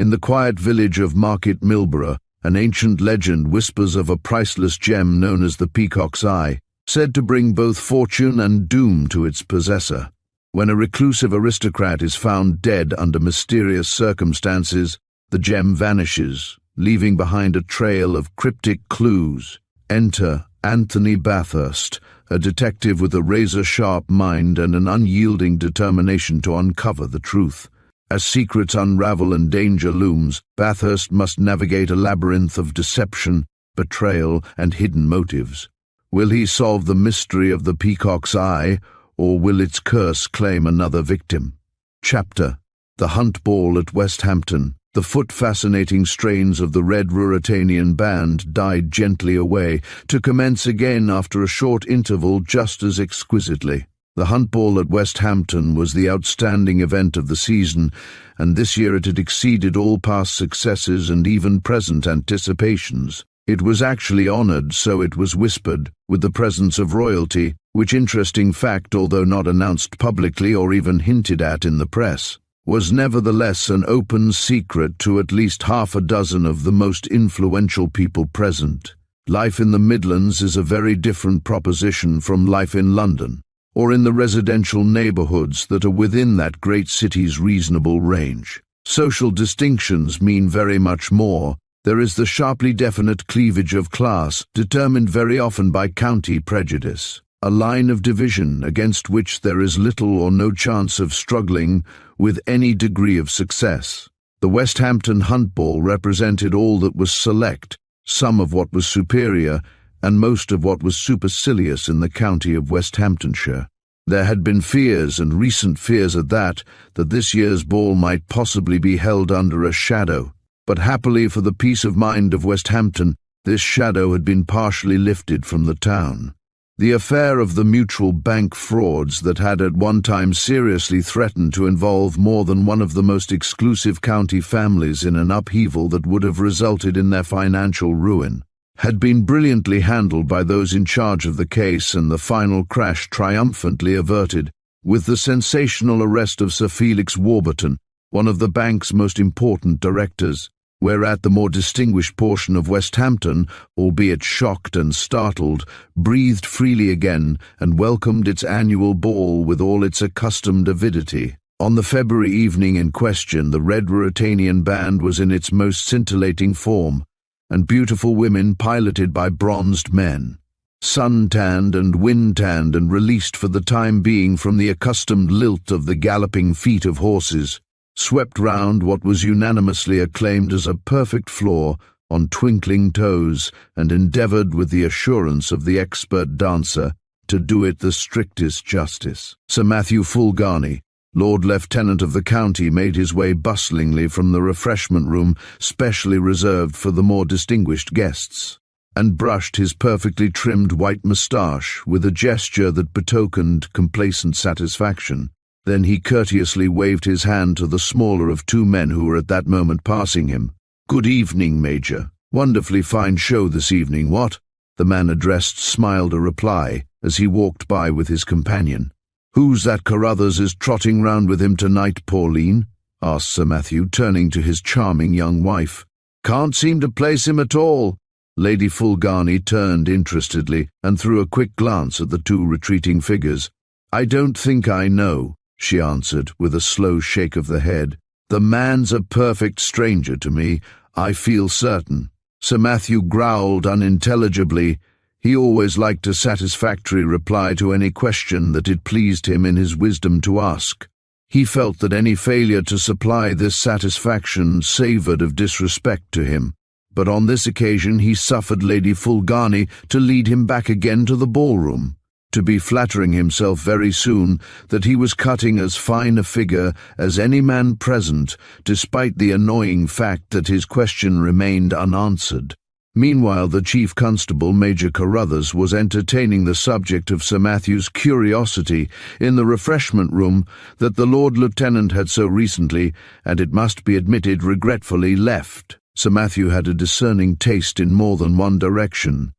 In the quiet village of Market Milborough, an ancient legend whispers of a priceless gem known as the Peacock's Eye, said to bring both fortune and doom to its possessor. When a reclusive aristocrat is found dead under mysterious circumstances, the gem vanishes, leaving behind a trail of cryptic clues. Enter Anthony Bathurst, a detective with a razor-sharp mind and an unyielding determination to uncover the truth. As secrets unravel and danger looms, Bathurst must navigate a labyrinth of deception, betrayal, and hidden motives. Will he solve the mystery of the Peacock's Eye, or will its curse claim another victim? Chapter: The Hunt Ball at Westhampton. The foot-fascinating strains of the Red Ruritanian Band died gently away, to commence again after a short interval just as exquisitely. The Hunt Ball at Westhampton was the outstanding event of the season, and this year it had exceeded all past successes and even present anticipations. It was actually honoured, so it was whispered, with the presence of royalty, which interesting fact, although not announced publicly or even hinted at in the press, was nevertheless an open secret to at least half a dozen of the most influential people present. Life in the Midlands is a very different proposition from life in London, or in the residential neighbourhoods that are within that great city's reasonable range. Social distinctions mean very much more. There is the sharply definite cleavage of class, determined very often by county prejudice, a line of division against which there is little or no chance of struggling with any degree of success. The Westhampton Hunt Ball represented all that was select, some of what was superior, and most of what was supercilious in the county of Westhamptonshire. There had been fears, and recent fears at that this year's ball might possibly be held under a shadow. But happily for the peace of mind of Westhampton, this shadow had been partially lifted from the town. The affair of the mutual bank frauds that had at one time seriously threatened to involve more than one of the most exclusive county families in an upheaval that would have resulted in their financial ruin, had been brilliantly handled by those in charge of the case, and the final crash triumphantly averted, with the sensational arrest of Sir Felix Warburton, one of the bank's most important directors, whereat the more distinguished portion of Westhampton, albeit shocked and startled, breathed freely again and welcomed its annual ball with all its accustomed avidity. On the February evening in question, the Red Ruritanian Band was in its most scintillating form, and beautiful women piloted by bronzed men, sun-tanned and wind-tanned and released for the time being from the accustomed lilt of the galloping feet of horses, swept round what was unanimously acclaimed as a perfect floor on twinkling toes, and endeavoured with the assurance of the expert dancer to do it the strictest justice. Sir Matthew Fulgarny, Lord Lieutenant of the county, made his way bustlingly from the refreshment room specially reserved for the more distinguished guests, and brushed his perfectly trimmed white moustache with a gesture that betokened complacent satisfaction. Then he courteously waved his hand to the smaller of two men who were at that moment passing him. "Good evening, Major. Wonderfully fine show this evening, what?" The man addressed smiled a reply as he walked by with his companion. "Who's that Carruthers is trotting round with him tonight, Pauline?" asked Sir Matthew, turning to his charming young wife. "Can't seem to place him at all." Lady Fulgarny turned interestedly and threw a quick glance at the two retreating figures. "I don't think I know," she answered, with a slow shake of the head. "The man's a perfect stranger to me, I feel certain." Sir Matthew growled unintelligibly. He always liked a satisfactory reply to any question that it pleased him in his wisdom to ask. He felt that any failure to supply this satisfaction savoured of disrespect to him, but on this occasion he suffered Lady Fulgarny to lead him back again to the ballroom, to be flattering himself very soon that he was cutting as fine a figure as any man present, despite the annoying fact that his question remained unanswered. Meanwhile, the Chief Constable, Major Carruthers, was entertaining the subject of Sir Matthew's curiosity in the refreshment room that the Lord Lieutenant had so recently, and it must be admitted regretfully, left. Sir Matthew had a discerning taste in more than one direction.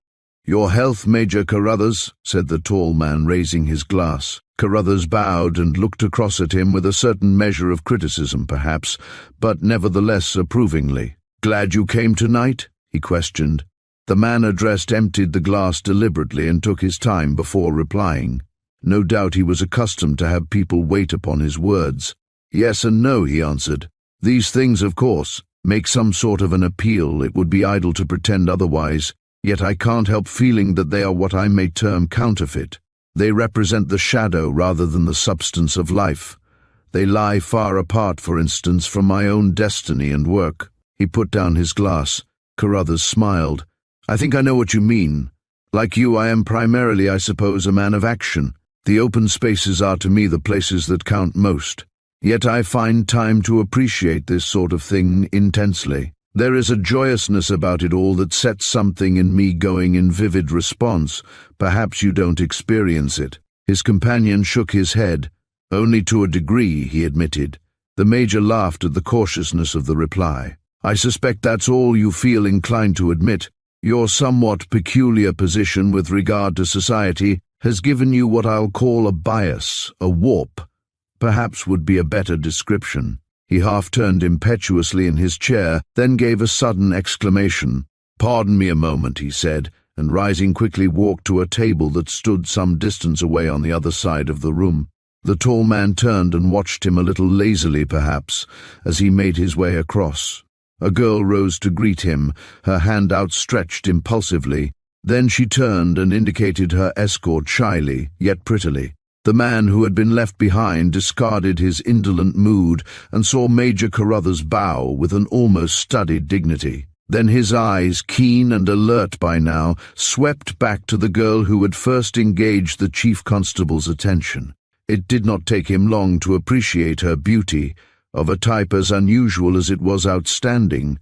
"Your health, Major Carruthers," said the tall man, raising his glass. Carruthers bowed and looked across at him with a certain measure of criticism, perhaps, but nevertheless approvingly. "Glad you came tonight?" he questioned. The man addressed emptied the glass deliberately and took his time before replying. No doubt he was accustomed to have people wait upon his words. "Yes and no," he answered. "These things, of course, make some sort of an appeal. It would be idle to pretend otherwise, yet I can't help feeling that they are what I may term counterfeit. They represent the shadow rather than the substance of life. They lie far apart, for instance, from my own destiny and work." He put down his glass. Carruthers smiled. "I think I know what you mean. Like you, I am primarily, I suppose, a man of action. The open spaces are to me the places that count most. Yet I find time to appreciate this sort of thing intensely. There is a joyousness about it all that sets something in me going in vivid response. Perhaps you don't experience it." His companion shook his head. "Only to a degree," he admitted. The Major laughed at the cautiousness of the reply. "I suspect that's all you feel inclined to admit. Your somewhat peculiar position with regard to society has given you what I'll call a bias, a warp, perhaps would be a better description." He half-turned impetuously in his chair, then gave a sudden exclamation. "Pardon me a moment," he said, and rising quickly walked to a table that stood some distance away on the other side of the room. The tall man turned and watched him a little lazily, perhaps, as he made his way across. A girl rose to greet him, her hand outstretched impulsively. Then she turned and indicated her escort shyly, yet prettily. The man who had been left behind discarded his indolent mood and saw Major Carruthers bow with an almost studied dignity. Then his eyes, keen and alert by now, swept back to the girl who had first engaged the Chief Constable's attention. It did not take him long to appreciate her beauty, of a type as unusual as it was outstanding.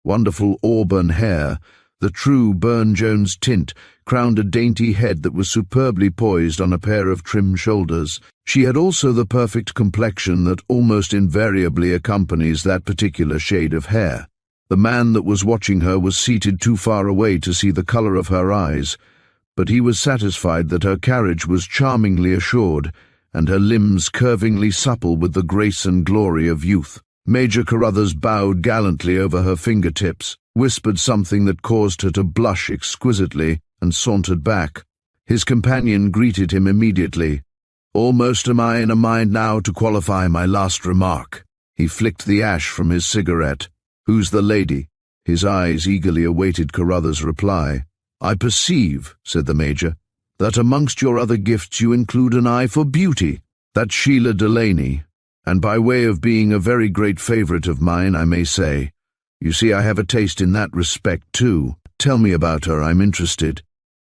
Wonderful auburn hair, the true Burne-Jones tint, crowned a dainty head that was superbly poised on a pair of trim shoulders. She had also the perfect complexion that almost invariably accompanies that particular shade of hair. The man that was watching her was seated too far away to see the colour of her eyes, but he was satisfied that her carriage was charmingly assured, and her limbs curvingly supple with the grace and glory of youth. Major Carruthers bowed gallantly over her fingertips, whispered something that caused her to blush exquisitely, and sauntered back. His companion greeted him immediately. "Almost am I in a mind now to qualify my last remark." He flicked the ash from his cigarette. "Who's the lady?" His eyes eagerly awaited Carruthers' reply. "I perceive," said the Major, "that amongst your other gifts you include an eye for beauty. That's Sheila Delaney, and by way of being a very great favourite of mine, I may say. You see, I have a taste in that respect, too. Tell me about her, I'm interested."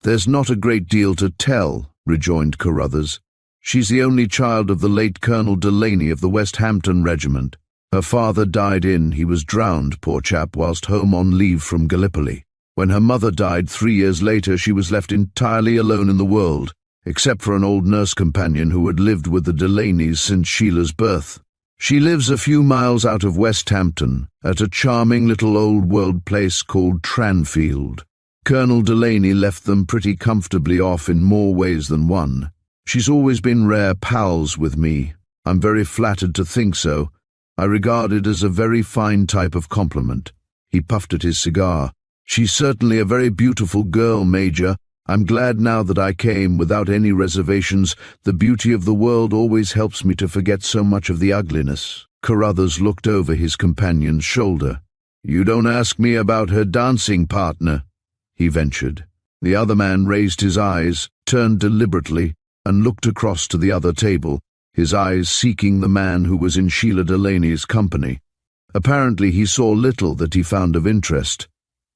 "There's not a great deal to tell," rejoined Carruthers. "She's the only child of the late Colonel Delaney of the West Hampton Regiment. Her father died he was drowned, poor chap, whilst home on leave from Gallipoli. When her mother died 3 years later, she was left entirely alone in the world, except for an old nurse companion who had lived with the Delaneys since Sheila's birth. She lives a few miles out of West Hampton, at a charming little old-world place called Tranfield. Colonel Delaney left them pretty comfortably off in more ways than one. She's always been rare pals with me. I'm very flattered to think so. I regard it as a very fine type of compliment." He puffed at his cigar. "She's certainly a very beautiful girl, Major. I'm glad now that I came without any reservations. The beauty of the world always helps me to forget so much of the ugliness." Carruthers looked over his companion's shoulder. "You don't ask me about her dancing partner," he ventured. The other man raised his eyes, turned deliberately, and looked across to the other table, his eyes seeking the man who was in Sheila Delaney's company. Apparently he saw little that he found of interest.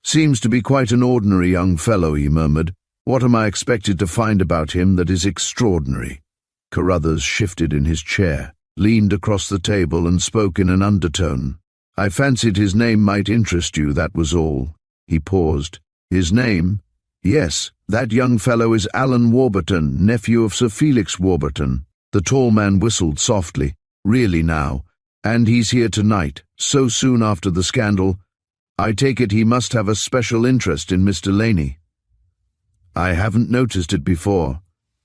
"Seems to be quite an ordinary young fellow," he murmured. "What am I expected to find about him that is extraordinary?" Carruthers shifted in his chair, leaned across the table and spoke in an undertone. "I fancied his name might interest you, that was all." He paused. "His name? Yes, that young fellow is Alan Warburton, nephew of Sir Felix Warburton." The tall man whistled softly. "Really now? And he's here tonight, so soon after the scandal? I take it he must have a special interest in Miss Delaney." I haven't noticed it before,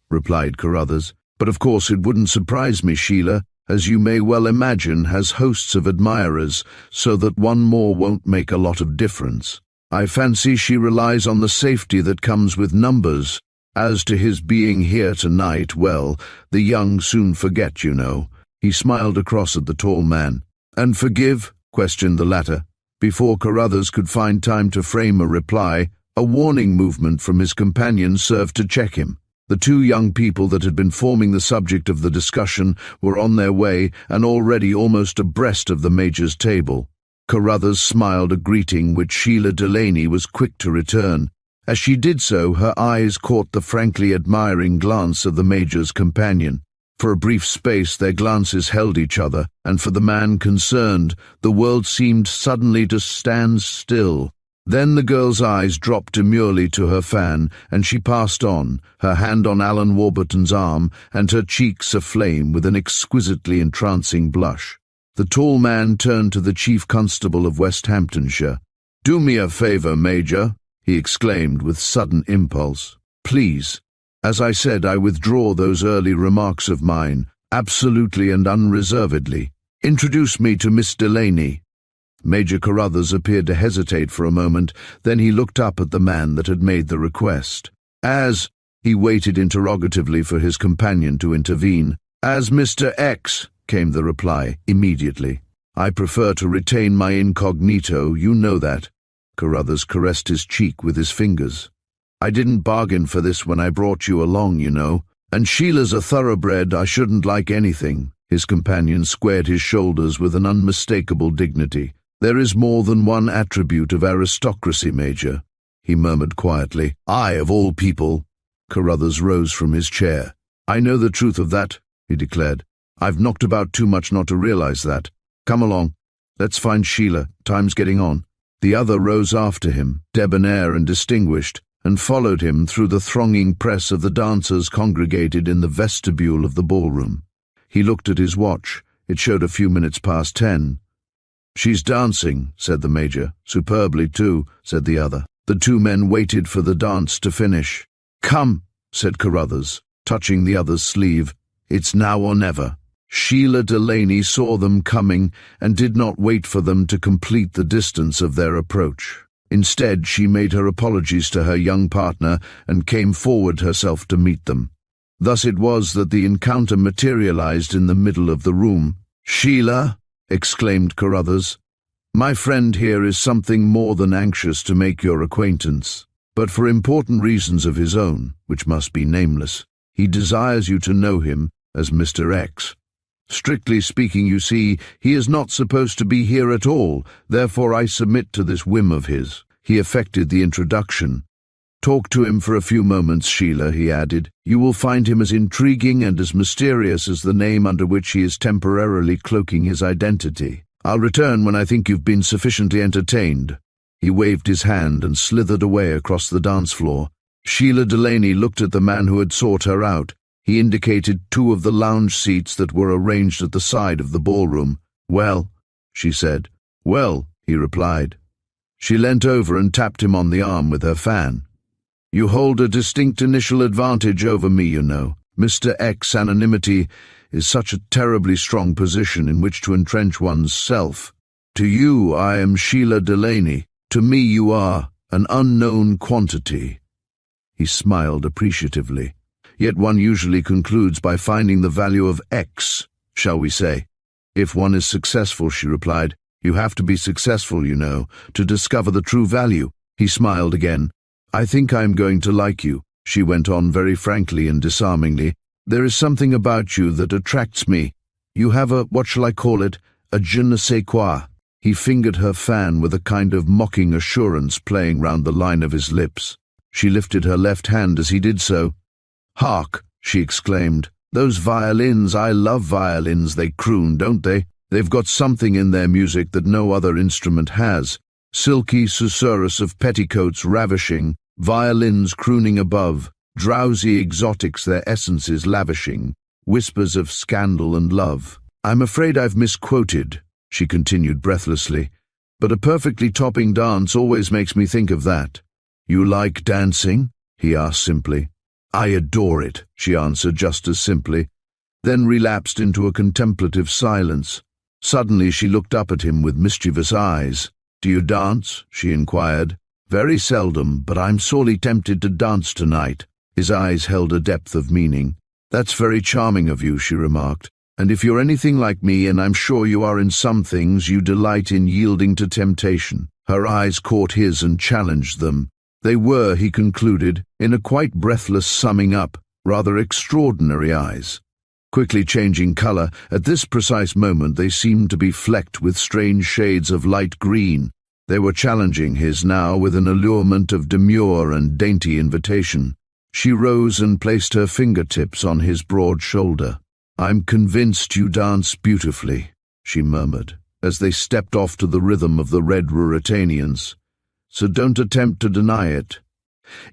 replied Carruthers, but of course it wouldn't surprise me. Sheila, as you may well imagine, has hosts of admirers, so that one more won't make a lot of difference. I fancy she relies on the safety that comes with numbers. As to his being here tonight, well, the young soon forget, you know. He smiled across at the tall man. And forgive? Questioned the latter. Before Carruthers could find time to frame a reply, a warning movement from his companion served to check him. The two young people that had been forming the subject of the discussion were on their way and already almost abreast of the Major's table. Carruthers smiled a greeting which Sheila Delaney was quick to return. As she did so, her eyes caught the frankly admiring glance of the Major's companion. For a brief space their glances held each other, and for the man concerned, the world seemed suddenly to stand still. Then the girl's eyes dropped demurely to her fan, and she passed on, her hand on Alan Warburton's arm, and her cheeks aflame with an exquisitely entrancing blush. The tall man turned to the Chief Constable of West Hamptonshire. "Do me a favour, Major," he exclaimed with sudden impulse. "Please. As I said, I withdraw those early remarks of mine, absolutely and unreservedly. Introduce me to Miss Delaney." Major Carruthers appeared to hesitate for a moment, then he looked up at the man that had made the request. He waited interrogatively for his companion to intervene. "As Mr. X," came the reply, immediately. "I prefer to retain my incognito, you know that." Carruthers caressed his cheek with his fingers. "I didn't bargain for this when I brought you along, you know. And Sheila's a thoroughbred, I shouldn't like anything." His companion squared his shoulders with an unmistakable dignity. "There is more than one attribute of aristocracy, Major," he murmured quietly. "I, of all people." Carruthers rose from his chair. "I know the truth of that," he declared. "I've knocked about too much not to realize that. Come along. Let's find Sheila. Time's getting on." The other rose after him, debonair and distinguished, and followed him through the thronging press of the dancers congregated in the vestibule of the ballroom. He looked at his watch. It showed a few minutes past 10. "She's dancing," said the Major. "Superbly, too," said the other. The two men waited for the dance to finish. "Come," said Carruthers, touching the other's sleeve. "It's now or never." Sheila Delaney saw them coming and did not wait for them to complete the distance of their approach. Instead, she made her apologies to her young partner and came forward herself to meet them. Thus it was that the encounter materialized in the middle of the room. "Sheila," exclaimed Carruthers, "my friend here is something more than anxious to make your acquaintance, but for important reasons of his own, which must be nameless, he desires you to know him as Mr. X. Strictly speaking, you see, he is not supposed to be here at all, therefore I submit to this whim of his." He effected the introduction. "Talk to him for a few moments, Sheila," he added. "You will find him as intriguing and as mysterious as the name under which he is temporarily cloaking his identity. I'll return when I think you've been sufficiently entertained." He waved his hand and slithered away across the dance floor. Sheila Delaney looked at the man who had sought her out. He indicated two of the lounge seats that were arranged at the side of the ballroom. "Well," she said. "Well," he replied. She leant over and tapped him on the arm with her fan. "You hold a distinct initial advantage over me, you know. Mr. X's anonymity is such a terribly strong position in which to entrench one's self. To you I am Sheila Delaney. To me you are an unknown quantity." He smiled appreciatively. "Yet one usually concludes by finding the value of X, shall we say." "If one is successful," she replied. "You have to be successful, you know, to discover the true value." He smiled again. "I think I am going to like you," she went on very frankly and disarmingly. "There is something about you that attracts me. You have what shall I call it, a je ne sais quoi." He fingered her fan with a kind of mocking assurance playing round the line of his lips. She lifted her left hand as he did so. "Hark!" she exclaimed. "Those violins, I love violins, they croon, don't they? They've got something in their music that no other instrument has. Silky susurrus of petticoats ravishing, violins crooning above, drowsy exotics their essences lavishing, whispers of scandal and love. I'm afraid I've misquoted," she continued breathlessly, "but a perfectly topping dance always makes me think of that." "You like dancing?" he asked simply. I adore it, she answered just as simply, then relapsed into a contemplative silence. Suddenly she looked up at him with mischievous eyes. Do you dance? She inquired. Very seldom, but I'm sorely tempted to dance tonight. His eyes held a depth of meaning. That's very charming of you, she remarked. And if you're anything like me, and I'm sure you are in some things, you delight in yielding to temptation. Her eyes caught his and challenged them. They were, he concluded, in a quite breathless summing up, rather extraordinary eyes. Quickly changing colour, at this precise moment they seemed to be flecked with strange shades of light green. They were challenging his now with an allurement of demure and dainty invitation. She rose and placed her fingertips on his broad shoulder. I'm convinced you dance beautifully, she murmured, as they stepped off to the rhythm of the Red Ruritanians. So don't attempt to deny it.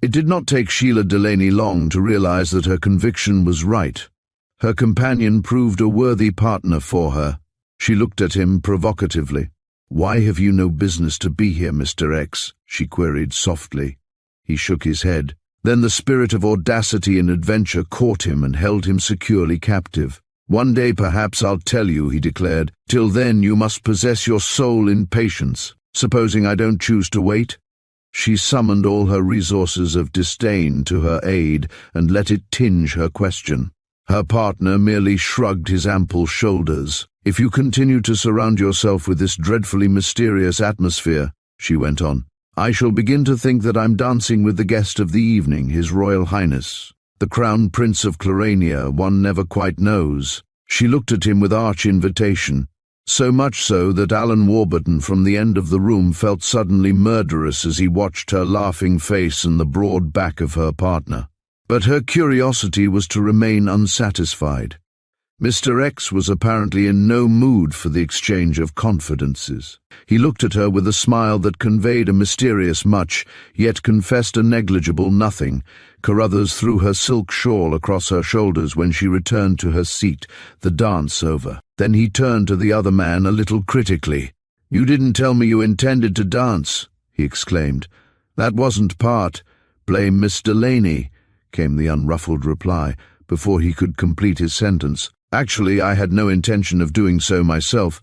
It did not take Sheila Delaney long to realize that her conviction was right. Her companion proved a worthy partner for her. She looked at him provocatively. Why have you no business to be here, Mr. X? She queried softly. He shook his head. Then the spirit of audacity and adventure caught him and held him securely captive. One day perhaps I'll tell you, he declared. Till then you must possess your soul in patience. Supposing I don't choose to wait? She summoned all her resources of disdain to her aid and let it tinge her question. Her partner merely shrugged his ample shoulders. If you continue to surround yourself with this dreadfully mysterious atmosphere, she went on, I shall begin to think that I'm dancing with the guest of the evening, His Royal Highness, the Crown Prince of Clarania. One never quite knows. She looked at him with arch invitation, so much so that Alan Warburton from the end of the room felt suddenly murderous as he watched her laughing face and the broad back of her partner. But her curiosity was to remain unsatisfied. Mr. X was apparently in no mood for the exchange of confidences. He looked at her with a smile that conveyed a mysterious much, yet confessed a negligible nothing. Carruthers threw her silk shawl across her shoulders when she returned to her seat, the dance over. Then he turned to the other man a little critically. You didn't tell me you intended to dance, he exclaimed. That wasn't part. Blame Miss Delaney, came the unruffled reply, before he could complete his sentence. Actually, I had no intention of doing so myself,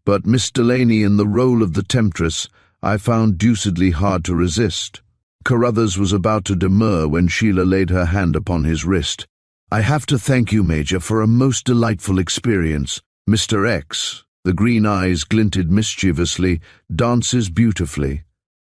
but Miss Delaney in the role of the temptress I found deucedly hard to resist. Carruthers was about to demur when Sheila laid her hand upon his wrist. I have to thank you, Major, for a most delightful experience. Mr. X, the green eyes glinted mischievously, dances beautifully.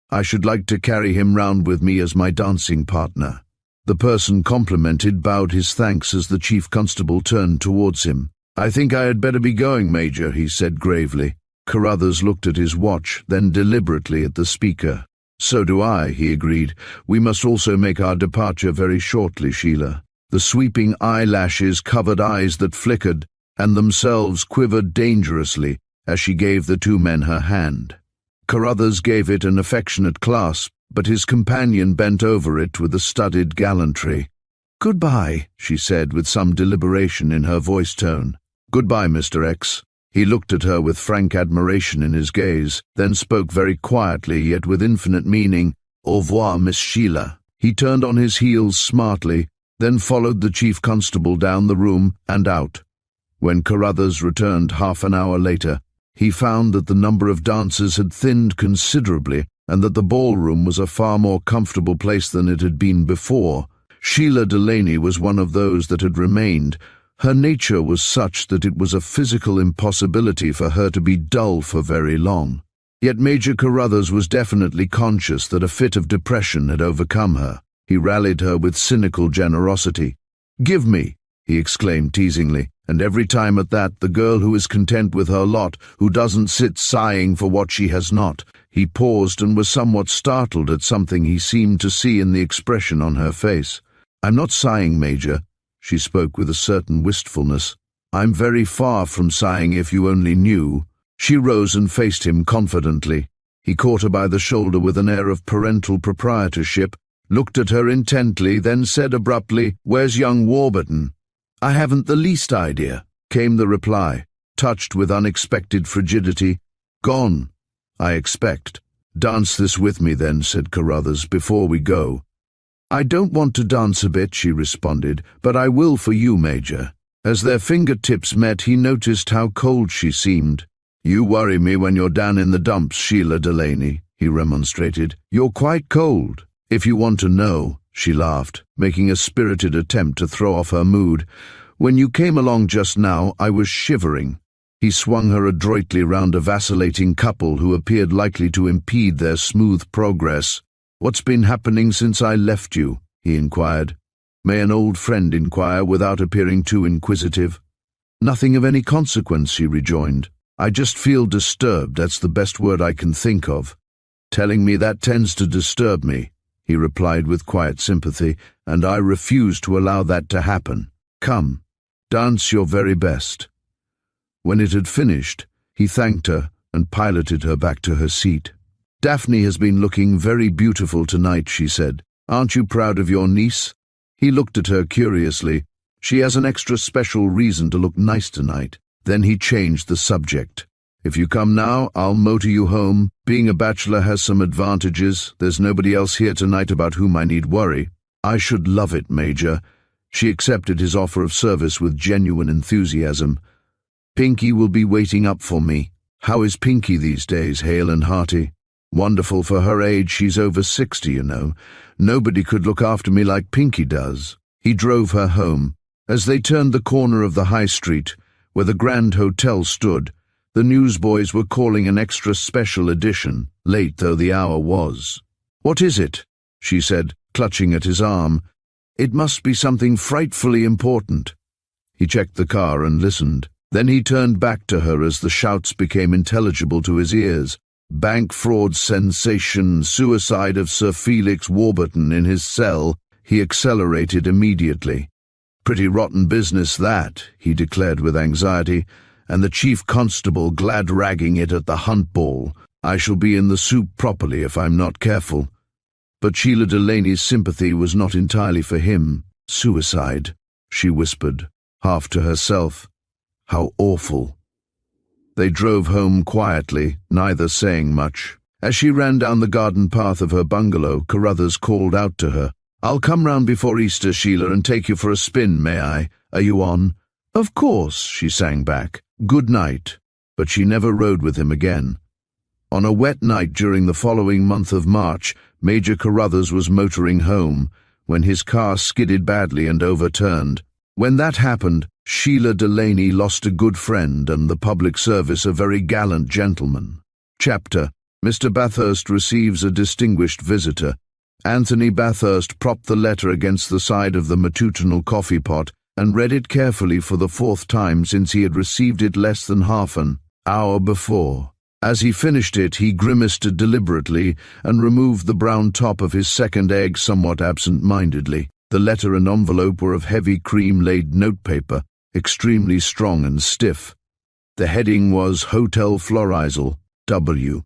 I should like to carry him round with me as my dancing partner. The person complimented bowed his thanks as the chief constable turned towards him. I think I had better be going, Major, he said gravely. Carruthers looked at his watch, then deliberately at the speaker. So do I, he agreed. We must also make our departure very shortly, Sheila. The sweeping eyelashes covered eyes that flickered, and themselves quivered dangerously as she gave the two men her hand. Carruthers gave it an affectionate clasp, but his companion bent over it with a studied gallantry. Goodbye, she said with some deliberation in her voice tone. Goodbye, Mr. X. He looked at her with frank admiration in his gaze, then spoke very quietly yet with infinite meaning. Au revoir, Miss Sheila. He turned on his heels smartly, then followed the chief constable down the room and out. When Carruthers returned half an hour later, he found that the number of dancers had thinned considerably and that the ballroom was a far more comfortable place than it had been before. Sheila Delaney was one of those that had remained. Her nature was such that it was a physical impossibility for her to be dull for very long. Yet Major Carruthers was definitely conscious that a fit of depression had overcome her. He rallied her with cynical generosity. Give me, he exclaimed teasingly, and every time at that, the girl who is content with her lot, who doesn't sit sighing for what she has not. He paused and was somewhat startled at something he seemed to see in the expression on her face. I'm not sighing, Major, she spoke with a certain wistfulness. I'm very far from sighing, if you only knew. She rose and faced him confidently. He caught her by the shoulder with an air of parental proprietorship, looked at her intently, then said abruptly, Where's young Warburton? I haven't the least idea, came the reply, touched with unexpected frigidity. Gone, I expect. Dance this with me then, said Carruthers, before we go. "I don't want to dance a bit," she responded, "but I will for you, Major." As their fingertips met, he noticed how cold she seemed. "You worry me when you're down in the dumps, Sheila Delaney," he remonstrated. "You're quite cold. If you want to know," she laughed, making a spirited attempt to throw off her mood. "When you came along just now, I was shivering." He swung her adroitly round a vacillating couple who appeared likely to impede their smooth progress. "What's been happening since I left you?" he inquired. May an old friend inquire without appearing too inquisitive? "Nothing of any consequence," she rejoined. "I just feel disturbed, that's the best word I can think of." "Telling me that tends to disturb me," he replied with quiet sympathy, "and I refuse to allow that to happen. Come, dance your very best." When it had finished, he thanked her and piloted her back to her seat. "Daphne has been looking very beautiful tonight," she said. "Aren't you proud of your niece?" He looked at her curiously. "She has an extra special reason to look nice tonight." Then he changed the subject. "If you come now, I'll motor you home. Being a bachelor has some advantages. There's nobody else here tonight about whom I need worry." "I should love it, Major." She accepted his offer of service with genuine enthusiasm. "Pinky will be waiting up for me." "How is Pinky these days, hale and hearty?" "Wonderful for her age. She's over 60, you know. Nobody could look after me like Pinky does." He drove her home. As they turned the corner of the high street, where the Grand Hotel stood, the newsboys were calling an extra special edition, late though the hour was. "What is it?" she said, clutching at his arm. "It must be something frightfully important." He checked the car and listened. Then he turned back to her as the shouts became intelligible to his ears. "Bank fraud sensation, suicide of Sir Felix Warburton in his cell." He accelerated immediately. "Pretty rotten business that," he declared with anxiety, "and the chief constable glad ragging it at the hunt ball. I shall be in the soup properly if I'm not careful." But Sheila Delaney's sympathy was not entirely for him. "Suicide," she whispered, half to herself. "How awful." They drove home quietly, neither saying much. As she ran down the garden path of her bungalow, Carruthers called out to her, "I'll come round before Easter, Sheila, and take you for a spin, may I? Are you on?" "Of course," she sang back. "Good night." But she never rode with him again. On a wet night during the following month of March, Major Carruthers was motoring home, when his car skidded badly and overturned. When that happened, Sheila Delaney lost a good friend and the public service a very gallant gentleman. Chapter: Mr. Bathurst receives a distinguished visitor. Anthony Bathurst propped the letter against the side of the matutinal coffee pot and read it carefully for the fourth time since he had received it less than half an hour before. As he finished it, he grimaced deliberately and removed the brown top of his second egg somewhat absent-mindedly. The letter and envelope were of heavy cream-laid notepaper, extremely strong and stiff. The heading was Hotel Florizal, W.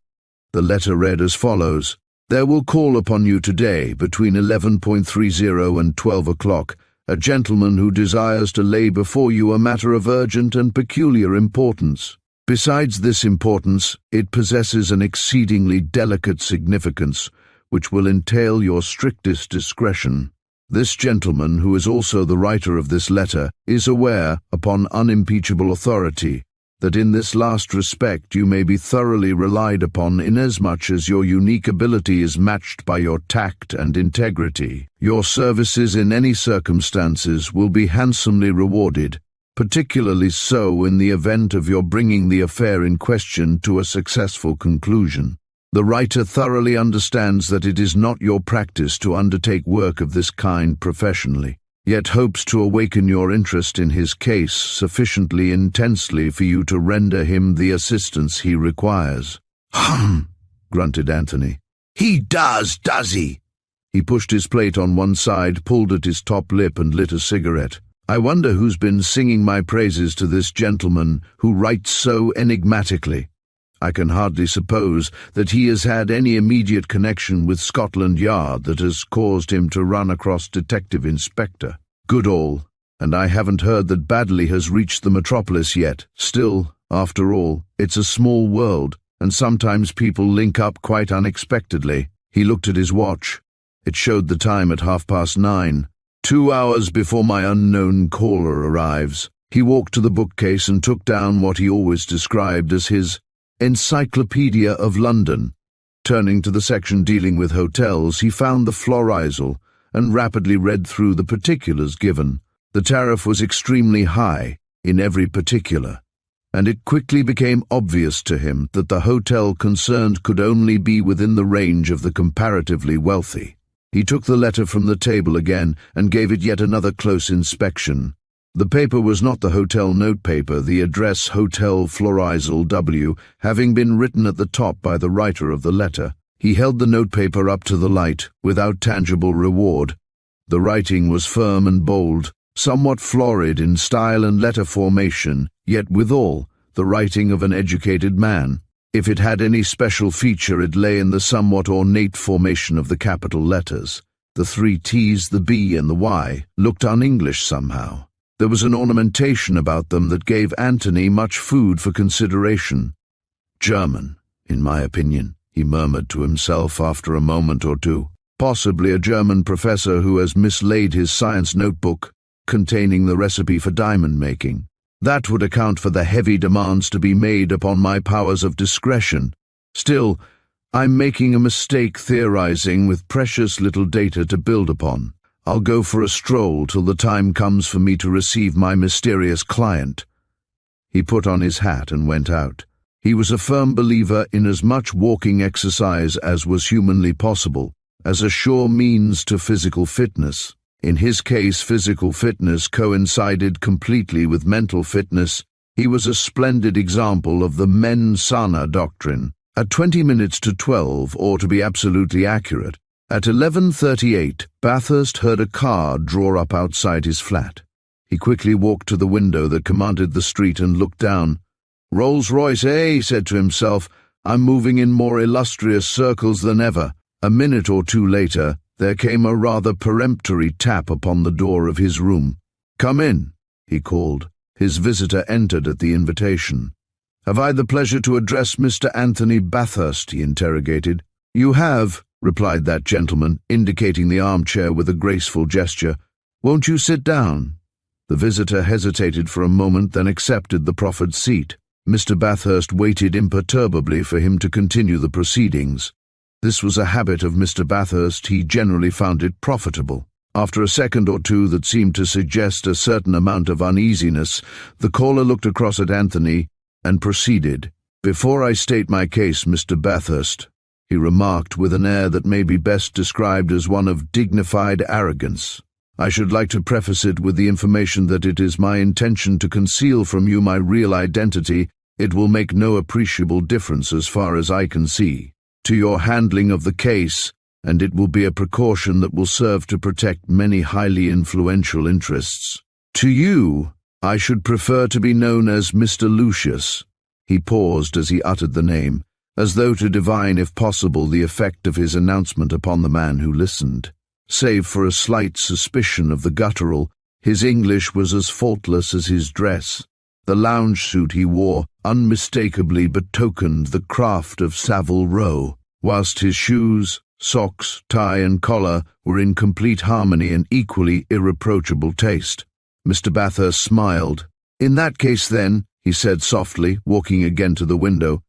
The letter read as follows: "There will call upon you today between 11:30 and 12 o'clock, a gentleman who desires to lay before you a matter of urgent and peculiar importance. Besides this importance, it possesses an exceedingly delicate significance, which will entail your strictest discretion. This gentleman, who is also the writer of this letter, is aware, upon unimpeachable authority, that in this last respect you may be thoroughly relied upon inasmuch as your unique ability is matched by your tact and integrity. Your services in any circumstances will be handsomely rewarded, particularly so in the event of your bringing the affair in question to a successful conclusion. The writer thoroughly understands that it is not your practice to undertake work of this kind professionally, yet hopes to awaken your interest in his case sufficiently intensely for you to render him the assistance he requires." "Hum," grunted Anthony. "He does he?" He pushed his plate on one side, pulled at his top lip and lit a cigarette. "I wonder who's been singing my praises to this gentleman who writes so enigmatically. I can hardly suppose that he has had any immediate connection with Scotland Yard that has caused him to run across Detective Inspector. Goodall, and I haven't heard that Baddeley has reached the metropolis yet. Still, after all, it's a small world, and sometimes people link up quite unexpectedly." He looked at his watch. It showed the time at 9:30, 2 hours before my unknown caller arrives. He walked to the bookcase and took down what he always described as his Encyclopedia of London. Turning to the section dealing with hotels, he found the Florizal and rapidly read through the particulars given. The tariff was extremely high in every particular, and it quickly became obvious to him that the hotel concerned could only be within the range of the comparatively wealthy. He took the letter from the table again and gave it yet another close inspection. The paper was not the hotel notepaper, the address Hotel Florizal W having been written at the top by the writer of the letter. He held the notepaper up to the light, without tangible reward. The writing was firm and bold, somewhat florid in style and letter formation, yet withal the writing of an educated man. If it had any special feature, it lay in the somewhat ornate formation of the capital letters. The 3 T's, the B, and the Y looked un-English somehow. There was an ornamentation about them that gave Anthony much food for consideration. German, in my opinion, he murmured to himself after a moment or two. Possibly a German professor who has mislaid his science notebook containing the recipe for diamond making. That would account for the heavy demands to be made upon my powers of discretion. Still, I'm making a mistake theorizing with precious little data to build upon. I'll go for a stroll till the time comes for me to receive my mysterious client. He put on his hat and went out. He was a firm believer in as much walking exercise as was humanly possible, as a sure means to physical fitness. In his case, physical fitness coincided completely with mental fitness. He was a splendid example of the mens sana doctrine. At 20 minutes to 12, or to be absolutely accurate, at 11:38, Bathurst heard a car draw up outside his flat. He quickly walked to the window that commanded the street and looked down. Rolls-Royce, eh? He said to himself. I'm moving in more illustrious circles than ever. A minute or two later, there came a rather peremptory tap upon the door of his room. Come in, he called. His visitor entered at the invitation. Have I the pleasure to address Mr. Anthony Bathurst? He interrogated. You have, replied that gentleman, indicating the armchair with a graceful gesture. Won't you sit down? The visitor hesitated for a moment, then accepted the proffered seat. Mr. Bathurst waited imperturbably for him to continue the proceedings. This was a habit of Mr. Bathurst. He generally found it profitable. After a second or two that seemed to suggest a certain amount of uneasiness, the caller looked across at Anthony and proceeded. Before I state my case, Mr. Bathurst, he remarked with an air that may be best described as one of dignified arrogance, I should like to preface it with the information that it is my intention to conceal from you my real identity. It will make no appreciable difference as far as I can see to your handling of the case, and it will be a precaution that will serve to protect many highly influential interests. To you, I should prefer to be known as Mr. Lucius. He paused as he uttered the name, as though to divine, if possible, the effect of his announcement upon the man who listened. Save for a slight suspicion of the guttural, his English was as faultless as his dress. The lounge suit he wore unmistakably betokened the craft of Savile Row, whilst his shoes, socks, tie and collar were in complete harmony and equally irreproachable taste. Mr. Bathurst smiled. In that case, then, he said softly, walking again to the window,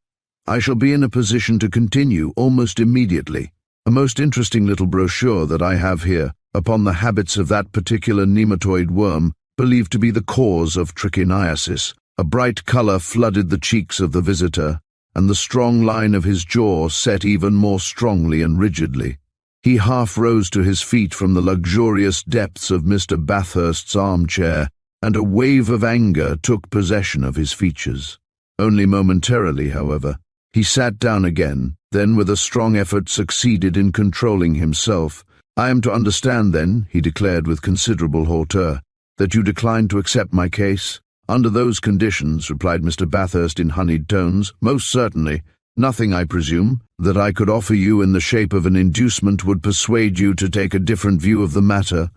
I shall be in a position to continue almost immediately. A most interesting little brochure that I have here upon the habits of that particular nematoid worm believed to be the cause of trichiniasis. A bright colour flooded the cheeks of the visitor, and the strong line of his jaw set even more strongly and rigidly. He half rose to his feet from the luxurious depths of Mr. Bathurst's armchair, and a wave of anger took possession of his features. Only momentarily, however. He sat down again, then with a strong effort succeeded in controlling himself. I am to understand, then, he declared with considerable hauteur, that you decline to accept my case? Under those conditions, replied Mr. Bathurst in honeyed tones, most certainly. Nothing, I presume, that I could offer you in the shape of an inducement would persuade you to take a different view of the matter.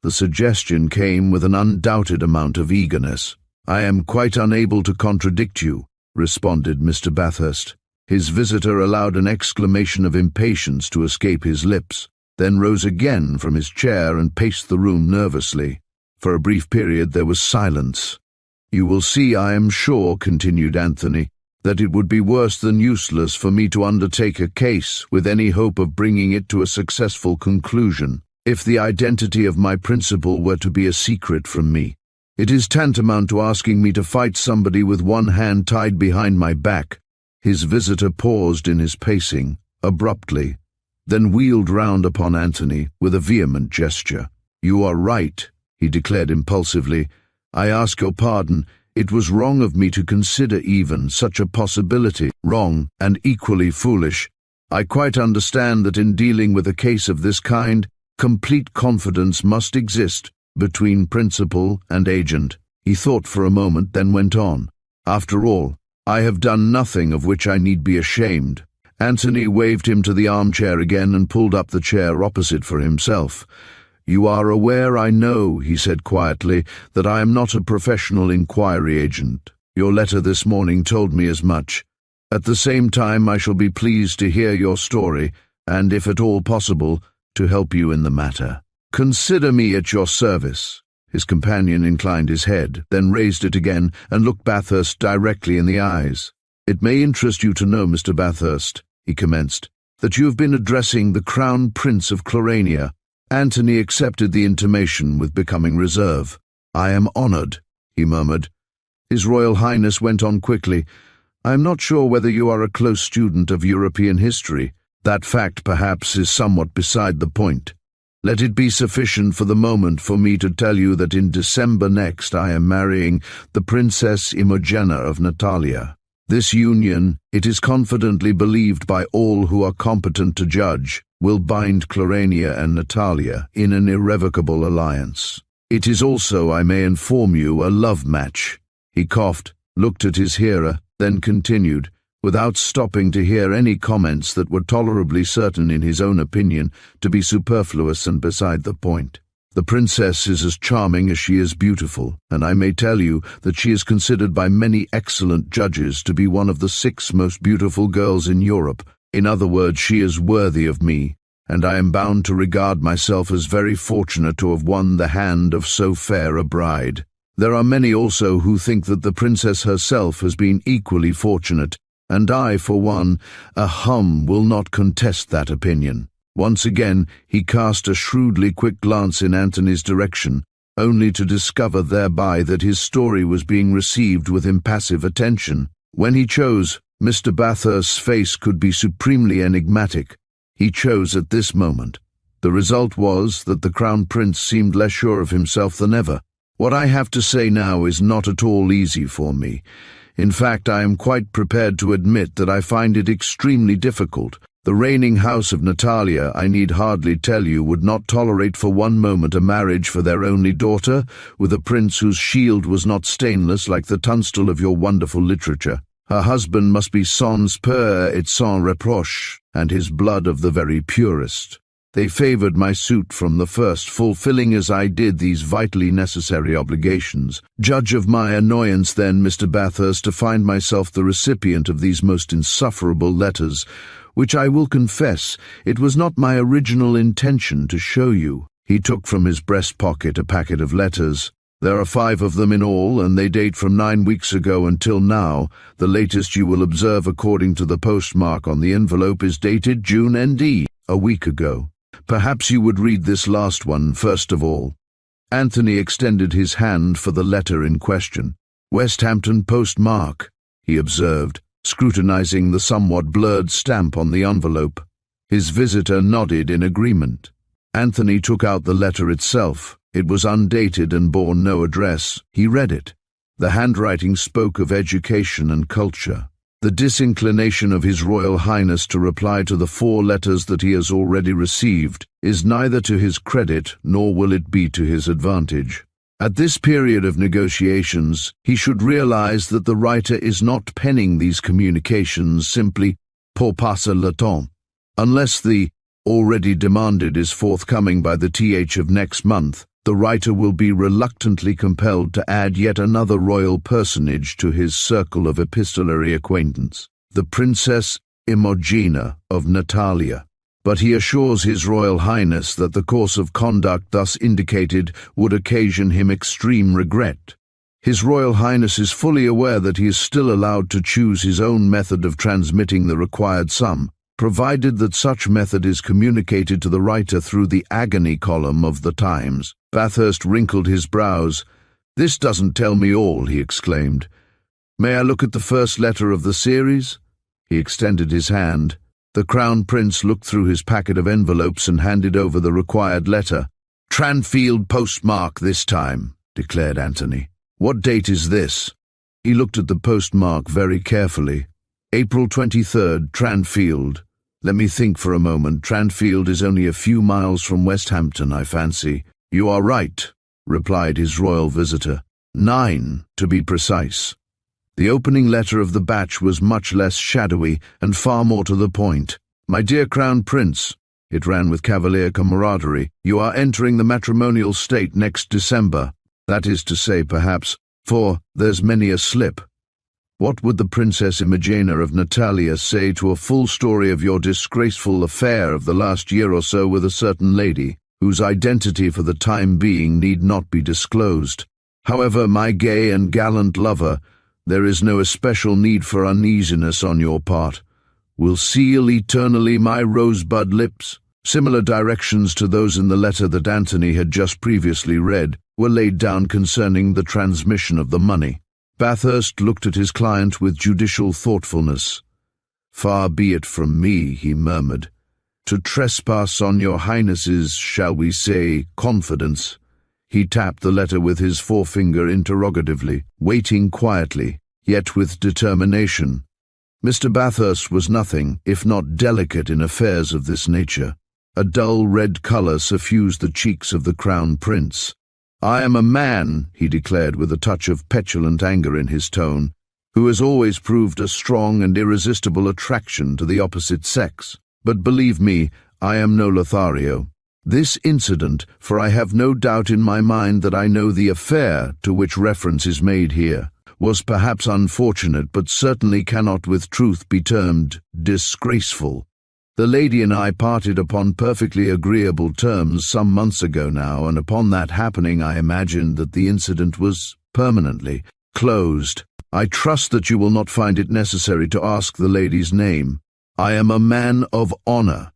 The suggestion came with an undoubted amount of eagerness. I am quite unable to contradict you, responded Mr. Bathurst. His visitor allowed an exclamation of impatience to escape his lips. then rose again from his chair and paced the room nervously. For a brief period there was silence. "You will see, I am sure," continued Anthony, "that it would be worse than useless for me to undertake a case with any hope of bringing it to a successful conclusion, if the identity of my principal were to be a secret from me. It is tantamount to asking me to fight somebody with one hand tied behind my back." His visitor paused in his pacing, abruptly, then wheeled round upon Anthony with a vehement gesture. "You are right," he declared impulsively. "I ask your pardon. It was wrong of me to consider even such a possibility. Wrong, and equally foolish. I quite understand that in dealing with a case of this kind, complete confidence must exist between principal and agent." He thought for a moment, then went on. "After all, I have done nothing of which I need be ashamed." Anthony waved him to the armchair again and pulled up the chair opposite for himself. "You are aware, I know," he said quietly, "that I am not a professional inquiry agent. Your letter this morning told me as much. At the same time, I shall be pleased to hear your story, and, if at all possible, to help you in the matter. Consider me at your service." His companion inclined his head, then raised it again and looked Bathurst directly in the eyes. "It may interest you to know, Mr. Bathurst," he commenced, "that you have been addressing the Crown Prince of Clarania." Anthony accepted the intimation with becoming reserve. "I am honoured," he murmured. His Royal Highness went on quickly. "I am not sure whether you are a close student of European history. That fact, perhaps, is somewhat beside the point. Let it be sufficient for the moment for me to tell you that in December next I am marrying the Princess Imogena of Natalia. This union, it is confidently believed by all who are competent to judge, will bind Clarania and Natalia in an irrevocable alliance. It is also, I may inform you, a love match." He coughed, looked at his hearer, then continued, without stopping to hear any comments that were tolerably certain in his own opinion to be superfluous and beside the point. "The princess is as charming as she is beautiful, and I may tell you that she is considered by many excellent judges to be one of the 6 most beautiful girls in Europe. In other words, she is worthy of me, and I am bound to regard myself as very fortunate to have won the hand of so fair a bride. There are many also who think that the princess herself has been equally fortunate, and I, for one, will not contest that opinion." Once again he cast a shrewdly quick glance in Anthony's direction, only to discover thereby that his story was being received with impassive attention. When he chose, Mr. Bathurst's face could be supremely enigmatic. He chose at this moment. The result was that the Crown Prince seemed less sure of himself than ever. "What I have to say now is not at all easy for me. In fact, I am quite prepared to admit that I find it extremely difficult. The reigning house of Natalia, I need hardly tell you, would not tolerate for one moment a marriage for their only daughter with a prince whose shield was not stainless like the Tunstall of your wonderful literature. Her husband must be sans peur et sans reproche, and his blood of the very purest. They favoured my suit from the first, fulfilling as I did these vitally necessary obligations. Judge of my annoyance then, Mr. Bathurst, to find myself the recipient of these most insufferable letters, which I will confess, it was not my original intention to show you." He took from his breast pocket a packet of letters. "There are 5 of them in all, and they date from 9 weeks ago until now. The latest you will observe according to the postmark on the envelope is dated June ND, a week ago. Perhaps you would read this last one first of all." Anthony extended his hand for the letter in question. "Westhampton postmark," he observed, scrutinizing the somewhat blurred stamp on the envelope. His visitor nodded in agreement. Anthony took out the letter itself. It was undated and bore no address. He read it. The handwriting spoke of education and culture. The disinclination of His Royal Highness to reply to the 4 letters that he has already received is neither to his credit nor will it be to his advantage. At this period of negotiations, he should realize that the writer is not penning these communications simply pour passer le temps. Unless the already demanded is forthcoming by the th of next month, the writer will be reluctantly compelled to add yet another royal personage to his circle of epistolary acquaintance, the Princess Imogena of Natalia. but he assures His Royal Highness that the course of conduct thus indicated would occasion him extreme regret. His Royal Highness is fully aware that he is still allowed to choose his own method of transmitting the required sum, provided that such method is communicated to the writer through the agony column of the Times. Bathurst wrinkled his brows. "This doesn't tell me all," he exclaimed. "May I look at the first letter of the series?" He extended his hand. The Crown Prince looked through his packet of envelopes and handed over the required letter. "Tranfield postmark this time," declared Anthony. "What date is this?" He looked at the postmark very carefully. "April 23rd, Tranfield. Let me think for a moment. Tranfield is only a few miles from Westhampton, I fancy." "You are right," replied his royal visitor. 9, to be precise. The opening letter of the batch was much less shadowy and far more to the point. "My dear Crown Prince," it ran with cavalier camaraderie, "you are entering the matrimonial state next December. That is to say, perhaps, for there's many a slip. What would the Princess Imogena of Natalia say to a full story of your disgraceful affair of the last year or so with a certain lady, whose identity for the time being need not be disclosed? However, my gay and gallant lover, there is no especial need for uneasiness on your part. Will seal eternally my rosebud lips." Similar directions to those in the letter that Anthony had just previously read were laid down concerning the transmission of the money. Bathurst looked at his client with judicial thoughtfulness. "Far be it from me," he murmured, "to trespass on your Highness's, shall we say, confidence." He tapped the letter with his forefinger interrogatively, waiting quietly, yet with determination. Mr. Bathurst was nothing if not delicate in affairs of this nature. A dull red colour suffused the cheeks of the Crown Prince. "I am a man," he declared with a touch of petulant anger in his tone, "who has always proved a strong and irresistible attraction to the opposite sex. But believe me, I am no Lothario. This incident, for I have no doubt in my mind that I know the affair to which reference is made here, was perhaps unfortunate, but certainly cannot with truth be termed disgraceful. The lady and I parted upon perfectly agreeable terms some months ago now, and upon that happening I imagined that the incident was permanently closed. I trust that you will not find it necessary to ask the lady's name. I am a man of honor."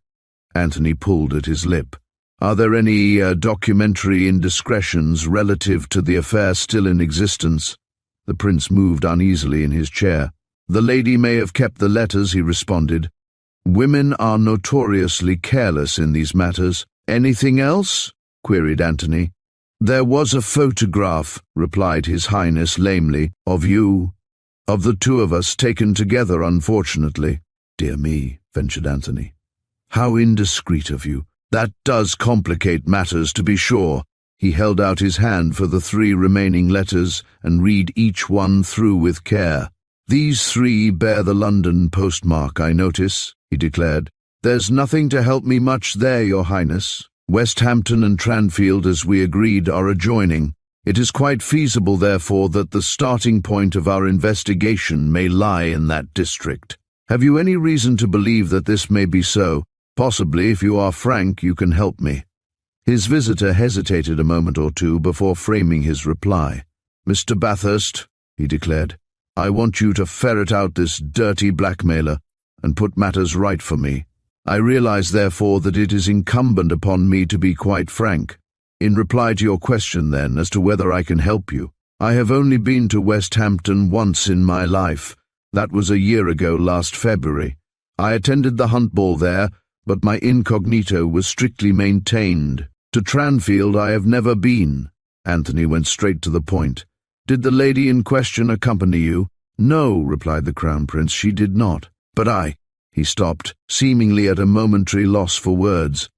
Anthony pulled at his lip. "Are there any documentary indiscretions relative to the affair still in existence?" The prince moved uneasily in his chair. "The lady may have kept the letters," he responded. "Women are notoriously careless in these matters." "Anything else?" queried Anthony. "There was a photograph," replied His Highness lamely, "of you. Of the two of us, taken together, unfortunately." "Dear me," ventured Anthony. "How indiscreet of you. That does complicate matters, to be sure." He held out his hand for the 3 remaining letters and read each one through with care. "These 3 bear the London postmark, I notice," he declared. "There's nothing to help me much there, Your Highness. Westhampton and Tranfield, as we agreed, are adjoining. It is quite feasible, therefore, that the starting point of our investigation may lie in that district. Have you any reason to believe that this may be so? Possibly, if you are frank, you can help me." His visitor hesitated a moment or two before framing his reply. "Mr. Bathurst," he declared, "I want you to ferret out this dirty blackmailer and put matters right for me. I realize, therefore, that it is incumbent upon me to be quite frank. In reply to your question, then, as to whether I can help you, I have only been to Westhampton once in my life. That was a year ago last February. I attended the hunt ball there, but my incognito was strictly maintained. To Tranfield I have never been." Anthony went straight to the point. "Did the lady in question accompany you?" "No," replied the Crown Prince, "she did not. But I—" He stopped, seemingly at a momentary loss for words.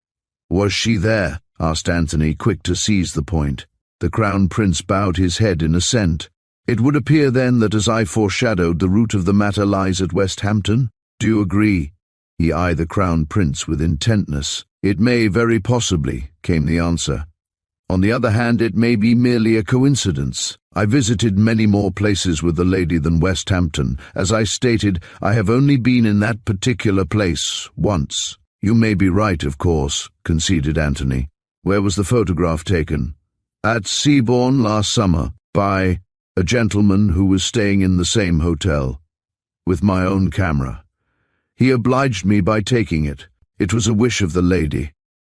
"Was she there?" asked Anthony, quick to seize the point. The Crown Prince bowed his head in assent. "It would appear then that, as I foreshadowed, the root of the matter lies at Westhampton? Do you agree?" He eyed the Crown Prince with intentness. "It may very possibly," came the answer. "On the other hand, it may be merely a coincidence. I visited many more places with the lady than Westhampton. As I stated, I have only been in that particular place once." "You may be right, of course," conceded Anthony. "Where was the photograph taken?" "At Seabourn last summer, by a gentleman who was staying in the same hotel, with my own camera. He obliged me by taking it. It was a wish of the lady."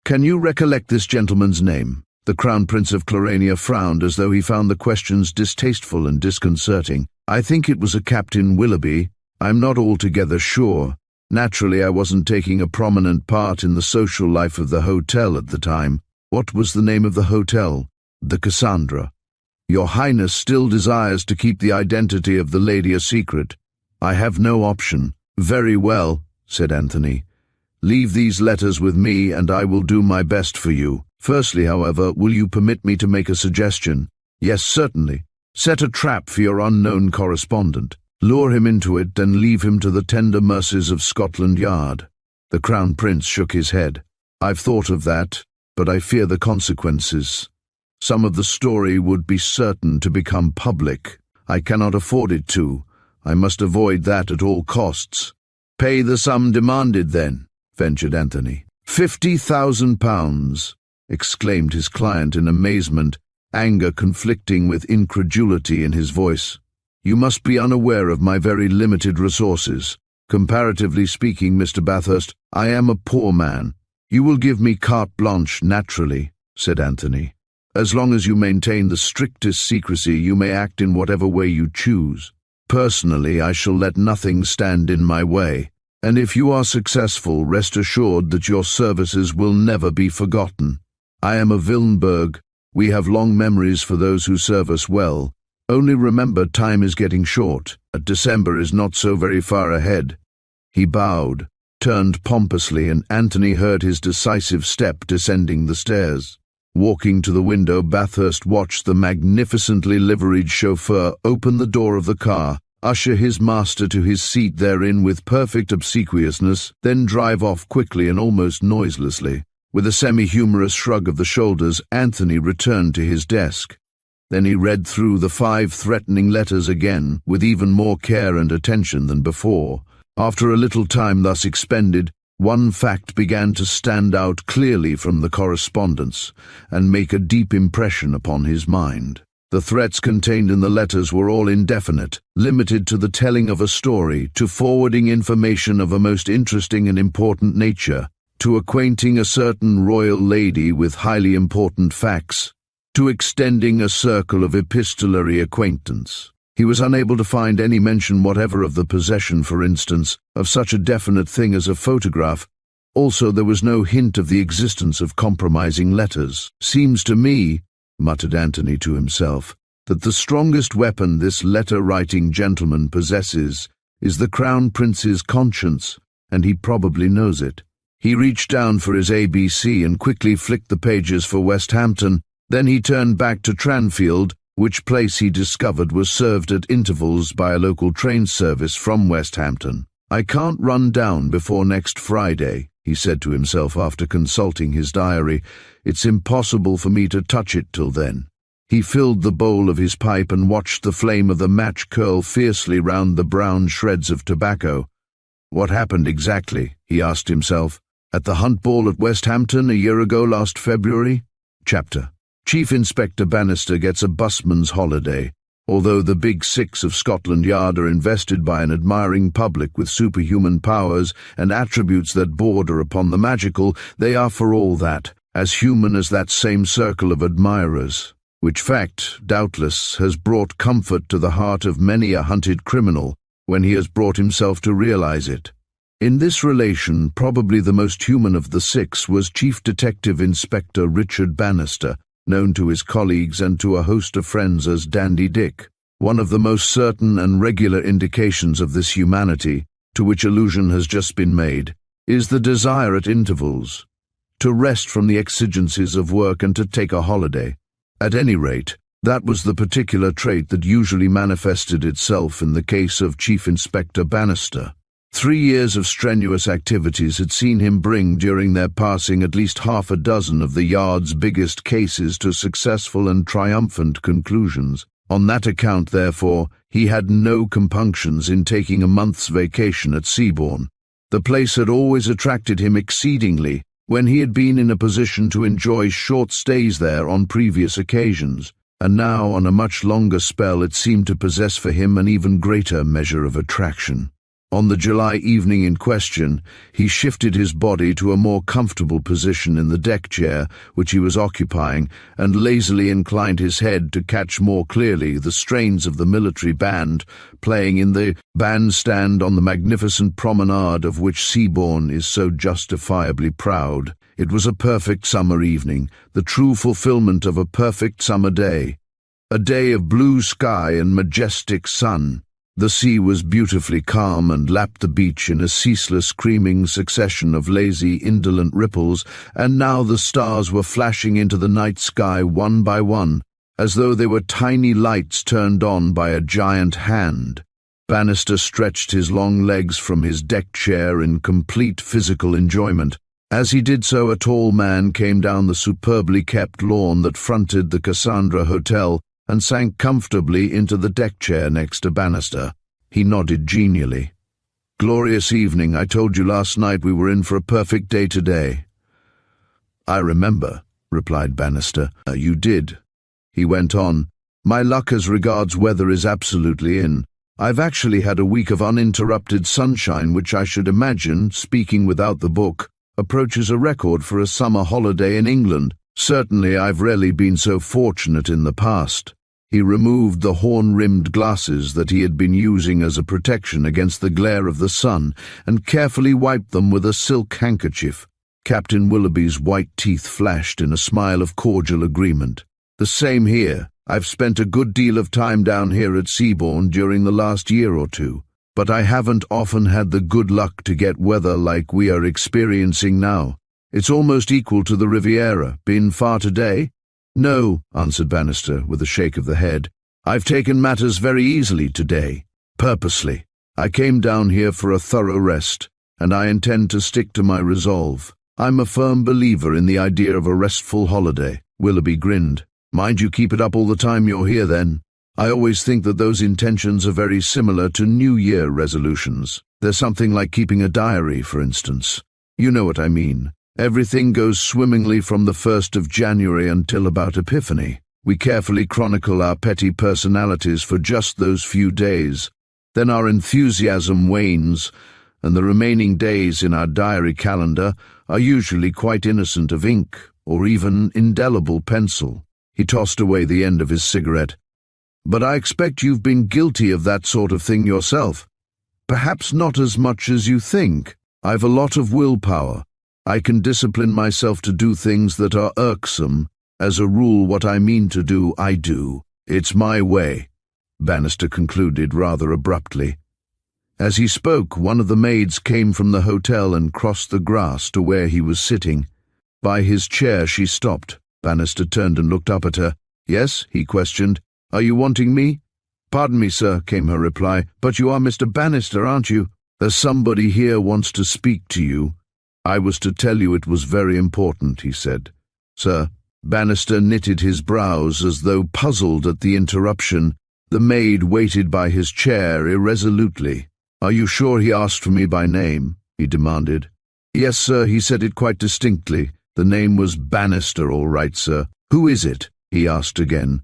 "Can you recollect this gentleman's name?" The Crown Prince of Clarania frowned as though he found the questions distasteful and disconcerting. "I think it was a Captain Willoughby. I'm not altogether sure. Naturally, I wasn't taking a prominent part in the social life of the hotel at the time." "What was the name of the hotel?" "The Cassandra." "Your Highness still desires to keep the identity of the lady a secret." "I have no option." "Very well," said Anthony. "Leave these letters with me, and I will do my best for you. Firstly, however, will you permit me to make a suggestion?" "Yes, certainly. Set a trap for your unknown correspondent. Lure him into it, then leave him to the tender mercies of Scotland Yard." The Crown Prince shook his head. "I've thought of that, but I fear the consequences. Some of the story would be certain to become public. I cannot afford it to. I must avoid that at all costs." "Pay the sum demanded, then," ventured Anthony. £50,000, exclaimed his client in amazement, anger conflicting with incredulity in his voice. "You must be unaware of my very limited resources. Comparatively speaking, Mr. Bathurst, I am a poor man." "You will give me carte blanche, naturally," said Anthony. "As long as you maintain the strictest secrecy, you may act in whatever way you choose. Personally, I shall let nothing stand in my way, and if you are successful, rest assured that your services will never be forgotten. I am of Villenberg. We have long memories for those who serve us well. Only remember, time is getting short. December is not so very far ahead." He bowed, turned pompously, and Anthony heard his decisive step descending the stairs. Walking to the window, Bathurst watched the magnificently liveried chauffeur open the door of the car, usher his master to his seat therein with perfect obsequiousness, then drive off quickly and almost noiselessly. With a semi-humorous shrug of the shoulders, Anthony returned to his desk. Then he read through the 5 threatening letters again, with even more care and attention than before. After a little time thus expended, one fact began to stand out clearly from the correspondence, and make a deep impression upon his mind. The threats contained in the letters were all indefinite, limited to the telling of a story, to forwarding information of a most interesting and important nature, to acquainting a certain royal lady with highly important facts, to extending a circle of epistolary acquaintance. He was unable to find any mention whatever of the possession, for instance, of such a definite thing as a photograph. Also, there was no hint of the existence of compromising letters. "Seems to me," muttered Anthony to himself, "that the strongest weapon this letter-writing gentleman possesses is the Crown Prince's conscience, and he probably knows it." He reached down for his ABC and quickly flicked the pages for Westhampton. Then he turned back to Tranfield, which place he discovered was served at intervals by a local train service from Westhampton. "I can't run down before next Friday," he said to himself after consulting his diary. "It's impossible for me to touch it till then." He filled the bowl of his pipe and watched the flame of the match curl fiercely round the brown shreds of tobacco. What happened exactly, he asked himself, at the hunt ball at Westhampton a year ago last February? Chapter. Chief Inspector Bannister gets a busman's holiday. Although the Big Six of Scotland Yard are invested by an admiring public with superhuman powers and attributes that border upon the magical, they are for all that as human as that same circle of admirers, which fact, doubtless, has brought comfort to the heart of many a hunted criminal when he has brought himself to realize it. In this relation, probably the most human of the six was Chief Detective Inspector Richard Bannister, known to his colleagues and to a host of friends as Dandy Dick. One of the most certain and regular indications of this humanity, to which allusion has just been made, is the desire at intervals to rest from the exigencies of work and to take a holiday. At any rate, that was the particular trait that usually manifested itself in the case of Chief Inspector Bannister. 3 years of strenuous activities had seen him bring during their passing at least half a dozen of the Yard's biggest cases to successful and triumphant conclusions. On that account, therefore, he had no compunctions in taking a month's vacation at Seabourn. The place had always attracted him exceedingly when he had been in a position to enjoy short stays there on previous occasions, and now on a much longer spell it seemed to possess for him an even greater measure of attraction. On the July evening in question, he shifted his body to a more comfortable position in the deck chair which he was occupying and lazily inclined his head to catch more clearly the strains of the military band playing in the bandstand on the magnificent promenade of which Seabourn is so justifiably proud. It was a perfect summer evening, the true fulfillment of a perfect summer day. A day of blue sky and majestic sun. The sea was beautifully calm and lapped the beach in a ceaseless creaming succession of lazy, indolent ripples, and now the stars were flashing into the night sky one by one, as though they were tiny lights turned on by a giant hand. Bannister stretched his long legs from his deck chair in complete physical enjoyment. As he did so, a tall man came down the superbly kept lawn that fronted the Cassandra Hotel and sank comfortably into the deck chair next to Bannister. He nodded genially. "Glorious evening. I told you last night we were in for a perfect day today." "I remember," replied Bannister. "You did." He went on, "My luck as regards weather is absolutely in. I've actually had a week of uninterrupted sunshine which I should imagine, speaking without the book, approaches a record for a summer holiday in England. Certainly I've rarely been so fortunate in the past." He removed the horn-rimmed glasses that he had been using as a protection against the glare of the sun and carefully wiped them with a silk handkerchief. Captain Willoughby's white teeth flashed in a smile of cordial agreement. "The same here. I've spent a good deal of time down here at Seabourn during the last year or two, but I haven't often had the good luck to get weather like we are experiencing now. It's almost equal to the Riviera. Been far today?" "No," answered Bannister with a shake of the head. "I've taken matters very easily today. Purposely. I came down here for a thorough rest, and I intend to stick to my resolve. I'm a firm believer in the idea of a restful holiday." Willoughby grinned. "Mind you keep it up all the time you're here, then. I always think that those intentions are very similar to New Year resolutions. There's something like keeping a diary, for instance. You know what I mean. Everything goes swimmingly from the 1st of January until about Epiphany. We carefully chronicle our petty personalities for just those few days. Then our enthusiasm wanes, and the remaining days in our diary calendar are usually quite innocent of ink or even indelible pencil." He tossed away the end of his cigarette. "But I expect you've been guilty of that sort of thing yourself." "Perhaps not as much as you think. I've a lot of willpower. I can discipline myself to do things that are irksome. As a rule, what I mean to do, I do. It's my way," Bannister concluded rather abruptly. As he spoke, one of the maids came from the hotel and crossed the grass to where he was sitting. By his chair she stopped. Bannister turned and looked up at her. "Yes?" he questioned. "Are you wanting me?" "Pardon me, sir," came her reply, "but you are Mr. Bannister, aren't you?" "There's somebody here wants to speak to you. I was to tell you it was very important," he said. "Sir?" Bannister knitted his brows as though puzzled at the interruption. The maid waited by his chair irresolutely. "Are you sure he asked for me by name?" he demanded. "Yes, sir, he said it quite distinctly. The name was Bannister, all right, sir." "Who is it?" he asked again.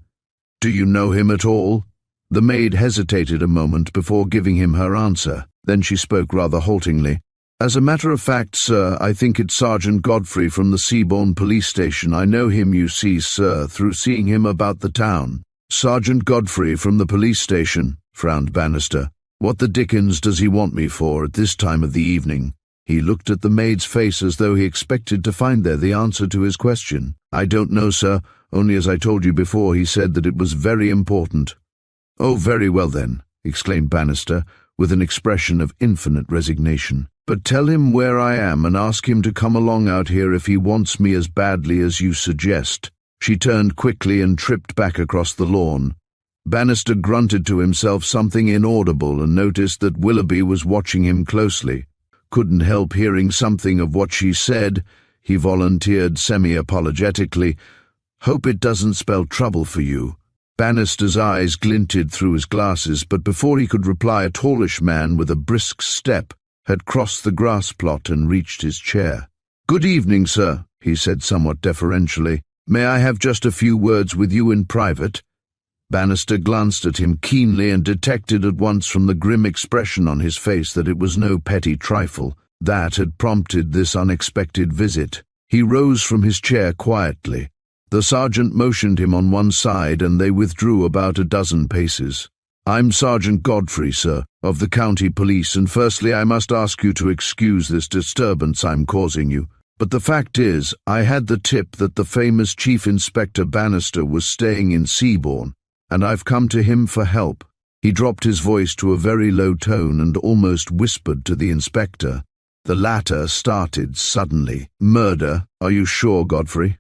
"Do you know him at all?" The maid hesitated a moment before giving him her answer. Then she spoke rather haltingly. "As a matter of fact, sir, I think it's Sergeant Godfrey from the Seabourn police station. I know him, you see, sir, through seeing him about the town." "Sergeant Godfrey from the police station," frowned Bannister. "What the dickens does he want me for at this time of the evening?" He looked at the maid's face as though he expected to find there the answer to his question. "I don't know, sir, only as I told you before, he said that it was very important." "Oh, very well then," exclaimed Bannister, with an expression of infinite resignation. "But tell him where I am and ask him to come along out here if he wants me as badly as you suggest." She turned quickly and tripped back across the lawn. Bannister grunted to himself something inaudible and noticed that Willoughby was watching him closely. Couldn't help hearing something of what she said. He volunteered semi-apologetically, "Hope it doesn't spell trouble for you." Bannister's eyes glinted through his glasses, but before he could reply, a tallish man with a brisk step had crossed the grass plot and reached his chair. "Good evening, sir," he said somewhat deferentially. "May I have just a few words with you in private?" Bannister glanced at him keenly and detected at once from the grim expression on his face that it was no petty trifle that had prompted this unexpected visit. He rose from his chair quietly. The sergeant motioned him on one side and they withdrew about a dozen paces. "I'm Sergeant Godfrey, sir, of the county police, and firstly I must ask you to excuse this disturbance I'm causing you. But the fact is, I had the tip that the famous Chief Inspector Bannister was staying in Seabourne, and I've come to him for help." He dropped his voice to a very low tone and almost whispered to the inspector. The latter started suddenly. "Murder, are you sure, Godfrey?"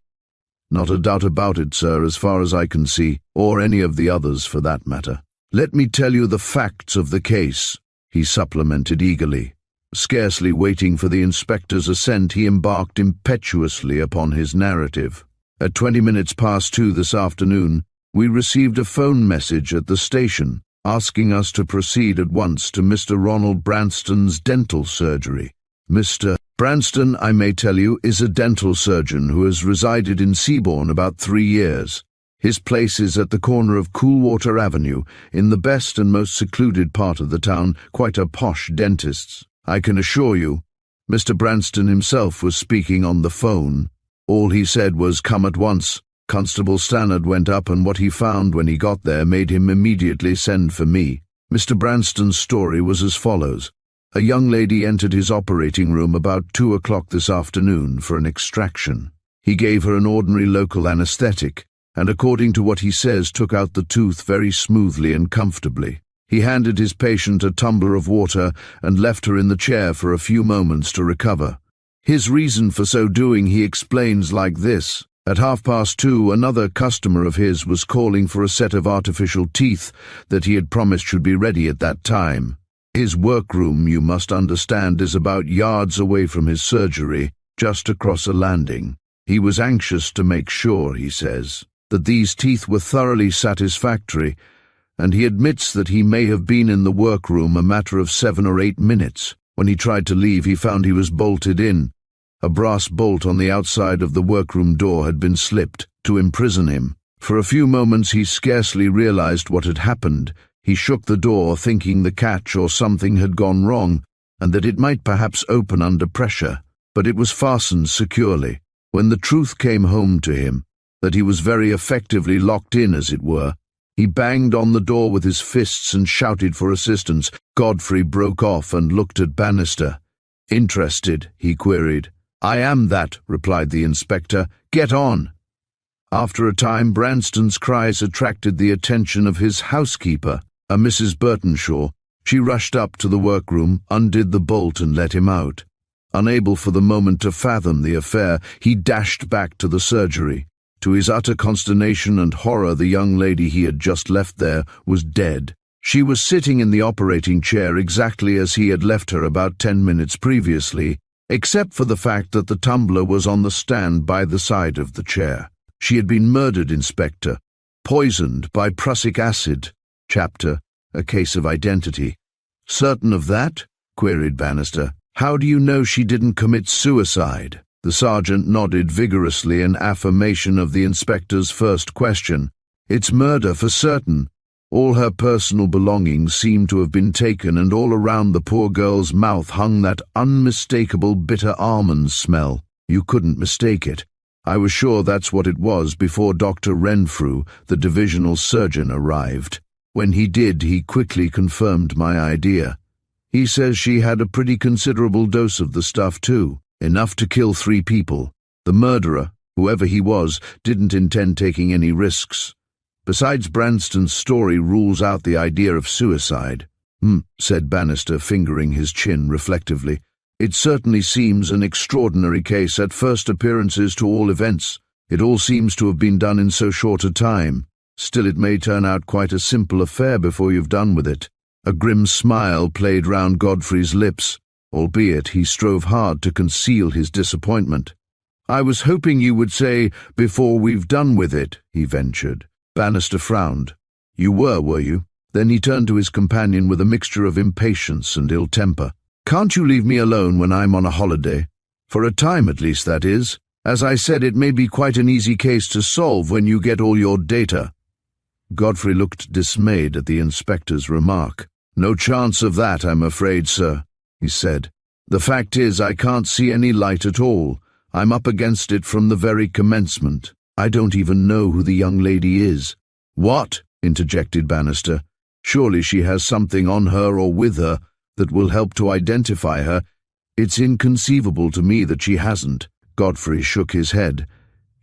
"Not a doubt about it, sir, as far as I can see, or any of the others for that matter." "Let me tell you the facts of the case," he supplemented eagerly. Scarcely waiting for the inspector's assent, he embarked impetuously upon his narrative. "At 20 minutes past 2 this afternoon, we received a phone message at the station asking us to proceed at once to Mr. Ronald Branston's dental surgery. Mr. Branston, I may tell you, is a dental surgeon who has resided in Seabourne about 3 years. His place is at the corner of Coolwater Avenue, in the best and most secluded part of the town, quite a posh dentist's. I can assure you, Mr. Branston himself was speaking on the phone. All he said was, 'Come at once.' Constable Stannard went up, and what he found when he got there made him immediately send for me." Mr. Branston's story was as follows. A young lady entered his operating room about 2 o'clock this afternoon for an extraction. He gave her an ordinary local anesthetic, and according to what he says, took out the tooth very smoothly and comfortably. He handed his patient a tumbler of water and left her in the chair for a few moments to recover. His reason for so doing he explains like this. At 2:30, another customer of his was calling for a set of artificial teeth that he had promised should be ready at that time. His workroom, you must understand, is about yards away from his surgery, just across a landing. He was anxious to make sure, he says, that these teeth were thoroughly satisfactory, and he admits that he may have been in the workroom a matter of 7 or 8 minutes. When he tried to leave, he found he was bolted in. A brass bolt on the outside of the workroom door had been slipped to imprison him. For a few moments he scarcely realized what had happened. He shook the door, thinking the catch or something had gone wrong, and that it might perhaps open under pressure, but it was fastened securely. When the truth came home to him, that he was very effectively locked in, as it were, he banged on the door with his fists and shouted for assistance. Godfrey broke off and looked at Bannister. "Interested?" he queried. "I am that," replied the inspector. "Get on." After a time, Branston's cries attracted the attention of his housekeeper, a Mrs. Burtonshaw. She rushed up to the workroom, undid the bolt, and let him out. Unable for the moment to fathom the affair, he dashed back to the surgery. To his utter consternation and horror, the young lady he had just left there was dead. She was sitting in the operating chair exactly as he had left her about 10 minutes previously, except for the fact that the tumbler was on the stand by the side of the chair. She had been murdered, Inspector. Poisoned by prussic acid. Chapter, A Case of Identity. "Certain of that?" queried Bannister. "How do you know she didn't commit suicide?" The sergeant nodded vigorously in affirmation of the inspector's first question. "It's murder for certain. All her personal belongings seemed to have been taken, and all around the poor girl's mouth hung that unmistakable bitter almond smell. You couldn't mistake it. I was sure that's what it was before Dr. Renfrew, the divisional surgeon, arrived. When he did, he quickly confirmed my idea. He says she had a pretty considerable dose of the stuff too, enough to kill 3 people. The murderer, whoever he was, didn't intend taking any risks. Besides, Branston's story rules out the idea of suicide." Said Bannister, fingering his chin reflectively. "It certainly seems an extraordinary case at first appearances to all events. It all seems to have been done in so short a time. Still, it may turn out quite a simple affair before you've done with it." A grim smile played round Godfrey's lips, albeit he strove hard to conceal his disappointment. "I was hoping you would say, 'before we've done with it,'" he ventured. Bannister frowned. "You were you?" Then he turned to his companion with a mixture of impatience and ill temper. Can't you leave me alone when I'm on a holiday? For a time at least, that is. As I said, it may be quite an easy case to solve when you get all your data." Godfrey looked dismayed at the inspector's remark. "No chance of that, I'm afraid, sir," he said. "The fact is, I can't see any light at all. I'm up against it from the very commencement. I don't even know who the young lady is." "What?" interjected Bannister. "Surely she has something on her or with her that will help to identify her." "It's inconceivable to me that she hasn't." Godfrey shook his head.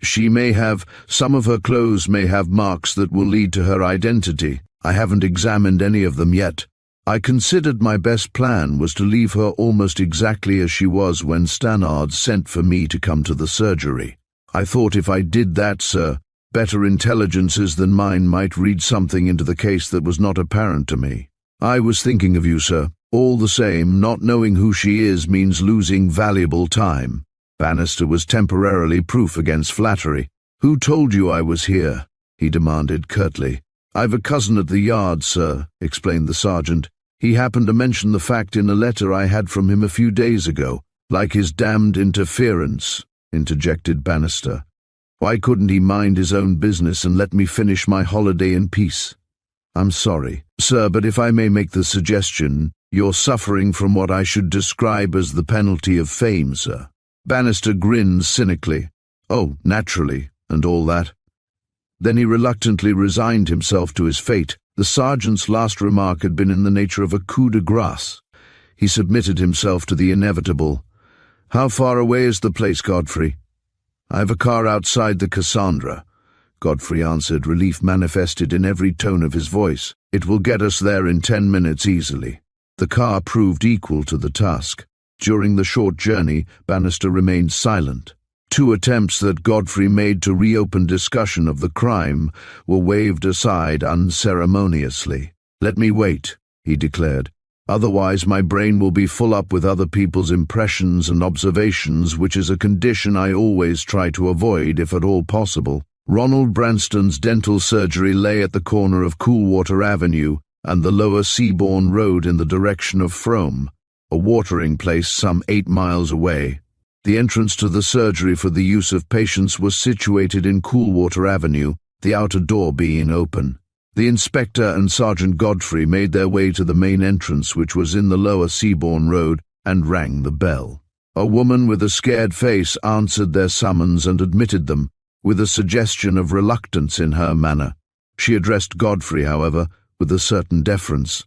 "She may have, some of her clothes may have marks that will lead to her identity. I haven't examined any of them yet. I considered my best plan was to leave her almost exactly as she was when Stannard sent for me to come to the surgery. I thought if I did that, sir, better intelligences than mine might read something into the case that was not apparent to me. I was thinking of you, sir. All the same, not knowing who she is means losing valuable time." Bannister was temporarily proof against flattery. "Who told you I was here?" he demanded curtly. "I've a cousin at the yard, sir," explained the sergeant. "He happened to mention the fact in a letter I had from him a few days ago." "Like his damned interference," interjected Bannister. "Why couldn't he mind his own business and let me finish my holiday in peace?" "I'm sorry, sir, but if I may make the suggestion, you're suffering from what I should describe as the penalty of fame, sir." Bannister grinned cynically. "Oh, naturally, and all that." Then he reluctantly resigned himself to his fate. The sergeant's last remark had been in the nature of a coup de grace. He submitted himself to the inevitable. "How far away is the place, Godfrey?" "I've a car outside the Cassandra," Godfrey answered, relief manifested in every tone of his voice. "It will get us there in 10 minutes easily." The car proved equal to the task. During the short journey, Bannister remained silent. 2 attempts that Godfrey made to reopen discussion of the crime were waved aside unceremoniously. "Let me wait," he declared. "Otherwise my brain will be full up with other people's impressions and observations, which is a condition I always try to avoid if at all possible." Ronald Branston's dental surgery lay at the corner of Coolwater Avenue and the lower Seabourne Road in the direction of Frome, a watering place some 8 miles away. The entrance to the surgery for the use of patients was situated in Coolwater Avenue, the outer door being open. The inspector and Sergeant Godfrey made their way to the main entrance, which was in the lower Seabourne Road, and rang the bell. A woman with a scared face answered their summons and admitted them, with a suggestion of reluctance in her manner. She addressed Godfrey, however, with a certain deference.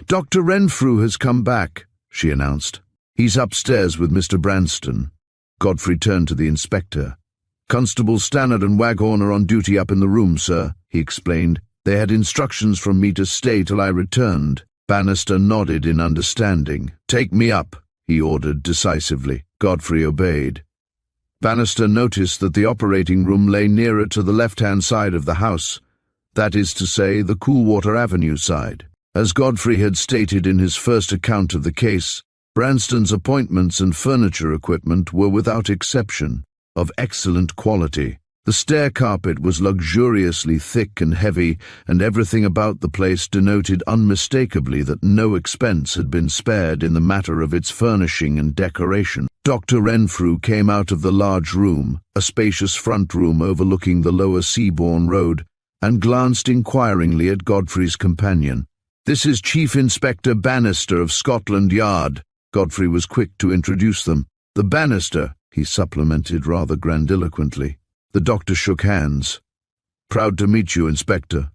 "Dr. Renfrew has come back," she announced. "He's upstairs with Mr. Branston." Godfrey turned to the inspector. "Constable Stannard and Waghorn are on duty up in the room, sir," he explained. "They had instructions from me to stay till I returned." Bannister nodded in understanding. "Take me up," he ordered decisively. Godfrey obeyed. Bannister noticed that the operating room lay nearer to the left-hand side of the house, that is to say, the Coolwater Avenue side. As Godfrey had stated in his first account of the case, Branston's appointments and furniture equipment were without exception of excellent quality. The stair carpet was luxuriously thick and heavy, and everything about the place denoted unmistakably that no expense had been spared in the matter of its furnishing and decoration. Dr. Renfrew came out of the large room, a spacious front room overlooking the lower Seabourne Road, and glanced inquiringly at Godfrey's companion. "This is Chief Inspector Bannister of Scotland Yard." Godfrey was quick to introduce them. "The Bannister," he supplemented rather grandiloquently. The doctor shook hands. "Proud to meet you, Inspector."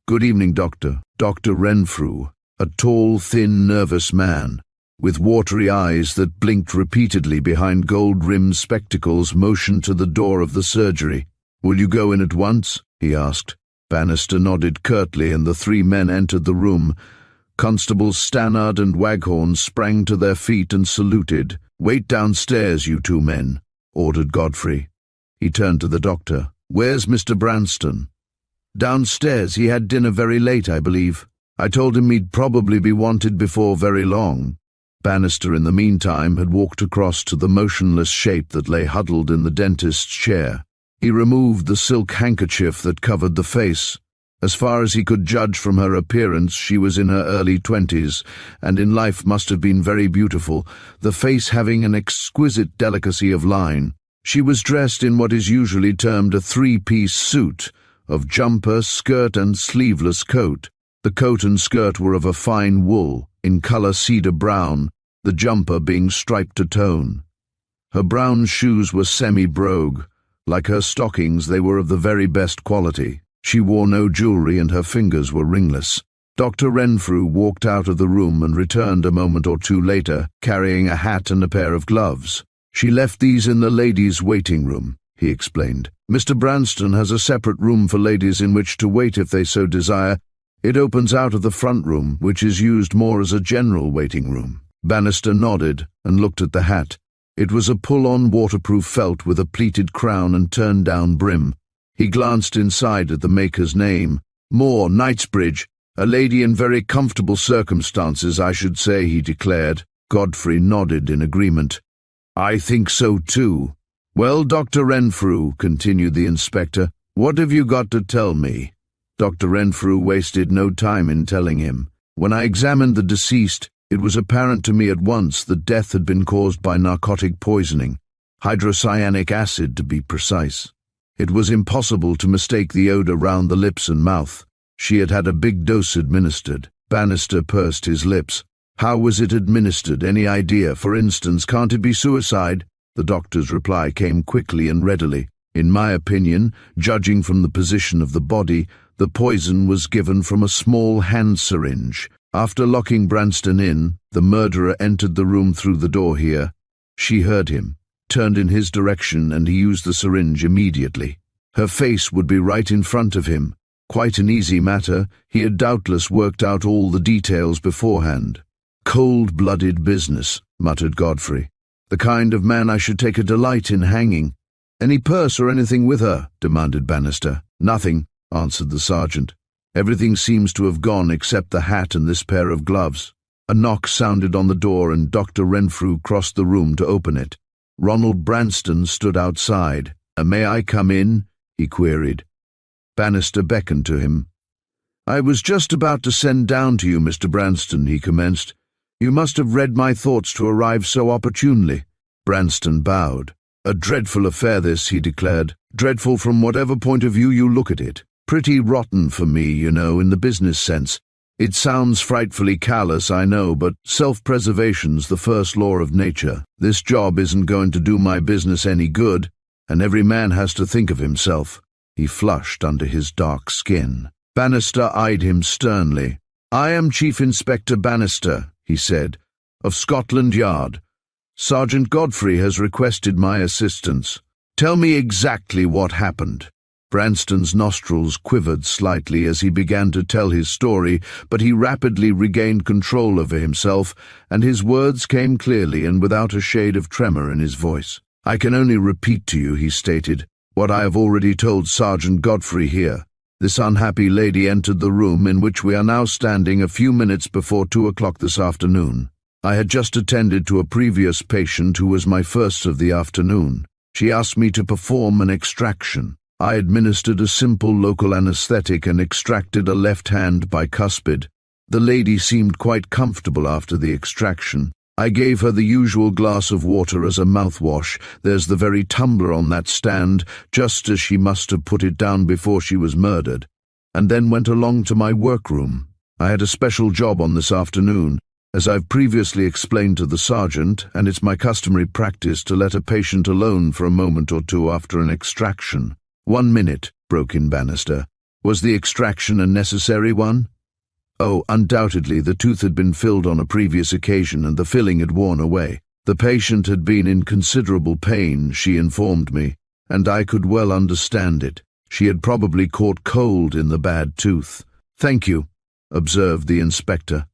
"Good evening, Doctor." Dr. Renfrew, a tall, thin, nervous man, with watery eyes that blinked repeatedly behind gold-rimmed spectacles, motioned to the door of the surgery. "Will you go in at once?" he asked. Bannister nodded curtly, and the 3 men entered the room. Constables Stannard and Waghorn sprang to their feet and saluted. "Wait downstairs, you 2 men," ordered Godfrey. He turned to the doctor. "Where's Mr. Branston?" "Downstairs. He had dinner very late, I believe. I told him he'd probably be wanted before very long." Bannister, in the meantime, had walked across to the motionless shape that lay huddled in the dentist's chair. He removed the silk handkerchief that covered the face. As far as he could judge from her appearance, she was in her early 20s, and in life must have been very beautiful, the face having an exquisite delicacy of line. She was dressed in what is usually termed a three-piece suit, of jumper, skirt, and sleeveless coat. The coat and skirt were of a fine wool, in colour cedar brown, the jumper being striped to tone. Her brown shoes were semi-brogue. Like her stockings, they were of the very best quality. She wore no jewellery and her fingers were ringless. Dr. Renfrew walked out of the room and returned a moment or two later, carrying a hat and a pair of gloves. "She left these in the ladies' waiting room," he explained. "Mr. Branston has a separate room for ladies in which to wait if they so desire. It opens out of the front room, which is used more as a general waiting room." Bannister nodded and looked at the hat. It was a pull-on waterproof felt with a pleated crown and turned-down brim. He glanced inside at the maker's name. "Moore, Knightsbridge. A lady in very comfortable circumstances, I should say," he declared. Godfrey nodded in agreement. "I think so too. Well, Dr. Renfrew," continued the inspector, "what have you got to tell me?" Dr. Renfrew wasted no time in telling him. "When I examined the deceased, it was apparent to me at once that death had been caused by narcotic poisoning, hydrocyanic acid to be precise. It was impossible to mistake the odour round the lips and mouth. She had had a big dose administered." Bannister pursed his lips. "How was it administered? Any idea? For instance, can't it be suicide?" The doctor's reply came quickly and readily. "In my opinion, judging from the position of the body, the poison was given from a small hand syringe. After locking Branston in, the murderer entered the room through the door here. She heard him, turned in his direction, and he used the syringe immediately. Her face would be right in front of him. Quite an easy matter. He had doubtless worked out all the details beforehand." "Cold-blooded business," muttered Godfrey. "The kind of man I should take a delight in hanging." "Any purse or anything with her?" demanded Bannister. "Nothing," answered the sergeant. "Everything seems to have gone except the hat and this pair of gloves." A knock sounded on the door and Dr. Renfrew crossed the room to open it. Ronald Branston stood outside. "May I come in?" he queried. Bannister beckoned to him. "I was just about to send down to you, Mr. Branston," he commenced. "You must have read my thoughts to arrive so opportunely." Branston bowed. "A dreadful affair this," he declared. "Dreadful from whatever point of view you look at it. Pretty rotten for me, you know, in the business sense. It sounds frightfully callous, I know, but self-preservation's the first law of nature. This job isn't going to do my business any good, and every man has to think of himself." He flushed under his dark skin. Bannister eyed him sternly. "I am Chief Inspector Bannister," he said, "of Scotland Yard. Sergeant Godfrey has requested my assistance. Tell me exactly what happened." Branston's nostrils quivered slightly as he began to tell his story, but he rapidly regained control over himself, and his words came clearly and without a shade of tremor in his voice. "I can only repeat to you," he stated, "what I have already told Sergeant Godfrey here. This unhappy lady entered the room in which we are now standing a few minutes before 2 o'clock this afternoon. I had just attended to a previous patient who was my first of the afternoon. She asked me to perform an extraction. I administered a simple local anesthetic and extracted a left hand bicuspid. The lady seemed quite comfortable after the extraction. I gave her the usual glass of water as a mouthwash. There's the very tumbler on that stand, just as she must have put it down before she was murdered, and then went along to my workroom. I had a special job on this afternoon, as I've previously explained to the sergeant, and it's my customary practice to let a patient alone for a moment or two after an extraction. 1 minute, broke in Bannister. Was the extraction a necessary one? Oh, undoubtedly, the tooth had been filled on a previous occasion and the filling had worn away. The patient had been in considerable pain, she informed me, and I could well understand it. She had probably caught cold in the bad tooth. Thank you, observed the inspector.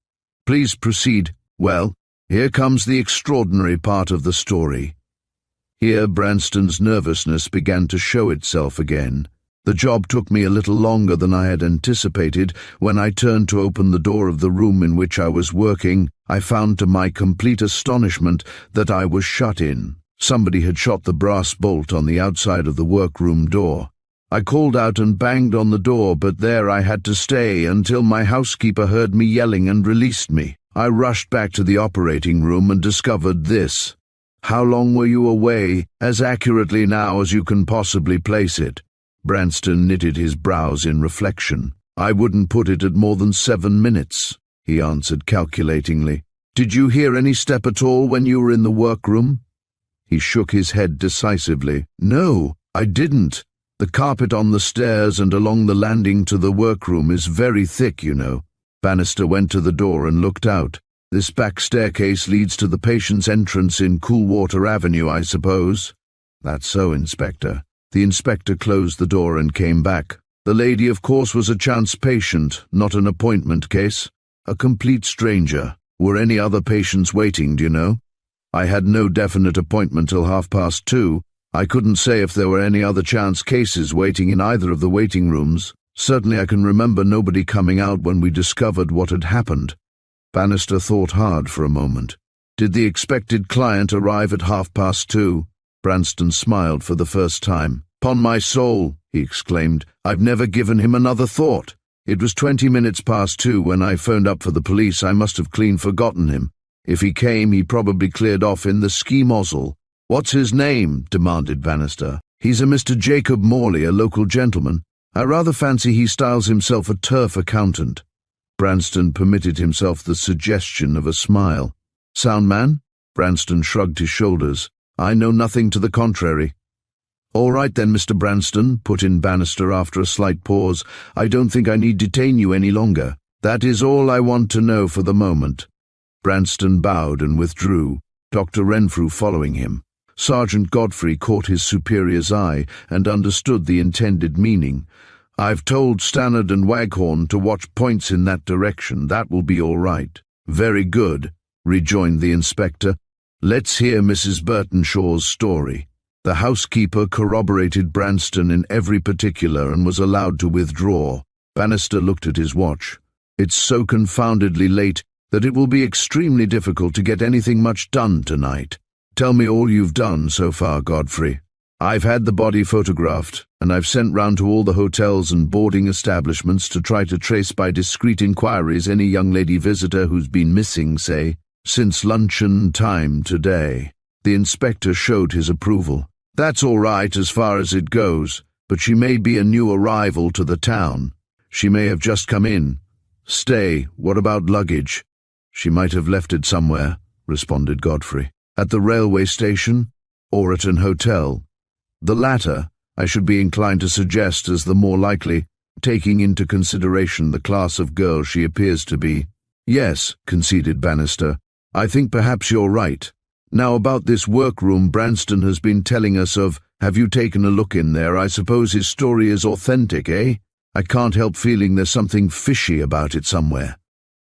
Please proceed. Well, here comes the extraordinary part of the story. Here Branston's nervousness began to show itself again. The job took me a little longer than I had anticipated. When I turned to open the door of the room in which I was working, I found to my complete astonishment that I was shut in. Somebody had shot the brass bolt on the outside of the workroom door. I called out and banged on the door, but there I had to stay until my housekeeper heard me yelling and released me. I rushed back to the operating room and discovered this. How long were you away, as accurately now as you can possibly place it? Branston knitted his brows in reflection. I wouldn't put it at more than 7 minutes, he answered calculatingly. Did you hear any step at all when you were in the workroom? He shook his head decisively. No, I didn't. The carpet on the stairs and along the landing to the workroom is very thick, you know. Bannister went to the door and looked out. This back staircase leads to the patient's entrance in Coolwater Avenue, I suppose. That's so, Inspector. The inspector closed the door and came back. The lady, of course, was a chance patient, not an appointment case. A complete stranger. Were any other patients waiting, do you know? I had no definite appointment till 2:30. I couldn't say if there were any other chance cases waiting in either of the waiting rooms. Certainly I can remember nobody coming out when we discovered what had happened. Bannister thought hard for a moment. Did the expected client arrive at 2:30? Branston smiled for the first time. "'Pon my soul," he exclaimed, "I've never given him another thought. It was 20 minutes past 2 when I phoned up for the police. I must have clean forgotten him. If he came, he probably cleared off in the ski mozzle." "What's his name?" demanded Bannister. "He's a Mr. Jacob Morley, a local gentleman. I rather fancy he styles himself a turf accountant." Branston permitted himself the suggestion of a smile. "Sound man?" Branston shrugged his shoulders. "I know nothing to the contrary." "All right then, Mr. Branston," put in Bannister after a slight pause. "I don't think I need detain you any longer. That is all I want to know for the moment." Branston bowed and withdrew, Dr. Renfrew following him. Sergeant Godfrey caught his superior's eye and understood the intended meaning. "I've told Stannard and Waghorn to watch points in that direction. That will be all right." "Very good," rejoined the inspector. "Let's hear Mrs. Burtonshaw's story." The housekeeper corroborated Branston in every particular and was allowed to withdraw. Bannister looked at his watch. "It's so confoundedly late that it will be extremely difficult to get anything much done tonight. Tell me all you've done so far, Godfrey." "I've had the body photographed, and I've sent round to all the hotels and boarding establishments to try to trace by discreet inquiries any young lady visitor who's been missing, say, since luncheon time today." The inspector showed his approval. "That's all right as far as it goes, but she may be a new arrival to the town. She may have just come in. Stay, what about luggage?" "She might have left it somewhere," responded Godfrey. "At the railway station, or at an hotel?" "The latter, I should be inclined to suggest as the more likely, taking into consideration the class of girl she appears to be." "Yes," conceded Bannister. "I think perhaps you're right. Now about this workroom Branston has been telling us of, have you taken a look in there? I suppose his story is authentic, eh? I can't help feeling there's something fishy about it somewhere."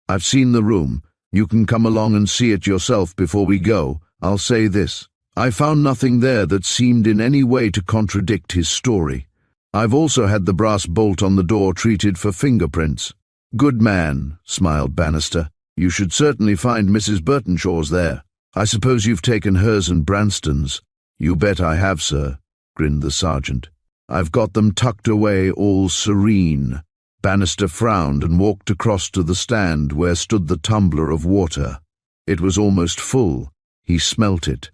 "I've seen the room. You can come along and see it yourself before we go. I'll say this. I found nothing there that seemed in any way to contradict his story. I've also had the brass bolt on the door treated for fingerprints." "Good man," smiled Bannister. "You should certainly find Mrs. Burtonshaw's there. I suppose you've taken hers and Branston's." "You bet I have, sir," grinned the sergeant. "I've got them tucked away all serene." Bannister frowned and walked across to the stand where stood the tumbler of water. It was almost full. He smelt it.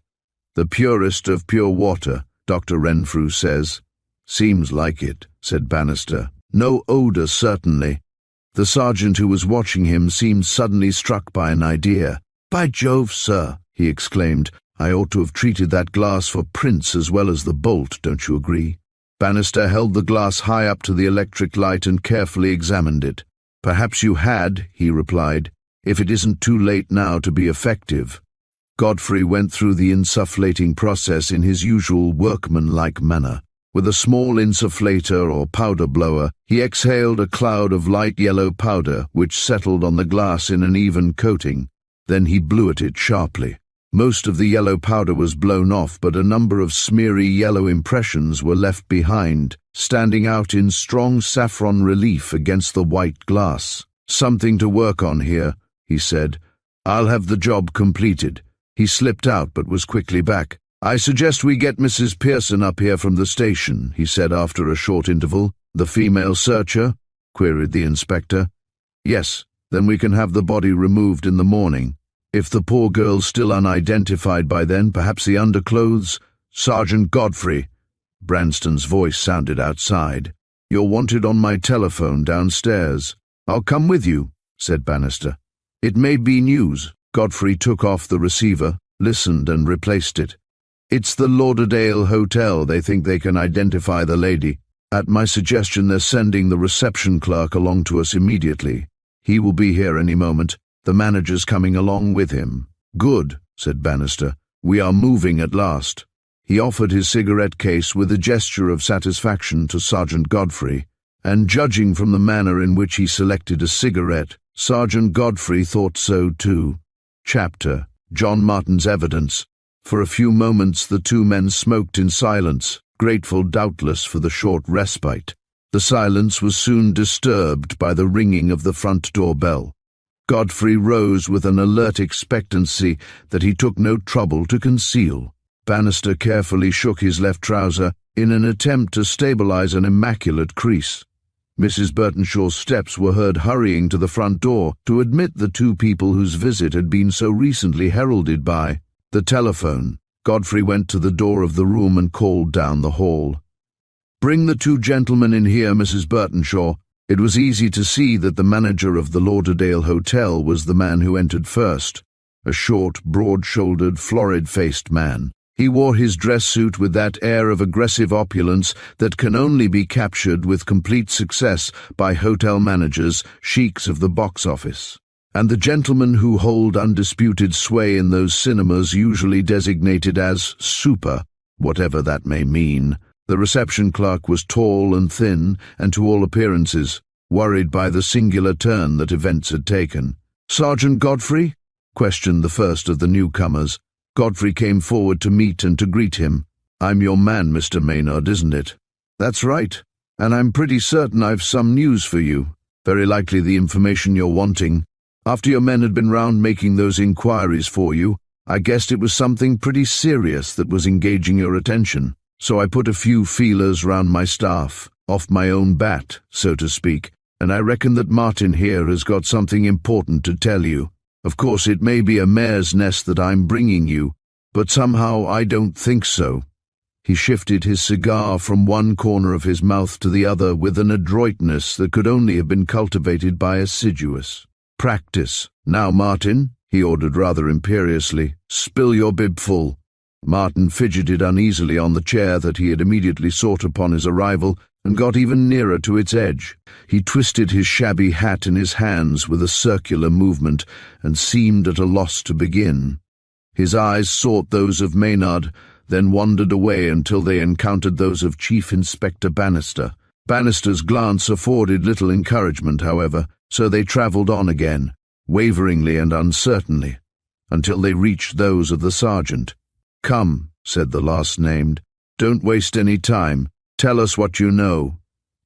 "The purest of pure water, Dr. Renfrew says." "Seems like it," said Bannister. "No odour, certainly." The sergeant who was watching him seemed suddenly struck by an idea. "By Jove, sir," he exclaimed, "I ought to have treated that glass for prints as well as the bolt, don't you agree?" Bannister held the glass high up to the electric light and carefully examined it. "Perhaps you had," he replied, "if it isn't too late now to be effective." Godfrey went through the insufflating process in his usual workmanlike manner. With a small insufflator or powder blower, he exhaled a cloud of light yellow powder which settled on the glass in an even coating. Then he blew at it sharply. Most of the yellow powder was blown off, but a number of smeary yellow impressions were left behind, standing out in strong saffron relief against the white glass. "Something to work on here," he said. "I'll have the job completed." He slipped out but was quickly back. "I suggest we get Mrs. Pearson up here from the station," he said after a short interval. "The female searcher?" queried the inspector. "Yes, then we can have the body removed in the morning. If the poor girl's still unidentified by then, perhaps the underclothes—" "Sergeant Godfrey," Branston's voice sounded outside. "You're wanted on my telephone downstairs." "I'll come with you," said Bannister. "It may be news." Godfrey took off the receiver, listened and replaced it. "It's the Lauderdale Hotel. They think they can identify the lady. At my suggestion, they're sending the reception clerk along to us immediately. He will be here any moment. The manager's coming along with him." "Good," said Bannister. "We are moving at last." He offered his cigarette case with a gesture of satisfaction to Sergeant Godfrey, and judging from the manner in which he selected a cigarette, Sergeant Godfrey thought so too. Chapter: John Martin's Evidence. For a few moments the two men smoked in silence, grateful doubtless for the short respite. The silence was soon disturbed by the ringing of the front door bell. Godfrey rose with an alert expectancy that he took no trouble to conceal. Bannister carefully shook his left trouser in an attempt to stabilize an immaculate crease. Mrs. Burtonshaw's steps were heard hurrying to the front door to admit the two people whose visit had been so recently heralded by the telephone. Godfrey went to the door of the room and called down the hall. "Bring the two gentlemen in here, Mrs. Burtonshaw." It was easy to see that the manager of the Lauderdale Hotel was the man who entered first, a short, broad-shouldered, florid-faced man. He wore his dress suit with that air of aggressive opulence that can only be captured with complete success by hotel managers, sheiks of the box office. And the gentlemen who hold undisputed sway in those cinemas usually designated as super, whatever that may mean. The reception clerk was tall and thin, and to all appearances, worried by the singular turn that events had taken. "Sergeant Godfrey?" questioned the first of the newcomers. Godfrey came forward to meet and to greet him. "I'm your man, Mr. Maynard, isn't it?" "That's right, and I'm pretty certain I've some news for you. Very likely the information you're wanting. After your men had been round making those inquiries for you, I guessed it was something pretty serious that was engaging your attention. So I put a few feelers round my staff, off my own bat, so to speak, and I reckon that Martin here has got something important to tell you. Of course, it may be a mare's nest that I'm bringing you, but somehow I don't think so." He shifted his cigar from one corner of his mouth to the other with an adroitness that could only have been cultivated by assiduous practice. "Now, Martin," he ordered rather imperiously, "spill your bib full." Martin fidgeted uneasily on the chair that he had immediately sought upon his arrival, and got even nearer to its edge. He twisted his shabby hat in his hands with a circular movement, and seemed at a loss to begin. His eyes sought those of Maynard, then wandered away until they encountered those of Chief Inspector Bannister. Bannister's glance afforded little encouragement, however, so they travelled on again, waveringly and uncertainly, until they reached those of the sergeant. "Come," said the last-named. "Don't waste any time. Tell us what you know."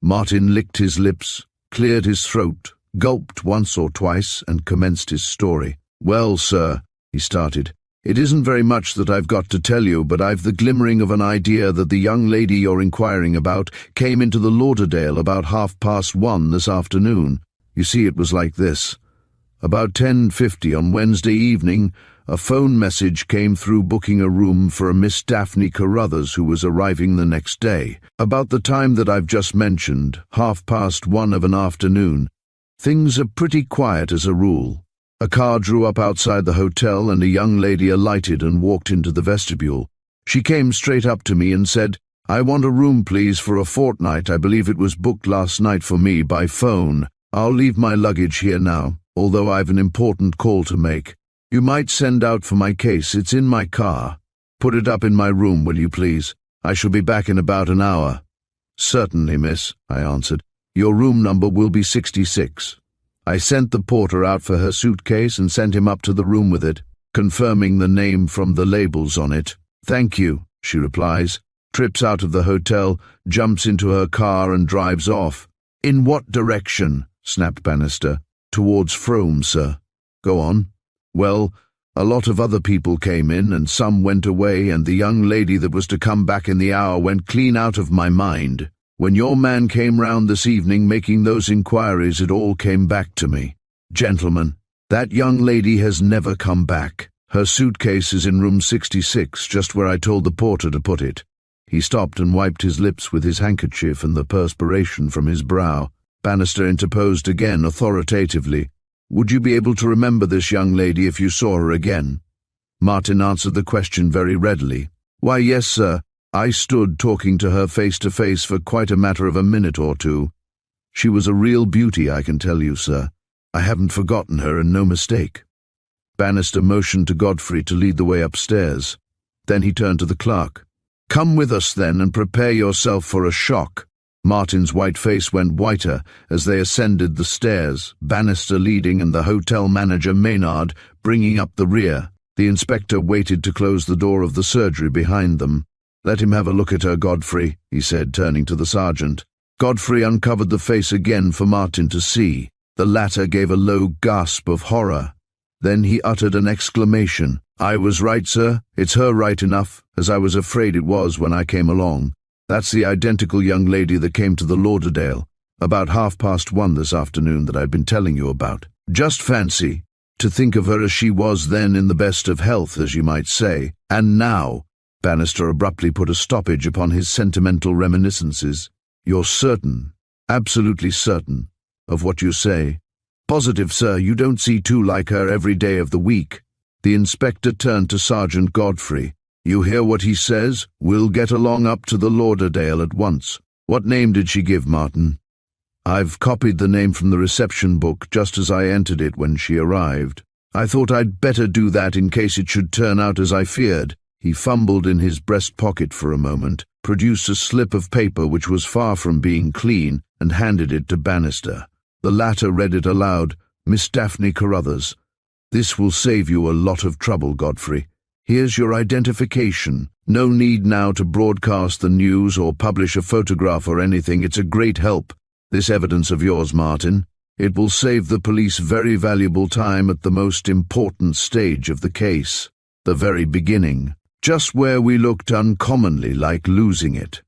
Martin licked his lips, cleared his throat, gulped once or twice, and commenced his story. "Well, sir," he started, "it isn't very much that I've got to tell you, but I've the glimmering of an idea that the young lady you're inquiring about came into the Lauderdale about 1:30 this afternoon. You see, it was like this. About 10:50 on Wednesday evening, a phone message came through booking a room for a Miss Daphne Carruthers who was arriving the next day. About the time that I've just mentioned, 1:30 of an afternoon. Things are pretty quiet as a rule. A car drew up outside the hotel and a young lady alighted and walked into the vestibule. She came straight up to me and said, "I want a room, please, for a fortnight. I believe it was booked last night for me by phone. I'll leave my luggage here now, although I've an important call to make. You might send out for my case. It's in my car. Put it up in my room, will you please? I shall be back in about an hour." "Certainly, miss," I answered. "Your room number will be 66. I sent the porter out for her suitcase and sent him up to the room with it, confirming the name from the labels on it. "Thank you," she replies, trips out of the hotel, jumps into her car and drives off. "In what direction?" snapped Bannister. "Towards Frome, sir." "Go on." "Well, A lot of other people came in and some went away, and the young lady that was to come back in the hour went clean out of my mind. When your man came round this evening making those inquiries, it all came back to me. Gentlemen, that young lady has never come back. Her suitcase is in room 66, just where I told the porter to put it." He stopped and wiped his lips with his handkerchief and the perspiration from his brow. Bannister interposed again authoritatively. "Would you be able to remember this young lady if you saw her again?" Martin answered the question very readily. "Why, yes, sir. I stood talking to her face to face for quite a matter of a minute or two. She was a real beauty, I can tell you, sir. I haven't forgotten her, and no mistake." Bannister motioned to Godfrey to lead the way upstairs. Then he turned to the clerk. "Come with us, then, and prepare yourself for a shock." Martin's white face went whiter as they ascended the stairs, Bannister leading and the hotel manager Maynard bringing up the rear. The inspector waited to close the door of the surgery behind them. "Let him have a look at her, Godfrey," he said, turning to the sergeant. Godfrey uncovered the face again for Martin to see. The latter gave a low gasp of horror. Then he uttered an exclamation. "I was right, sir. It's her right enough, as I was afraid it was when I came along. That's the identical young lady that came to the Lauderdale about 1:30 this afternoon that I've been telling you about. Just fancy, to think of her as she was then, in the best of health, as you might say. And now—" Bannister abruptly put a stoppage upon his sentimental reminiscences. "You're certain, absolutely certain, of what you say?" "Positive, sir. You don't see two like her every day of the week." The inspector turned to Sergeant Godfrey. "You hear what he says? We'll get along up to the Lauderdale at once. What name did she give, Martin?" "I've copied the name from the reception book just as I entered it when she arrived. I thought I'd better do that in case it should turn out as I feared." He fumbled in his breast pocket for a moment, produced a slip of paper which was far from being clean, and handed it to Bannister. The latter read it aloud. "Miss Daphne Carruthers. This will save you a lot of trouble, Godfrey. Here's your identification. No need now to broadcast the news or publish a photograph or anything. It's a great help, this evidence of yours, Martin. It will save the police very valuable time at the most important stage of the case, the very beginning, just where we looked uncommonly like losing it."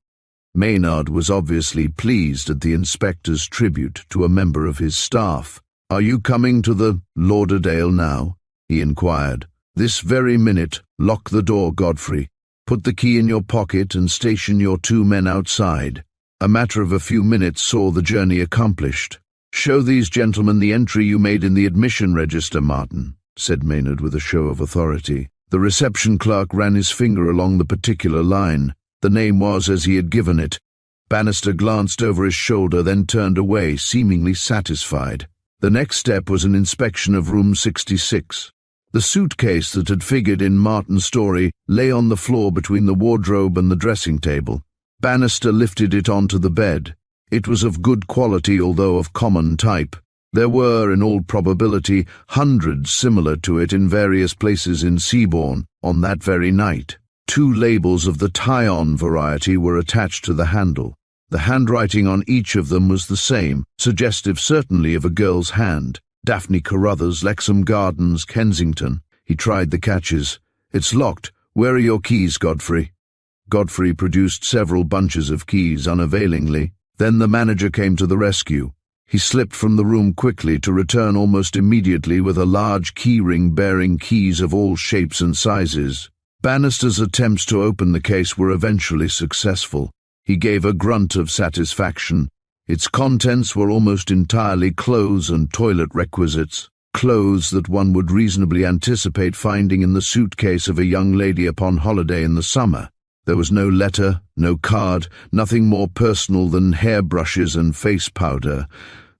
Maynard was obviously pleased at the inspector's tribute to a member of his staff. "Are you coming to the Lauderdale now?" he inquired. "This very minute. Lock the door, Godfrey. Put the key in your pocket and station your 2 men outside." A matter of a few minutes saw the journey accomplished. "Show these gentlemen the entry you made in the admission register, Martin," said Maynard with a show of authority. The reception clerk ran his finger along the particular line. The name was as he had given it. Bannister glanced over his shoulder, then turned away, seemingly satisfied. The next step was an inspection of room 66. The suitcase that had figured in Martin's story lay on the floor between the wardrobe and the dressing table. Bannister lifted it onto the bed. It was of good quality, although of common type. There were, in all probability, hundreds similar to it in various places in Seabourne on that very night. 2 labels of the tie-on variety were attached to the handle. The handwriting on each of them was the same, suggestive certainly of a girl's hand. "Daphne Carruthers, Lexham Gardens, Kensington." He tried the catches. "It's locked. Where are your keys, Godfrey?" Godfrey produced several bunches of keys unavailingly. Then the manager came to the rescue. He slipped from the room quickly to return almost immediately with a large keyring bearing keys of all shapes and sizes. Bannister's attempts to open the case were eventually successful. He gave a grunt of satisfaction. Its contents were almost entirely clothes and toilet requisites, clothes that one would reasonably anticipate finding in the suitcase of a young lady upon holiday in the summer. There was no letter, no card, nothing more personal than hairbrushes and face powder.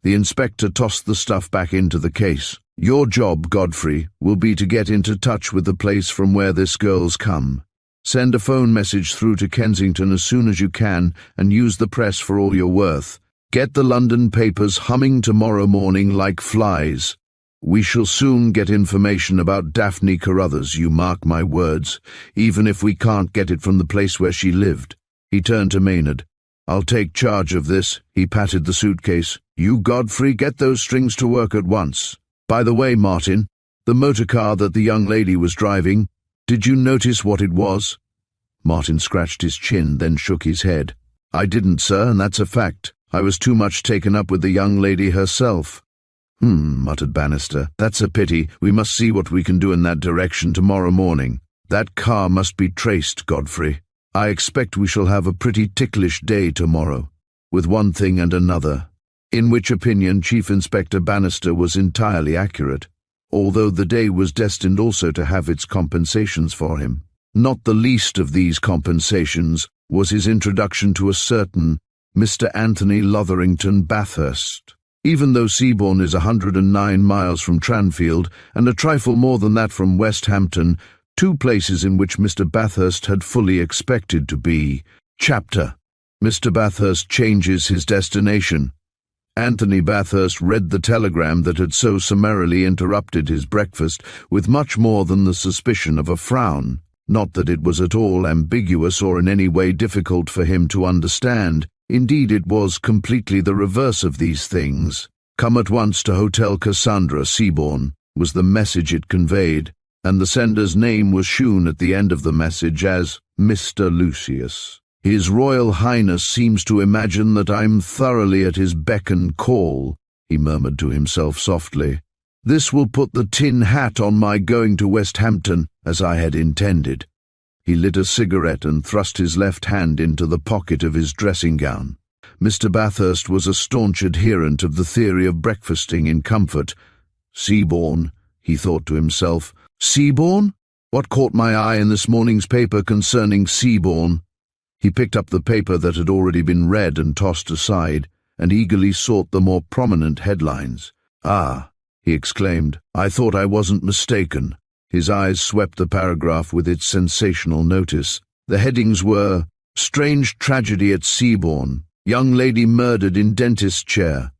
The inspector tossed the stuff back into the case. "Your job, Godfrey, will be to get into touch with the place from where this girl's come. Send a phone message through to Kensington as soon as you can, and use the press for all you're worth. Get the London papers humming tomorrow morning like flies. We shall soon get information about Daphne Carruthers, you mark my words, even if we can't get it from the place where she lived." He turned to Maynard. "I'll take charge of this." He patted the suitcase. "You, Godfrey, get those strings to work at once. By the way, Martin, The motor car that the young lady was driving. Did you notice what it was?" Martin scratched his chin, then shook his head. "I didn't, sir, and that's a fact. I was too much taken up with the young lady herself." Muttered Bannister. "That's a pity. We must see what we can do in that direction tomorrow morning. That car must be traced, Godfrey. I expect we shall have a pretty ticklish day tomorrow, with one thing and another." In which opinion Chief Inspector Bannister was entirely accurate, although the day was destined also to have its compensations for him. Not the least of these compensations was his introduction to a certain Mr. Anthony Lotherington Bathurst. Even though Seabourn is 109 miles from Tranfield and a trifle more than that from West Hampton, two places in which Mr. Bathurst had fully expected to be. Chapter: Mr. Bathurst changes his destination. Anthony Bathurst read the telegram that had so summarily interrupted his breakfast with much more than the suspicion of a frown. Not that it was at all ambiguous or in any way difficult for him to understand. Indeed, it was completely the reverse of these things. "Come at once to Hotel Cassandra, Seabourn," was the message it conveyed, and the sender's name was shewn at the end of the message as Mr. Lucius. "His Royal Highness seems to imagine that I'm thoroughly at his beck and call," he murmured to himself softly. "This will put the tin hat on my going to West Hampton, as I had intended." He lit a cigarette and thrust his left hand into the pocket of his dressing gown. Mr. Bathurst was a staunch adherent of the theory of breakfasting in comfort. "Seabourn," he thought to himself. "Seabourn? What caught my eye in this morning's paper concerning Seabourn?" He picked up the paper that had already been read and tossed aside, and eagerly sought the more prominent headlines. "Ah," he exclaimed, "I thought I wasn't mistaken." His eyes swept the paragraph with its sensational notice. The headings were, "Strange Tragedy at Seabourn. Young Lady Murdered in Dentist's Chair."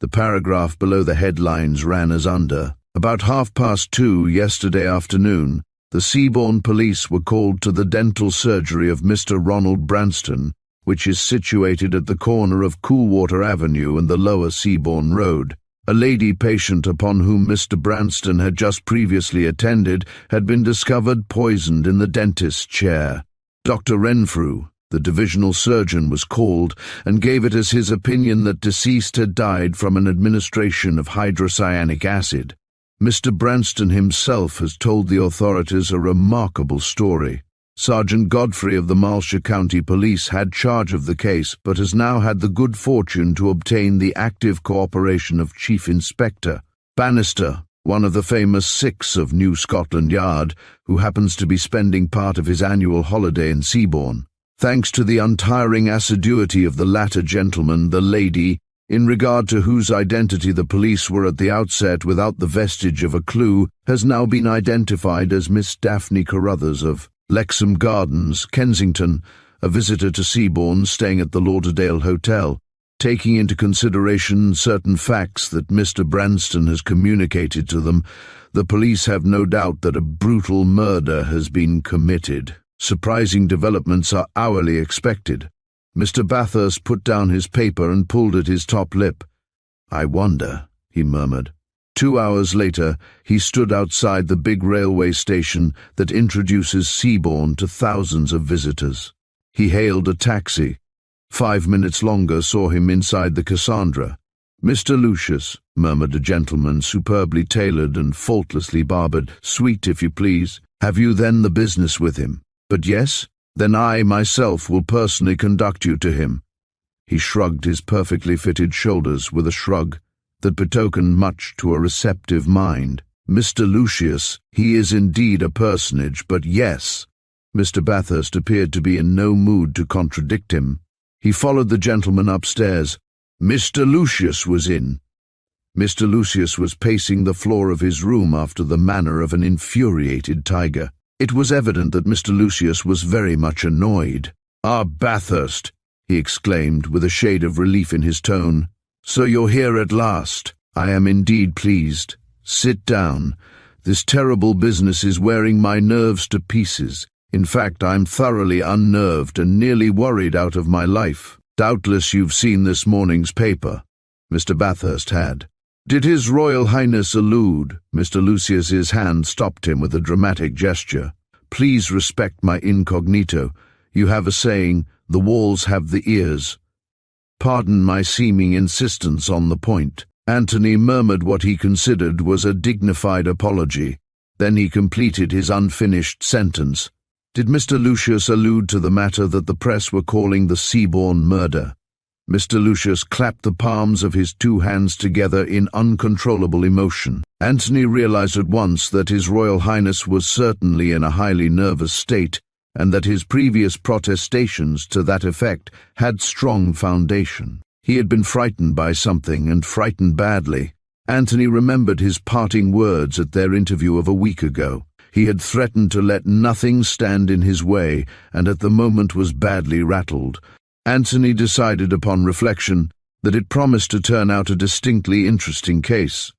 The paragraph below the headlines ran as under. "About 2:30 yesterday afternoon, the Seabourn police were called to the dental surgery of Mr. Ronald Branston, which is situated at the corner of Coolwater Avenue and the lower Seabourn Road. A lady patient upon whom Mr. Branston had just previously attended had been discovered poisoned in the dentist's chair. Dr. Renfrew, the divisional surgeon, was called and gave it as his opinion that deceased had died from an administration of hydrocyanic acid. Mr. Branston himself has told the authorities a remarkable story. Sergeant Godfrey of the Malshire County Police had charge of the case, but has now had the good fortune to obtain the active cooperation of Chief Inspector Bannister, one of the famous Six of New Scotland Yard, who happens to be spending part of his annual holiday in Seabourn. Thanks to the untiring assiduity of the latter gentleman, the lady, in regard to whose identity the police were at the outset without the vestige of a clue, has now been identified as Miss Daphne Carruthers of Lexham Gardens, Kensington, a visitor to Seabourn staying at the Lauderdale Hotel. Taking into consideration certain facts that Mr. Branston has communicated to them, the police have no doubt that a brutal murder has been committed. Surprising developments are hourly expected. Mr. Bathurst put down his paper and pulled at his top lip. "I wonder," he murmured. 2 hours later, he stood outside the big railway station that introduces Seabourn to thousands of visitors. He hailed a taxi. 5 minutes longer saw him inside the Cassandra. "Mr. Lucius," murmured a gentleman superbly tailored and faultlessly barbered. "Sweet, if you please. Have you then the business with him? But yes? Then I myself will personally conduct you to him." He shrugged his perfectly fitted shoulders with a shrug that betokened much to a receptive mind. "Mr. Lucius, he is indeed a personage, but yes." Mr. Bathurst appeared to be in no mood to contradict him. He followed the gentleman upstairs. Mr. Lucius was in. Mr. Lucius was pacing the floor of his room after the manner of an infuriated tiger. It was evident that Mr. Lucius was very much annoyed. "Ah, Bathurst," he exclaimed, with a shade of relief in his tone. "So you're here at last. I am indeed pleased. Sit down. This terrible business is wearing my nerves to pieces. In fact, I'm thoroughly unnerved and nearly worried out of my life. Doubtless you've seen this morning's paper." Mr. Bathurst had. Did His Royal Highness allude? Mr. Lucius's hand stopped him with a dramatic gesture. Please respect my incognito. You have a saying, the walls have the ears. Pardon my seeming insistence on the point. Anthony murmured what he considered was a dignified apology. Then he completed his unfinished sentence. Did Mr. Lucius allude to the matter that the press were calling the Seabourn murder? Mr. Lucius clapped the palms of his two hands together in uncontrollable emotion. Anthony realized at once that His Royal Highness was certainly in a highly nervous state, and that his previous protestations to that effect had strong foundation. He had been frightened by something, and frightened badly. Anthony remembered his parting words at their interview of a week ago. He had threatened to let nothing stand in his way, and at the moment was badly rattled. Anthony decided upon reflection that it promised to turn out a distinctly interesting case.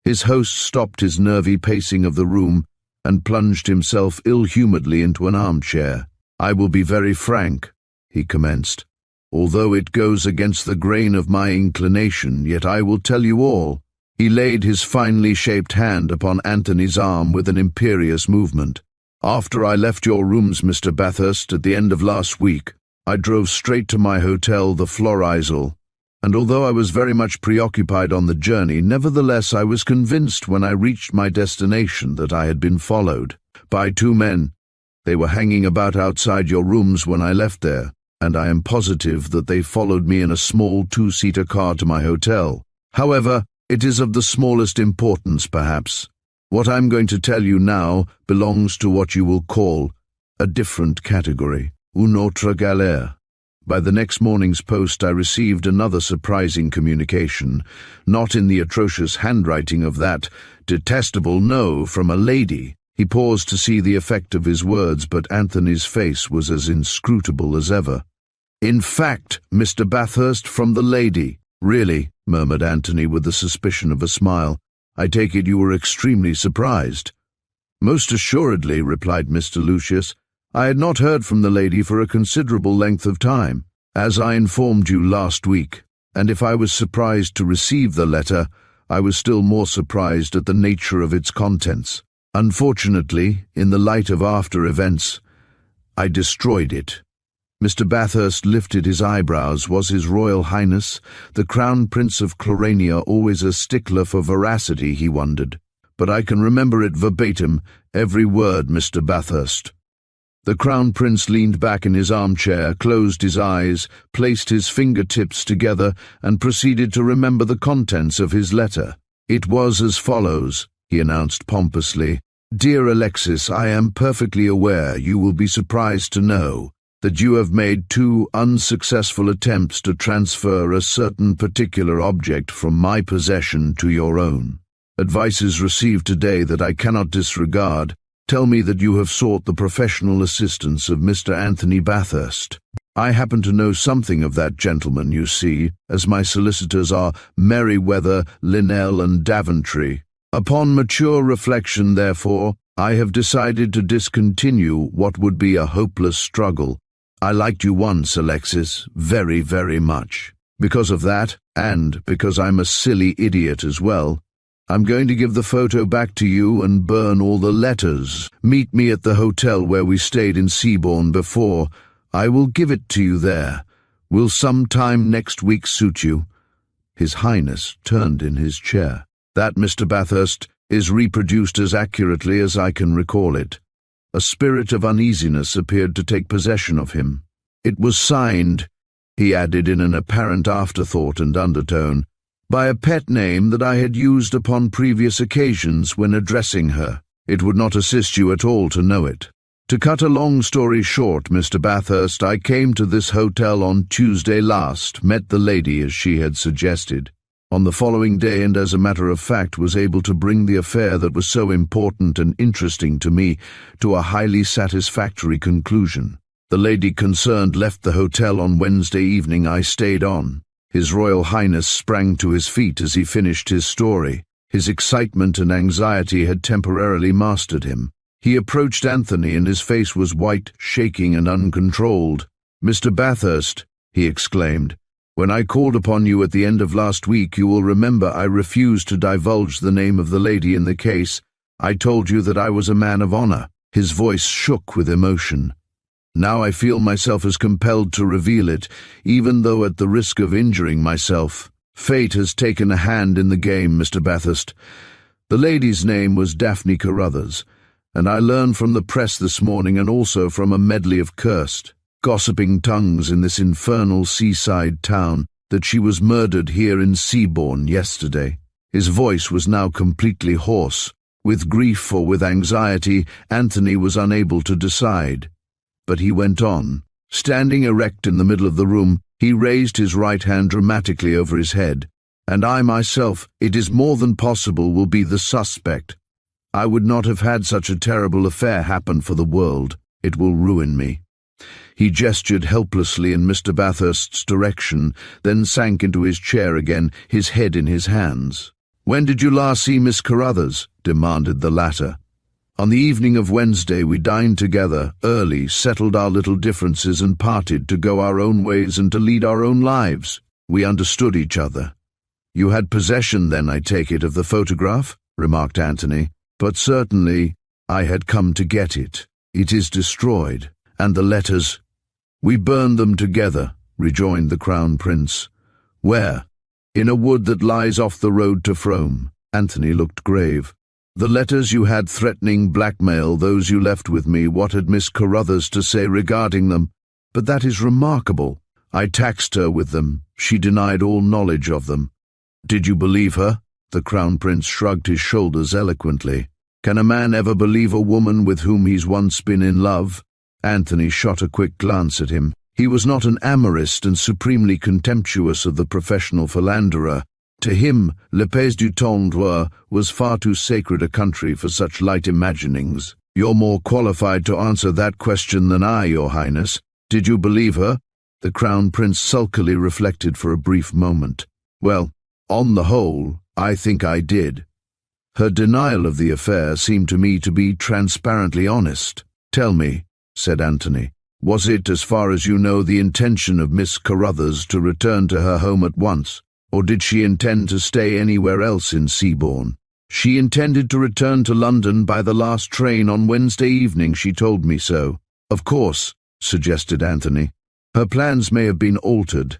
His host stopped his nervy pacing of the room and plunged himself ill-humouredly into an armchair. "I will be very frank," he commenced. "Although it goes against the grain of my inclination, yet I will tell you all." He laid his finely shaped hand upon Anthony's arm with an imperious movement. "After I left your rooms, Mr. Bathurst, at the end of last week, I drove straight to my hotel, the Florisel, and although I was very much preoccupied on the journey, nevertheless I was convinced when I reached my destination that I had been followed by two men. They were hanging about outside your rooms when I left there, and I am positive that they followed me in a small two-seater car to my hotel. However, it is of the smallest importance, perhaps. What I'm going to tell you now belongs to what you will call a different category, une autre galère. By the next morning's post I received another surprising communication, not in the atrocious handwriting of that detestable no from a lady. He paused to see the effect of his words, but Anthony's face was as inscrutable as ever. "In fact, Mr. Bathurst, from the lady." "Really?" murmured Anthony with the suspicion of a smile. "I take it you were extremely surprised." "Most assuredly," replied Mr. Lucius. "I had not heard from the lady for a considerable length of time, as I informed you last week, and if I was surprised to receive the letter, I was still more surprised at the nature of its contents. Unfortunately, in the light of after events, I destroyed it." Mr. Bathurst lifted his eyebrows. Was His Royal Highness, the Crown Prince of Chlorania, always a stickler for veracity, he wondered. "But I can remember it verbatim, every word, Mr. Bathurst." The Crown Prince leaned back in his armchair, closed his eyes, placed his fingertips together, and proceeded to remember the contents of his letter. "It was as follows," he announced pompously. "Dear Alexis, I am perfectly aware, you will be surprised to know, that you have made 2 unsuccessful attempts to transfer a certain particular object from my possession to your own. Advice is received today that I cannot disregard. Tell me that you have sought the professional assistance of Mr. Anthony Bathurst. I happen to know something of that gentleman, you see, as my solicitors are Merryweather, Linnell, and Daventry. Upon mature reflection, therefore, I have decided to discontinue what would be a hopeless struggle. I liked you once, Alexis, very, very much. Because of that, and because I'm a silly idiot as well, I'm going to give the photo back to you and burn all the letters. Meet me at the hotel where we stayed in Seabourn before. I will give it to you there. Will some time next week suit you?" His Highness turned in his chair. "That, Mr. Bathurst, is reproduced as accurately as I can recall it." A spirit of uneasiness appeared to take possession of him. "It was signed," he added in an apparent afterthought and undertone, "by a pet name that I had used upon previous occasions when addressing her. It would not assist you at all to know it. To cut a long story short, Mr. Bathurst, I came to this hotel on Tuesday last, met the lady as she had suggested. On the following day, and as a matter of fact, was able to bring the affair that was so important and interesting to me to a highly satisfactory conclusion. The lady concerned left the hotel on Wednesday evening. I stayed on." His Royal Highness sprang to his feet as he finished his story. His excitement and anxiety had temporarily mastered him. He approached Anthony, and his face was white, shaking, and uncontrolled. "Mr. Bathurst," he exclaimed, When I called upon you at the end of last week, you will remember I refused to divulge the name of the lady in the case. I told you that I was a man of honor." His voice shook with emotion. "Now I feel myself as compelled to reveal it, even though at the risk of injuring myself. Fate has taken a hand in the game, Mr. Bathurst. The lady's name was Daphne Carruthers, and I learned from the press this morning and also from a medley of cursed, gossiping tongues in this infernal seaside town that she was murdered here in Seabourne yesterday." His voice was now completely hoarse. With grief or with anxiety, Anthony was unable to decide. But he went on. Standing erect in the middle of the room, he raised his right hand dramatically over his head. "And I myself, it is more than possible, will be the suspect. I would not have had such a terrible affair happen for the world. It will ruin me." He gestured helplessly in Mr. Bathurst's direction, then sank into his chair again, his head in his hands. "When did you last see Miss Carruthers?" demanded the latter. "On the evening of Wednesday we dined together, early, settled our little differences and parted to go our own ways and to lead our own lives. We understood each other." "You had possession then, I take it, of the photograph?" remarked Anthony. "But certainly I had come to get it. It is destroyed. And the letters—" "We burned them together," rejoined the Crown Prince. "Where?" "In a wood that lies off the road to Frome." Anthony looked grave. "The letters you had threatening blackmail, those you left with me, what had Miss Carruthers to say regarding them? But that is remarkable. I taxed her with them. She denied all knowledge of them." "Did you believe her?" The Crown Prince shrugged his shoulders eloquently. "Can a man ever believe a woman with whom he's once been in love?" Anthony shot a quick glance at him. He was not an amorist and supremely contemptuous of the professional philanderer. To him, Le Pays du Tendre was far too sacred a country for such light imaginings. "You're more qualified to answer that question than I, Your Highness. Did you believe her?" The Crown Prince sulkily reflected for a brief moment. "Well, on the whole, I think I did. Her denial of the affair seemed to me to be transparently honest." "Tell me," said Anthony, "was it, as far as you know, the intention of Miss Carruthers to return to her home at once? Or did she intend to stay anywhere else in Seabourne?" "She intended to return to London by the last train on Wednesday evening. She told me so." "Of course," suggested Anthony. "Her plans may have been altered.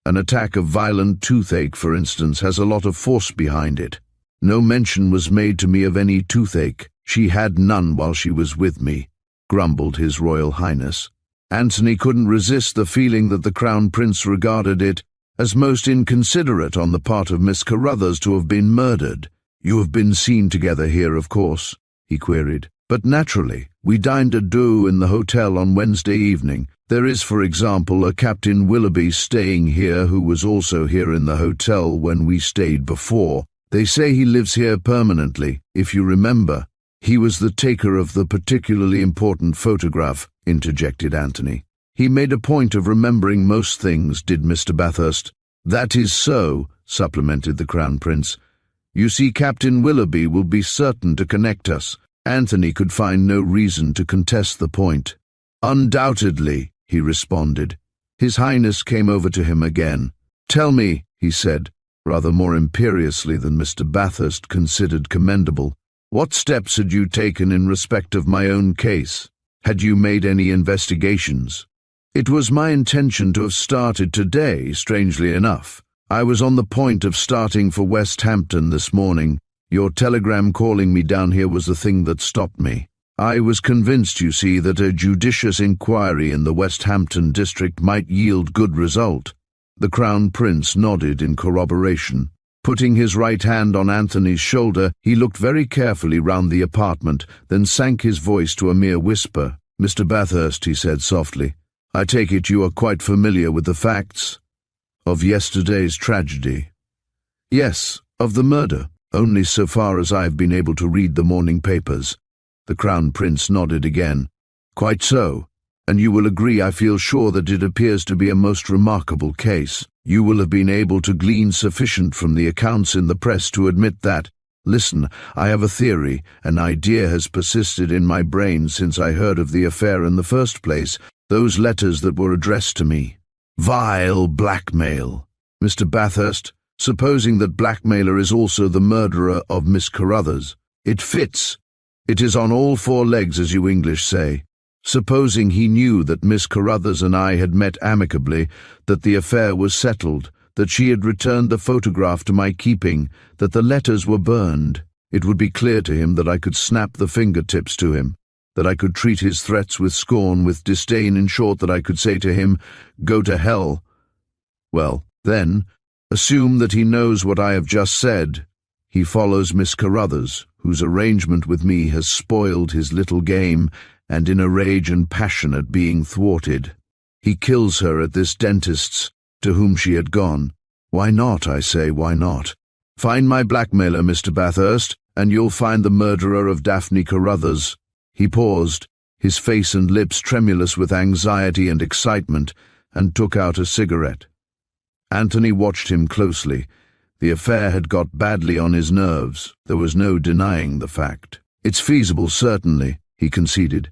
An attack of violent toothache, for instance, has a lot of force behind it. No mention was made to me of any toothache. She had none while she was with me," grumbled His Royal Highness. Anthony couldn't resist the feeling that the Crown Prince regarded it as most inconsiderate on the part of Miss Carruthers to have been murdered. "You have been seen together here, of course?" he queried. "But naturally. We dined à deux in the hotel on Wednesday evening. There is, for example, a Captain Willoughby staying here who was also here in the hotel when we stayed before. They say he lives here permanently, if you remember." "He was the taker of the particularly important photograph," interjected Anthony. "He made a point of remembering most things, did Mr. Bathurst." "That is so," supplemented the Crown Prince. "You see, Captain Willoughby will be certain to connect us." Anthony could find no reason to contest the point. "Undoubtedly," he responded. His Highness came over to him again. "Tell me," he said, rather more imperiously than Mr. Bathurst considered commendable, "what steps had you taken in respect of my own case? Had you made any investigations?" "It was my intention to have started today, strangely enough. I was on the point of starting for West Hampton this morning. Your telegram calling me down here was the thing that stopped me. I was convinced, you see, that a judicious inquiry in the West Hampton district might yield good result." The Crown Prince nodded in corroboration. Putting his right hand on Anthony's shoulder, he looked very carefully round the apartment, then sank his voice to a mere whisper. "Mr. Bathurst," he said softly, "I take it you are quite familiar with the facts of yesterday's tragedy?" "Yes, of the murder, only so far as I have been able to read the morning papers." The Crown Prince nodded again. "Quite so. And you will agree, I feel sure, that it appears to be a most remarkable case. You will have been able to glean sufficient from the accounts in the press to admit that. Listen, I have a theory. An idea has persisted in my brain since I heard of the affair in the first place, those letters that were addressed to me. Vile blackmail. Mr. Bathurst, supposing that blackmailer is also the murderer of Miss Carruthers, it fits. It is on all four legs, as you English say. Supposing he knew that Miss Carruthers and I had met amicably, that the affair was settled, that she had returned the photograph to my keeping, that the letters were burned, it would be clear to him that I could snap the fingertips to him, that I could treat his threats with scorn, with disdain, in short, that I could say to him, "Go to hell." Well, then, assume that he knows what I have just said. He follows Miss Carruthers, whose arrangement with me has spoiled his little game, and in a rage and passion at being thwarted, he kills her at this dentist's, to whom she had gone. Why not, I say, why not? Find my blackmailer, Mr. Bathurst, and you'll find the murderer of Daphne Carruthers. He paused, his face and lips tremulous with anxiety and excitement, and took out a cigarette. Anthony watched him closely. The affair had got badly on his nerves. There was no denying the fact. It's feasible, certainly, he conceded,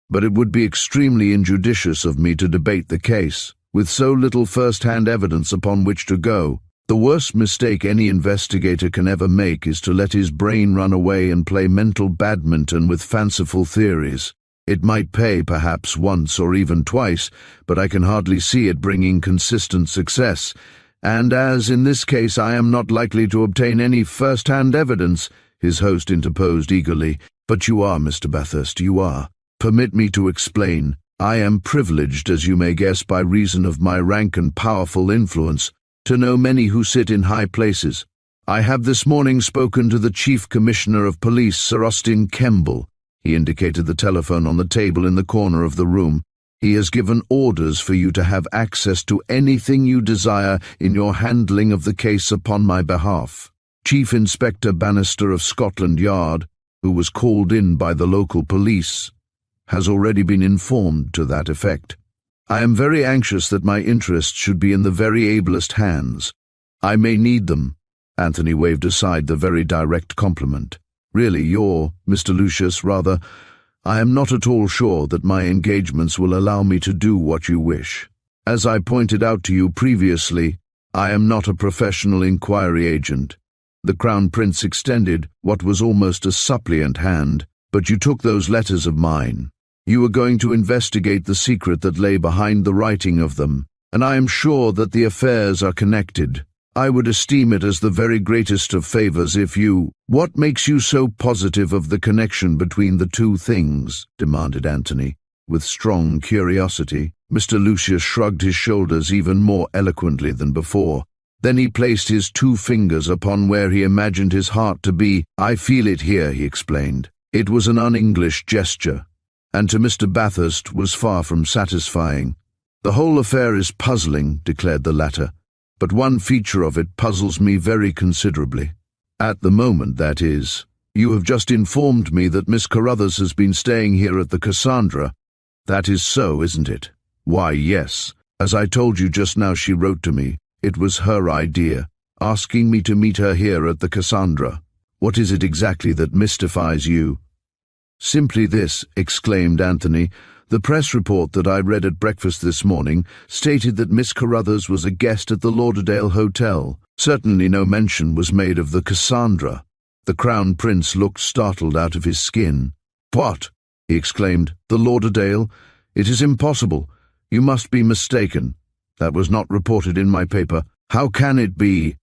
but it would be extremely injudicious of me to debate the case, with so little first-hand evidence upon which to go. The worst mistake any investigator can ever make is to let his brain run away and play mental badminton with fanciful theories. It might pay, perhaps, once or even twice, but I can hardly see it bringing consistent success, and as in this case I am not likely to obtain any first-hand evidence, his host interposed eagerly. But you are, Mr. Bathurst, you are. Permit me to explain. I am privileged, as you may guess, by reason of my rank and powerful influence, to know many who sit in high places. I have this morning spoken to the Chief Commissioner of Police, Sir Austin Kemble. He indicated the telephone on the table in the corner of the room. He has given orders for you to have access to anything you desire in your handling of the case upon my behalf. Chief Inspector Bannister of Scotland Yard, who was called in by the local police, has already been informed to that effect. I am very anxious that my interests should be in the very ablest hands. I may need them. Anthony waved aside the very direct compliment. Really, Mr. Lucius, rather, I am not at all sure that my engagements will allow me to do what you wish. As I pointed out to you previously, I am not a professional inquiry agent. The Crown Prince extended what was almost a suppliant hand, but you took those letters of mine. You were going to investigate the secret that lay behind the writing of them, and I am sure that the affairs are connected. I would esteem it as the very greatest of favors if you— What makes you so positive of the connection between the two things? Demanded Anthony, with strong curiosity. Mr. Lucius shrugged his shoulders even more eloquently than before. Then he placed his two fingers upon where he imagined his heart to be. I feel it here, he explained. It was an un-English gesture, and to Mr. Bathurst was far from satisfying. The whole affair is puzzling, declared the latter, but one feature of it puzzles me very considerably. At the moment, that is. You have just informed me that Miss Carruthers has been staying here at the Cassandra. That is so, isn't it? Why, yes. As I told you just now, she wrote to me. It was her idea, asking me to meet her here at the Cassandra. What is it exactly that mystifies you? Simply this, exclaimed Anthony. The press report that I read at breakfast this morning stated that Miss Carruthers was a guest at the Lauderdale Hotel. Certainly no mention was made of the Cassandra. The Crown Prince looked startled out of his skin. What? He exclaimed. The Lauderdale? It is impossible. You must be mistaken. That was not reported in my paper. How can it be?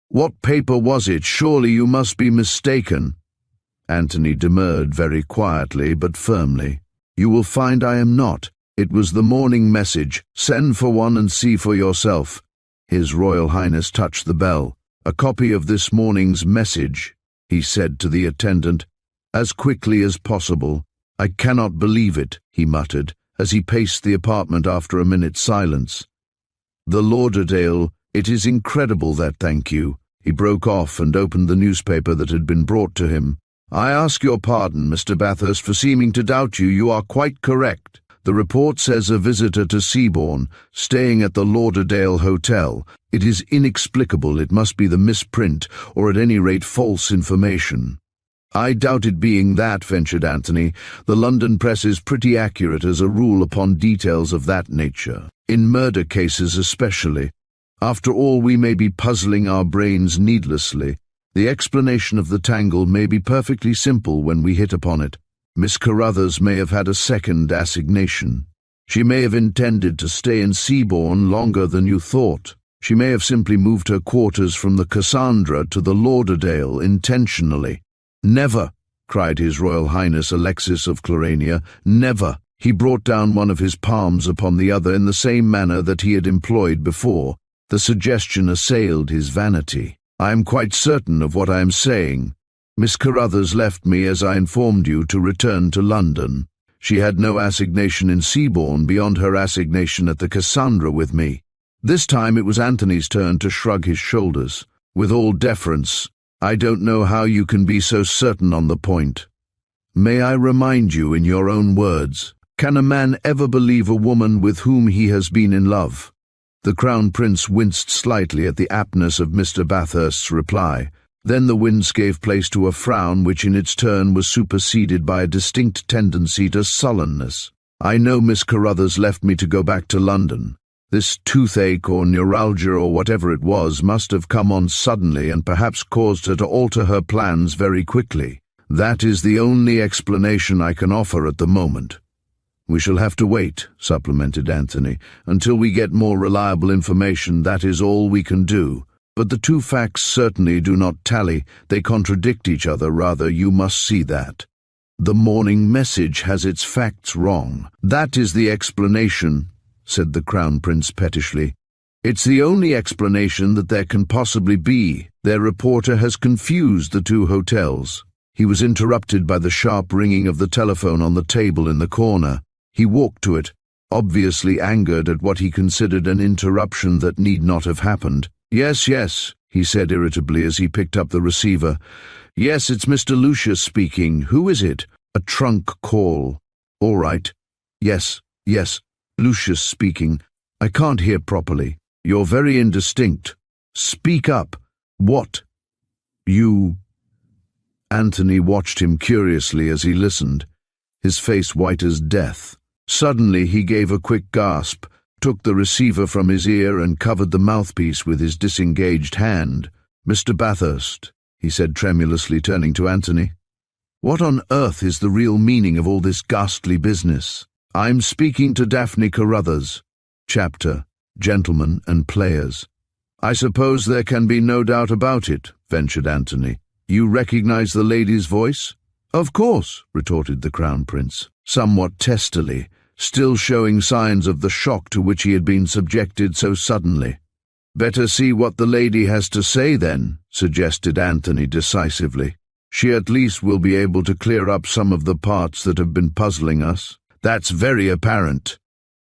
What paper was it? Surely you must be mistaken. Anthony demurred very quietly but firmly. You will find I am not. It was the morning message. Send for one and see for yourself. His Royal Highness touched the bell. A copy of this morning's message, he said to the attendant, as quickly as possible. I cannot believe it, he muttered, as he paced the apartment after a minute's silence. The Lauderdale, it is incredible that, thank you. He broke off and opened the newspaper that had been brought to him. I ask your pardon, Mr. Bathurst, for seeming to doubt you. You are quite correct. The report says a visitor to Seabourn, staying at the Lauderdale Hotel. It is inexplicable. It must be the misprint, or at any rate false information. I doubt it being that, ventured Anthony. The London press is pretty accurate as a rule upon details of that nature. In murder cases especially. After all, we may be puzzling our brains needlessly. The explanation of the tangle may be perfectly simple when we hit upon it. Miss Carruthers may have had a second assignation. She may have intended to stay in Seabourn longer than you thought. She may have simply moved her quarters from the Cassandra to the Lauderdale intentionally. Never, cried His Royal Highness Alexis of Clarania, never. He brought down one of his palms upon the other in the same manner that he had employed before. The suggestion assailed his vanity. I am quite certain of what I am saying. Miss Carruthers left me, as I informed you, to return to London. She had no assignation in Seabourn beyond her assignation at the Cassandra with me. This time it was Anthony's turn to shrug his shoulders. With all deference, I don't know how you can be so certain on the point. May I remind you in your own words, can a man ever believe a woman with whom he has been in love? The Crown Prince winced slightly at the aptness of Mr. Bathurst's reply. Then the wince gave place to a frown which in its turn was superseded by a distinct tendency to sullenness. I know Miss Carruthers left me to go back to London. This toothache or neuralgia or whatever it was must have come on suddenly and perhaps caused her to alter her plans very quickly. That is the only explanation I can offer at the moment. We shall have to wait, supplemented Anthony, until we get more reliable information. That is all we can do. But the two facts certainly do not tally. They contradict each other, rather, you must see that. The morning message has its facts wrong. That is the explanation, said the Crown Prince pettishly. It's the only explanation that there can possibly be. Their reporter has confused the two hotels. He was interrupted by the sharp ringing of the telephone on the table in the corner. He walked to it, obviously angered at what he considered an interruption that need not have happened. Yes, he said irritably as he picked up the receiver. Yes, it's Mr. Lucius speaking. Who is it? A trunk call. All right. Yes, Lucius speaking. I can't hear properly. You're very indistinct. Speak up. What? You... Anthony watched him curiously as he listened, his face white as death. Suddenly he gave a quick gasp, took the receiver from his ear and covered the mouthpiece with his disengaged hand. Mr. Bathurst, he said tremulously, turning to Anthony. What on earth is the real meaning of all this ghastly business? I'm speaking to Daphne Carruthers. Chapter, Gentlemen and Players. I suppose there can be no doubt about it, ventured Anthony. You recognize the lady's voice? Of course, retorted the Crown Prince, somewhat testily, still showing signs of the shock to which he had been subjected so suddenly. Better see what the lady has to say, then, suggested Anthony decisively. She at least will be able to clear up some of the parts that have been puzzling us. That's very apparent.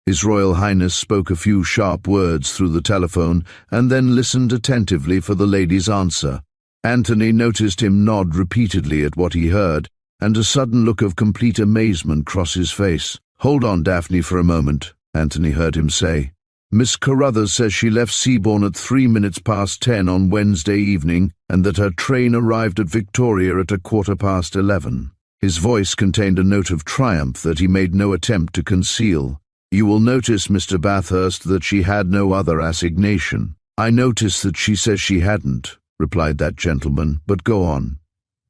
His Royal Highness spoke a few sharp words through the telephone and then listened attentively for the lady's answer. Anthony noticed him nod repeatedly at what he heard, and a sudden look of complete amazement cross his face. Hold on, Daphne, for a moment, Anthony heard him say. Miss Carruthers says she left Seabourn at 10:03 on Wednesday evening, and that her train arrived at Victoria at 11:15. His voice contained a note of triumph that he made no attempt to conceal. You will notice, Mr. Bathurst, that she had no other assignation. I notice that she says she hadn't, replied that gentleman, but go on.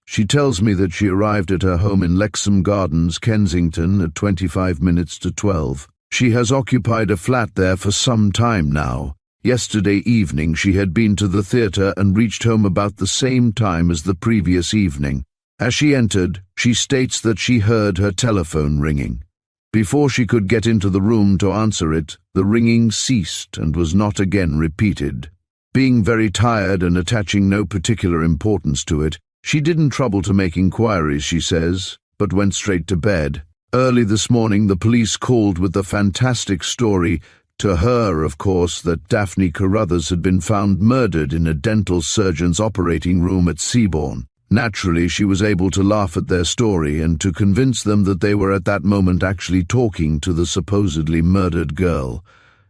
She tells me that she arrived at her home in Lexham Gardens, Kensington, at 12:25. She has occupied a flat there for some time now. Yesterday evening she had been to the theatre and reached home about the same time as the previous evening. As she entered, she states that she heard her telephone ringing. Before she could get into the room to answer it, the ringing ceased and was not again repeated. Being very tired and attaching no particular importance to it, she didn't trouble to make inquiries, she says, but went straight to bed. Early this morning the police called with the fantastic story, to her, of course, that Daphne Carruthers had been found murdered in a dental surgeon's operating room at Seabourn. Naturally, she was able to laugh at their story and to convince them that they were at that moment actually talking to the supposedly murdered girl,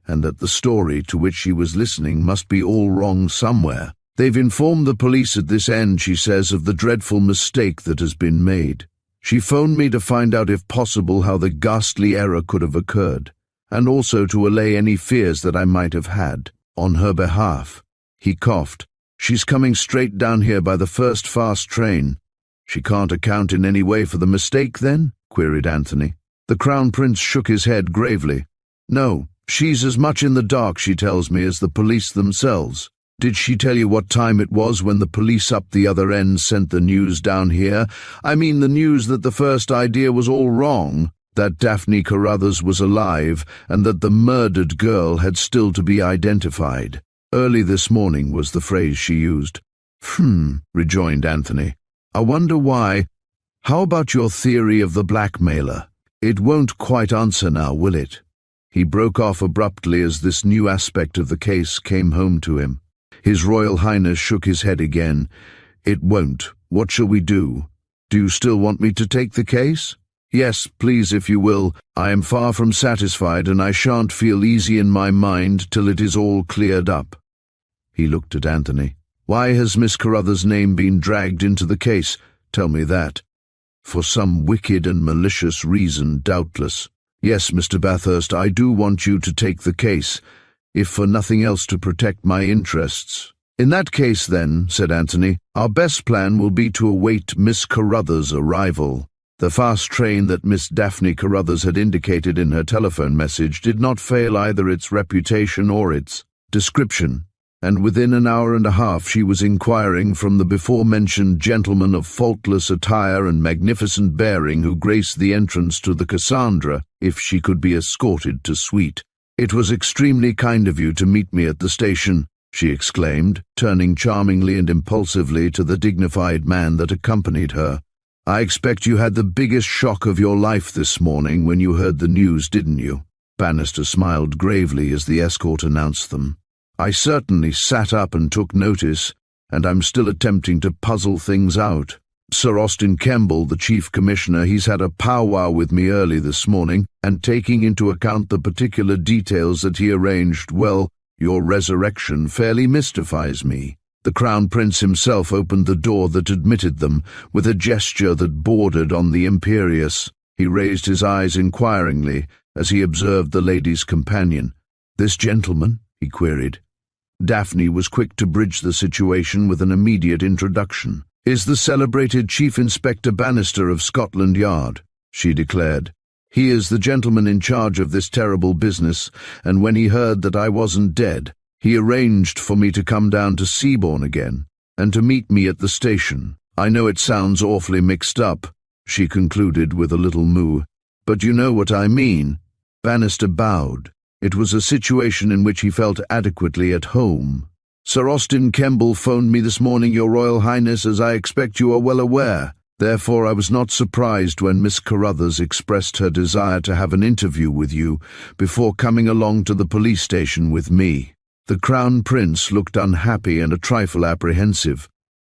and that the story to which she was listening must be all wrong somewhere. They've informed the police at this end, she says, of the dreadful mistake that has been made. She phoned me to find out if possible how the ghastly error could have occurred. and also to allay any fears that I might have had on her behalf." He coughed. "She's coming straight down here by the first fast train." "She can't account in any way for the mistake, then?" queried Anthony. The Crown Prince shook his head gravely. "No, she's as much in the dark, she tells me, as the police themselves." "Did she tell you what time it was when the police up the other end sent the news down here? I mean the news that the first idea was all wrong, that Daphne Carruthers was alive, and that the murdered girl had still to be identified. Early this morning was the phrase she used." Rejoined Anthony. "I wonder why. How about your theory of the blackmailer? It won't quite answer now, will it?" He broke off abruptly as this new aspect of the case came home to him. His Royal Highness shook his head again. "It won't. What shall we do? Do you still want me to take the case?" "Yes, please, if you will. I am far from satisfied, and I shan't feel easy in my mind till it is all cleared up." He looked at Anthony. "Why has Miss Carruthers' name been dragged into the case? Tell me that." "For some wicked and malicious reason, doubtless. Yes, Mr. Bathurst, I do want you to take the case, if for nothing else to protect my interests." "In that case, then," said Anthony, "our best plan will be to await Miss Carruthers' arrival." The fast train that Miss Daphne Carruthers had indicated in her telephone message did not fail either its reputation or its description, and within an hour and a half she was inquiring from the before-mentioned gentleman of faultless attire and magnificent bearing who graced the entrance to the Cassandra if she could be escorted to suite. "It was extremely kind of you to meet me at the station," she exclaimed, turning charmingly and impulsively to the dignified man that accompanied her. "I expect you had the biggest shock of your life this morning when you heard the news, didn't you?" Bannister smiled gravely as the escort announced them. "I certainly sat up and took notice, and I'm still attempting to puzzle things out. Sir Austin Kemble, the Chief Commissioner, he's had a powwow with me early this morning, and taking into account the particular details that he arranged, well, your resurrection fairly mystifies me." The Crown Prince himself opened the door that admitted them, with a gesture that bordered on the imperious. He raised his eyes inquiringly as he observed the lady's companion. "This gentleman?" he queried. Daphne was quick to bridge the situation with an immediate introduction. "Is the celebrated Chief Inspector Bannister of Scotland Yard," she declared. "He is the gentleman in charge of this terrible business, and when he heard that I wasn't dead, he arranged for me to come down to Seabourn again, and to meet me at the station. I know it sounds awfully mixed up," she concluded with a little moue, "but you know what I mean." Bannister bowed. It was a situation in which he felt adequately at home. "Sir Austin Kemble phoned me this morning, Your Royal Highness, as I expect you are well aware. Therefore I was not surprised when Miss Carruthers expressed her desire to have an interview with you before coming along to the police station with me." The Crown Prince looked unhappy and a trifle apprehensive.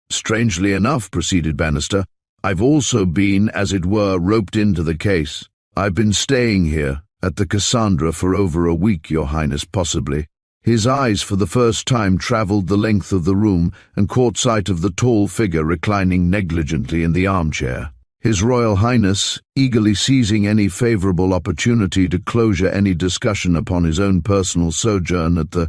"Strangely enough," proceeded Bannister, "I've also been, as it were, roped into the case. I've been staying here, at the Cassandra, for over a week, Your Highness, possibly." His eyes for the first time travelled the length of the room and caught sight of the tall figure reclining negligently in the armchair. His Royal Highness, eagerly seizing any favourable opportunity to closure any discussion upon his own personal sojourn at the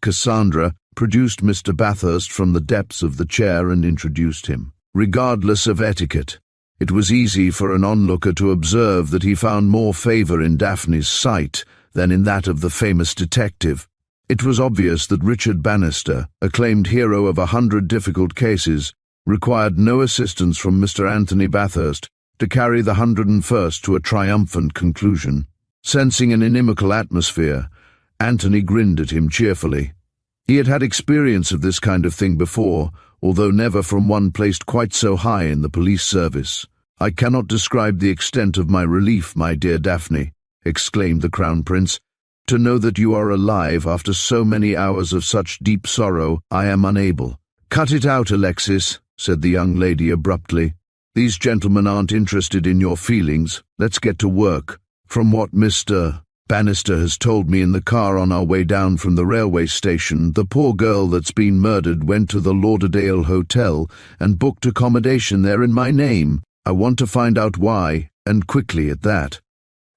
Cassandra, produced Mr. Bathurst from the depths of the chair and introduced him. Regardless of etiquette, it was easy for an onlooker to observe that he found more favour in Daphne's sight than in that of the famous detective. It was obvious that Richard Bannister, acclaimed hero of 100 difficult cases, required no assistance from Mr. Anthony Bathurst to carry the 101st to a triumphant conclusion. Sensing an inimical atmosphere, Anthony grinned at him cheerfully. He had had experience of this kind of thing before, although never from one placed quite so high in the police service. "I cannot describe the extent of my relief, my dear Daphne," exclaimed the Crown Prince. "To know that you are alive after so many hours of such deep sorrow, I am unable." "Cut it out, Alexis," said the young lady abruptly. "These gentlemen aren't interested in your feelings. Let's get to work. From what Mr. Bannister has told me in the car on our way down from the railway station, the poor girl that's been murdered went to the Lauderdale Hotel and booked accommodation there in my name. I want to find out why, and quickly at that."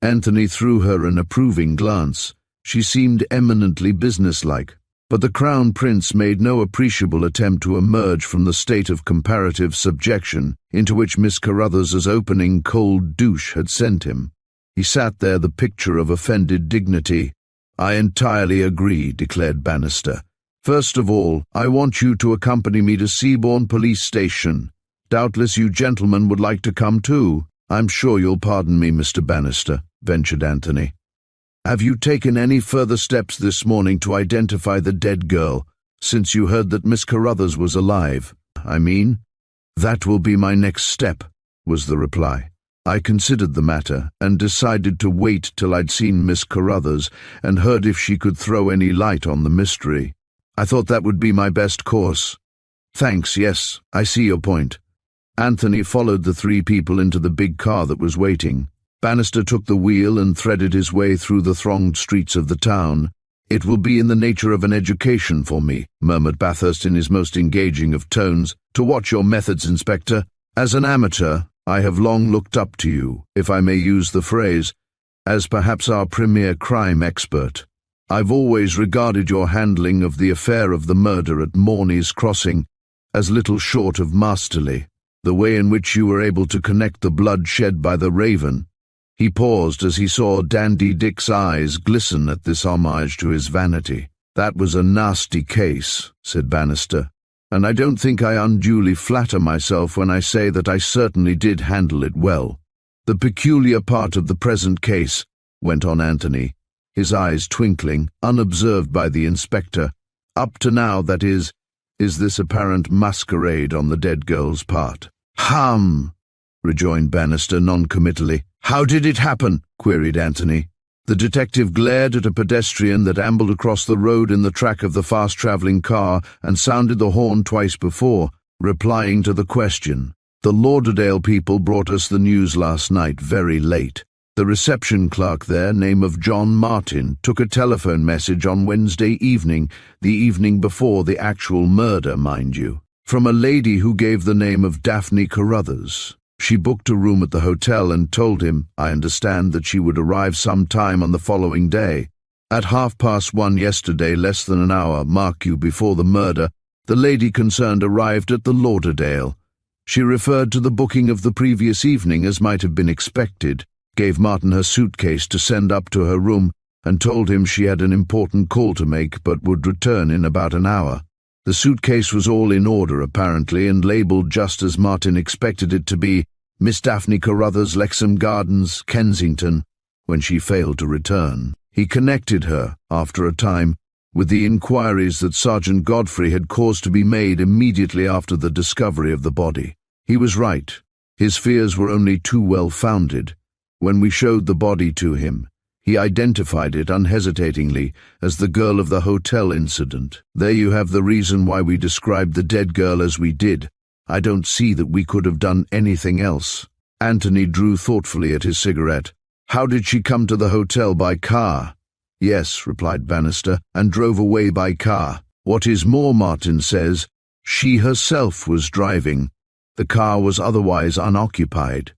Anthony threw her an approving glance. She seemed eminently businesslike, but the Crown Prince made no appreciable attempt to emerge from the state of comparative subjection into which Miss Carruthers's opening cold douche had sent him. He sat there the picture of offended dignity. "I entirely agree," declared Bannister. "First of all, I want you to accompany me to Seabourne Police Station. Doubtless you gentlemen would like to come too." "I'm sure you'll pardon me, Mr. Bannister," ventured Anthony. "Have you taken any further steps this morning to identify the dead girl, since you heard that Miss Carruthers was alive? I mean?" "That will be my next step," was the reply. "I considered the matter and decided to wait till I'd seen Miss Carruthers and heard if she could throw any light on the mystery. I thought that would be my best course." "Thanks, yes, I see your point." Anthony followed the three people into the big car that was waiting. Bannister took the wheel and threaded his way through the thronged streets of the town. "It will be in the nature of an education for me," murmured Bathurst in his most engaging of tones, "to watch your methods, Inspector. As an amateur, I have long looked up to you, if I may use the phrase, as perhaps our premier crime expert. I've always regarded your handling of the affair of the murder at Morney's Crossing as little short of masterly. The way in which you were able to connect the blood shed by the Raven." He paused as he saw Dandy Dick's eyes glisten at this homage to his vanity. "That was a nasty case," said Bannister, "and I don't think I unduly flatter myself when I say that I certainly did handle it well. The peculiar part of the present case," went on Anthony, his eyes twinkling, unobserved by the inspector, "up to now, that is this apparent masquerade on the dead girl's part." "Hum," rejoined Bannister noncommittally. "How did it happen?" queried Anthony. The detective glared at a pedestrian that ambled across the road in the track of the fast-travelling car and sounded the horn twice before, replying to the question. "The Lauderdale people brought us the news last night, very late. The reception clerk there, name of John Martin, took a telephone message on Wednesday evening, the evening before the actual murder, mind you, from a lady who gave the name of Daphne Carruthers. She booked a room at the hotel and told him, I understand, that she would arrive some time on the following day. At 1:30 yesterday, less than an hour, mark you, before the murder, the lady concerned arrived at the Lauderdale. She referred to the booking of the previous evening as might have been expected, gave Martin her suitcase to send up to her room, and told him she had an important call to make but would return in about an hour. The suitcase was all in order, apparently, and labelled just as Martin expected it to be, Miss Daphne Carruthers, Lexham Gardens, Kensington, when she failed to return. He connected her, after a time, with the inquiries that Sergeant Godfrey had caused to be made immediately after the discovery of the body. He was right. His fears were only too well founded. When we showed the body to him, he identified it unhesitatingly as the girl of the hotel incident. There you have the reason why we described the dead girl as we did. I don't see that we could have done anything else." Anthony drew thoughtfully at his cigarette. "How did she come to the hotel? By car?" "Yes," replied Bannister, "and drove away by car. What is more, Martin says, she herself was driving. The car was otherwise unoccupied."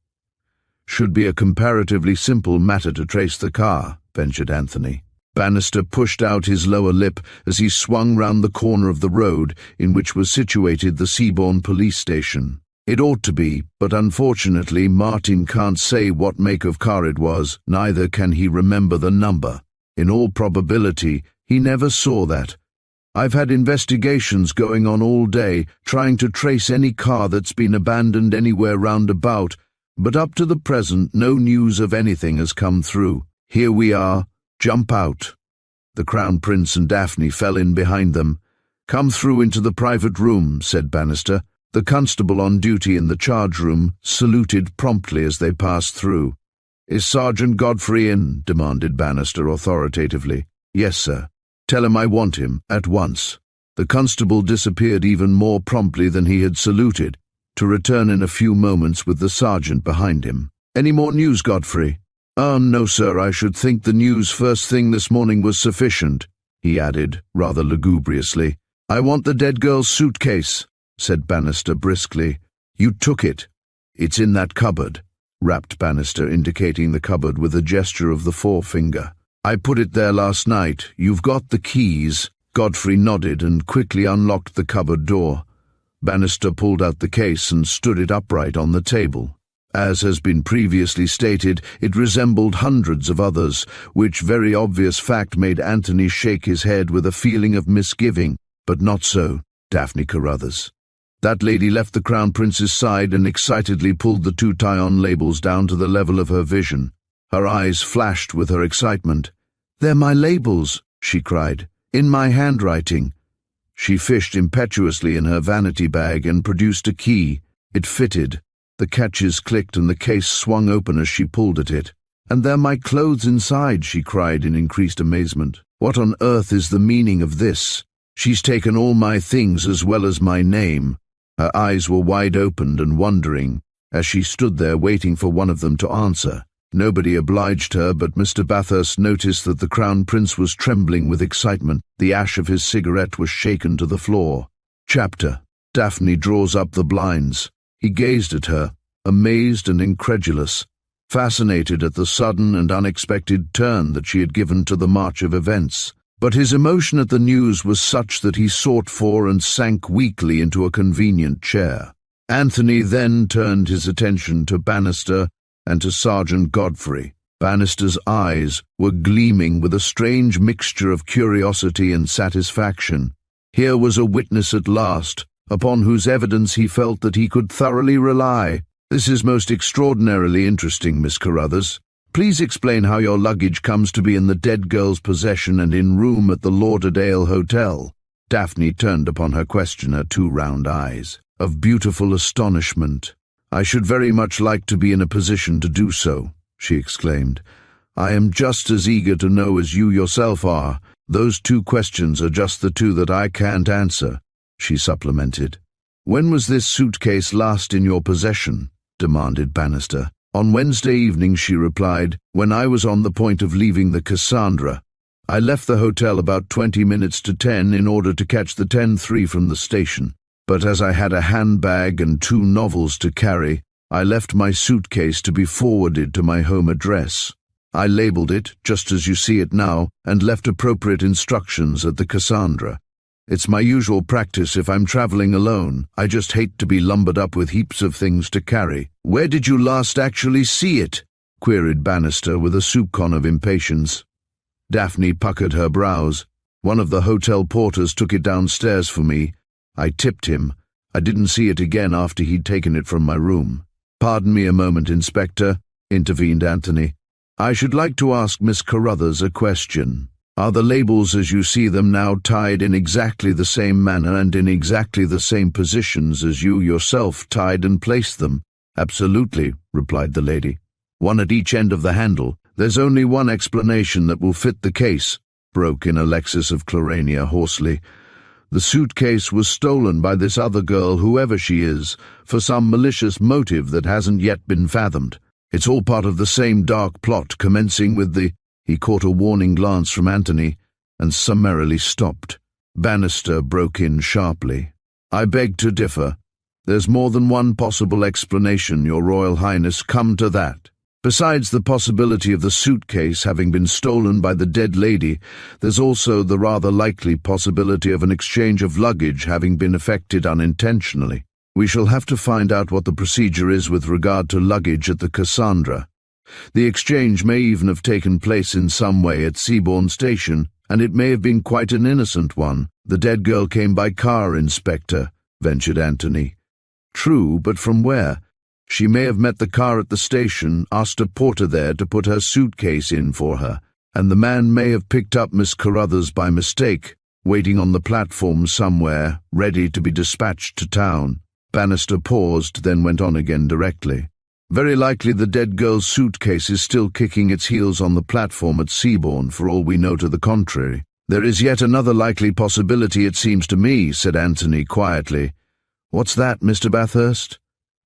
"Should be a comparatively simple matter to trace the car," ventured Anthony. Bannister pushed out his lower lip as he swung round the corner of the road in which was situated the Seabourne police station. "It ought to be, but unfortunately Martin can't say what make of car it was, neither can he remember the number. In all probability, he never saw that. I've had investigations going on all day, trying to trace any car that's been abandoned anywhere round about, but up to the present no news of anything has come through. Here we are. Jump out." The Crown Prince and Daphne fell in behind them. "Come through into the private room," said Bannister. The constable on duty in the charge room saluted promptly as they passed through. "Is Sergeant Godfrey in?" demanded Bannister authoritatively. "Yes, sir." "Tell him I want him, at once." The constable disappeared even more promptly than he had saluted, to return in a few moments with the sergeant behind him. "Any more news, Godfrey?" No, sir, I should think the news first thing this morning was sufficient," he added, rather lugubriously. "I want the dead girl's suitcase," said Bannister briskly. "You took it. It's in that cupboard." rapped Bannister, indicating the cupboard with a gesture of the forefinger. "I put it there last night. You've got the keys." Godfrey nodded and quickly unlocked the cupboard door. Bannister pulled out the case and stood it upright on the table. As has been previously stated, it resembled hundreds of others, which very obvious fact made Anthony shake his head with a feeling of misgiving. But not so Daphne Carruthers. That lady left the Crown Prince's side and excitedly pulled the two tie-on labels down to the level of her vision. Her eyes flashed with her excitement. "They're my labels," she cried. "In my handwriting." She fished impetuously in her vanity bag and produced a key. It fitted. The catches clicked and the case swung open as she pulled at it. "And they're my clothes inside," she cried in increased amazement. "What on earth is the meaning of this? She's taken all my things as well as my name." Her eyes were wide opened and wondering, as she stood there waiting for one of them to answer. Nobody obliged her, but Mr. Bathurst noticed that the Crown Prince was trembling with excitement. The ash of his cigarette was shaken to the floor. Chapter. Daphne draws up the blinds. He gazed at her, amazed and incredulous, fascinated at the sudden and unexpected turn that she had given to the march of events. But his emotion at the news was such that he sought for and sank weakly into a convenient chair. Anthony then turned his attention to Bannister and to Sergeant Godfrey. Bannister's eyes were gleaming with a strange mixture of curiosity and satisfaction. Here was a witness at last, upon whose evidence he felt that he could thoroughly rely. "This is most extraordinarily interesting, Miss Carruthers. Please explain how your luggage comes to be in the dead girl's possession and in room at the Lauderdale Hotel." Daphne turned upon her questioner two round eyes of beautiful astonishment. "I should very much like to be in a position to do so," she exclaimed. "I am just as eager to know as you yourself are. Those two questions are just the two that I can't answer," she supplemented. "When was this suitcase last in your possession?" demanded Bannister. "On Wednesday evening," she replied, "when I was on the point of leaving the Cassandra. I left the hotel about 20 minutes to 10 in order to catch the 10:03 from the station. But as I had a handbag and 2 novels to carry, I left my suitcase to be forwarded to my home address. I labeled it, just as you see it now, and left appropriate instructions at the Cassandra. It's my usual practice if I'm traveling alone. I just hate to be lumbered up with heaps of things to carry." "Where did you last actually see it?" queried Bannister with a soupcon of impatience. Daphne puckered her brows. "One of the hotel porters took it downstairs for me. I tipped him. I didn't see it again after he'd taken it from my room." "Pardon me a moment, Inspector," intervened Anthony. "I should like to ask Miss Carruthers a question. Are the labels as you see them now tied in exactly the same manner and in exactly the same positions as you yourself tied and placed them?" "Absolutely," replied the lady. "One at each end of the handle. There's only one explanation that will fit the case," broke in Alexis of Clarania hoarsely. "The suitcase was stolen by this other girl, whoever she is, for some malicious motive that hasn't yet been fathomed. It's all part of the same dark plot, commencing with the—" He caught a warning glance from Anthony and summarily stopped. Bannister broke in sharply. "I beg to differ. There's more than one possible explanation, Your Royal Highness. Come to that. Besides the possibility of the suitcase having been stolen by the dead lady, there's also the rather likely possibility of an exchange of luggage having been effected unintentionally. We shall have to find out what the procedure is with regard to luggage at the Cassandra. The exchange may even have taken place in some way at Seabourn Station, and it may have been quite an innocent one. The dead girl came by car, Inspector," ventured Anthony. "True, but from where? She may have met the car at the station, asked a porter there to put her suitcase in for her, and the man may have picked up Miss Carruthers by mistake, waiting on the platform somewhere, ready to be dispatched to town." Bannister paused, then went on again directly. "Very likely the dead girl's suitcase is still kicking its heels on the platform at Seabourn, for all we know to the contrary." "There is yet another likely possibility, it seems to me," said Anthony quietly. "What's that, Mr. Bathurst?"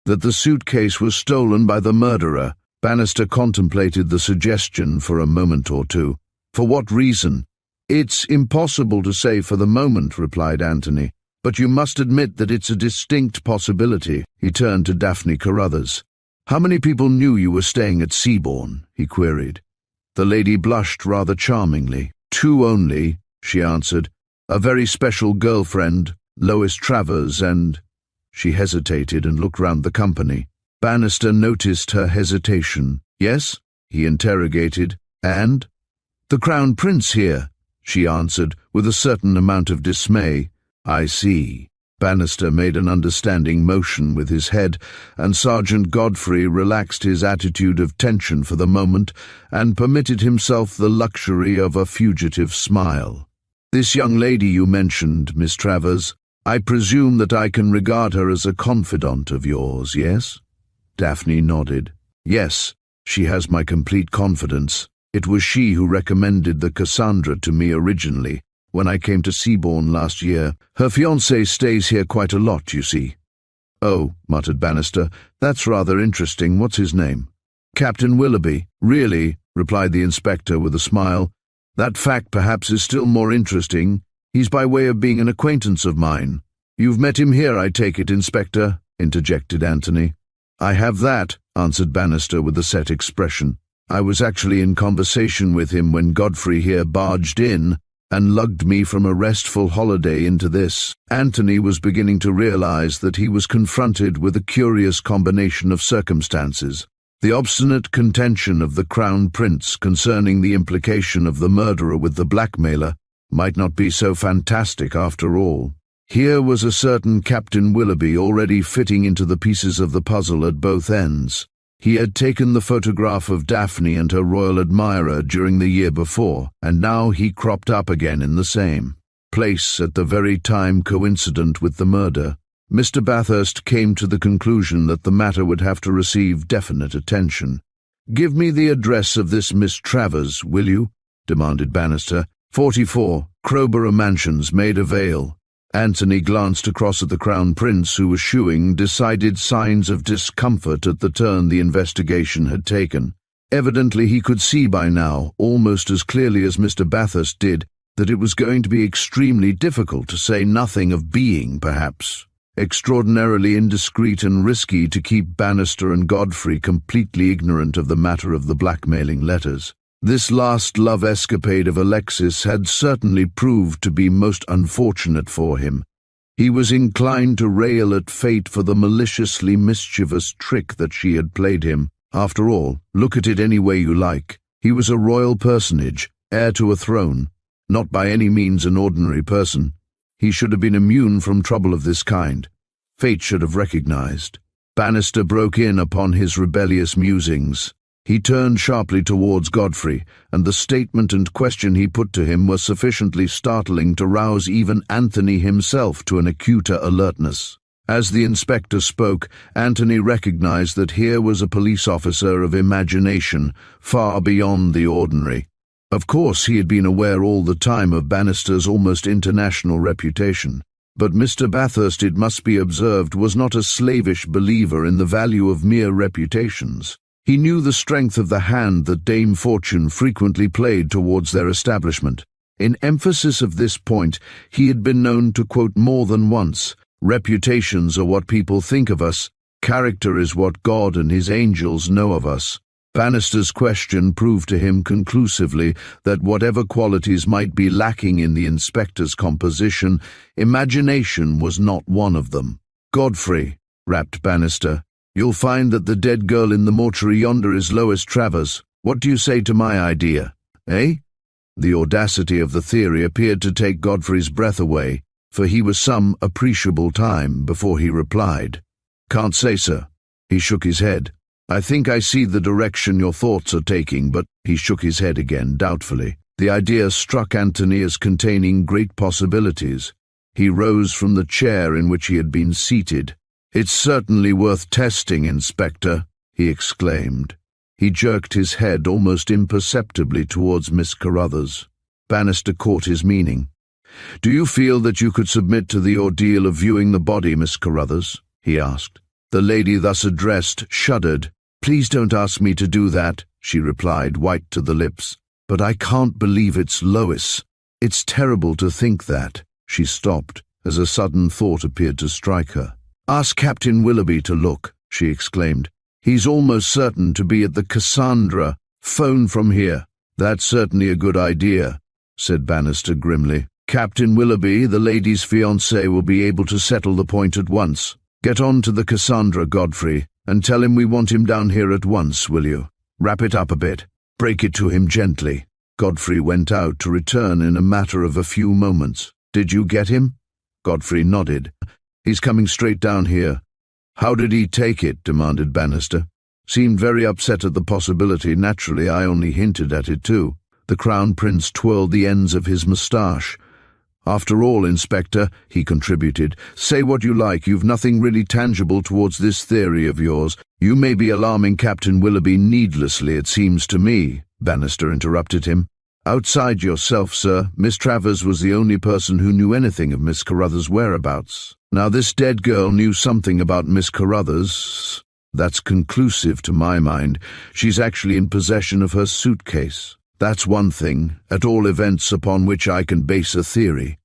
"That the suitcase was stolen by the murderer." Bannister contemplated the suggestion for a moment or two. "For what reason?" "It's impossible to say for the moment," replied Anthony. "But you must admit that it's a distinct possibility." He turned to Daphne Carruthers. "How many people knew you were staying at Seabourne?" he queried. The lady blushed rather charmingly. "Two only," she answered. "A very special girlfriend, Lois Travers, and—" She hesitated and looked round the company. Bannister noticed her hesitation. "Yes?" he interrogated. "And?" "The Crown Prince here," she answered, with a certain amount of dismay. "I see." Bannister made an understanding motion with his head, and Sergeant Godfrey relaxed his attitude of tension for the moment and permitted himself the luxury of a fugitive smile. "This young lady you mentioned, Miss Travers, I presume that I can regard her as a confidant of yours, yes?" Daphne nodded. "Yes, she has my complete confidence. It was she who recommended the Cassandra to me originally, when I came to Seabourne last year. Her fiancé stays here quite a lot, you see." "Oh," muttered Bannister, "that's rather interesting. What's his name?" "Captain Willoughby." "Really?" replied the inspector with a smile. "That fact perhaps is still more interesting. He's by way of being an acquaintance of mine." "You've met him here, I take it, Inspector?" interjected Anthony. "I have that," answered Bannister with a set expression. "I was actually in conversation with him when Godfrey here barged in and lugged me from a restful holiday into this." Anthony was beginning to realize that he was confronted with a curious combination of circumstances. The obstinate contention of the Crown Prince concerning the implication of the murderer with the blackmailer might not be so fantastic after all. Here was a certain Captain Willoughby already fitting into the pieces of the puzzle at both ends. He had taken the photograph of Daphne and her royal admirer during the year before, and now he cropped up again in the same place at the very time coincident with the murder. Mr. Bathurst came to the conclusion that the matter would have to receive definite attention. "Give me the address of this Miss Travers, will you?" demanded Bannister. 44, Crowborough Mansions, Maida Vale." Anthony glanced across at the Crown Prince, who was shewing decided signs of discomfort at the turn the investigation had taken. Evidently he could see by now, almost as clearly as Mr. Bathurst did, that it was going to be extremely difficult, to say nothing of being, perhaps, extraordinarily indiscreet and risky to keep Bannister and Godfrey completely ignorant of the matter of the blackmailing letters. This last love escapade of Alexis had certainly proved to be most unfortunate for him. He was inclined to rail at fate for the maliciously mischievous trick that she had played him. After all, look at it any way you like. He was a royal personage, heir to a throne, not by any means an ordinary person. He should have been immune from trouble of this kind. Fate should have recognized. Bannister broke in upon his rebellious musings. He turned sharply towards Godfrey, and the statement and question he put to him were sufficiently startling to rouse even Anthony himself to an acuter alertness. As the inspector spoke, Anthony recognized that here was a police officer of imagination, far beyond the ordinary. Of course, he had been aware all the time of Bannister's almost international reputation, but Mr. Bathurst, it must be observed, was not a slavish believer in the value of mere reputations. He knew the strength of the hand that Dame Fortune frequently played towards their establishment. In emphasis of this point, he had been known to quote more than once, "Reputations are what people think of us. Character is what God and his angels know of us." Bannister's question proved to him conclusively that whatever qualities might be lacking in the inspector's composition, imagination was not one of them. "Godfrey," rapped Bannister, "you'll find that the dead girl in the mortuary yonder is Lois Travers. What do you say to my idea, eh?" The audacity of the theory appeared to take Godfrey's breath away, for he was some appreciable time before he replied. "Can't say, sir." He shook his head. "I think I see the direction your thoughts are taking, but—" He shook his head again, doubtfully. The idea struck Anthony as containing great possibilities. He rose from the chair in which he had been seated. "It's certainly worth testing, Inspector," he exclaimed. He jerked his head almost imperceptibly towards Miss Carruthers. Bannister caught his meaning. "Do you feel that you could submit to the ordeal of viewing the body, Miss Carruthers?" he asked. The lady thus addressed shuddered. "Please don't ask me to do that," she replied, white to the lips. "But I can't believe it's Lois. It's terrible to think that." She stopped, as a sudden thought appeared to strike her. "Ask Captain Willoughby to look," she exclaimed. He's almost certain to be at the Cassandra. Phone from here." "That's certainly a good idea," said Bannister grimly. "Captain Willoughby, the lady's fiancé, will be able to settle the point at once. Get on to the Cassandra, Godfrey, and tell him we want him down here at once, will you? Wrap it up a bit. Break it to him gently." Godfrey went out to return in a matter of a few moments. "Did you get him?" Godfrey nodded. "He's coming straight down here." "How did he take it?" demanded Bannister. "Seemed very upset at the possibility. Naturally, I only hinted at it too." The Crown Prince twirled the ends of his moustache. "After all, Inspector," he contributed, "say what you like, you've nothing really tangible towards this theory of yours. You may be alarming Captain Willoughby needlessly, it seems to me," Bannister interrupted him. "Outside yourself, sir, Miss Travers was the only person who knew anything of Miss Carruthers' whereabouts. Now this dead girl knew something about Miss Carruthers. That's conclusive to my mind. She's actually in possession of her suitcase. That's one thing, at all events, upon which I can base a theory."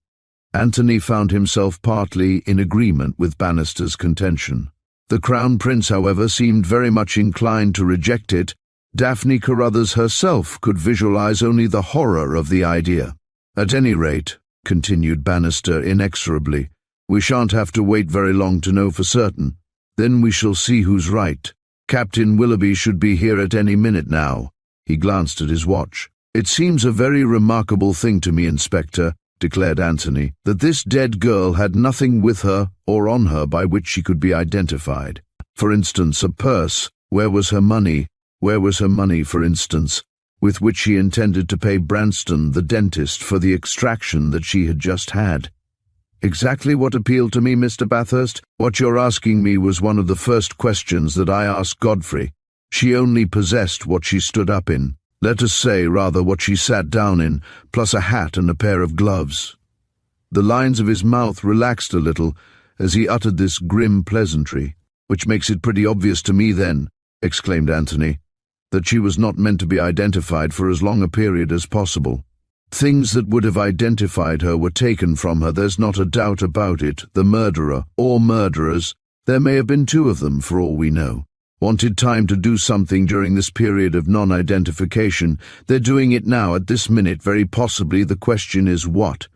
Anthony found himself partly in agreement with Bannister's contention. The Crown Prince, however, seemed very much inclined to reject it. Daphne Carruthers herself could visualize only the horror of the idea. "At any rate," continued Bannister inexorably, "we shan't have to wait very long to know for certain. Then we shall see who's right. Captain Willoughby should be here at any minute now." He glanced at his watch. "It seems a very remarkable thing to me, Inspector," declared Anthony, "that this dead girl had nothing with her or on her by which she could be identified. For instance, a purse. Where was her money? Where was her money, for instance, with which she intended to pay Branston, the dentist, for the extraction that she had just had?" "Exactly what appealed to me, Mr. Bathurst. What you're asking me was one of the first questions that I asked Godfrey. She only possessed what she stood up in. Let us say, rather, what she sat down in, plus a hat and a pair of gloves." The lines of his mouth relaxed a little as he uttered this grim pleasantry. "Which makes it pretty obvious to me, then," exclaimed Anthony, "that she was not meant to be identified for as long a period as possible. Things that would have identified her were taken from her, there's not a doubt about it. The murderer, or murderers, there may have been two of them for all we know, wanted time to do something during this period of non-identification. They're doing it now, at this minute, very possibly. The question is what?"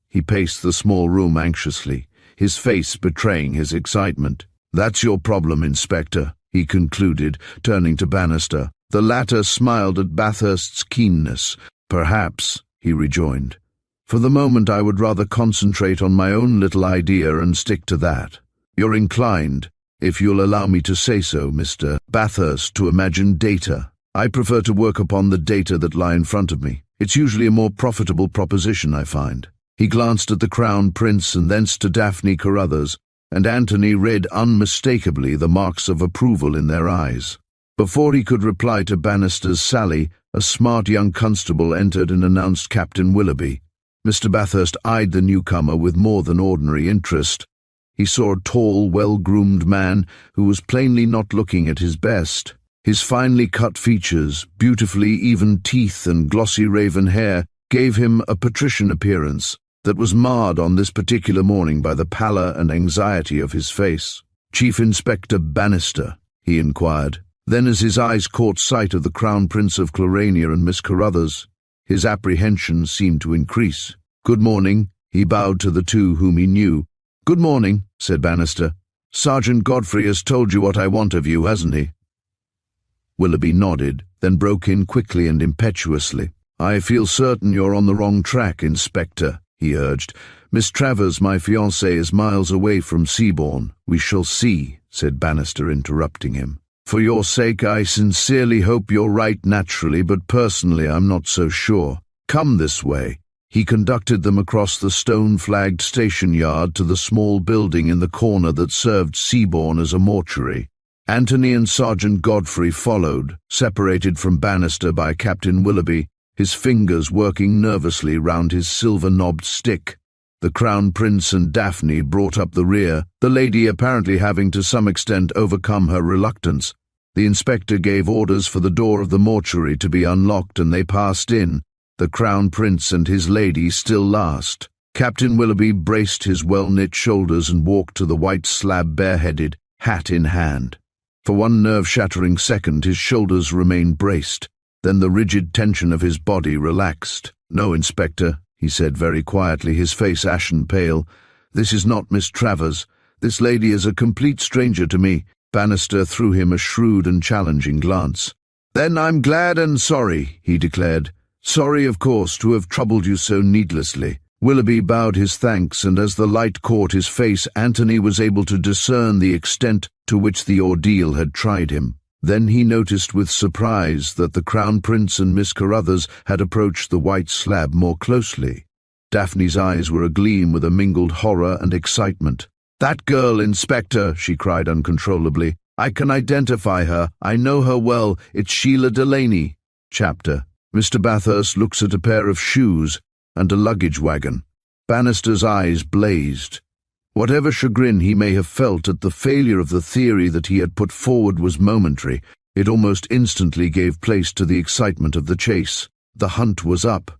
He paced the small room anxiously, his face betraying his excitement. "That's your problem, Inspector," he concluded, turning to Bannister. The latter smiled at Bathurst's keenness. "Perhaps," he rejoined. "For the moment I would rather concentrate on my own little idea and stick to that. You're inclined, if you'll allow me to say so, Mr. Bathurst, to imagine data. I prefer to work upon the data that lie in front of me. It's usually a more profitable proposition, I find." He glanced at the Crown Prince and thence to Daphne Carruthers, and Anthony read unmistakably the marks of approval in their eyes. Before he could reply to Bannister's sally, a smart young constable entered and announced Captain Willoughby. Mr. Bathurst eyed the newcomer with more than ordinary interest. He saw a tall, well-groomed man who was plainly not looking at his best. His finely cut features, beautifully even teeth and glossy raven hair gave him a patrician appearance that was marred on this particular morning by the pallor and anxiety of his face. "Chief Inspector Bannister?" he inquired. Then, as his eyes caught sight of the Crown Prince of Clarania and Miss Carruthers, his apprehension seemed to increase. "Good morning," he bowed to the two whom he knew. "Good morning," said Bannister. "Sergeant Godfrey has told you what I want of you, hasn't he?" Willoughby nodded, then broke in quickly and impetuously. "I feel certain you're on the wrong track, Inspector," he urged. "Miss Travers, my fiancée, is miles away from Seabourne." "We shall see," said Bannister, interrupting him. "For your sake, I sincerely hope you're right, naturally, but personally I'm not so sure. Come this way." He conducted them across the stone-flagged station yard to the small building in the corner that served Seabourne as a mortuary. Anthony and Sergeant Godfrey followed, separated from Bannister by Captain Willoughby, his fingers working nervously round his silver-knobbed stick. The Crown Prince and Daphne brought up the rear, the lady apparently having to some extent overcome her reluctance. The inspector gave orders for the door of the mortuary to be unlocked and they passed in, the Crown Prince and his lady still last. Captain Willoughby braced his well-knit shoulders and walked to the white slab bareheaded, hat in hand. For one nerve-shattering second his shoulders remained braced. Then the rigid tension of his body relaxed. "No, Inspector," he said very quietly, his face ashen pale. "This is not Miss Travers. This lady is a complete stranger to me." Bannister threw him a shrewd and challenging glance. "Then I'm glad and sorry," he declared. "Sorry, of course, to have troubled you so needlessly." Willoughby bowed his thanks, and as the light caught his face, Anthony was able to discern the extent to which the ordeal had tried him. Then he noticed with surprise that the Crown Prince and Miss Carruthers had approached the white slab more closely. Daphne's eyes were agleam with a mingled horror and excitement. "That girl, Inspector," she cried uncontrollably. "I can identify her. I know her well. It's Sheila Delaney." Chapter. Mr. Bathurst looks at a pair of shoes and a luggage wagon. Bannister's eyes blazed. Whatever chagrin he may have felt at the failure of the theory that he had put forward was momentary. It almost instantly gave place to the excitement of the chase. The hunt was up.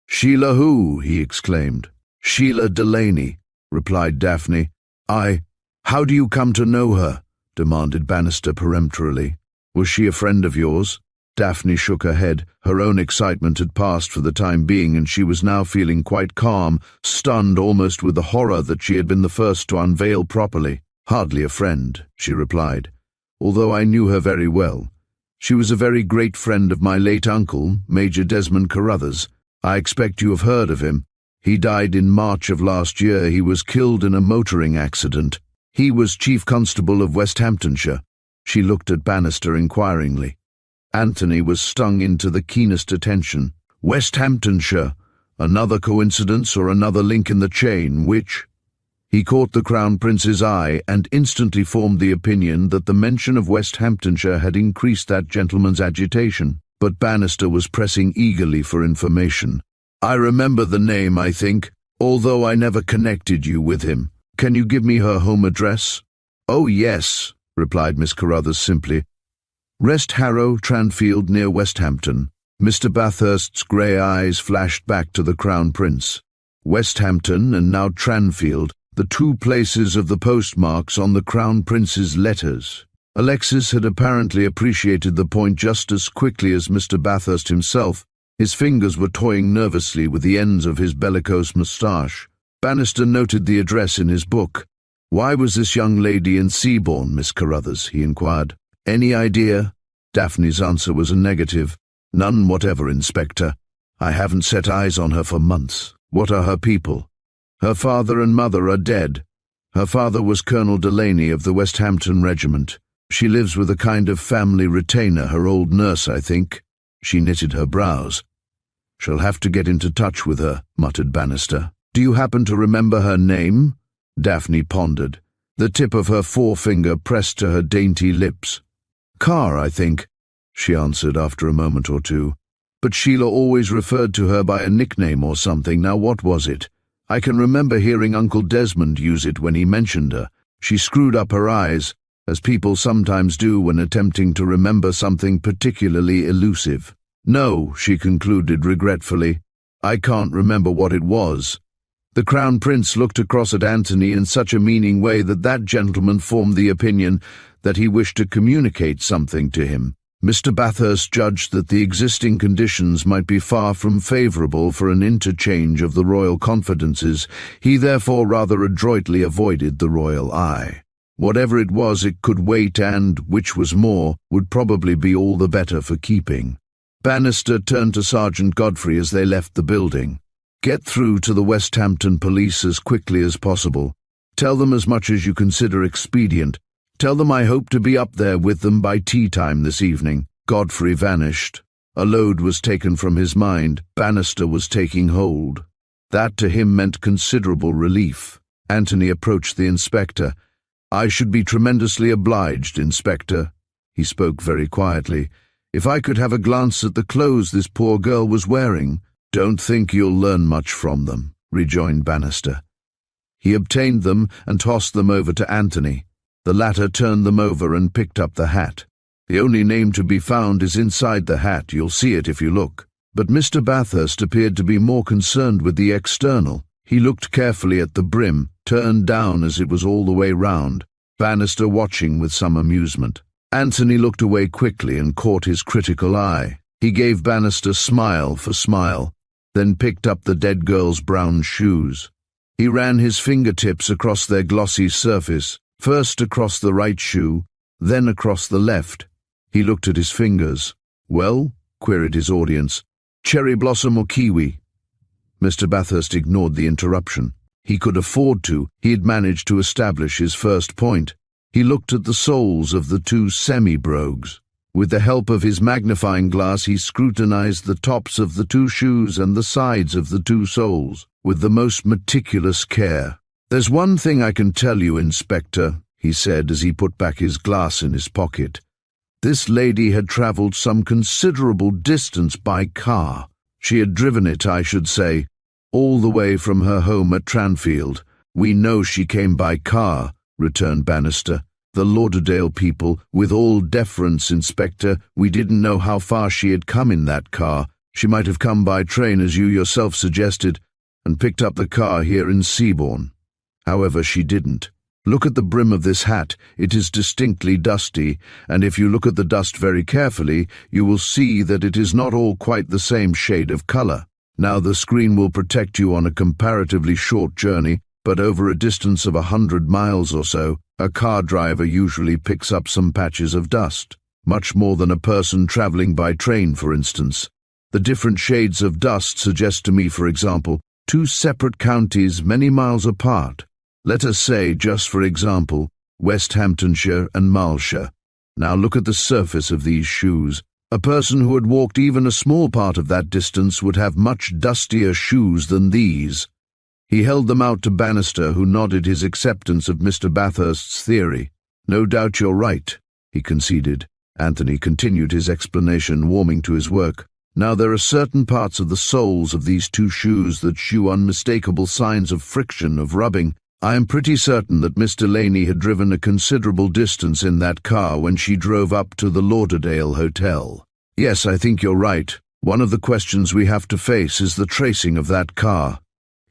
"Sheila who?" he exclaimed. "Sheila Delaney," replied Daphne. How do you come to know her?" demanded Bannister peremptorily. "Was she a friend of yours?" Daphne shook her head. Her own excitement had passed for the time being, and she was now feeling quite calm, stunned almost with the horror that she had been the first to unveil properly. "Hardly a friend," she replied, "although I knew her very well. She was a very great friend of my late uncle, Major Desmond Carruthers. I expect you have heard of him. He died in March of last year. He was killed in a motoring accident. He was Chief Constable of West Hamptonshire." She looked at Bannister inquiringly. Anthony was stung into the keenest attention. "West Hamptonshire? Another coincidence or another link in the chain? Which?" He caught the Crown Prince's eye and instantly formed the opinion that the mention of West Hamptonshire had increased that gentleman's agitation. But Bannister was pressing eagerly for information. "I remember the name, I think, although I never connected you with him. Can you give me her home address?" "Oh, yes," replied Miss Carruthers simply. "Rest Harrow, Tranfield, near Westhampton." Mr. Bathurst's grey eyes flashed back to the Crown Prince. Westhampton and now Tranfield, the two places of the postmarks on the Crown Prince's letters. Alexis had apparently appreciated the point just as quickly as Mr. Bathurst himself. His fingers were toying nervously with the ends of his bellicose moustache. Bannister noted the address in his book. "Why was this young lady in Seabourne, Miss Carruthers?" he inquired. "Any idea?" Daphne's answer was a negative. "None whatever, Inspector. I haven't set eyes on her for months." "What are her people?" "Her father and mother are dead. Her father was Colonel Delaney of the Westhampton Regiment. She lives with a kind of family retainer, her old nurse, I think." She knitted her brows. "Shall have to get into touch with her," muttered Bannister. "Do you happen to remember her name?" Daphne pondered. The tip of her forefinger pressed to her dainty lips. "Carr, I think," she answered after a moment or two. "But Sheila always referred to her by a nickname or something. Now what was it? I can remember hearing Uncle Desmond use it when he mentioned her." She screwed up her eyes, as people sometimes do when attempting to remember something particularly elusive. "No," she concluded regretfully. "I can't remember what it was." The Crown Prince looked across at Anthony in such a meaning way that that gentleman formed the opinion that he wished to communicate something to him. Mr. Bathurst judged that the existing conditions might be far from favourable for an interchange of the royal confidences. He therefore rather adroitly avoided the royal eye. Whatever it was, it could wait and, which was more, would probably be all the better for keeping. Bannister turned to Sergeant Godfrey as they left the building. "Get through to the Westhampton police as quickly as possible. Tell them as much as you consider expedient. Tell them I hope to be up there with them by tea-time this evening." Godfrey vanished. A load was taken from his mind. Bannister was taking hold. That to him meant considerable relief. Anthony approached the inspector. "I should be tremendously obliged, Inspector," he spoke very quietly, "if I could have a glance at the clothes this poor girl was wearing." "Don't think you'll learn much from them," rejoined Bannister. He obtained them and tossed them over to Anthony. The latter turned them over and picked up the hat. "The only name to be found is inside the hat. You'll see it if you look." But Mr. Bathurst appeared to be more concerned with the external. He looked carefully at the brim, turned down as it was all the way round, Bannister watching with some amusement. Anthony looked away quickly and caught his critical eye. He gave Bannister smile for smile, then picked up the dead girl's brown shoes. He ran his fingertips across their glossy surface, first across the right shoe, then across the left. He looked at his fingers. "Well?" queried his audience. "Cherry blossom or kiwi?" Mr. Bathurst ignored the interruption. He could afford to. He had managed to establish his first point. He looked at the soles of the two semi-brogues. With the help of his magnifying glass, he scrutinized the tops of the two shoes and the sides of the two soles, with the most meticulous care. "There's one thing I can tell you, Inspector," he said as he put back his glass in his pocket. "This lady had travelled some considerable distance by car. She had driven it, I should say, all the way from her home at Tranfield." "We know she came by car," returned Bannister. "The Lauderdale people, with all deference, Inspector, we didn't know how far she had come in that car. She might have come by train, as you yourself suggested, and picked up the car here in Seabourne. However, she didn't. Look at the brim of this hat. It is distinctly dusty, and if you look at the dust very carefully, you will see that it is not all quite the same shade of color. Now, the screen will protect you on a comparatively short journey, but over a distance of 100 miles or so, a car driver usually picks up some patches of dust, much more than a person traveling by train, for instance. The different shades of dust suggest to me, for example, two separate counties many miles apart. Let us say, just for example, West Hamptonshire and Malshire. Now look at the surface of these shoes. A person who had walked even a small part of that distance would have much dustier shoes than these." He held them out to Bannister, who nodded his acceptance of Mr. Bathurst's theory. "No doubt you're right," he conceded. Anthony continued his explanation, warming to his work. "Now, there are certain parts of the soles of these two shoes that shew unmistakable signs of friction, of rubbing. I am pretty certain that Miss Delaney had driven a considerable distance in that car when she drove up to the Lauderdale Hotel. Yes, I think you're right. One of the questions we have to face is the tracing of that car."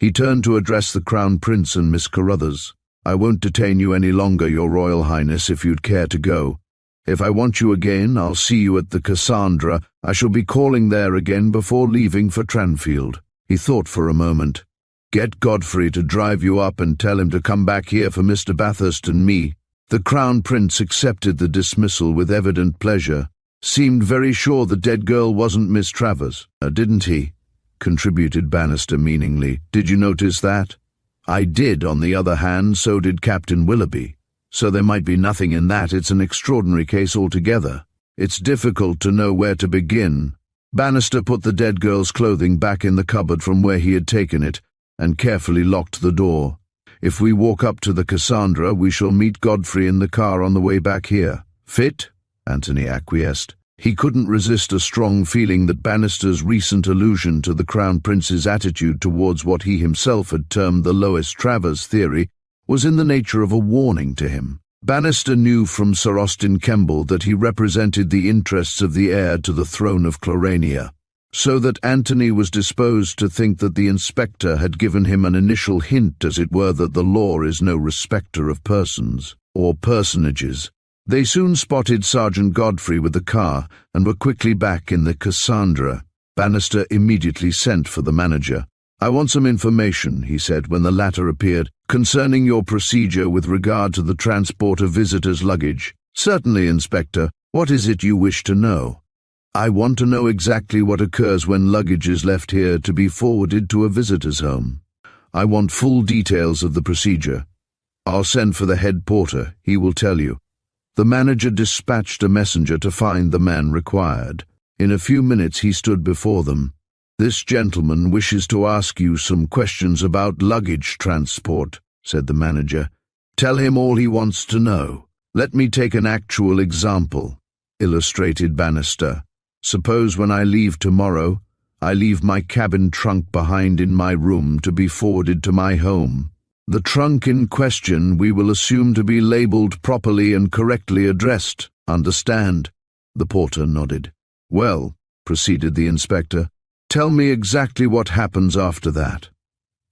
He turned to address the Crown Prince and Miss Carruthers. "I won't detain you any longer, Your Royal Highness, if you'd care to go. If I want you again, I'll see you at the Cassandra. I shall be calling there again before leaving for Tranfield." He thought for a moment. "Get Godfrey to drive you up and tell him to come back here for Mr. Bathurst and me." The Crown Prince accepted the dismissal with evident pleasure. "Seemed very sure the dead girl wasn't Miss Travers, didn't he?" contributed Bannister meaningly. "Did you notice that?" "I did. On the other hand, so did Captain Willoughby. So there might be nothing in that. It's an extraordinary case altogether. It's difficult to know where to begin." Bannister put the dead girl's clothing back in the cupboard from where he had taken it, and carefully locked the door. "If we walk up to the Cassandra, we shall meet Godfrey in the car on the way back here." "Fit?" Anthony acquiesced. He couldn't resist a strong feeling that Bannister's recent allusion to the Crown Prince's attitude towards what he himself had termed the Lois Travers theory was in the nature of a warning to him. Bannister knew from Sir Austin Kemble that he represented the interests of the heir to the throne of Clarania, so that Anthony was disposed to think that the inspector had given him an initial hint, as it were, that the law is no respecter of persons, or personages. They soon spotted Sergeant Godfrey with the car, and were quickly back in the Cassandra. Bannister immediately sent for the manager. "I want some information," he said when the latter appeared, "concerning your procedure with regard to the transport of visitors' luggage." "Certainly, Inspector. What is it you wish to know?" "I want to know exactly what occurs when luggage is left here to be forwarded to a visitor's home. I want full details of the procedure. I'll send for the head porter. He will tell you." The manager dispatched a messenger to find the man required. In a few minutes he stood before them. "This gentleman wishes to ask you some questions about luggage transport," said the manager. "Tell him all he wants to know." "Let me take an actual example," illustrated Bannister. "Suppose when I leave tomorrow, I leave my cabin trunk behind in my room to be forwarded to my home. The trunk in question we will assume to be labelled properly and correctly addressed. Understand?" The porter nodded. "Well," proceeded the inspector, "tell me exactly what happens after that."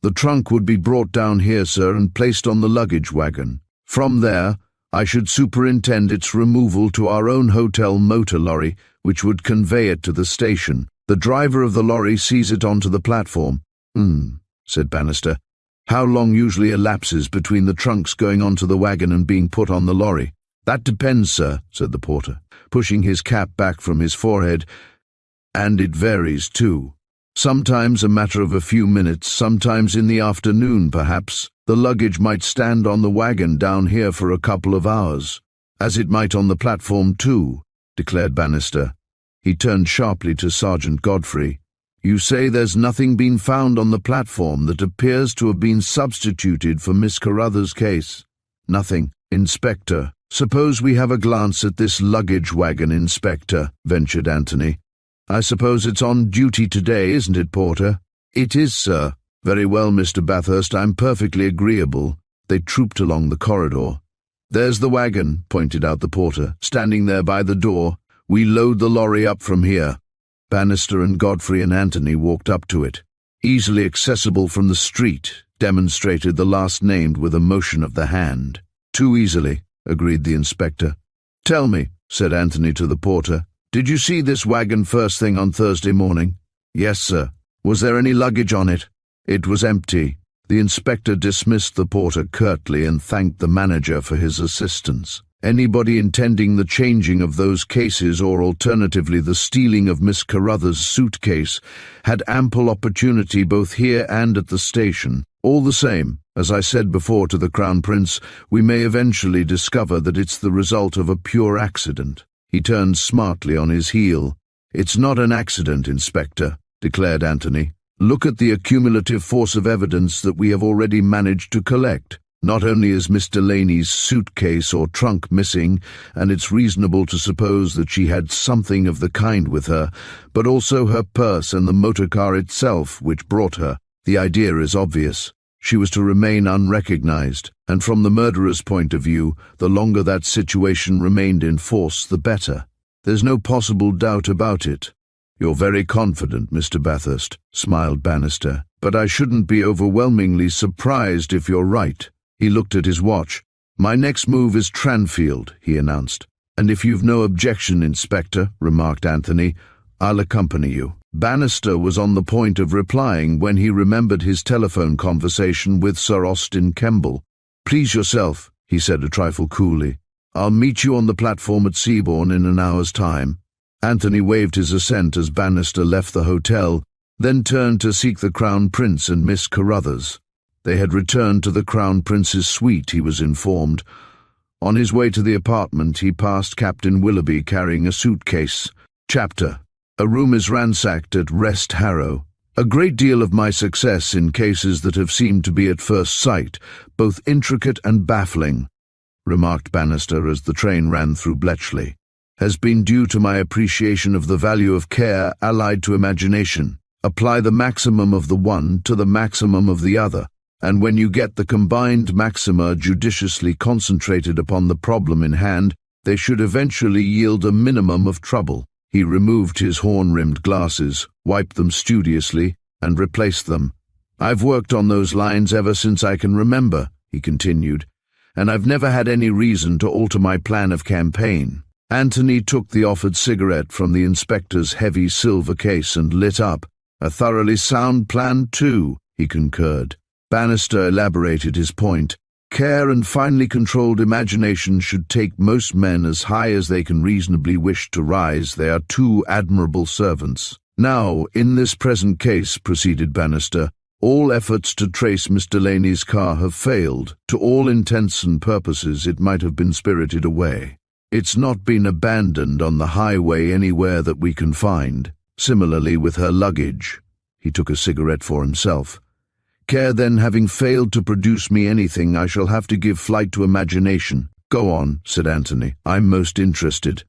"The trunk would be brought down here, sir, and placed on the luggage wagon. From there, I should superintend its removal to our own hotel motor lorry, which would convey it to the station. The driver of the lorry sees it onto the platform." Said Bannister. "How long usually elapses between the trunks going onto the wagon and being put on the lorry?" "That depends, sir," said the porter, pushing his cap back from his forehead. "And it varies, too. Sometimes a matter of a few minutes, sometimes in the afternoon, perhaps. The luggage might stand on the wagon down here for a couple of hours, as it might on the platform, too," declared Bannister. He turned sharply to Sergeant Godfrey. "You say there's nothing been found on the platform that appears to have been substituted for Miss Carruthers' case?" "Nothing, Inspector." "Suppose we have a glance at this luggage wagon, Inspector," ventured Anthony. "I suppose it's on duty today, isn't it, Porter?" "It is, sir." "Very well, Mr. Bathurst, I'm perfectly agreeable." They trooped along the corridor. "There's the wagon," pointed out the porter, "standing there by the door. We load the lorry up from here." Bannister and Godfrey and Anthony walked up to it. "Easily accessible from the street," demonstrated the last named with a motion of the hand. "Too easily," agreed the inspector. "Tell me," said Anthony to the porter, "did you see this wagon first thing on Thursday morning?" "Yes, sir." "Was there any luggage on it?" "It was empty." The inspector dismissed the porter curtly and thanked the manager for his assistance. Anybody intending the changing of those cases, or alternatively the stealing of Miss Carruthers' suitcase, had ample opportunity both here and at the station. All the same, as I said before to the Crown Prince, we may eventually discover that it's the result of a pure accident. He turned smartly on his heel. "It's not an accident, Inspector," declared Anthony. "Look at the accumulative force of evidence that we have already managed to collect. Not only is Miss Delaney's suitcase or trunk missing, and it's reasonable to suppose that she had something of the kind with her, but also her purse and the motor car itself which brought her. The idea is obvious. She was to remain unrecognized, and from the murderer's point of view, the longer that situation remained in force, the better. There's no possible doubt about it." "You're very confident, Mr. Bathurst," smiled Bannister, "but I shouldn't be overwhelmingly surprised if you're right." He looked at his watch. "My next move is Tranfield," he announced. "And if you've no objection, Inspector," remarked Anthony, "I'll accompany you." Bannister was on the point of replying when he remembered his telephone conversation with Sir Austin Kemble. "Please yourself," he said a trifle coolly. "I'll meet you on the platform at Seabourn in an hour's time." Anthony waved his assent as Bannister left the hotel, then turned to seek the Crown Prince and Miss Carruthers. They had returned to the Crown Prince's suite, he was informed. On his way to the apartment, he passed Captain Willoughby carrying a suitcase. Chapter: A room is ransacked at Rest Harrow. A great deal of my success in cases that have seemed to be at first sight both intricate and baffling, remarked Bannister as the train ran through Bletchley, has been due to my appreciation of the value of care allied to imagination. Apply the maximum of the one to the maximum of the other, and when you get the combined maxima judiciously concentrated upon the problem in hand, they should eventually yield a minimum of trouble. He removed his horn-rimmed glasses, wiped them studiously, and replaced them. "I've worked on those lines ever since I can remember," he continued, "and I've never had any reason to alter my plan of campaign." Anthony took the offered cigarette from the inspector's heavy silver case and lit up. "A thoroughly sound plan, too," he concurred. Bannister elaborated his point. "Care and finely controlled imagination should take most men as high as they can reasonably wish to rise. They are two admirable servants. Now, in this present case," proceeded Bannister, "all efforts to trace Miss Delaney's car have failed. To all intents and purposes, it might have been spirited away. It's not been abandoned on the highway anywhere that we can find. Similarly with her luggage." He took a cigarette for himself. "Care then having failed to produce me anything, I shall have to give flight to imagination." "Go on," said Anthony. "I'm most interested."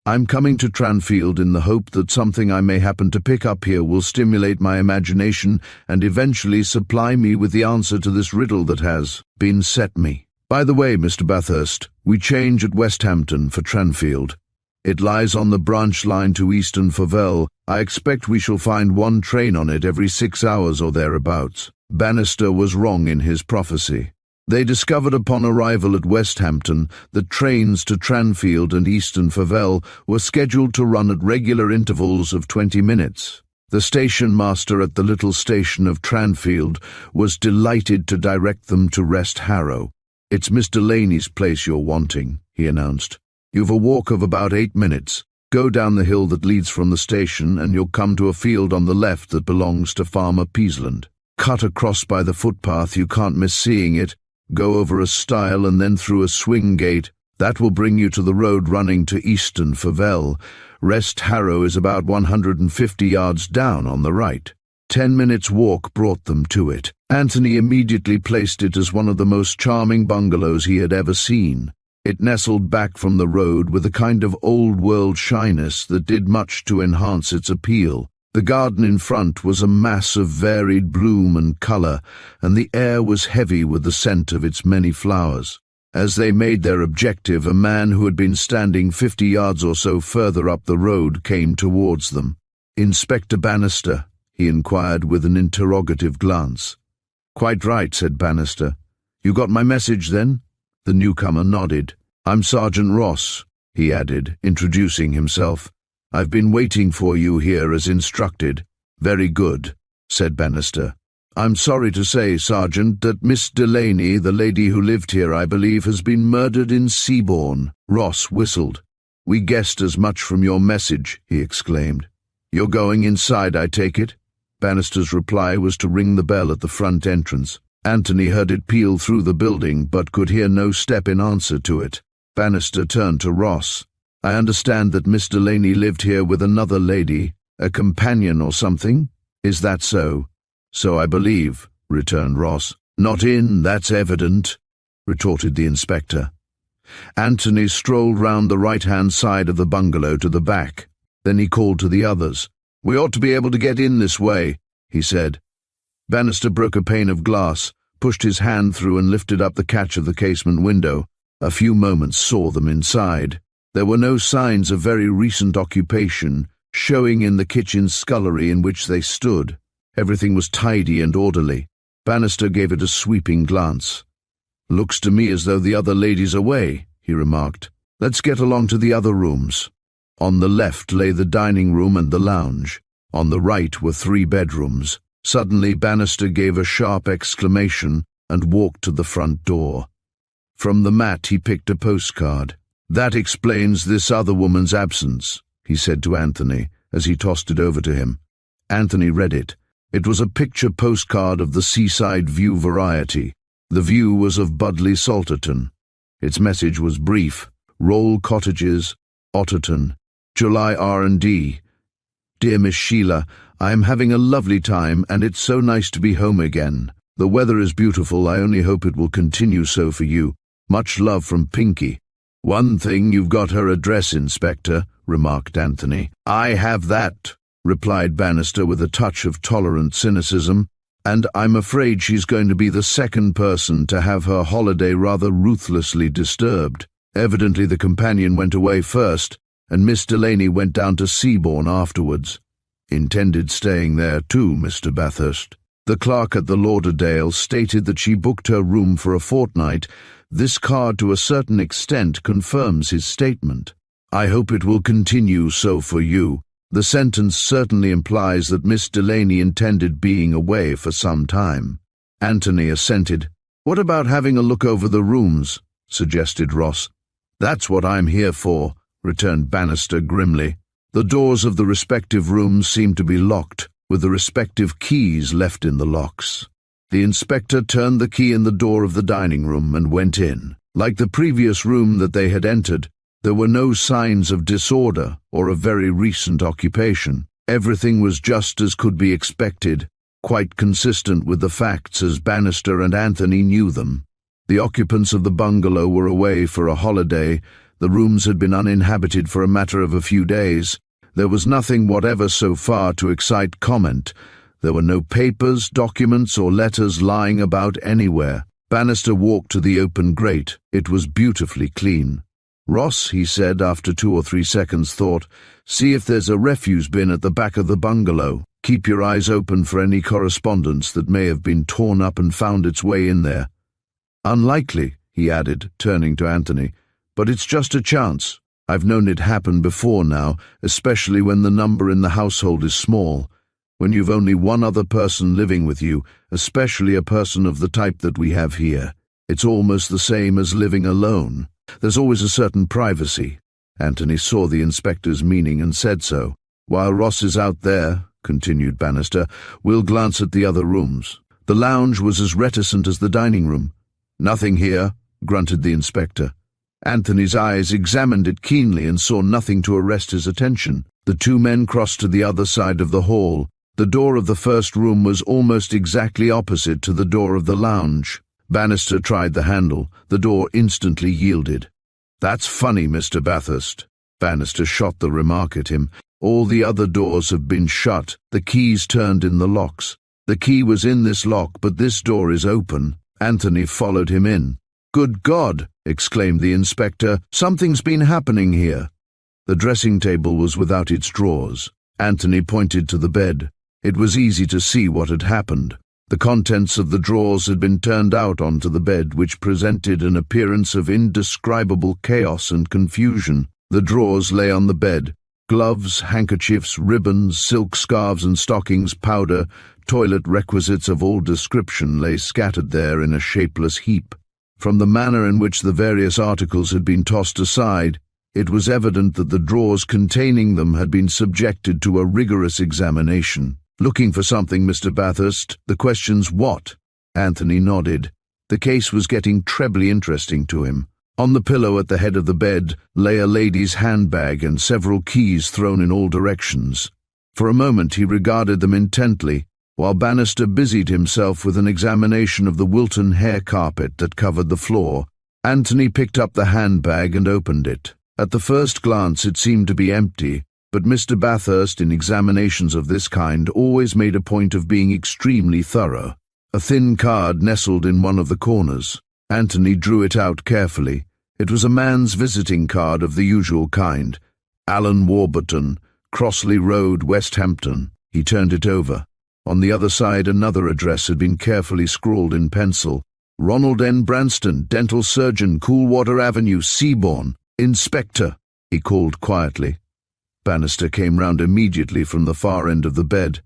"I'm coming to Tranfield in the hope that something I may happen to pick up here will stimulate my imagination and eventually supply me with the answer to this riddle that has been set me. By the way, Mr. Bathurst, we change at Westhampton for Tranfield. It lies on the branch line to Easton Favell. I expect we shall find one train on it every 6 hours or thereabouts." Bannister was wrong in his prophecy. They discovered upon arrival at Westhampton that trains to Tranfield and Easton Favell were scheduled to run at regular intervals of 20 minutes. The station master at the little station of Tranfield was delighted to direct them to Rest Harrow. "It's Miss Delaney's place you're wanting," he announced. "You've a walk of about 8 minutes. Go down the hill that leads from the station and you'll come to a field on the left that belongs to Farmer Peasland. Cut across by the footpath, you can't miss seeing it. Go over a stile and then through a swing gate. That will bring you to the road running to Easton Favell. Rest Harrow is about 150 yards down on the right." 10 minutes' walk brought them to it. Anthony immediately placed it as one of the most charming bungalows he had ever seen. It nestled back from the road with a kind of old-world shyness that did much to enhance its appeal. The garden in front was a mass of varied bloom and colour, and the air was heavy with the scent of its many flowers. As they made their objective, a man who had been standing 50 yards or so further up the road came towards them. "Inspector Bannister?" he inquired with an interrogative glance. "Quite right," said Bannister. "You got my message, then?" The newcomer nodded. "I'm Sergeant Ross," he added, introducing himself. "I've been waiting for you here as instructed." "Very good," said Bannister. "I'm sorry to say, Sergeant, that Miss Delaney, the lady who lived here, I believe, has been murdered in Seabourne." Ross whistled. "We guessed as much from your message," he exclaimed. "You're going inside, I take it?" Bannister's reply was to ring the bell at the front entrance. Anthony heard it peal through the building, but could hear no step in answer to it. Bannister turned to Ross. "I understand that Miss Delaney lived here with another lady, a companion or something. Is that so?" "So I believe," returned Ross. "Not in, that's evident," retorted the inspector. Anthony strolled round the right-hand side of the bungalow to the back. Then he called to the others. "We ought to be able to get in this way," he said. Bannister broke a pane of glass, pushed his hand through and lifted up the catch of the casement window. A few moments saw them inside. There were no signs of very recent occupation showing in the kitchen scullery in which they stood. Everything was tidy and orderly. Bannister gave it a sweeping glance. "Looks to me as though the other lady's away," he remarked. "Let's get along to the other rooms." On the left lay the dining room and the lounge. On the right were 3 bedrooms. Suddenly Bannister gave a sharp exclamation and walked to the front door. From the mat he picked a postcard. "That explains this other woman's absence," he said to Anthony as he tossed it over to him. Anthony read it. It was a picture postcard of the seaside view variety. The view was of Budleigh Salterton. Its message was brief. "Roll Cottages, Otterton, July R&D. Dear Miss Sheila, I am having a lovely time and it's so nice to be home again. The weather is beautiful, I only hope it will continue so for you. Much love from Pinky." "One thing, you've got her address, Inspector," remarked Anthony. "I have that," replied Bannister with a touch of tolerant cynicism, "and I'm afraid she's going to be the second person to have her holiday rather ruthlessly disturbed. Evidently the companion went away first, and Miss Delaney went down to Seabourne afterwards. Intended staying there too, Mr. Bathurst. The clerk at the Lauderdale stated that she booked her room for a fortnight. This card to a certain extent confirms his statement. I hope it will continue so for you. The sentence certainly implies that Miss Delaney intended being away for some time." Anthony assented. "What about having a look over the rooms?" suggested Ross. "That's what I'm here for," returned Bannister grimly. The doors of the respective rooms seemed to be locked, with the respective keys left in the locks. The inspector turned the key in the door of the dining room and went in. Like the previous room that they had entered, there were no signs of disorder or of very recent occupation. Everything was just as could be expected, quite consistent with the facts as Bannister and Anthony knew them. The occupants of the bungalow were away for a holiday. The rooms had been uninhabited for a matter of a few days. There was nothing whatever so far to excite comment. There were no papers, documents, or letters lying about anywhere. Bannister walked to the open grate. It was beautifully clean. "Ross," he said after 2 or 3 seconds' thought, "see if there's a refuse bin at the back of the bungalow. Keep your eyes open for any correspondence that may have been torn up and found its way in there." Unlikely, he added, turning to Anthony, but it's just a chance. I've known it happen before now, especially when the number in the household is small. When you've only one other person living with you, especially a person of the type that we have here. It's almost the same as living alone. There's always a certain privacy. Anthony saw the inspector's meaning and said so. While Ross is out there, continued Bannister, we'll glance at the other rooms. The lounge was as reticent as the dining room. Nothing here, grunted the inspector. Anthony's eyes examined it keenly and saw nothing to arrest his attention. The two men crossed to the other side of the hall. The door of the first room was almost exactly opposite to the door of the lounge. Bannister tried the handle. The door instantly yielded. That's funny, Mr. Bathurst. Bannister shot the remark at him. All the other doors have been shut, the keys turned in the locks. The key was in this lock, but this door is open. Anthony followed him in. Good God, exclaimed the inspector, something's been happening here. The dressing table was without its drawers. Anthony pointed to the bed. It was easy to see what had happened. The contents of the drawers had been turned out onto the bed, which presented an appearance of indescribable chaos and confusion. The drawers lay on the bed. Gloves, handkerchiefs, ribbons, silk scarves and stockings, powder, toilet requisites of all description lay scattered there in a shapeless heap. From the manner in which the various articles had been tossed aside, it was evident that the drawers containing them had been subjected to a rigorous examination. Looking for something, Mr. Bathurst? The question's what? Anthony nodded. The case was getting trebly interesting to him. On the pillow at the head of the bed lay a lady's handbag and several keys thrown in all directions. For a moment he regarded them intently, while Bannister busied himself with an examination of the Wilton hair carpet that covered the floor. Anthony picked up the handbag and opened it. At the first glance it seemed to be empty, but Mr. Bathurst, in examinations of this kind, always made a point of being extremely thorough. A thin card nestled in one of the corners. Anthony drew it out carefully. It was a man's visiting card of the usual kind. Alan Warburton, Crossley Road, West Hampton. He turned it over. On the other side another address had been carefully scrawled in pencil. Ronald N. Branston, Dental Surgeon, Coolwater Avenue, Seabourne. Inspector, he called quietly. Bannister came round immediately from the far end of the bed.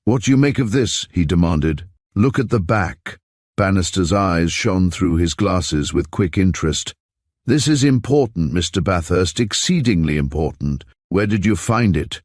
What do you make of this? He demanded. Look at the back. Bannister's eyes shone through his glasses with quick interest. This is important, Mr. Bathurst, exceedingly important. Where did you find it?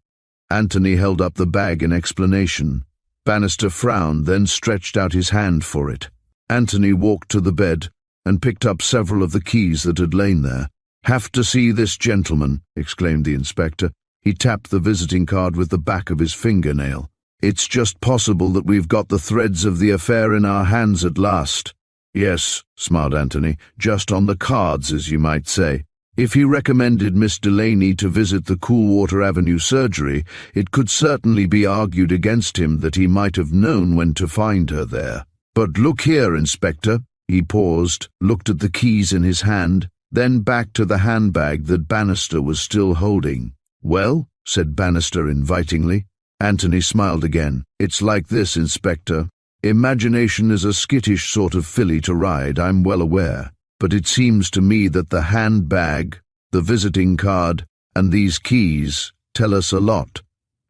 Anthony held up the bag in explanation. Bannister frowned, then stretched out his hand for it. Anthony walked to the bed and picked up several of the keys that had lain there. Have to see this gentleman, exclaimed the inspector. He tapped the visiting card with the back of his fingernail. It's just possible that we've got the threads of the affair in our hands at last. Yes, smiled Anthony, just on the cards, as you might say. If he recommended Miss Delaney to visit the Coolwater Avenue surgery, it could certainly be argued against him that he might have known when to find her there. But look here, Inspector. He paused, looked at the keys in his hand, then back to the handbag that Bannister was still holding. Well, said Bannister invitingly. Anthony smiled again. It's like this, Inspector. Imagination is a skittish sort of filly to ride, I'm well aware. But it seems to me that the handbag, the visiting card, and these keys tell us a lot.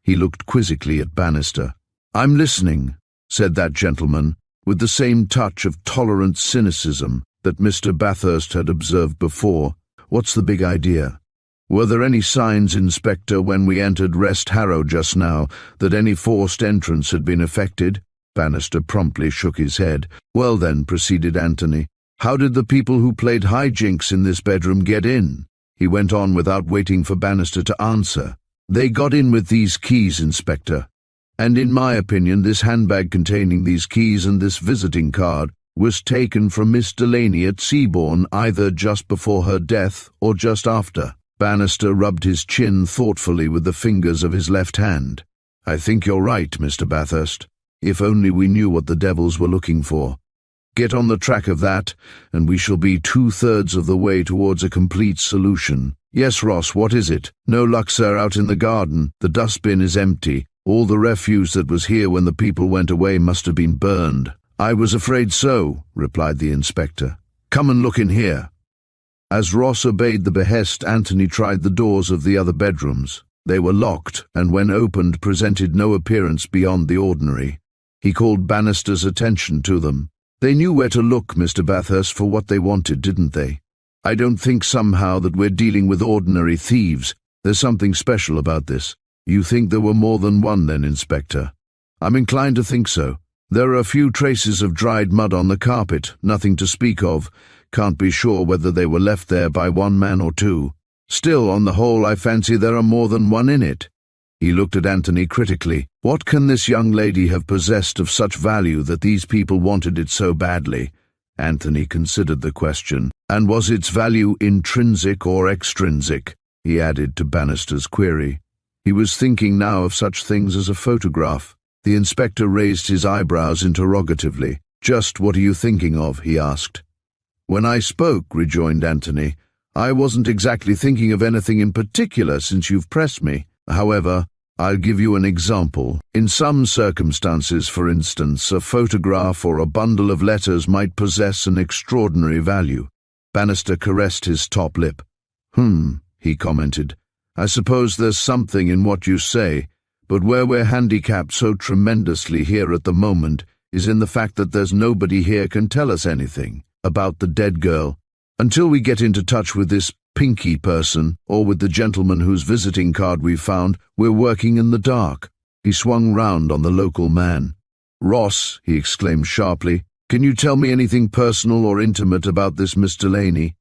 He looked quizzically at Bannister. I'm listening, said that gentleman, with the same touch of tolerant cynicism that Mr. Bathurst had observed before. What's the big idea? Were there any signs, Inspector, when we entered Rest Harrow just now, that any forced entrance had been effected? Bannister promptly shook his head. Well then, proceeded Anthony, how did the people who played hijinks in this bedroom get in? He went on without waiting for Bannister to answer. They got in with these keys, Inspector. And in my opinion, this handbag containing these keys and this visiting card was taken from Miss Delaney at Seabourne either just before her death or just after. Bannister rubbed his chin thoughtfully with the fingers of his left hand. I think you're right, Mr. Bathurst. If only we knew what the devils were looking for. Get on the track of that, and we shall be 2/3 of the way towards a complete solution. Yes, Ross, what is it? No luck, sir, out in the garden. The dustbin is empty. All the refuse that was here when the people went away must have been burned. I was afraid so, replied the inspector. Come and look in here." As Ross obeyed the behest, Anthony tried the doors of the other bedrooms. They were locked, and when opened presented no appearance beyond the ordinary. He called Bannister's attention to them. "They knew where to look, Mr. Bathurst, for what they wanted, didn't they? I don't think somehow that we're dealing with ordinary thieves. There's something special about this." "You think there were more than one then, Inspector?" "I'm inclined to think so. There are a few traces of dried mud on the carpet, nothing to speak of. Can't be sure whether they were left there by one man or two. Still, on the whole, I fancy there are more than one in it." He looked at Anthony critically. What can this young lady have possessed of such value that these people wanted it so badly? Anthony considered the question. And was its value intrinsic or extrinsic? He added to Bannister's query. He was thinking now of such things as a photograph. The inspector raised his eyebrows interrogatively. "Just what are you thinking of?" he asked. "When I spoke," rejoined Anthony, "I wasn't exactly thinking of anything in particular since you've pressed me. However, I'll give you an example. In some circumstances, for instance, a photograph or a bundle of letters might possess an extraordinary value." Bannister caressed his top lip. He commented. "I suppose there's something in what you say, but where we're handicapped so tremendously here at the moment is in the fact that there's nobody here can tell us anything about the dead girl. Until we get into touch with this Pinky person, or with the gentleman whose visiting card we found, we're working in the dark." He swung round on the local man. "Ross," he exclaimed sharply, "can you tell me anything personal or intimate about this Miss Delaney?"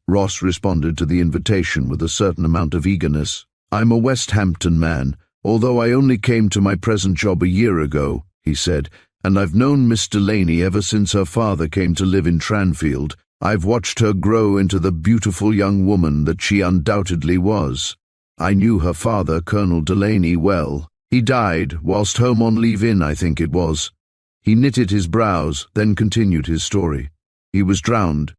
Ross responded to the invitation with a certain amount of eagerness. "I'm a West Hampton man, although I only came to my present job a year ago," he said, "and I've known Miss Delaney ever since her father came to live in Tranfield. I've watched her grow into the beautiful young woman that she undoubtedly was. I knew her father, Colonel Delaney, well. He died whilst home on leave-in, I think it was." He knitted his brows, then continued his story. "He was drowned,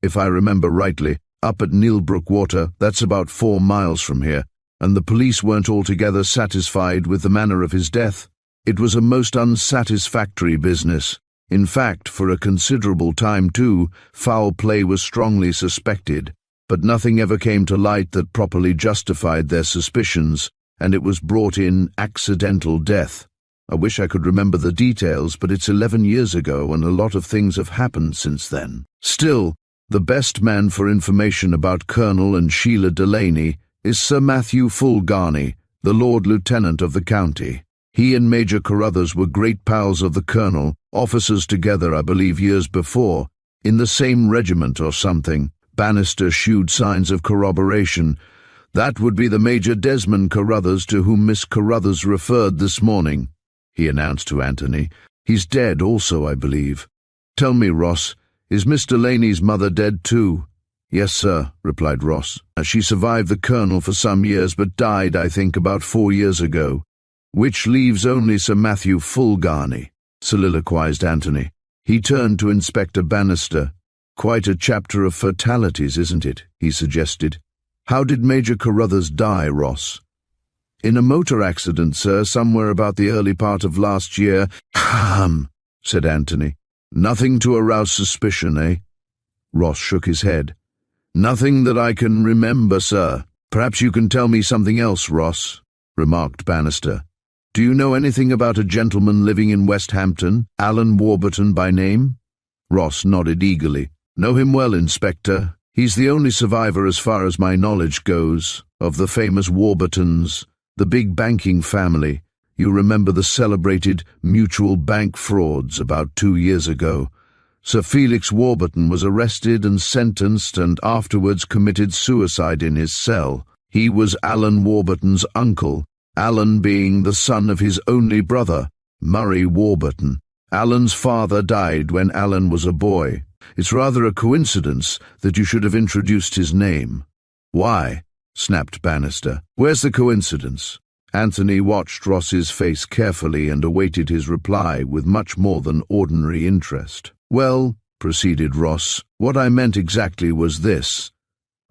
if I remember rightly, up at Nilbrook Water, that's about 4 miles from here, and the police weren't altogether satisfied with the manner of his death. It was a most unsatisfactory business. In fact, for a considerable time too, foul play was strongly suspected, but nothing ever came to light that properly justified their suspicions, and it was brought in accidental death. I wish I could remember the details, but it's 11 years ago, and a lot of things have happened since then. Still, the best man for information about Colonel and Sheila Delaney is Sir Matthew Fulgarney, the Lord Lieutenant of the county. He and Major Carruthers were great pals of the Colonel, officers together, I believe, years before, in the same regiment or something." Bannister shewed signs of corroboration. "That would be the Major Desmond Carruthers to whom Miss Carruthers referred this morning," he announced to Anthony. "He's dead also, I believe. Tell me, Ross, is Miss Delaney's mother dead too?" "Yes, sir," replied Ross. "She survived the Colonel for some years, but died, I think, about 4 years ago." "Which leaves only Sir Matthew Fulgarney," soliloquized Anthony. He turned to Inspector Bannister. "Quite a chapter of fatalities, isn't it?" he suggested. "How did Major Carruthers die, Ross?" "In a motor accident, sir, somewhere about the early part of last year." Said Anthony. "Nothing to arouse suspicion, eh?" Ross shook his head. "Nothing that I can remember, sir." "Perhaps you can tell me something else, Ross," remarked Bannister. "Do you know anything about a gentleman living in West Hampton, Alan Warburton by name?" Ross nodded eagerly. "Know him well, Inspector. He's the only survivor, as far as my knowledge goes, of the famous Warburtons, the big banking family. You remember the celebrated mutual bank frauds about 2 years ago. Sir Felix Warburton was arrested and sentenced and afterwards committed suicide in his cell. He was Alan Warburton's uncle, Alan being the son of his only brother, Murray Warburton. Alan's father died when Alan was a boy. It's rather a coincidence that you should have introduced his name." "Why?" snapped Bannister. "Where's the coincidence?" Anthony watched Ross's face carefully and awaited his reply with much more than ordinary interest. "Well," proceeded Ross, "what I meant exactly was this.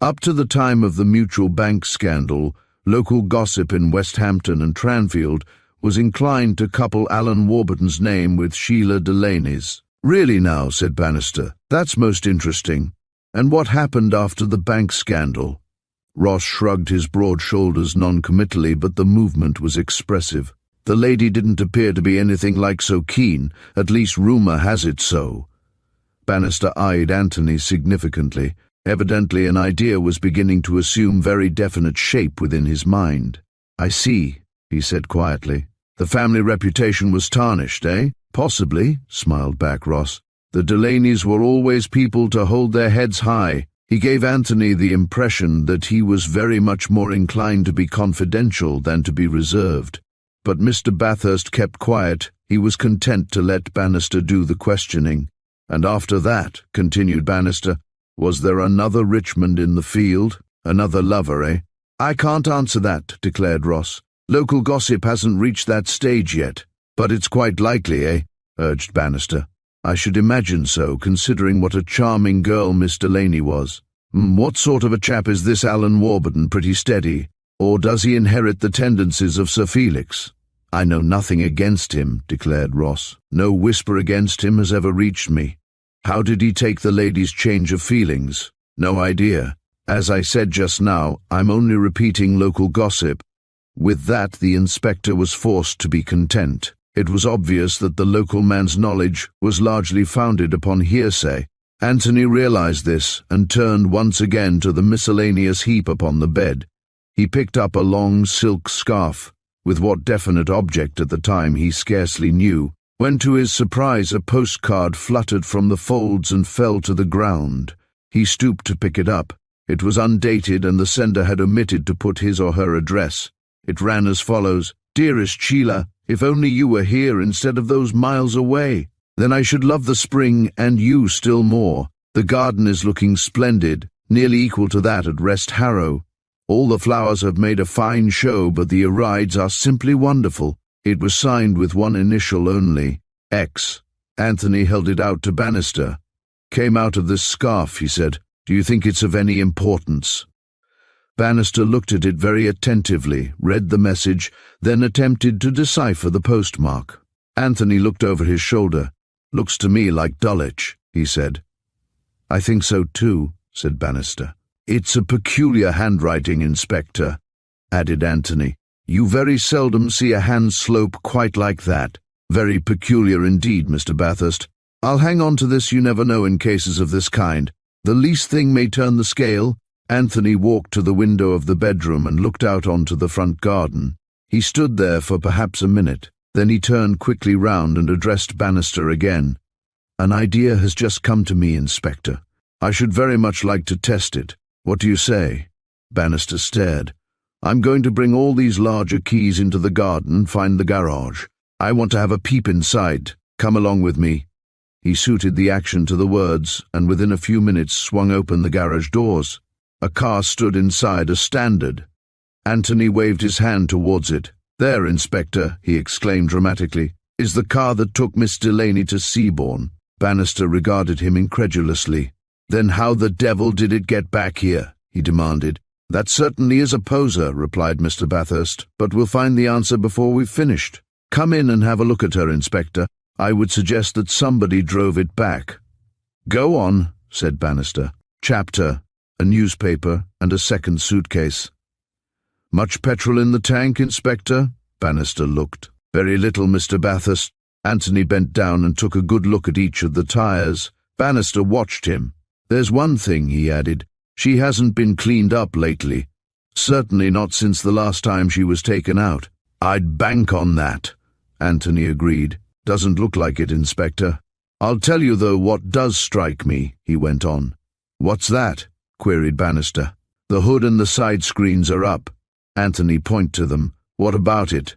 Up to the time of the mutual bank scandal, local gossip in West Hampton and Tranfield was inclined to couple Alan Warburton's name with Sheila Delaney's. "Really now," said Bannister. "That's most interesting. And what happened after the bank scandal?" Ross shrugged his broad shoulders noncommittally, but the movement was expressive. "The lady didn't appear to be anything like so keen, at least rumour has it so." Bannister eyed Anthony significantly. Evidently an idea was beginning to assume very definite shape within his mind. "I see," he said quietly. "The family reputation was tarnished, eh?" "Possibly," smiled back Ross. "The Delaneys were always people to hold their heads high." He gave Anthony the impression that he was very much more inclined to be confidential than to be reserved. But Mr. Bathurst kept quiet. He was content to let Bannister do the questioning. "And after that," continued Bannister, "was there another Richmond in the field? Another lover, eh?" "I can't answer that," declared Ross. "Local gossip hasn't reached that stage yet." "But it's quite likely, eh?" urged Bannister. "I should imagine so, considering what a charming girl Miss Delaney was." What sort of a chap is this Alan Warburton? Pretty steady? Or does he inherit the tendencies of Sir Felix?" "I know nothing against him," declared Ross. "No whisper against him has ever reached me." "How did he take the lady's change of feelings?" "No idea. As I said just now, I'm only repeating local gossip." With that, the inspector was forced to be content. It was obvious that the local man's knowledge was largely founded upon hearsay. Anthony realized this and turned once again to the miscellaneous heap upon the bed. He picked up a long silk scarf, with what definite object at the time he scarcely knew, when to his surprise a postcard fluttered from the folds and fell to the ground. He stooped to pick it up. It was undated, and the sender had omitted to put his or her address. It ran as follows: "Dearest Sheila, if only you were here instead of those miles away. Then I should love the spring and you still more. The garden is looking splendid, nearly equal to that at Rest Harrow. All the flowers have made a fine show, but the arides are simply wonderful." It was signed with one initial only, X. Anthony held it out to Bannister. "Came out of this scarf," he said. "Do you think it's of any importance?" Bannister looked at it very attentively, read the message, then attempted to decipher the postmark. Anthony looked over his shoulder. "Looks to me like Dulwich," he said. "I think so too," said Bannister. "It's a peculiar handwriting, Inspector," added Anthony. "You very seldom see a hand slope quite like that. Very peculiar indeed, Mr. Bathurst. I'll hang on to this. You never know in cases of this kind. The least thing may turn the scale." Anthony walked to the window of the bedroom and looked out onto the front garden. He stood there for perhaps a minute. Then he turned quickly round and addressed Bannister again. "An idea has just come to me, Inspector. I should very much like to test it. What do you say?" Bannister stared. "I'm going to bring all these larger keys into the garden, find the garage. I want to have a peep inside. Come along with me." He suited the action to the words, and within a few minutes swung open the garage doors. A car stood inside, a standard. Anthony waved his hand towards it. "There, Inspector," he exclaimed dramatically, "is the car that took Miss Delaney to Seabourne." Bannister regarded him incredulously. "Then how the devil did it get back here?" he demanded. "That certainly is a poser," replied Mr. Bathurst, "but we'll find the answer before we've finished. Come in and have a look at her, Inspector. I would suggest that somebody drove it back." "Go on," said Bannister. Chapter: A newspaper and a second suitcase. "Much petrol in the tank, Inspector?" Bannister looked. "Very little, Mr. Bathurst." Anthony bent down and took a good look at each of the tyres. Bannister watched him. "There's one thing," he added. "She hasn't been cleaned up lately. Certainly not since the last time she was taken out." "I'd bank on that," Anthony agreed. "Doesn't look like it, Inspector. I'll tell you, though, what does strike me," he went on. "What's that?" queried Bannister. "The hood and the side screens are up." Anthony pointed to them. "What about it?"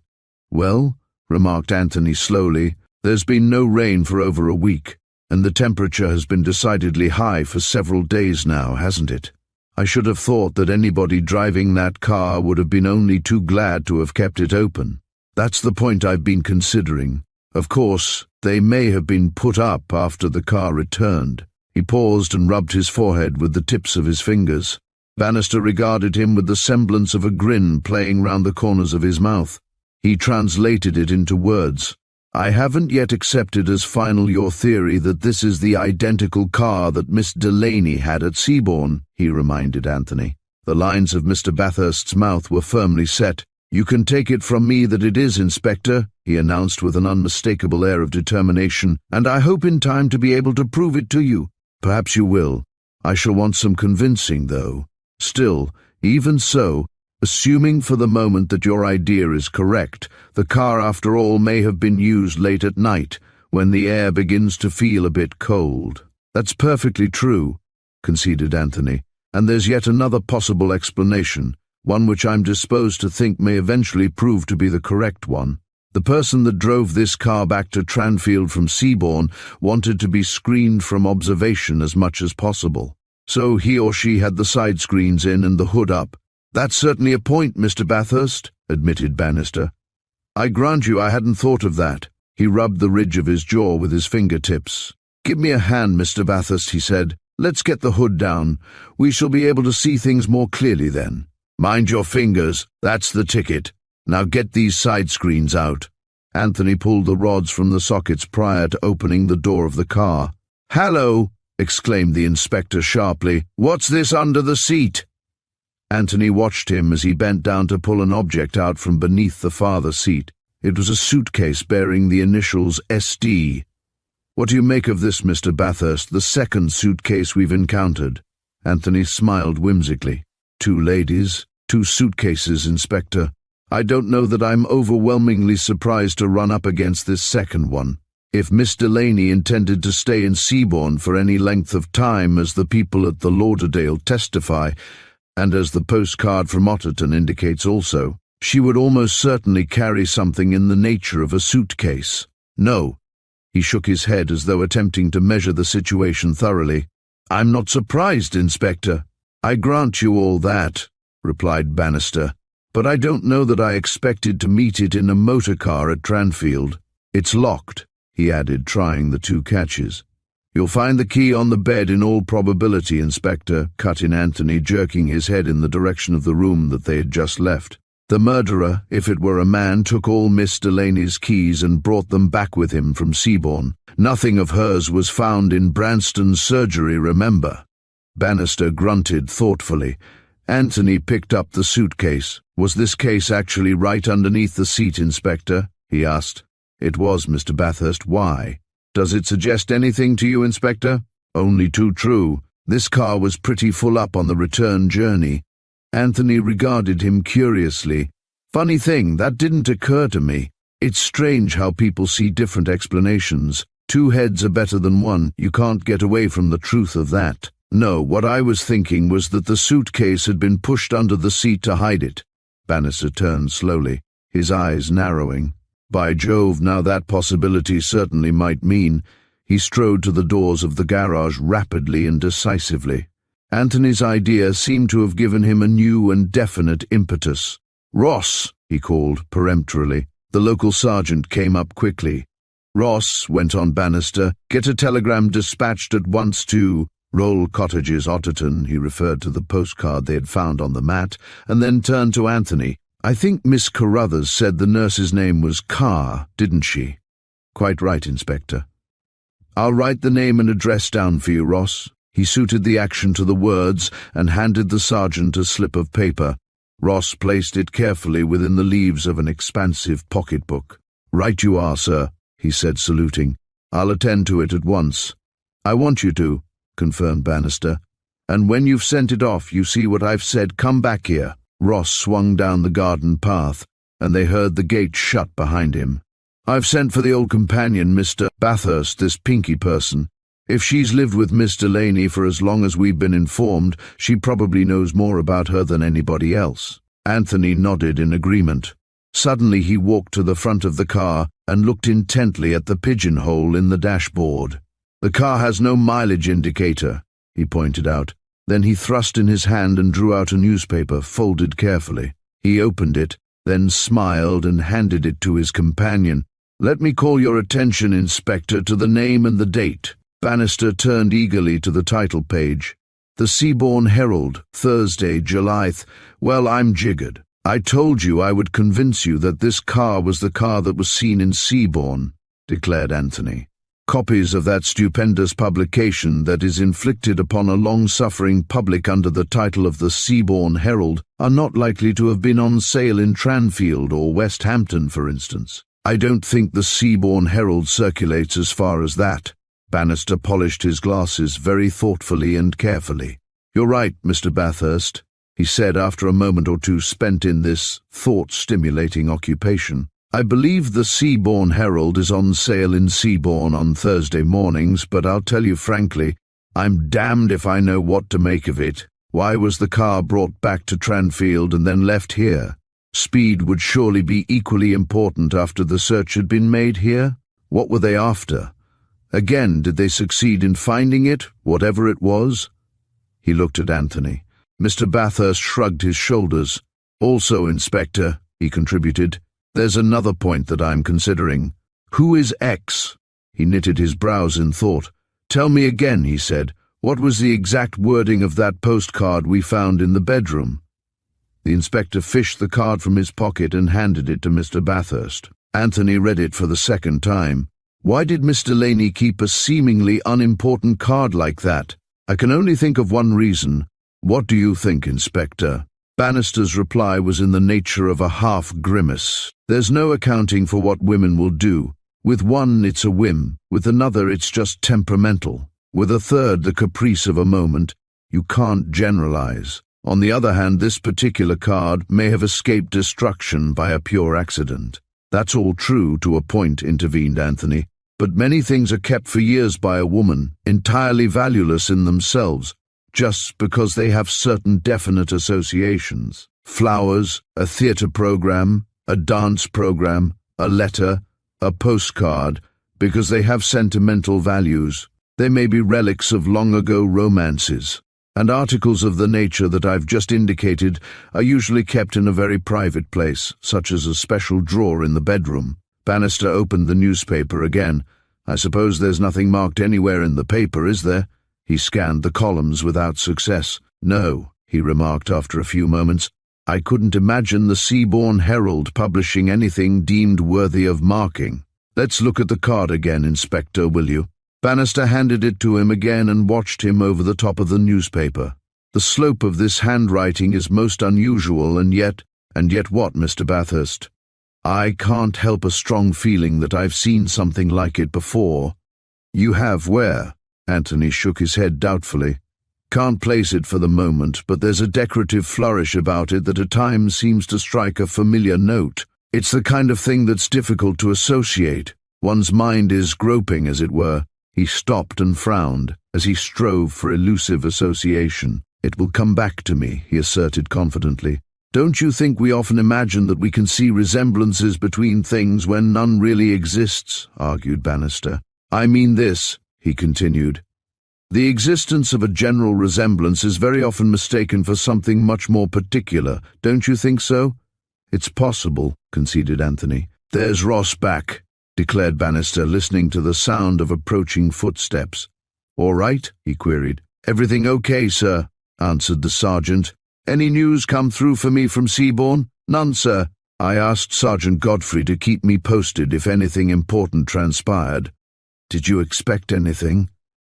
"Well," remarked Anthony slowly, "there's been no rain for over a week, and the temperature has been decidedly high for several days now, hasn't it? I should have thought that anybody driving that car would have been only too glad to have kept it open. That's the point I've been considering. Of course, they may have been put up after the car returned." He paused and rubbed his forehead with the tips of his fingers. Bannister regarded him with the semblance of a grin playing round the corners of his mouth. He translated it into words. I haven't yet accepted as final your theory that this is the identical car that Miss Delaney had at Seabourn, he reminded Anthony. The lines of Mr. Bathurst's mouth were firmly set. You can take it from me that it is, Inspector, he announced with an unmistakable air of determination, and I hope in time to be able to prove it to you. Perhaps you will. I shall want some convincing, though. Still, even so, assuming for the moment that your idea is correct, the car after all may have been used late at night, when the air begins to feel a bit cold. That's perfectly true, conceded Anthony, and there's yet another possible explanation, one which I'm disposed to think may eventually prove to be the correct one. The person that drove this car back to Tranfield from Seabourn wanted to be screened from observation as much as possible. So he or she had the side screens in and the hood up. That's certainly a point, Mr. Bathurst, admitted Bannister. I grant you I hadn't thought of that. He rubbed the ridge of his jaw with his fingertips. Give me a hand, Mr. Bathurst, he said. Let's get the hood down. We shall be able to see things more clearly then. Mind your fingers, that's the ticket. Now get these side screens out. Anthony pulled the rods from the sockets prior to opening the door of the car. Hallo! Exclaimed the inspector sharply. What's this under the seat? Anthony watched him as he bent down to pull an object out from beneath the farther seat. It was a suitcase bearing the initials SD. What do you make of this, Mr. Bathurst, the second suitcase we've encountered? Anthony smiled whimsically. 2 ladies, 2 suitcases, Inspector. I don't know that I'm overwhelmingly surprised to run up against this second one. If Miss Delaney intended to stay in Seabourn for any length of time, as the people at the Lauderdale testify, and as the postcard from Otterton indicates also, she would almost certainly carry something in the nature of a suitcase. No. He shook his head as though attempting to measure the situation thoroughly. I'm not surprised, Inspector. I grant you all that, replied Bannister, but I don't know that I expected to meet it in a motor car at Tranfield. It's locked, he added, trying the 2 catches. You'll find the key on the bed in all probability, Inspector, cut in Anthony, jerking his head in the direction of the room that they had just left. The murderer, if it were a man, took all Miss Delaney's keys and brought them back with him from Seabourn. Nothing of hers was found in Branston's surgery, remember. Bannister grunted thoughtfully. Anthony picked up the suitcase. Was this case actually right underneath the seat, Inspector? He asked. It was, Mr. Bathurst. Why? Does it suggest anything to you, Inspector? Only too true. This car was pretty full up on the return journey. Anthony regarded him curiously. Funny thing, that didn't occur to me. It's strange how people see different explanations. 2 heads are better than one. You can't get away from the truth of that. No, what I was thinking was that the suitcase had been pushed under the seat to hide it. Bannister turned slowly, his eyes narrowing. By Jove, now that possibility certainly might mean. He strode to the doors of the garage rapidly and decisively. Anthony's idea seemed to have given him a new and definite impetus. Ross, he called peremptorily. The local sergeant came up quickly. Ross, went on Bannister, get a telegram dispatched at once to Roll Cottages, Otterton. He referred to the postcard they had found on the mat, and then turned to Anthony. I think Miss Carruthers said the nurse's name was Carr, didn't she? Quite right, Inspector. I'll write the name and address down for you, Ross. He suited the action to the words and handed the sergeant a slip of paper. Ross placed it carefully within the leaves of an expansive pocketbook. Right you are, sir, he said, saluting. I'll attend to it at once. I want you to, confirmed Bannister. And when you've sent it off, you see what I've said, come back here. Ross swung down the garden path, and they heard the gate shut behind him. I've sent for the old companion, Mr. Bathurst, this Pinky person. If she's lived with Miss Delaney for as long as we've been informed, she probably knows more about her than anybody else. Anthony nodded in agreement. Suddenly he walked to the front of the car and looked intently at the pigeonhole in the dashboard. The car has no mileage indicator, he pointed out. Then he thrust in his hand and drew out a newspaper, folded carefully. He opened it, then smiled and handed it to his companion. Let me call your attention, Inspector, to the name and the date. Bannister turned eagerly to the title page. The Seabourn Herald, Thursday, July Well, I'm jiggered. I told you I would convince you that this car was the car that was seen in Seabourn. declared Anthony. "Copies of that stupendous publication that is inflicted upon a long-suffering public under the title of the Seabourn Herald are not likely to have been on sale in Tranfield or West Hampton, for instance. I don't think the Seabourn Herald circulates as far as that." Bannister polished his glasses very thoughtfully and carefully. "You're right, Mr. Bathurst," he said after a moment or two spent in this thought-stimulating occupation. "I believe the Seabourn Herald is on sale in Seabourn on Thursday mornings, but I'll tell you frankly, I'm damned if I know what to make of it. Why was the car brought back to Tranfield and then left here? Speed would surely be equally important after the search had been made here. What were they after? Again, did they succeed in finding it, whatever it was?" He looked at Anthony. Mr. Bathurst shrugged his shoulders. "Also, Inspector," he contributed, "there's another point that I'm considering. Who is X?" He knitted his brows in thought. "Tell me again," he said. "What was the exact wording of that postcard we found in the bedroom?" The inspector fished the card from his pocket and handed it to Mr. Bathurst. Anthony read it for the second time. Why did Miss Delaney keep a seemingly unimportant card like that? I can only think of one reason. What do you think, Inspector? Bannister's reply was in the nature of a half-grimace. There's no accounting for what women will do. With one, it's a whim. With another, it's just temperamental. With a third, the caprice of a moment. You can't generalize. On the other hand, this particular card may have escaped destruction by a pure accident. That's all true to a point, intervened Anthony. But many things are kept for years by a woman, entirely valueless in themselves, just because they have certain definite associations. Flowers, a theatre program, a dance program, a letter, a postcard, because they have sentimental values. They may be relics of long-ago romances, and articles of the nature that I've just indicated are usually kept in a very private place, such as a special drawer in the bedroom. Bannister opened the newspaper again. I suppose there's nothing marked anywhere in the paper, is there? He scanned the columns without success. No, he remarked after a few moments. I couldn't imagine the Seabourn Herald publishing anything deemed worthy of marking. Let's look at the card again, Inspector, will you? Bannister handed it to him again and watched him over the top of the newspaper. The slope of this handwriting is most unusual, and yet what, Mr. Bathurst? I can't help a strong feeling that I've seen something like it before. You have where? Anthony shook his head doubtfully. Can't place it for the moment, but there's a decorative flourish about it that at times seems to strike a familiar note. It's the kind of thing that's difficult to associate. One's mind is groping, as it were. He stopped and frowned, as he strove for elusive association. It will come back to me, he asserted confidently. Don't you think we often imagine that we can see resemblances between things when none really exists? Argued Bannister. I mean this, he continued. The existence of a general resemblance is very often mistaken for something much more particular. Don't you think so? It's possible, conceded Anthony. There's Ross back, declared Bannister, listening to the sound of approaching footsteps. All right? He queried. Everything okay, sir, answered the sergeant. Any news come through for me from Seabourn? None, sir. I asked Sergeant Godfrey to keep me posted if anything important transpired. Did you expect anything?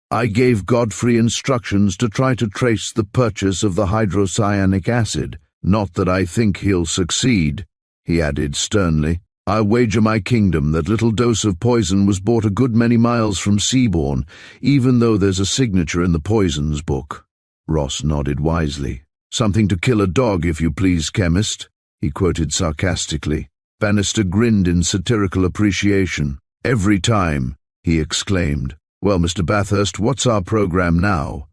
I gave Godfrey instructions to try to trace the purchase of the hydrocyanic acid. Not that I think he'll succeed, he added sternly. I'll wager my kingdom that little dose of poison was bought a good many miles from Seabourn, even though there's a signature in the poisons book. Ross nodded wisely. Something to kill a dog, if you please, chemist, he quoted sarcastically. Bannister grinned in satirical appreciation. Every time, he exclaimed. Well, Mr. Bathurst, what's our program now?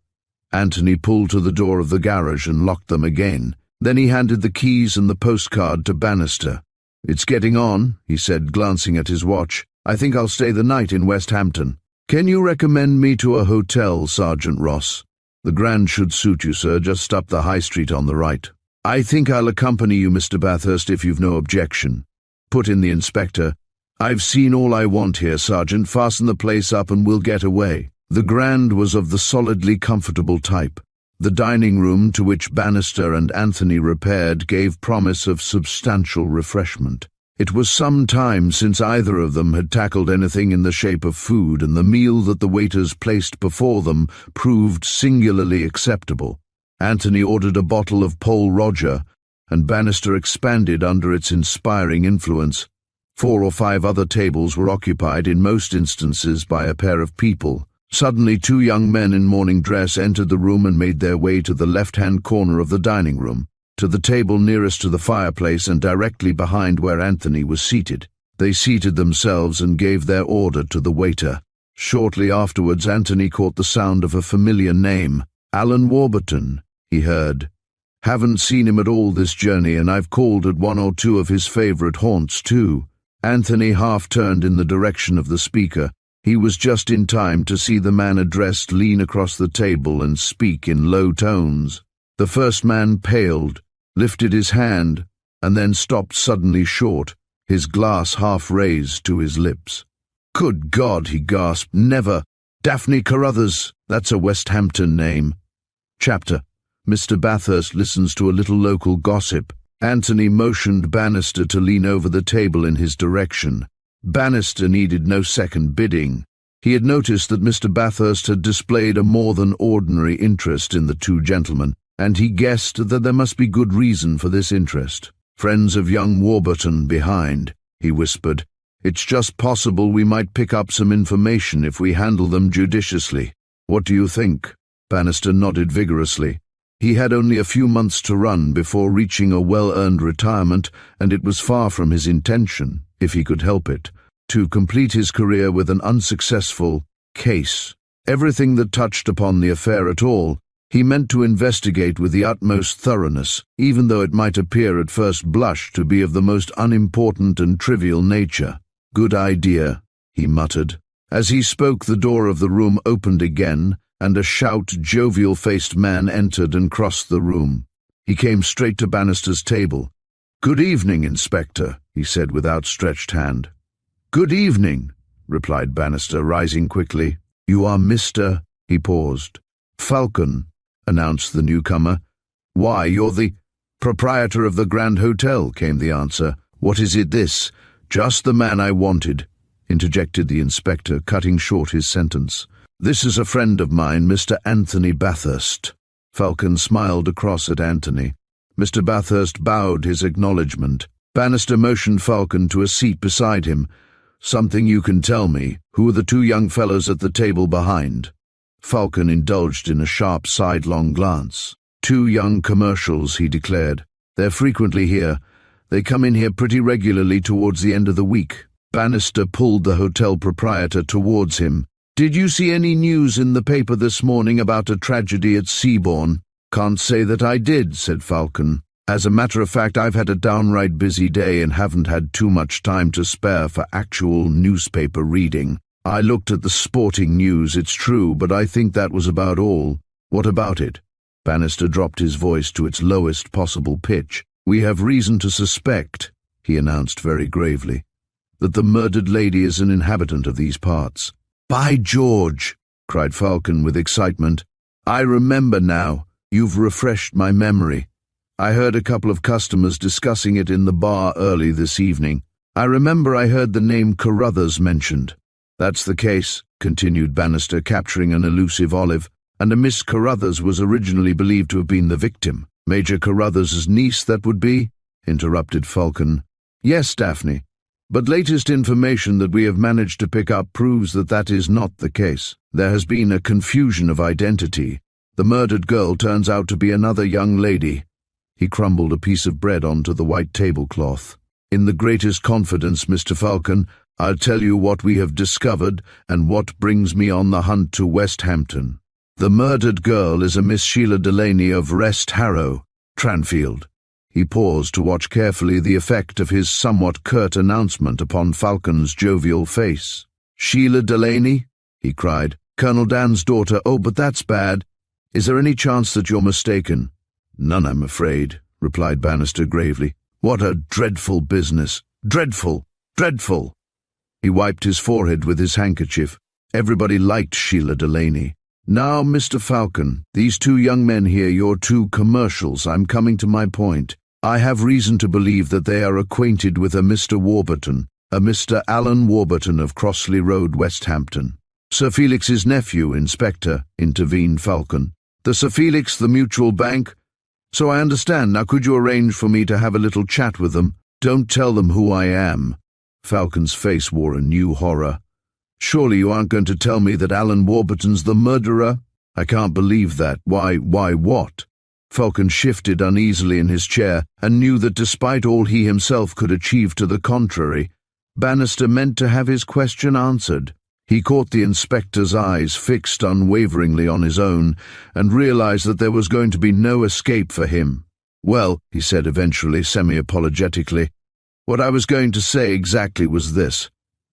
Anthony pulled to the door of the garage and locked them again. Then he handed the keys and the postcard to Bannister. It's getting on, he said, glancing at his watch. I think I'll stay the night in West Hampton. Can you recommend me to a hotel, Sergeant Ross? The Grand should suit you, sir, just up the High Street on the right. I think I'll accompany you, Mr. Bathurst, if you've no objection. Put in the inspector. I've seen all I want here, Sergeant. Fasten the place up and we'll get away. The Grand was of the solidly comfortable type. The dining room, to which Bannister and Anthony repaired, gave promise of substantial refreshment. It was some time since either of them had tackled anything in the shape of food, and the meal that the waiters placed before them proved singularly acceptable. Anthony ordered a bottle of Pol Roger, and Bannister expanded under its inspiring influence. 4 or 5 other tables were occupied in most instances by a pair of people. Suddenly 2 young men in morning dress entered the room and made their way to the left-hand corner of the dining room, to the table nearest to the fireplace and directly behind where Anthony was seated. They seated themselves and gave their order to the waiter. Shortly afterwards, Anthony caught the sound of a familiar name. "Alan Warburton," he heard. "Haven't seen him at all this journey, and I've called at 1 or 2 of his favourite haunts too." Anthony half turned in the direction of the speaker. He was just in time to see the man addressed lean across the table and speak in low tones. The first man paled, lifted his hand, and then stopped suddenly short, his glass half raised to his lips. "Good God," he gasped, "never! Daphne Carruthers, that's a West Hampton name." Chapter: Mr. Bathurst listens to a little local gossip. Anthony motioned Bannister to lean over the table in his direction. Bannister needed no second bidding. He had noticed that Mr. Bathurst had displayed a more than ordinary interest in the 2 gentlemen, and he guessed that there must be good reason for this interest. "Friends of young Warburton behind," he whispered. "It's just possible we might pick up some information if we handle them judiciously. What do you think?" Bannister nodded vigorously. He had only a few months to run before reaching a well-earned retirement, and it was far from his intention, if he could help it, to complete his career with an unsuccessful case. Everything that touched upon the affair at all, he meant to investigate with the utmost thoroughness, even though it might appear at first blush to be of the most unimportant and trivial nature. "Good idea," he muttered. As he spoke, the door of the room opened again, and a stout, jovial-faced man entered and crossed the room. He came straight to Bannister's table. "Good evening, Inspector," he said with outstretched hand. "Good evening," replied Bannister, rising quickly. "You are Mr.—" He paused. "Falcon," announced the newcomer. "Why, you're the—" "Proprietor of the Grand Hotel," came the answer. "What is it this?" "Just the man I wanted," interjected the inspector, cutting short his sentence. "This is a friend of mine, Mr. Anthony Bathurst." Falcon smiled across at Anthony. Mr. Bathurst bowed his acknowledgement. Bannister motioned Falcon to a seat beside him. "Something you can tell me. Who are the 2 young fellows at the table behind?" Falcon indulged in a sharp sidelong glance. "2 young commercials," he declared. "They're frequently here. They come in here pretty regularly towards the end of the week." Bannister pulled the hotel proprietor towards him. "Did you see any news in the paper this morning about a tragedy at Seabourn?" "Can't say that I did," said Falcon. "As a matter of fact, I've had a downright busy day and haven't had too much time to spare for actual newspaper reading. I looked at the sporting news, it's true, but I think that was about all." "What about it?" Bannister dropped his voice to its lowest possible pitch. "We have reason to suspect," he announced very gravely, "that the murdered lady is an inhabitant of these parts." "By George!" cried Falcon with excitement. "I remember now. You've refreshed my memory. I heard a couple of customers discussing it in the bar early this evening. I remember I heard the name Carruthers mentioned." "That's the case," continued Bannister, capturing an elusive olive, "and a Miss Carruthers was originally believed to have been the victim." "Major Carruthers' niece, that would be?" interrupted Falcon. "Yes, Daphne. But latest information that we have managed to pick up proves that that is not the case. There has been a confusion of identity. The murdered girl turns out to be another young lady." He crumbled a piece of bread onto the white tablecloth. "In the greatest confidence, Mr. Falcon, I'll tell you what we have discovered and what brings me on the hunt to West Hampton. The murdered girl is a Miss Sheila Delaney of Rest Harrow, Tranfield." He paused to watch carefully the effect of his somewhat curt announcement upon Falcon's jovial face. "Sheila Delaney?" he cried. "Colonel Dan's daughter? Oh, but that's bad. Is there any chance that you're mistaken?" "None, I'm afraid," replied Bannister gravely. "What a dreadful business. Dreadful! Dreadful!" He wiped his forehead with his handkerchief. Everybody liked Sheila Delaney. "Now, Mr. Falcon, these 2 young men here, your 2 commercials, I'm coming to my point. I have reason to believe that they are acquainted with a Mr. Warburton, a Mr. Alan Warburton of Crossley Road, Westhampton. Sir Felix's nephew, Inspector, intervened Falcon. The Sir Felix, the Mutual Bank? So I understand. Now could you arrange for me to have a little chat with them? Don't tell them who I am. Falcon's face wore a new horror. Surely you aren't going to tell me that Alan Warburton's the murderer? I can't believe that. Why what? Falcon shifted uneasily in his chair and knew that despite all he himself could achieve to the contrary, Bannister meant to have his question answered. He caught the inspector's eyes fixed unwaveringly on his own and realized that there was going to be no escape for him. Well, he said eventually, semi-apologetically, what I was going to say exactly was this.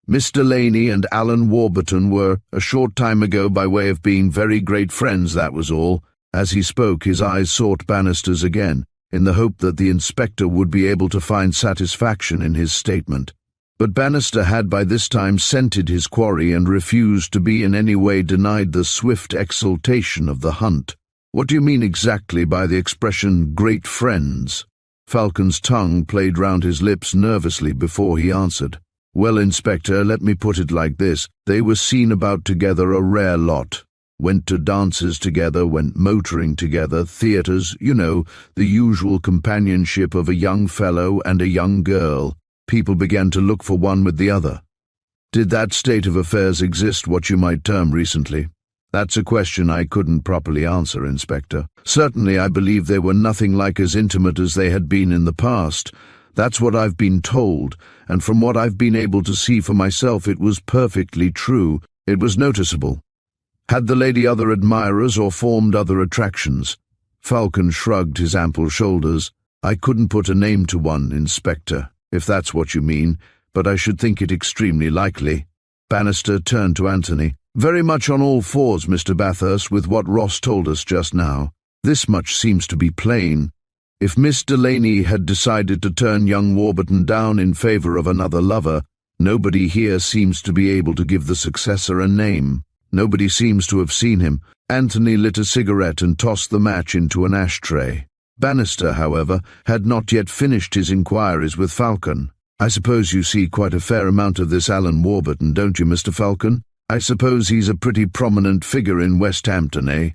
Miss Delaney and Alan Warburton were, a short time ago, by way of being very great friends, that was all. As he spoke, his eyes sought Bannister's again, in the hope that the inspector would be able to find satisfaction in his statement. But Bannister had by this time scented his quarry and refused to be in any way denied the swift exultation of the hunt. What do you mean exactly by the expression great friends? Falcon's tongue played round his lips nervously before he answered. Well, Inspector, let me put it like this. They were seen about together a rare lot. Went to dances together, went motoring together, theatres, you know, the usual companionship of a young fellow and a young girl. People began to look for one with the other. Did that state of affairs exist, what you might term, recently? That's a question I couldn't properly answer, Inspector. Certainly I believe they were nothing like as intimate as they had been in the past. That's what I've been told, and from what I've been able to see for myself it was perfectly true. It was noticeable. Had the lady other admirers or formed other attractions? Falcon shrugged his ample shoulders. I couldn't put a name to one, Inspector, if that's what you mean, but I should think it extremely likely. Bannister turned to Anthony. Very much on all fours, Mr. Bathurst, with what Ross told us just now. This much seems to be plain. If Miss Delaney had decided to turn young Warburton down in favour of another lover, nobody here seems to be able to give the successor a name. Nobody seems to have seen him. Anthony lit a cigarette and tossed the match into an ashtray. Bannister, however, had not yet finished his inquiries with Falcon. I suppose you see quite a fair amount of this Alan Warburton, don't you, Mr. Falcon? I suppose he's a pretty prominent figure in Westhampton, eh?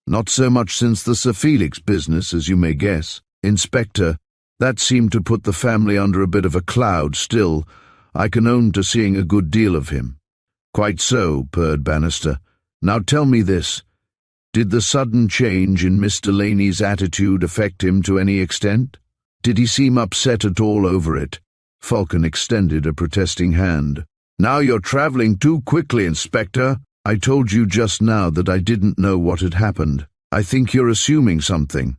Not so much since the Sir Felix business, as you may guess. Inspector, that seemed to put the family under a bit of a cloud. Still, I can own to seeing a good deal of him. Quite so, purred Bannister. Now tell me this. Did the sudden change in Miss Delaney's attitude affect him to any extent? Did he seem upset at all over it? Falcon extended a protesting hand. Now you're travelling too quickly, Inspector. I told you just now that I didn't know what had happened. I think you're assuming something.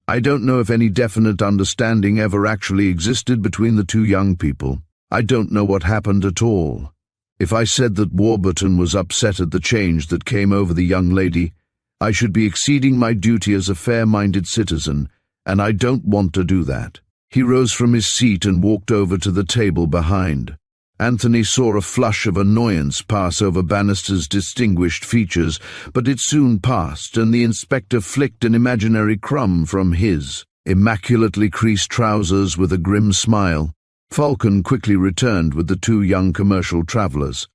I don't know if any definite understanding ever actually existed between the two young people. I don't know what happened at all. If I said that Warburton was upset at the change that came over the young lady, I should be exceeding my duty as a fair-minded citizen, and I don't want to do that. He rose from his seat and walked over to the table behind. Anthony saw a flush of annoyance pass over Bannister's distinguished features, but it soon passed, and the inspector flicked an imaginary crumb from his immaculately creased trousers with a grim smile. Falcon quickly returned with the two young commercial travellers.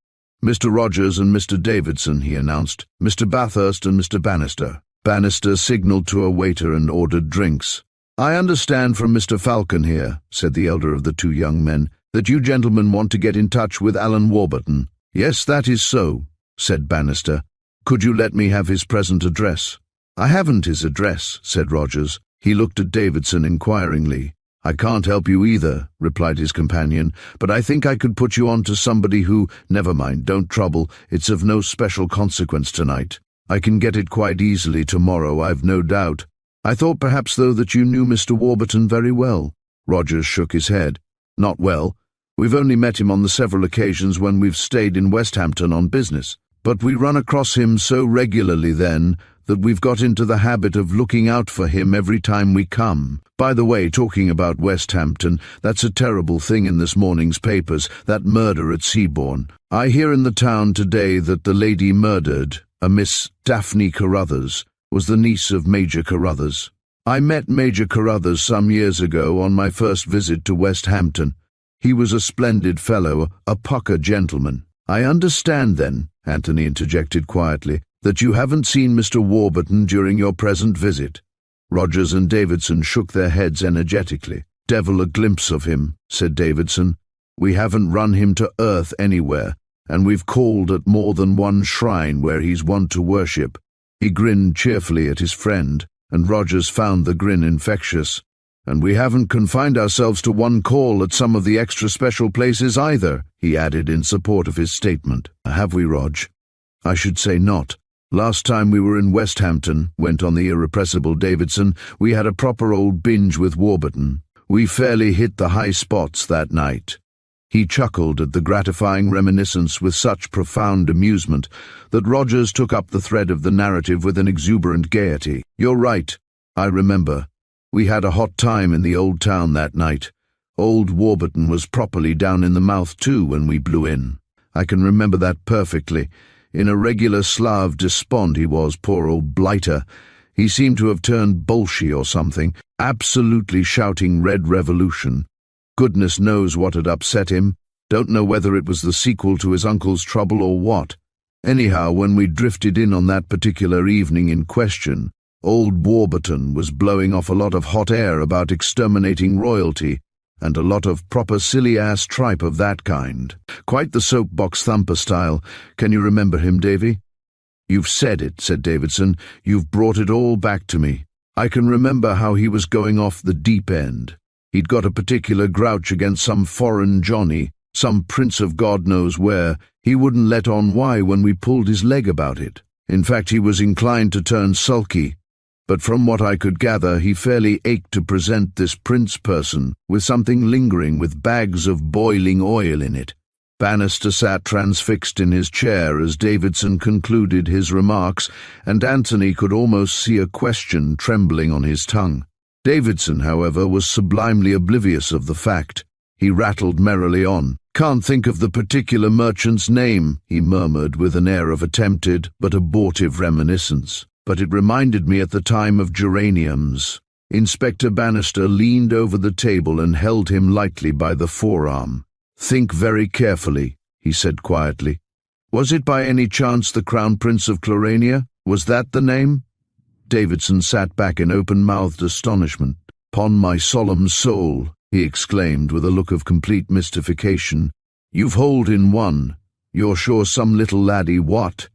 Mr. Rogers and Mr. Davidson, he announced. Mr. Bathurst and Mr. Bannister. Bannister signalled to a waiter and ordered drinks. I understand from Mr. Falcon here, said the elder of the two young men, that you gentlemen want to get in touch with Alan Warburton. Yes, that is so, said Bannister. Could you let me have his present address? I haven't his address, said Rogers. He looked at Davidson inquiringly. I can't help you either, replied his companion, but I think I could put you on to somebody who— Never mind, don't trouble, it's of no special consequence tonight. I can get it quite easily tomorrow, I've no doubt. I thought perhaps, though, that you knew Mr. Warburton very well. Rogers shook his head. Not well. We've only met him on the several occasions when we've stayed in Westhampton on business, but we run across him so regularly then that we've got into the habit of looking out for him every time we come. By the way, talking about Westhampton, that's a terrible thing in this morning's papers, that murder at Seabourne. I hear in the town today that the lady murdered, a Miss Daphne Carruthers, was the niece of Major Carruthers. I met Major Carruthers some years ago on my first visit to West Hampton. He was a splendid fellow, a pucker gentleman. I understand then, Anthony interjected quietly, that you haven't seen Mr. Warburton during your present visit. Rogers and Davidson shook their heads energetically. Devil a glimpse of him, said Davidson. We haven't run him to earth anywhere, and we've called at more than one shrine where he's wont to worship. He grinned cheerfully at his friend, and Rogers found the grin infectious. And we haven't confined ourselves to one call at some of the extra special places either, he added in support of his statement. Have we, Rog? I should say not. Last time we were in West Hampton, went on the irrepressible Davidson, we had a proper old binge with Warburton. We fairly hit the high spots that night. He chuckled at the gratifying reminiscence with such profound amusement that Rogers took up the thread of the narrative with an exuberant gaiety. You're right, I remember. We had a hot time in the old town that night. Old Warburton was properly down in the mouth too when we blew in. I can remember that perfectly. In a regular Slav despond he was, poor old blighter. He seemed to have turned Bolshevik or something, absolutely shouting Red Revolution. Goodness knows what had upset him. Don't know whether it was the sequel to his uncle's trouble or what. Anyhow, when we drifted in on that particular evening in question, old Warburton was blowing off a lot of hot air about exterminating royalty, and a lot of proper silly-ass tripe of that kind. Quite the soapbox thumper style. Can you remember him, Davy? You've said it, said Davidson. You've brought it all back to me. I can remember how he was going off the deep end. He'd got a particular grouch against some foreign Johnny, some prince of God knows where. He wouldn't let on why when we pulled his leg about it. In fact, he was inclined to turn sulky. But from what I could gather, he fairly ached to present this prince person with something lingering with bags of boiling oil in it. Bannister sat transfixed in his chair as Davidson concluded his remarks, and Anthony could almost see a question trembling on his tongue. Davidson, however, was sublimely oblivious of the fact. He rattled merrily on. Can't think of the particular merchant's name, he murmured with an air of attempted but abortive reminiscence. But it reminded me at the time of geraniums. Inspector Bannister leaned over the table and held him lightly by the forearm. Think very carefully, he said quietly. Was it by any chance the Crown Prince of Clarania? Was that the name? Davidson sat back in open-mouthed astonishment. "'Pon my solemn soul," he exclaimed with a look of complete mystification. "You've holed in one. You're sure some little laddie what?"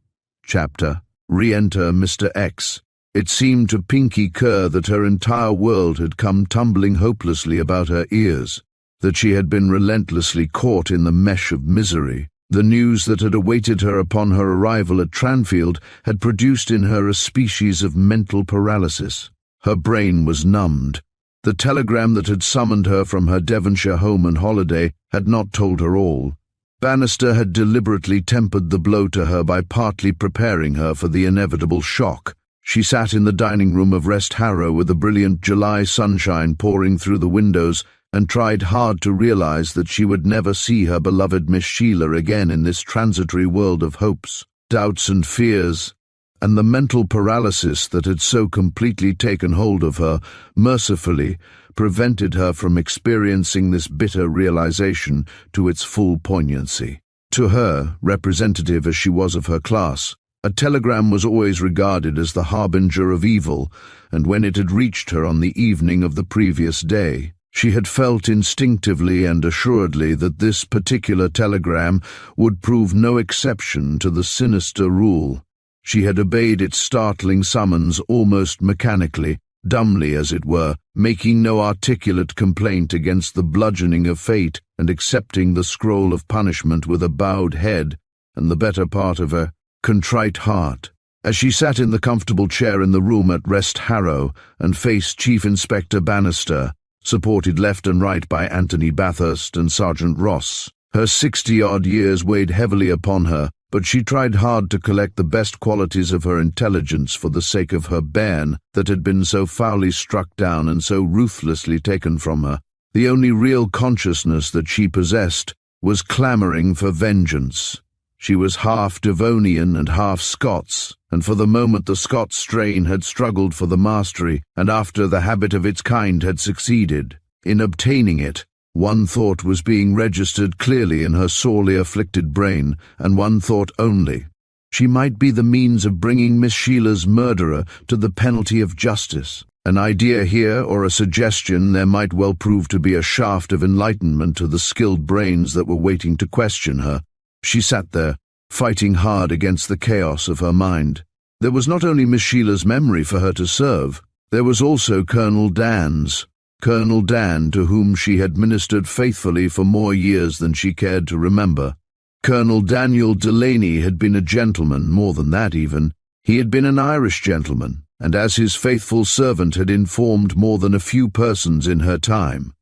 Chapter. Re-enter Mr. X. It seemed to Pinky Kerr that her entire world had come tumbling hopelessly about her ears, that she had been relentlessly caught in the mesh of misery. The news that had awaited her upon her arrival at Tranfield had produced in her a species of mental paralysis. Her brain was numbed. The telegram that had summoned her from her Devonshire home and holiday had not told her all. Bannister had deliberately tempered the blow to her by partly preparing her for the inevitable shock. She sat in the dining room of Rest Harrow with the brilliant July sunshine pouring through the windows and tried hard to realize that she would never see her beloved Miss Sheila again in this transitory world of hopes, doubts and fears, and the mental paralysis that had so completely taken hold of her, mercifully, prevented her from experiencing this bitter realization to its full poignancy. To her, representative as she was of her class, a telegram was always regarded as the harbinger of evil, and when it had reached her on the evening of the previous day, she had felt instinctively and assuredly that this particular telegram would prove no exception to the sinister rule. She had obeyed its startling summons almost mechanically, dumbly as it were, making no articulate complaint against the bludgeoning of fate and accepting the scroll of punishment with a bowed head and the better part of a contrite heart. As she sat in the comfortable chair in the room at Rest Harrow and faced Chief Inspector Bannister, supported left and right by Anthony Bathurst and Sergeant Ross, her 60-odd years weighed heavily upon her, but she tried hard to collect the best qualities of her intelligence for the sake of her bairn that had been so foully struck down and so ruthlessly taken from her. The only real consciousness that she possessed was clamoring for vengeance. She was half Devonian and half Scots, and for the moment the Scots strain had struggled for the mastery, and after the habit of its kind had succeeded in obtaining it, one thought was being registered clearly in her sorely afflicted brain, and one thought only. She might be the means of bringing Miss Sheila's murderer to the penalty of justice. An idea here or a suggestion there might well prove to be a shaft of enlightenment to the skilled brains that were waiting to question her. She sat there, fighting hard against the chaos of her mind. There was not only Miss Sheila's memory for her to serve, there was also Colonel Dan's. Colonel Dan, to whom she had ministered faithfully for more years than she cared to remember. Colonel Daniel Delaney had been a gentleman, more than that even. He had been an Irish gentleman, and as his faithful servant had informed more than a few persons in her time,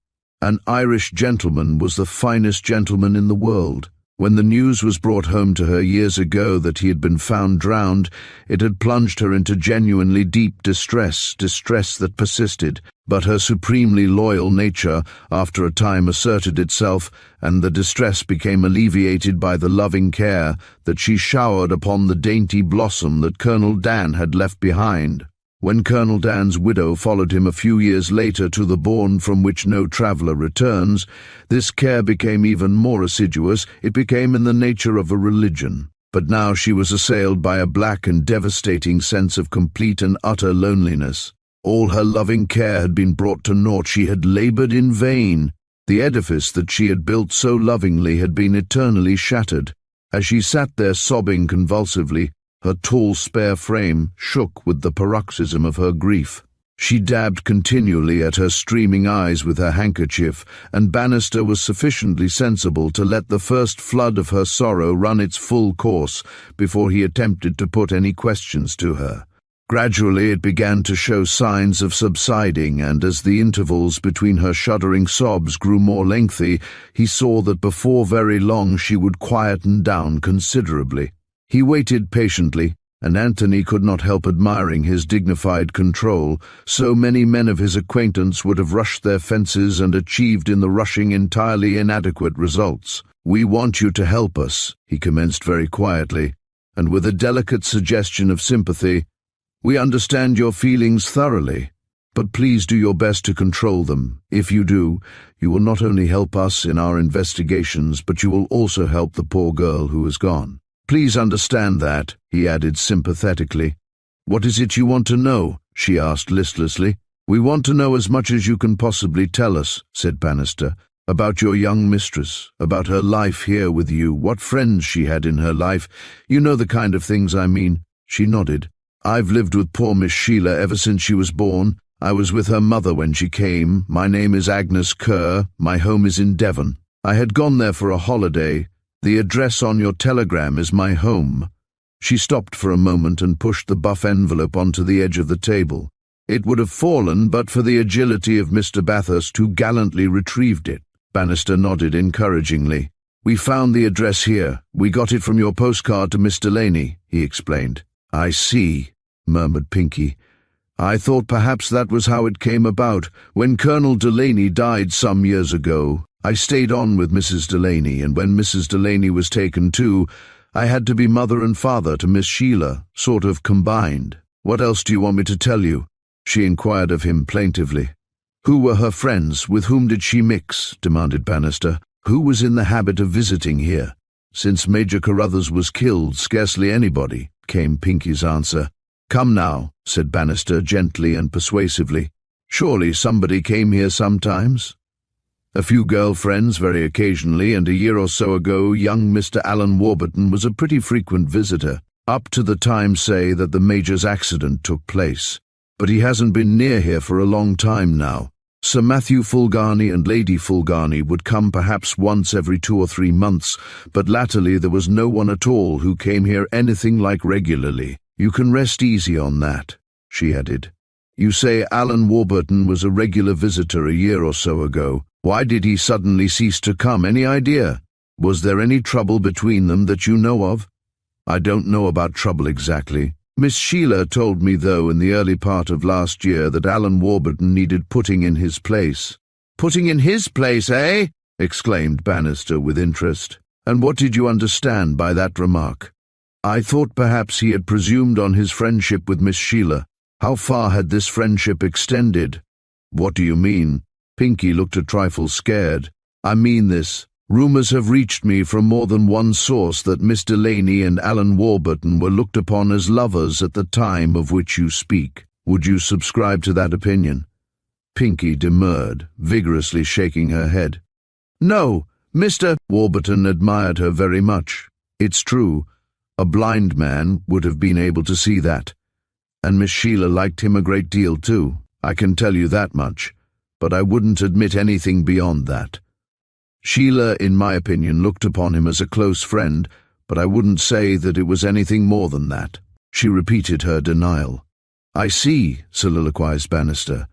an Irish gentleman was the finest gentleman in the world. When the news was brought home to her years ago that he had been found drowned, it had plunged her into genuinely deep distress that persisted, but her supremely loyal nature after a time asserted itself, and the distress became alleviated by the loving care that she showered upon the dainty blossom that Colonel Dan had left behind. When Colonel Dan's widow followed him a few years later to the bourne from which no traveller returns, this care became even more assiduous. It became in the nature of a religion. But now she was assailed by a black and devastating sense of complete and utter loneliness. All her loving care had been brought to naught. She had laboured in vain. The edifice that she had built so lovingly had been eternally shattered. As she sat there sobbing convulsively, her tall, spare frame shook with the paroxysm of her grief. She dabbed continually at her streaming eyes with her handkerchief, and Bannister was sufficiently sensible to let the first flood of her sorrow run its full course before he attempted to put any questions to her. Gradually it began to show signs of subsiding, and as the intervals between her shuddering sobs grew more lengthy, he saw that before very long she would quieten down considerably. He waited patiently, and Anthony could not help admiring his dignified control. So many men of his acquaintance would have rushed their fences and achieved in the rushing entirely inadequate results. "We want you to help us," he commenced very quietly, and with a delicate suggestion of sympathy. "We understand your feelings thoroughly, but please do your best to control them. If you do, you will not only help us in our investigations, but you will also help the poor girl who is gone. Please understand that," he added sympathetically. "What is it you want to know?" she asked listlessly. "We want to know as much as you can possibly tell us," said Bannister, "about your young mistress, about her life here with you, what friends she had in her life. You know the kind of things I mean." She nodded. "I've lived with poor Miss Sheila ever since she was born. I was with her mother when she came. My name is Agnes Kerr. My home is in Devon. I had gone there for a holiday. The address on your telegram is my home." She stopped for a moment and pushed the buff envelope onto the edge of the table. It would have fallen but for the agility of Mr. Bathurst, who gallantly retrieved it. Bannister nodded encouragingly. "We found the address here. We got it from your postcard to Miss Delaney," he explained. "I see," murmured Pinky. "I thought perhaps that was how it came about. When Colonel Delaney died some years ago, I stayed on with Mrs. Delaney, and when Mrs. Delaney was taken too, I had to be mother and father to Miss Sheila, sort of combined. What else do you want me to tell you?" she inquired of him plaintively. "Who were her friends? With whom did she mix?" demanded Bannister. "Who was in the habit of visiting here?" "Since Major Carruthers was killed, scarcely anybody," came Pinky's answer. "Come now," said Bannister gently and persuasively. "Surely somebody came here sometimes?" "A few girl-friends very occasionally, and a year or so ago young Mr. Alan Warburton was a pretty frequent visitor, up to the time, say, that the Major's accident took place. But he hasn't been near here for a long time now. Sir Matthew Fulgarny and Lady Fulgarny would come perhaps once every 2 or 3 months, but latterly there was no one at all who came here anything like regularly. You can rest easy on that," she added. "You say Alan Warburton was a regular visitor a year or so ago. Why did he suddenly cease to come? Any idea? Was there any trouble between them that you know of?" "I don't know about trouble exactly. Miss Sheila told me, though, in the early part of last year that Alan Warburton needed putting in his place." "Putting in his place, eh?" exclaimed Bannister with interest. And what did you understand by that remark? I thought perhaps he had presumed on his friendship with Miss Sheila. How far had this friendship extended? What do you mean? Pinky looked a trifle scared. I mean this. Rumors have reached me from more than one source that Miss Delaney and Alan Warburton were looked upon as lovers at the time of which you speak. Would you subscribe to that opinion? Pinky demurred, vigorously shaking her head. No, Mr. Warburton admired her very much. It's true. A blind man would have been able to see that. And Miss Sheila liked him a great deal too. I can tell you that much. But I wouldn't admit anything beyond that. Sheila, in my opinion, looked upon him as a close friend, but I wouldn't say that it was anything more than that. She repeated her denial. I see, soliloquized Bannister.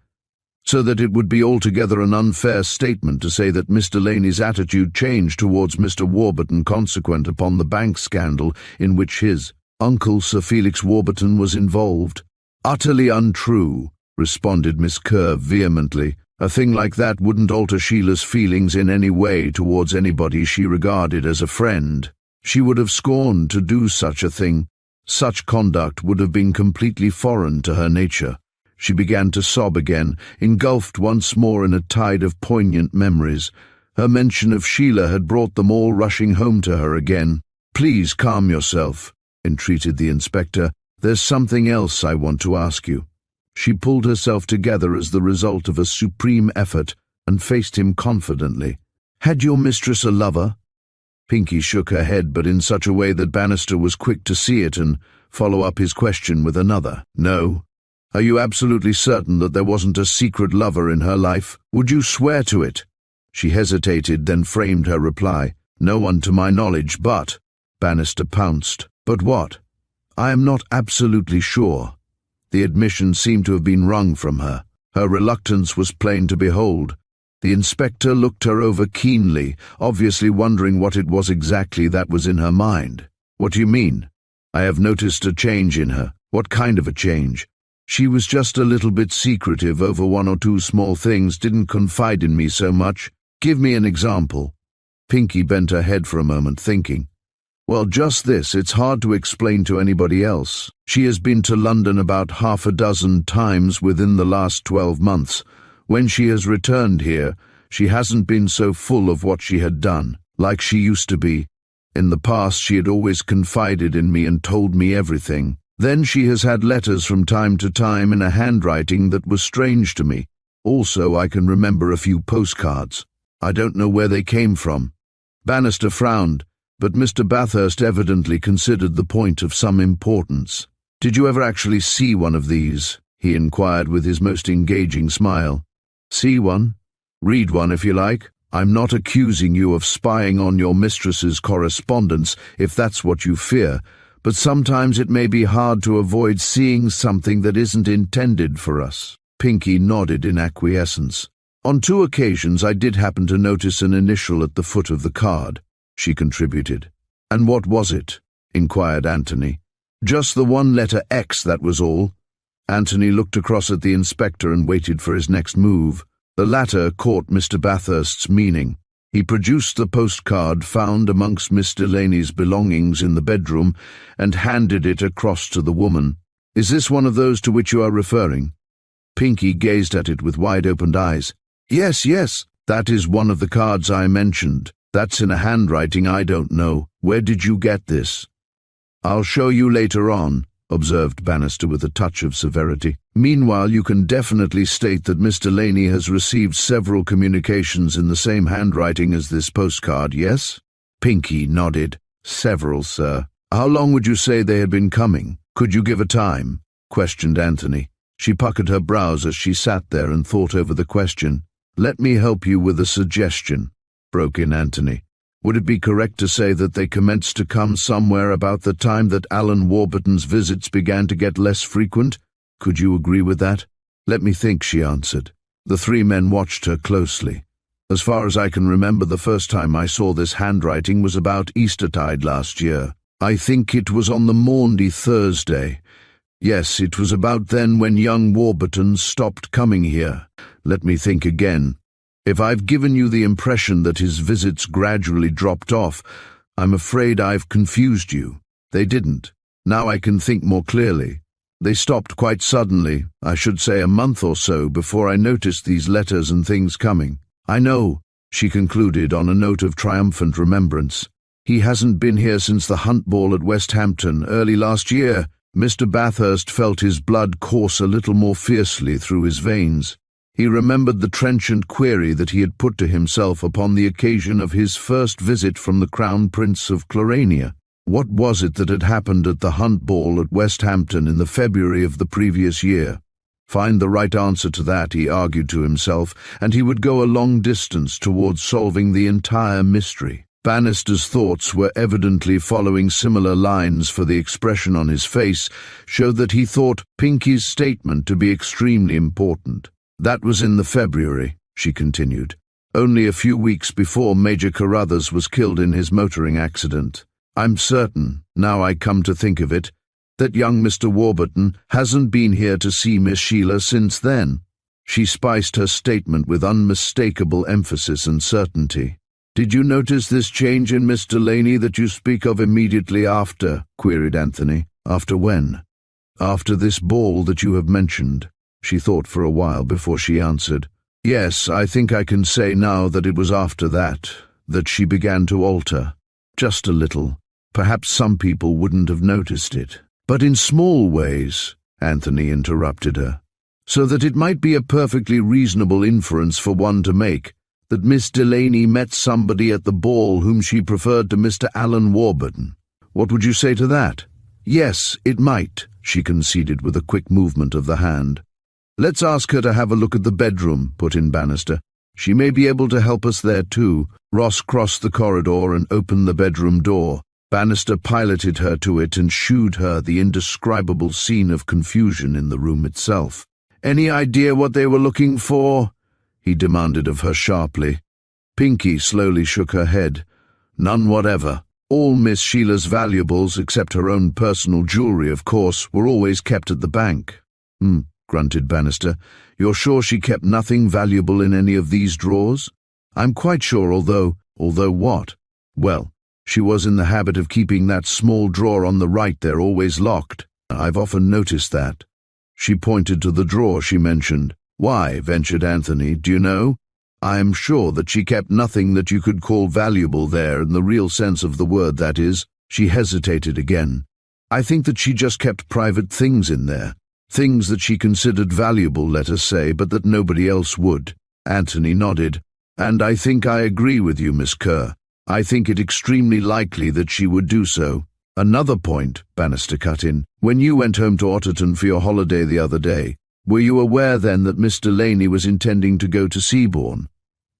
So that it would be altogether an unfair statement to say that Miss Delaney's attitude changed towards Mr. Warburton consequent upon the bank scandal in which his uncle Sir Felix Warburton was involved. Utterly untrue, responded Miss Kerr vehemently. A thing like that wouldn't alter Sheila's feelings in any way towards anybody she regarded as a friend. She would have scorned to do such a thing. Such conduct would have been completely foreign to her nature. She began to sob again, engulfed once more in a tide of poignant memories. Her mention of Sheila had brought them all rushing home to her again. Please calm yourself, entreated the inspector. There's something else I want to ask you. She pulled herself together as the result of a supreme effort and faced him confidently. Had your mistress a lover? Pinky shook her head, but in such a way that Bannister was quick to see it and follow up his question with another. No. Are you absolutely certain that there wasn't a secret lover in her life? Would you swear to it? She hesitated, then framed her reply. No one to my knowledge, but... Bannister pounced. But what? I am not absolutely sure. The admission seemed to have been wrung from her. Her reluctance was plain to behold. The inspector looked her over keenly, obviously wondering what it was exactly that was in her mind. What do you mean? I have noticed a change in her. What kind of a change? She was just a little bit secretive over one or two small things, didn't confide in me so much. Give me an example. Pinky bent her head for a moment, thinking. Well, just this, it's hard to explain to anybody else. She has been to London about 6 times within the last 12 months. When she has returned here, she hasn't been so full of what she had done, like she used to be. In the past, she had always confided in me and told me everything. Then she has had letters from time to time in a handwriting that was strange to me. Also, I can remember a few postcards. I don't know where they came from. Bannister frowned, but Mr. Bathurst evidently considered the point of some importance. Did you ever actually see one of these? He inquired with his most engaging smile. See one? Read one if you like. I'm not accusing you of spying on your mistress's correspondence, if that's what you fear, but sometimes it may be hard to avoid seeing something that isn't intended for us. Pinky nodded in acquiescence. On 2 occasions I did happen to notice an initial at the foot of the card, she contributed. And what was it? Inquired Anthony. Just the one letter X, that was all. Anthony looked across at the inspector and waited for his next move. The latter caught Mr. Bathurst's meaning. He produced the postcard found amongst Miss Delaney's belongings in the bedroom and handed it across to the woman. Is this one of those to which you are referring? Pinky gazed at it with wide-opened eyes. Yes, that is one of the cards I mentioned. That's in a handwriting I don't know. Where did you get this? I'll show you later on, observed Bannister with a touch of severity. Meanwhile, you can definitely state that Miss Delaney has received several communications in the same handwriting as this postcard, yes? Pinky nodded. Several, sir. How long would you say they had been coming? Could you give a time? Questioned Anthony. She puckered her brows as she sat there and thought over the question. Let me help you with a suggestion, broke in Anthony. Would it be correct to say that they commenced to come somewhere about the time that Alan Warburton's visits began to get less frequent? Could you agree with that? Let me think, she answered. The 3 men watched her closely. As far as I can remember, the first time I saw this handwriting was about Eastertide last year. I think it was on the Maundy Thursday. Yes, it was about then when young Warburton stopped coming here. Let me think again. If I've given you the impression that his visits gradually dropped off, I'm afraid I've confused you. They didn't. Now I can think more clearly. They stopped quite suddenly, I should say a month or so before I noticed these letters and things coming. I know, she concluded on a note of triumphant remembrance. He hasn't been here since the hunt ball at Westhampton early last year. Mr. Bathurst felt his blood course a little more fiercely through his veins. He remembered the trenchant query that he had put to himself upon the occasion of his first visit from the Crown Prince of Clarania. What was it that had happened at the hunt ball at Westhampton in the February of the previous year? Find the right answer to that, he argued to himself, and he would go a long distance towards solving the entire mystery. Bannister's thoughts were evidently following similar lines, for the expression on his face showed that he thought Pinky's statement to be extremely important. That was in the February, she continued, only a few weeks before Major Carruthers was killed in his motoring accident. I'm certain, now I come to think of it, that young Mr. Warburton hasn't been here to see Miss Sheila since then. She spiced her statement with unmistakable emphasis and certainty. Did you notice this change in Miss Delaney that you speak of immediately after? Queried Anthony. After when? After this ball that you have mentioned. She thought for a while before she answered. Yes, I think I can say now that it was after that she began to alter. Just a little. Perhaps some people wouldn't have noticed it. But in small ways, Anthony interrupted her, so that it might be a perfectly reasonable inference for one to make that Miss Delaney met somebody at the ball whom she preferred to Mr. Alan Warburton. What would you say to that? Yes, it might, she conceded with a quick movement of the hand. Let's ask her to have a look at the bedroom, put in Bannister. She may be able to help us there too. Ross crossed the corridor and opened the bedroom door. Bannister piloted her to it and shewed her the indescribable scene of confusion in the room itself. Any idea what they were looking for? He demanded of her sharply. Pinky slowly shook her head. None whatever. All Miss Sheila's valuables, except her own personal jewellery, of course, were always kept at the bank. Grunted Bannister. You're sure she kept nothing valuable in any of these drawers? I'm quite sure, although what? Well, she was in the habit of keeping that small drawer on the right there always locked. I've often noticed that. She pointed to the drawer she mentioned. Why, ventured Anthony, do you know? I am sure that she kept nothing that you could call valuable there in the real sense of the word, that is. She hesitated again. I think that she just kept private things in there. Things that she considered valuable, let us say, but that nobody else would. Anthony nodded. And I think I agree with you, Miss Kerr. I think it extremely likely that she would do so. Another point, Bannister cut in. When you went home to Otterton for your holiday the other day, were you aware then that Miss Delaney was intending to go to Seabourne?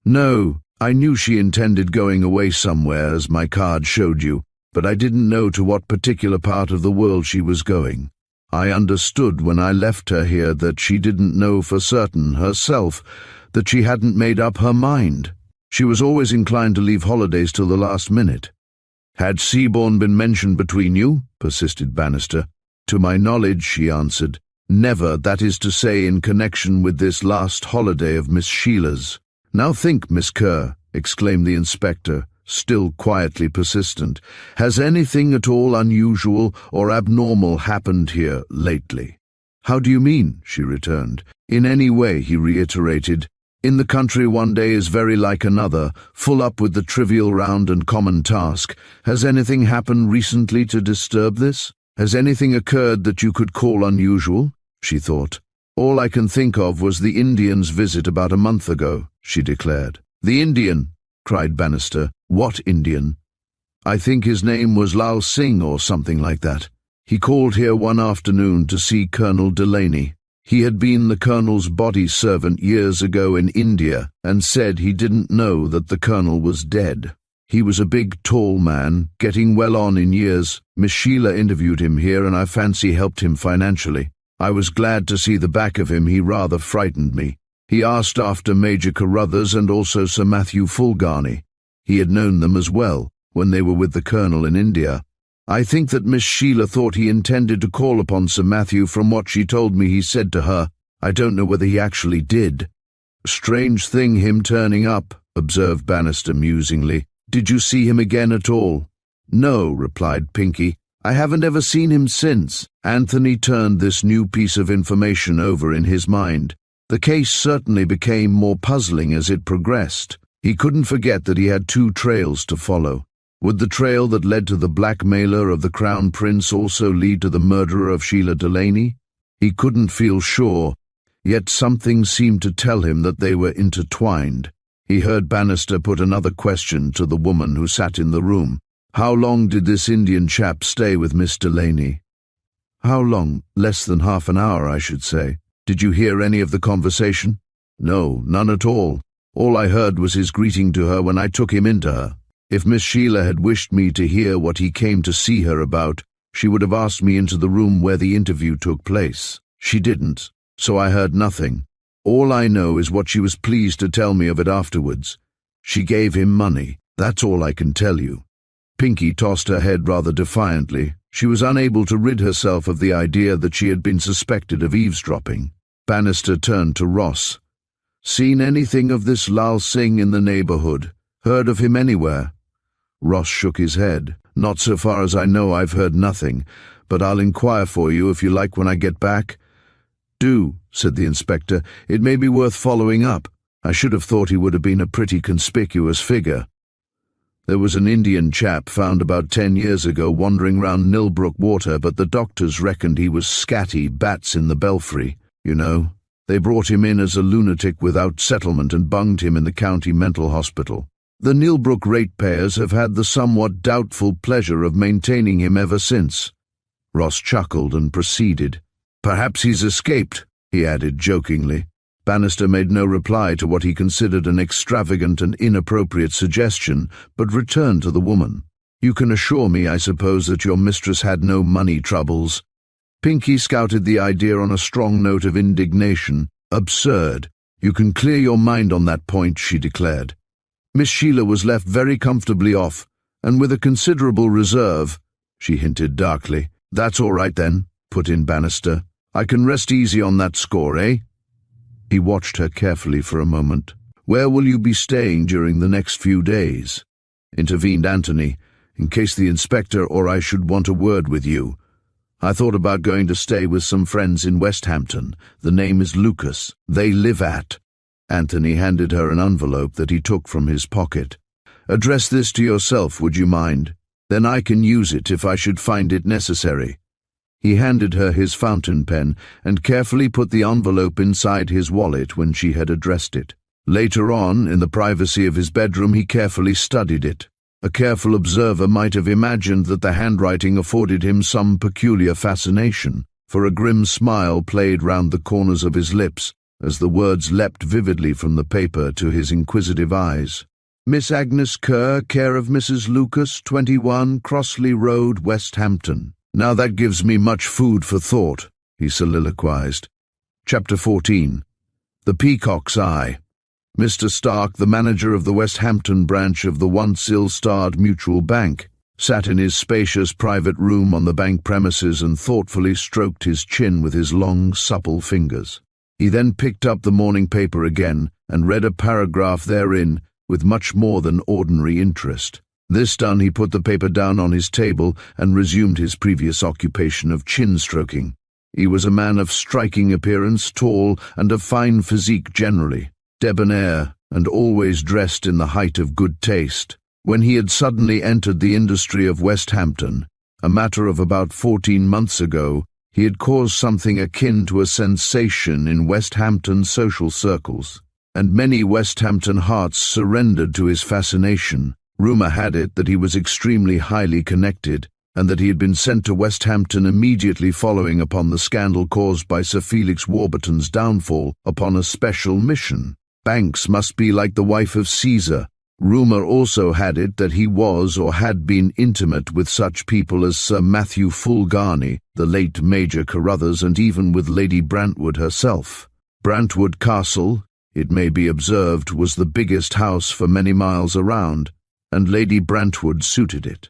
No, I knew she intended going away somewhere, as my card showed you, but I didn't know to what particular part of the world she was going. I understood when I left her here that she didn't know for certain herself, that she hadn't made up her mind. She was always inclined to leave holidays till the last minute. Had Seabourne been mentioned between you? Persisted Bannister. To my knowledge, she answered. Never, that is to say, in connection with this last holiday of Miss Sheila's. Now think, Miss Kerr, exclaimed the inspector, still quietly persistent. Has anything at all unusual or abnormal happened here lately? How do you mean? She returned. In any way, he reiterated. In the country one day is very like another, full up with the trivial round and common task. Has anything happened recently to disturb this? Has anything occurred that you could call unusual? She thought. All I can think of was the Indian's visit about a month ago, she declared. The Indian? Cried Bannister. What Indian? I think his name was Lal Singh or something like that. He called here one afternoon to see Colonel Delaney. He had been the Colonel's body servant years ago in India and said he didn't know that the Colonel was dead. He was a big, tall man, getting well on in years. Miss Sheila interviewed him here and I fancy helped him financially. I was glad to see the back of him. He rather frightened me. He asked after Major Carruthers and also Sir Matthew Fulgarny. He had known them as well when they were with the Colonel in India. I think that Miss Sheila thought he intended to call upon Sir Matthew from what she told me he said to her. I don't know whether he actually did. Strange thing him turning up, observed Bannister musingly. Did you see him again at all? "No," replied Pinky. "I haven't ever seen him since." Anthony turned this new piece of information over in his mind. The case certainly became more puzzling as it progressed. He couldn't forget that he had two trails to follow. Would the trail that led to the blackmailer of the Crown Prince also lead to the murderer of Sheila Delaney? He couldn't feel sure, yet something seemed to tell him that they were intertwined. He heard Bannister put another question to the woman who sat in the room. "How long did this Indian chap stay with Miss Delaney?" "How long? Less than half an hour, I should say." "Did you hear any of the conversation?" "No, none at all. All I heard was his greeting to her when I took him into her. If Miss Sheila had wished me to hear what he came to see her about, she would have asked me into the room where the interview took place. She didn't, so I heard nothing. All I know is what she was pleased to tell me of it afterwards. She gave him money. That's all I can tell you." Pinky tossed her head rather defiantly. She was unable to rid herself of the idea that she had been suspected of eavesdropping. Bannister turned to Ross. "Seen anything of this Lal Singh in the neighborhood? Heard of him anywhere?" Ross shook his head. "Not so far as I know. I've heard nothing, but I'll inquire for you if you like when I get back." "Do," said the inspector. "It may be worth following up. I should have thought he would have been a pretty conspicuous figure. There was an Indian chap found about 10 years ago wandering round Nilbrook Water, but the doctors reckoned he was scatty bats in the belfry, you know. They brought him in as a lunatic without settlement and bunged him in the county mental hospital. The Nilbrook ratepayers have had the somewhat doubtful pleasure of maintaining him ever since." Ross chuckled and proceeded. "Perhaps he's escaped," he added jokingly. Bannister made no reply to what he considered an extravagant and inappropriate suggestion, but returned to the woman. "You can assure me, I suppose, that your mistress had no money troubles?" Pinky scouted the idea on a strong note of indignation. "Absurd. You can clear your mind on that point," she declared. "Miss Sheila was left very comfortably off, and with a considerable reserve," she hinted darkly. "That's all right then," put in Bannister. "I can rest easy on that score, eh?" He watched her carefully for a moment. "Where will you be staying during the next few days?" intervened Anthony. "In case the inspector or I should want a word with you. I thought about going to stay with some friends in Westhampton. The name is Lucas. They live at—" Anthony handed her an envelope that he took from his pocket. "Address this to yourself, would you mind? Then I can use it if I should find it necessary." He handed her his fountain pen and carefully put the envelope inside his wallet when she had addressed it. Later on, in the privacy of his bedroom, he carefully studied it. A careful observer might have imagined that the handwriting afforded him some peculiar fascination, for a grim smile played round the corners of his lips as the words leapt vividly from the paper to his inquisitive eyes. "Miss Agnes Kerr, care of Mrs. Lucas, 21 Crossley Road, Westhampton. Now that gives me much food for thought," he soliloquized. Chapter 14. The Peacock's Eye. Mr. Stark, the manager of the Westhampton branch of the once ill-starred Mutual Bank, sat in his spacious private room on the bank premises and thoughtfully stroked his chin with his long, supple fingers. He then picked up the morning paper again and read a paragraph therein with much more than ordinary interest. This done, he put the paper down on his table and resumed his previous occupation of chin-stroking. He was a man of striking appearance, tall, and of fine physique generally, debonair, and always dressed in the height of good taste. When he had suddenly entered the industry of Westhampton, a matter of about 14 months ago, he had caused something akin to a sensation in Westhampton social circles, and many Westhampton hearts surrendered to his fascination. Rumour had it that he was extremely highly connected, and that he had been sent to Westhampton immediately following upon the scandal caused by Sir Felix Warburton's downfall upon a special mission. Banks must be like the wife of Caesar. Rumour also had it that he was or had been intimate with such people as Sir Matthew Fulgarney, the late Major Carruthers, and even with Lady Brantwood herself. Brantwood Castle, it may be observed, was the biggest house for many miles around, and Lady Brantwood suited it.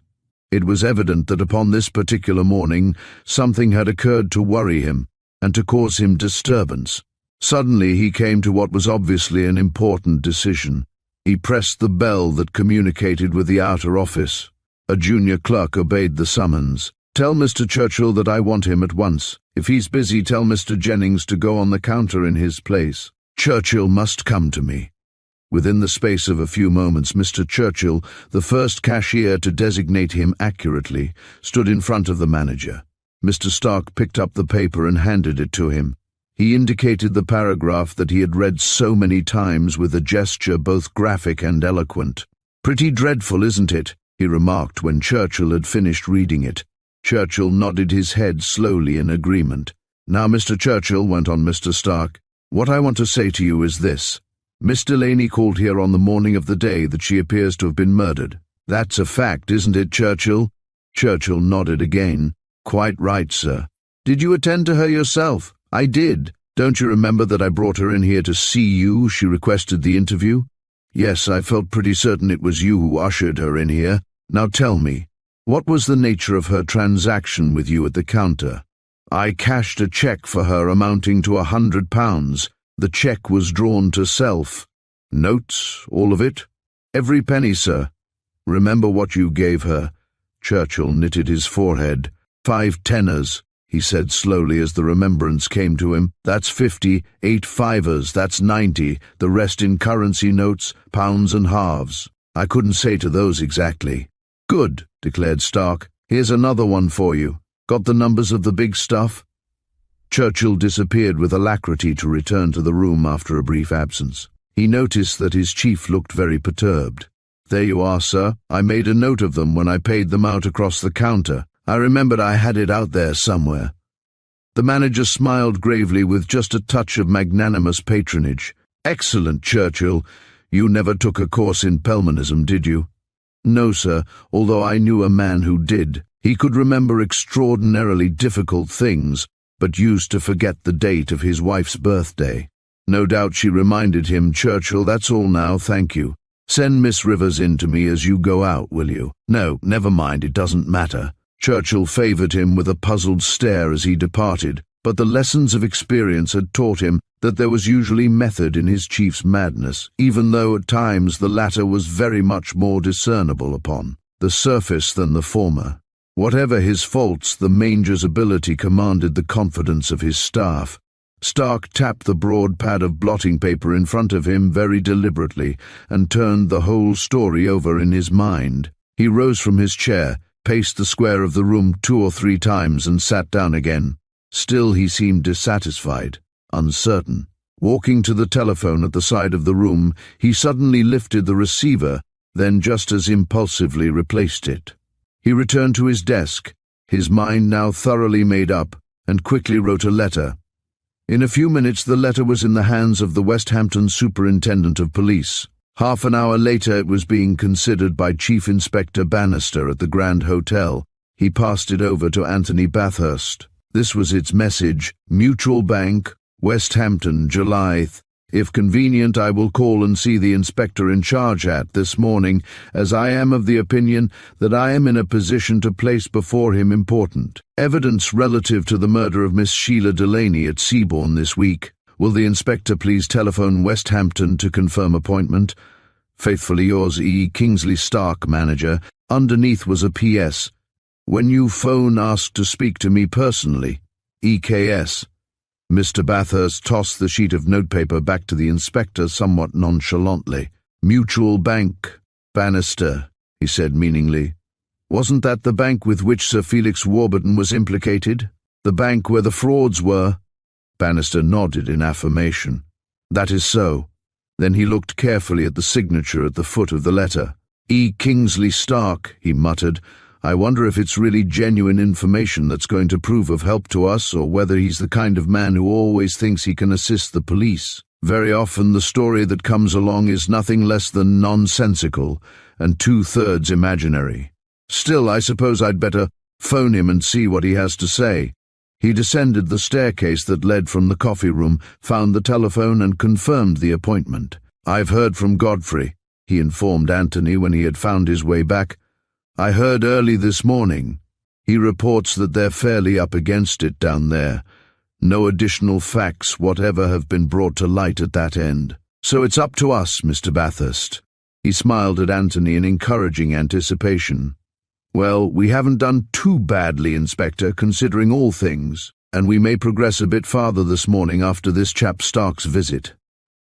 It was evident that upon this particular morning something had occurred to worry him and to cause him disturbance. Suddenly he came to what was obviously an important decision. He pressed the bell that communicated with the outer office. A junior clerk obeyed the summons. "Tell Mr. Churchill that I want him at once. If he's busy, tell Mr. Jennings to go on the counter in his place. Churchill must come to me." Within the space of a few moments, Mr. Churchill, the first cashier to designate him accurately, stood in front of the manager. Mr. Stark picked up the paper and handed it to him. He indicated the paragraph that he had read so many times with a gesture both graphic and eloquent. "Pretty dreadful, isn't it?" he remarked when Churchill had finished reading it. Churchill nodded his head slowly in agreement. "Now, Mr. Churchill," went on Mr. Stark, "what I want to say to you is this. Miss Delaney called here on the morning of the day that she appears to have been murdered. That's a fact, isn't it, Churchill?" Churchill nodded again. "Quite right, sir." "Did you attend to her yourself?" "I did. Don't you remember that I brought her in here to see you? She requested the interview." "Yes, I felt pretty certain it was you who ushered her in here. Now tell me, what was the nature of her transaction with you at the counter?" "I cashed a cheque for her amounting to £100. The cheque was drawn to self." "Notes, all of it?" "Every penny, sir." "Remember what you gave her?" Churchill knitted his forehead. 5 tenors, he said slowly as the remembrance came to him. "That's 50, 8 fivers, that's 90, the rest in currency notes, pounds and halves." "I couldn't say to those exactly." "Good," declared Stark. "Here's another one for you. Got the numbers of the big stuff?" Churchill disappeared with alacrity to return to the room after a brief absence. He noticed that his chief looked very perturbed. "There you are, sir. I made a note of them when I paid them out across the counter. I remembered I had it out there somewhere." The manager smiled gravely with just a touch of magnanimous patronage. "Excellent, Churchill. You never took a course in Pelmanism, did you?" "No, sir, although I knew a man who did. He could remember extraordinarily difficult things, but used to forget the date of his wife's birthday. No doubt she reminded him. Churchill, that's all now, thank you. Send Miss Rivers in to me as you go out, will you?" "No, never mind, it doesn't matter." Churchill favoured him with a puzzled stare as he departed, but the lessons of experience had taught him that there was usually method in his chief's madness, even though at times the latter was very much more discernible upon the surface than the former. Whatever his faults, the Manger's ability commanded the confidence of his staff. Stark tapped the broad pad of blotting paper in front of him very deliberately and turned the whole story over in his mind. He rose from his chair, paced the square of the room 2 or 3 times and sat down again. Still he seemed dissatisfied, uncertain. Walking to the telephone at the side of the room, he suddenly lifted the receiver, then just as impulsively replaced it. He returned to his desk, his mind now thoroughly made up, and quickly wrote a letter. In a few minutes the letter was in the hands of the West Hampton Superintendent of Police. Half an hour later it was being considered by Chief Inspector Bannister at the Grand Hotel. He passed it over to Anthony Bathurst. This was its message: "Mutual Bank, West Hampton, July th. If convenient, I will call and see the inspector in charge this morning, as I am of the opinion that I am in a position to place before him important evidence relative to the murder of Miss Sheila Delaney at Seabourne this week. Will the inspector please telephone West Hampton to confirm appointment? Faithfully yours, E. Kingsley Stark, manager." Underneath was a P.S. "When you phone, ask to speak to me personally. E.K.S." Mr. Bathurst tossed the sheet of notepaper back to the inspector somewhat nonchalantly. "Mutual Bank, Bannister," he said meaningly. "Wasn't that the bank with which Sir Felix Warburton was implicated? The bank where the frauds were?" Bannister nodded in affirmation. "That is so." Then he looked carefully at the signature at the foot of the letter. "E. Kingsley Stark," he muttered. "I wonder if it's really genuine information that's going to prove of help to us, or whether he's the kind of man who always thinks he can assist the police. Very often the story that comes along is nothing less than nonsensical and 2/3 imaginary. Still, I suppose I'd better phone him and see what he has to say." He descended the staircase that led from the coffee room, found the telephone and confirmed the appointment. "I've heard from Godfrey," he informed Anthony when he had found his way back. "I heard early this morning. He reports that they're fairly up against it down there. No additional facts whatever have been brought to light at that end. So it's up to us, Mr. Bathurst." He smiled at Anthony in encouraging anticipation. Well, we haven't done too badly, Inspector, considering all things, and we may progress a bit farther this morning after this chap Stark's visit."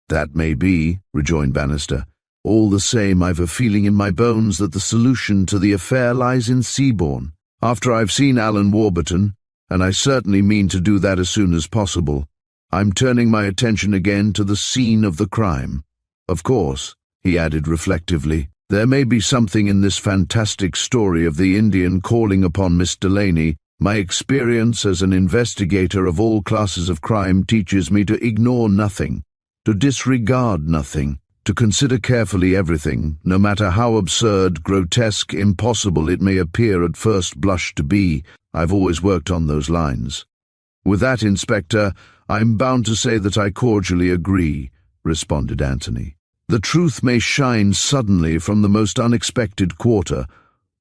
"That may be," rejoined Bannister. "All the same, I've a feeling in my bones that the solution to the affair lies in Seabourne. After I've seen Alan Warburton, and I certainly mean to do that as soon as possible, I'm turning my attention again to the scene of the crime. Of course," he added reflectively, "there may be something in this fantastic story of the Indian calling upon Miss Delaney. My experience as an investigator of all classes of crime teaches me to ignore nothing, to disregard nothing, to consider carefully everything, no matter how absurd, grotesque, impossible it may appear at first blush to be. I've always worked on those lines." "With that, Inspector, I'm bound to say that I cordially agree," responded Anthony. "The truth may shine suddenly from the most unexpected quarter.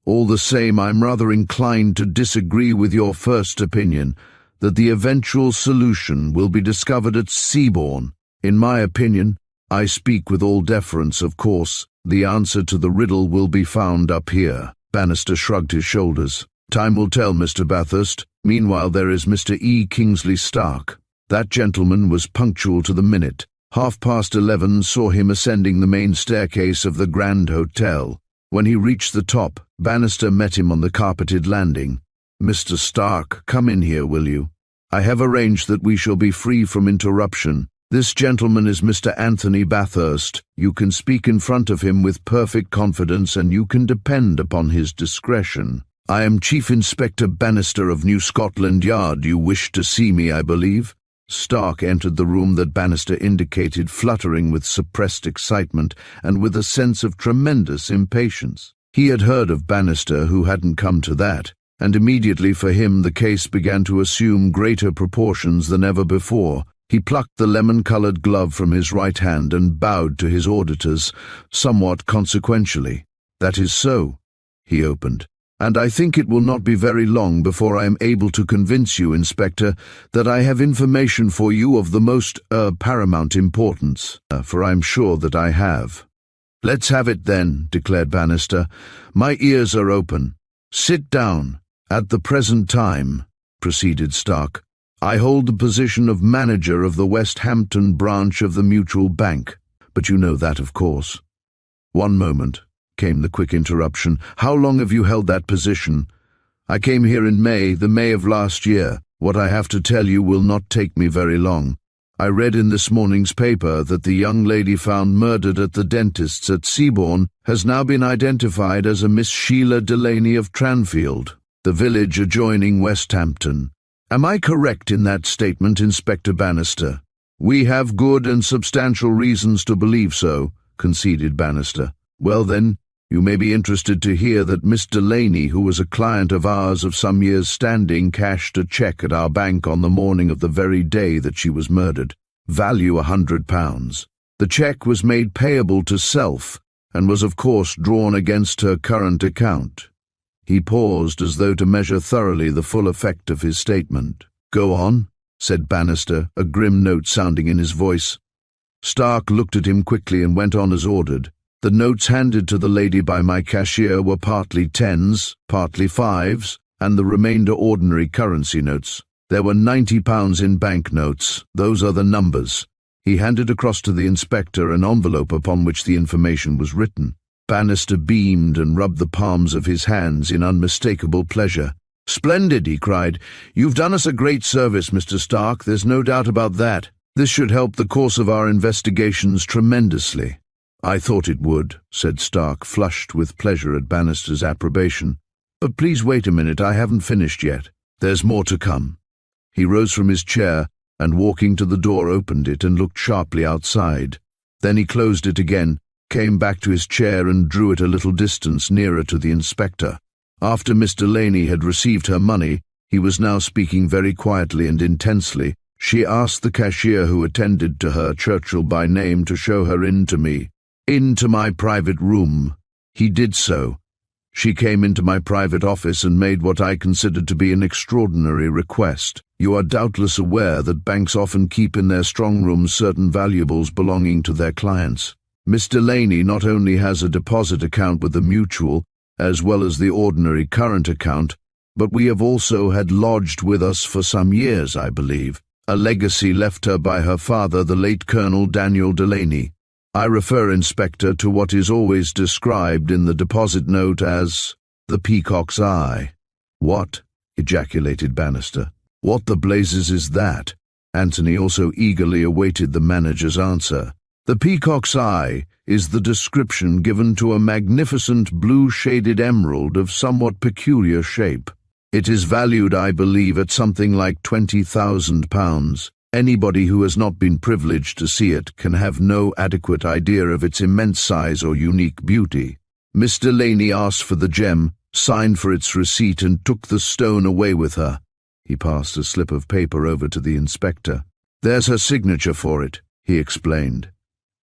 All the same, I'm rather inclined to disagree with your first opinion, that the eventual solution will be discovered at Seabourne. In my opinion, I speak with all deference, of course, the answer to the riddle will be found up here." Bannister shrugged his shoulders. "Time will tell, Mr. Bathurst. Meanwhile, there is Mr. E. Kingsley Stark. That gentleman was punctual to the minute. 11:30 saw him ascending the main staircase of the Grand Hotel. When he reached the top, Bannister met him on the carpeted landing. 'Mr. Stark, come in here, will you? I have arranged that we shall be free from interruption. This gentleman is Mr. Anthony Bathurst. You can speak in front of him with perfect confidence, and you can depend upon his discretion. I am Chief Inspector Bannister of New Scotland Yard. You wished to see me, I believe?" Stark entered the room that Bannister indicated, fluttering with suppressed excitement and with a sense of tremendous impatience. He had heard of Bannister, who hadn't come to that, and immediately for him the case began to assume greater proportions than ever before. He plucked the lemon-coloured glove from his right hand and bowed to his auditors, somewhat consequentially. "That is so," he opened, "and I think it will not be very long before I am able to convince you, Inspector, that I have information for you of the most paramount importance, for I am sure that I have." "Let's have it then," declared Bannister. "My ears are open." "Sit down. At the present time," proceeded Stark, "I hold the position of manager of the West Hampton branch of the Mutual Bank, but you know that, of course." "One moment," came the quick interruption. "How long have you held that position?" "I came here in the May of last year. What I have to tell you will not take me very long. I read in this morning's paper that the young lady found murdered at the dentist's at Seabourne has now been identified as a Miss Sheila Delaney of Tranfield, the village adjoining West Hampton. Am I correct in that statement, Inspector Bannister?" "We have good and substantial reasons to believe so," conceded Bannister. "Well then, you may be interested to hear that Miss Delaney, who was a client of ours of some years' standing, cashed a cheque at our bank on the morning of the very day that she was murdered. Value £100. The cheque was made payable to self, and was of course drawn against her current account." He paused as though to measure thoroughly the full effect of his statement. "Go on," said Bannister, a grim note sounding in his voice. Stark looked at him quickly and went on as ordered. "The notes handed to the lady by my cashier were partly tens, partly fives, and the remainder ordinary currency notes. There were £90 in bank notes. Those are the numbers." He handed across to the inspector an envelope upon which the information was written. Bannister beamed and rubbed the palms of his hands in unmistakable pleasure. "Splendid," he cried. "You've done us a great service, Mr. Stark, there's no doubt about that. This should help the course of our investigations tremendously." "I thought it would," said Stark, flushed with pleasure at Bannister's approbation. "But please wait a minute, I haven't finished yet. There's more to come." He rose from his chair and, walking to the door, opened it and looked sharply outside. Then he closed it again, came back to his chair and drew it a little distance nearer to the inspector. After Miss Delaney had received her money, he was now speaking very quietly and intensely. She asked the cashier who attended to her, Churchill by name, to show her in to me, into my private room. He did so. She came into my private office and made what I considered to be an extraordinary request. You are doubtless aware that banks often keep in their strong rooms certain valuables belonging to their clients. Miss Delaney not only has a deposit account with the Mutual, as well as the ordinary current account, but we have also had lodged with us for some years, I believe, a legacy left her by her father, the late Colonel Daniel Delaney. I refer, Inspector, to what is always described in the deposit note as the Peacock's Eye." "What?" ejaculated Bannister. "What the blazes is that?" Anthony also eagerly awaited the manager's answer. "The Peacock's Eye is the description given to a magnificent blue-shaded emerald of somewhat peculiar shape. It is valued, I believe, at something like £20,000. Anybody who has not been privileged to see it can have no adequate idea of its immense size or unique beauty. Miss Delaney asked for the gem, signed for its receipt, and took the stone away with her." He passed a slip of paper over to the inspector. "There's her signature for it," he explained.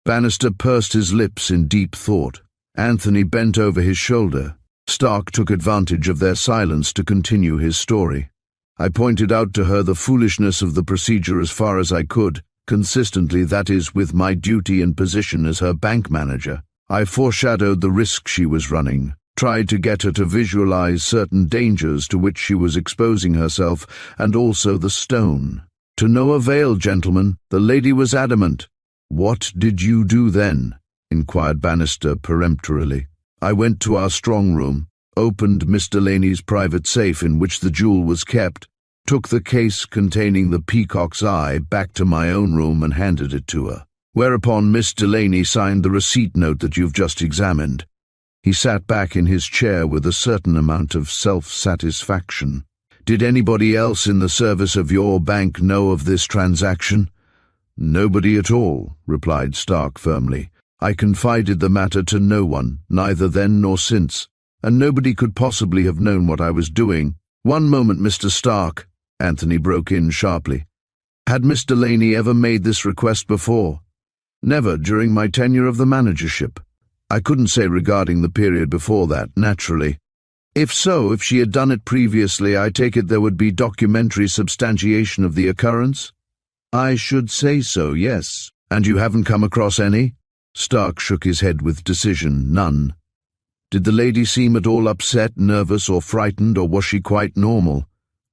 Bannister pursed his lips in deep thought. Anthony bent over his shoulder. Stark took advantage of their silence to continue his story. "I pointed out to her the foolishness of the procedure as far as I could, consistently, that is, with my duty and position as her bank manager. I foreshadowed the risk she was running, tried to get her to visualize certain dangers to which she was exposing herself, and also the stone. To no avail, gentlemen. The lady was adamant." "What did you do then?" inquired Bannister peremptorily. "I went to our strong room, opened Miss Delaney's private safe in which the jewel was kept, took the case containing the Peacock's Eye back to my own room and handed it to her. Whereupon Miss Delaney signed the receipt note that you've just examined." He sat back in his chair with a certain amount of self-satisfaction. "Did anybody else in the service of your bank know of this transaction?" "Nobody at all," replied Stark firmly. "I confided the matter to no one, neither then nor since, and nobody could possibly have known what I was doing." "One moment, Mr. Stark," Anthony broke in sharply. "Had Miss Delaney ever made this request before?" "Never during my tenure of the managership. I couldn't say regarding the period before that, naturally. If so, if she had done it previously, I take it there would be documentary substantiation of the occurrence?" "I should say so, yes." "And you haven't come across any?" Stark shook his head with decision. "None." "Did the lady seem at all upset, nervous, or frightened, or was she quite normal?"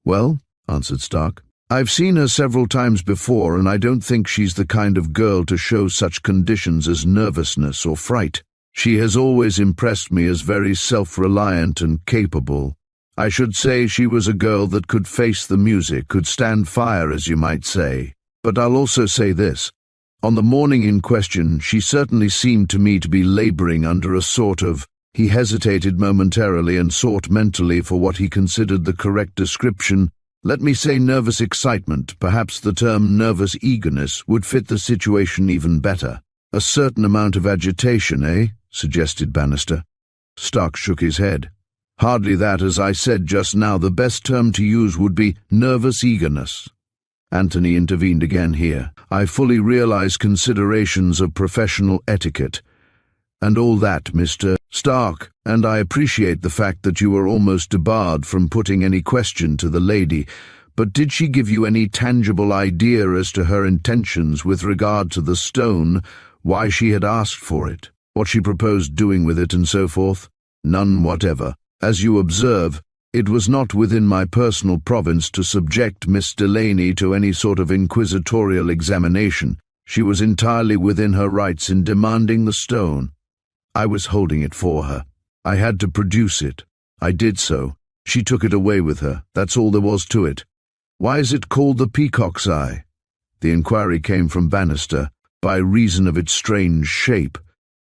"Well," answered Stark, "I've seen her several times before, and I don't think she's the kind of girl to show such conditions as nervousness or fright. She has always impressed me as very self-reliant and capable. I should say she was a girl that could face the music, could stand fire, as you might say. But I'll also say this. On the morning in question, she certainly seemed to me to be laboring under a sort of—" He hesitated momentarily and sought mentally for what he considered the correct description. "Let me say nervous excitement. Perhaps the term nervous eagerness would fit the situation even better." "A certain amount of agitation, eh?" suggested Bannister. Stark shook his head. "Hardly that. As I said just now, the best term to use would be nervous eagerness." Anthony intervened again here. "I fully realize considerations of professional etiquette and all that, Mr. Stark, and I appreciate the fact that you were almost debarred from putting any question to the lady, but did she give you any tangible idea as to her intentions with regard to the stone, why she had asked for it, what she proposed doing with it, and so forth?" "None whatever. As you observe, it was not within my personal province to subject Miss Delaney to any sort of inquisitorial examination. She was entirely within her rights in demanding the stone. I was holding it for her. I had to produce it. I did so. She took it away with her. That's all there was to it." "Why is it called the Peacock's Eye?" The inquiry came from Bannister. "By reason of its strange shape.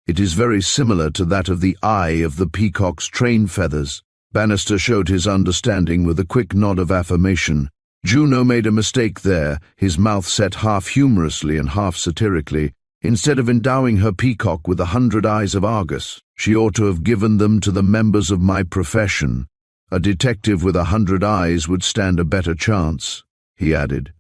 It is very similar to that of the eye of the peacock's train feathers." Bannister showed his understanding with a quick nod of affirmation. Juno made a mistake there, his mouth set half humorously and half satirically. Instead of endowing her peacock with 100 eyes of Argus, she ought to have given them to the members of my profession. A detective with 100 eyes would stand a better chance, he added.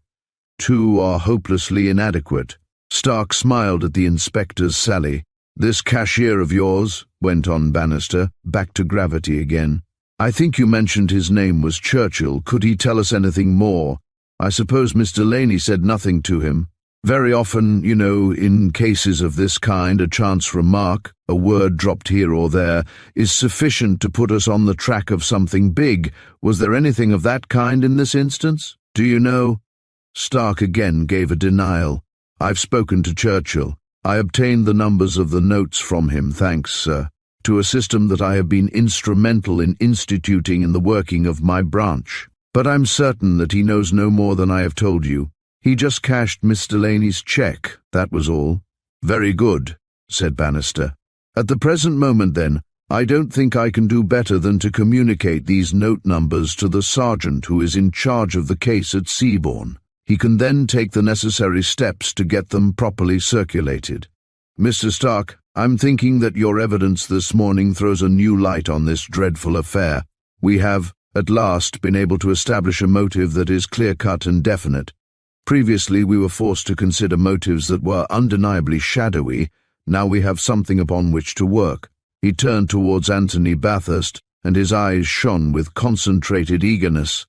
2 are hopelessly inadequate. Stark smiled at the inspector's sally. "This cashier of yours," went on Bannister, back to gravity again. "I think you mentioned his name was Churchill. Could he tell us anything more? I suppose Miss Delaney said nothing to him." Very often, in cases of this kind, a chance remark, a word dropped here or there, is sufficient to put us on the track of something big. Was there anything of that kind in this instance? Do you know? Stark again gave a denial. I've spoken to Churchill. I obtained the numbers of the notes from him, thanks, sir, to a system that I have been instrumental in instituting in the working of my branch. But I'm certain that he knows no more than I have told you. He just cashed Miss Delaney's cheque, that was all. Very good, said Bannister. At the present moment, then, I don't think I can do better than to communicate these note numbers to the sergeant who is in charge of the case at Seabourne. He can then take the necessary steps to get them properly circulated. Mr. Stark, I'm thinking that your evidence this morning throws a new light on this dreadful affair. We have, at last, been able to establish a motive that is clear-cut and definite. Previously we were forced to consider motives that were undeniably shadowy. Now we have something upon which to work. He turned towards Anthony Bathurst, and his eyes shone with concentrated eagerness.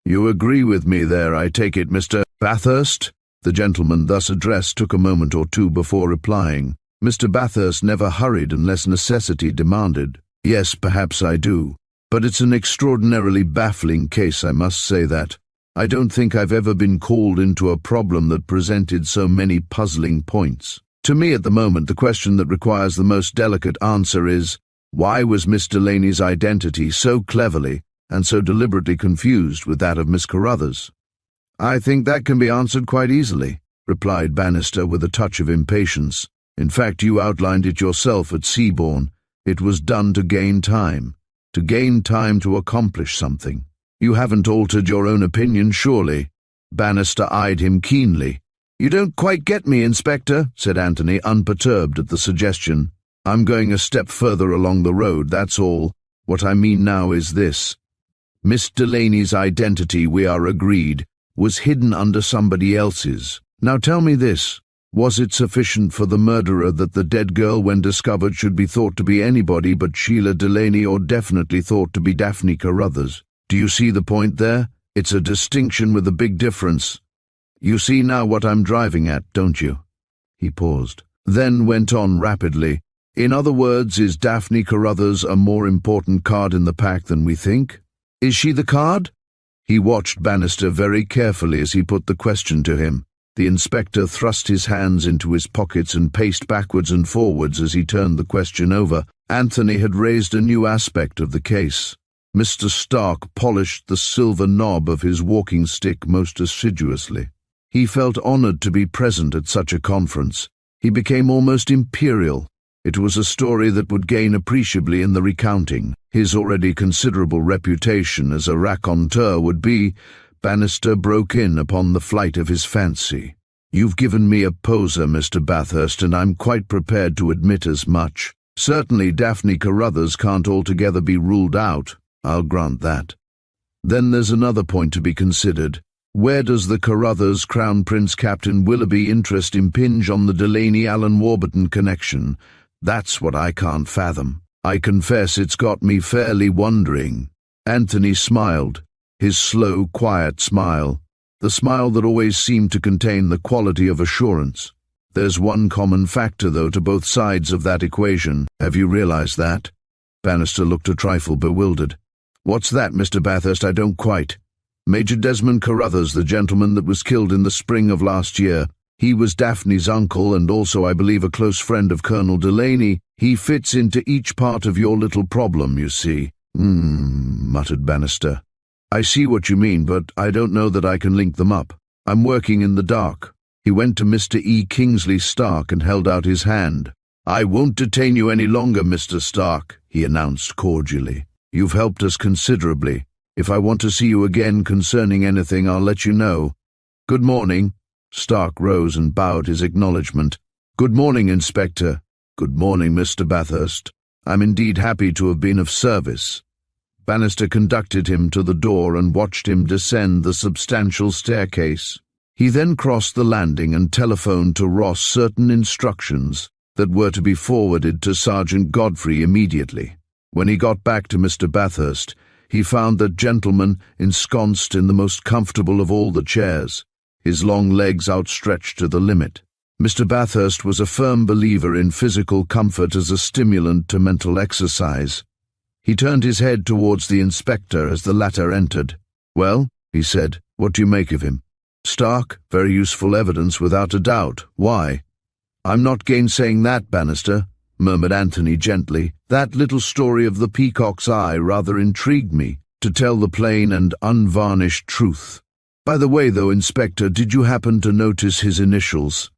You agree with me there, I take it, Mr. Bathurst? The gentleman thus addressed took a moment or two before replying. Mr. Bathurst never hurried unless necessity demanded. Yes, perhaps I do. But it's an extraordinarily baffling case, I must say that. I don't think I've ever been called into a problem that presented so many puzzling points. To me at the moment, the question that requires the most delicate answer is, why was Miss Delaney's identity so cleverly and so deliberately confused with that of Miss Carruthers? I think that can be answered quite easily, replied Bannister with a touch of impatience. In fact, you outlined it yourself at Seabourne. It was done to gain time to accomplish something. You haven't altered your own opinion, surely? Bannister eyed him keenly. You don't quite get me, Inspector, said Anthony, unperturbed at the suggestion. I'm going a step further along the road, that's all. What I mean now is this. Miss Delaney's identity, we are agreed, was hidden under somebody else's. Now tell me this. Was it sufficient for the murderer that the dead girl, when discovered, should be thought to be anybody but Sheila Delaney, or definitely thought to be Daphne Carruthers? Do you see the point there? It's a distinction with a big difference. You see now what I'm driving at, don't you? He paused, then went on rapidly. In other words, is Daphne Carruthers a more important card in the pack than we think? Is she the card? He watched Bannister very carefully as he put the question to him. The inspector thrust his hands into his pockets and paced backwards and forwards as he turned the question over. Anthony had raised a new aspect of the case. Mr. Stark polished the silver knob of his walking stick most assiduously. He felt honored to be present at such a conference. He became almost imperial. It was a story that would gain appreciably in the recounting. His already considerable reputation as a raconteur would be. Bannister broke in upon the flight of his fancy. You've given me a poser, Mr. Bathurst, and I'm quite prepared to admit as much. Certainly Daphne Carruthers can't altogether be ruled out. I'll grant that. Then there's another point to be considered. Where does the Carruthers Crown Prince Captain Willoughby interest impinge on the Delaney-Allen Warburton connection? That's what I can't fathom. I confess it's got me fairly wondering. Anthony smiled, his slow, quiet smile, the smile that always seemed to contain the quality of assurance. There's one common factor, though, to both sides of that equation. Have you realized that? Bannister looked a trifle bewildered. What's that, Mr. Bathurst? I don't quite. Major Desmond Carruthers, the gentleman that was killed in the spring of last year. He was Daphne's uncle and also, I believe, a close friend of Colonel Delaney. He fits into each part of your little problem, you see. Muttered Bannister. I see what you mean, but I don't know that I can link them up. I'm working in the dark. He went to Mr. E. Kingsley Stark and held out his hand. I won't detain you any longer, Mr. Stark, he announced cordially. You've helped us considerably. If I want to see you again concerning anything, I'll let you know. Good morning. Stark rose and bowed his acknowledgement. Good morning, Inspector. Good morning, Mr. Bathurst. I'm indeed happy to have been of service. Bannister conducted him to the door and watched him descend the substantial staircase. He then crossed the landing and telephoned to Ross certain instructions that were to be forwarded to Sergeant Godfrey immediately. When he got back to Mr. Bathurst, he found that gentleman ensconced in the most comfortable of all the chairs. his long legs outstretched to the limit. Mr. Bathurst was a firm believer in physical comfort as a stimulant to mental exercise. He turned his head towards the inspector as the latter entered. "Well," he said, "what do you make of him?" "Stark, very useful evidence without a doubt. Why?" "I'm not gainsaying that, Bannister," murmured Anthony gently. "That little story of the Peacock's eye rather intrigued me, to tell the plain and unvarnished truth. By the way, though, Inspector, did you happen to notice his initials?"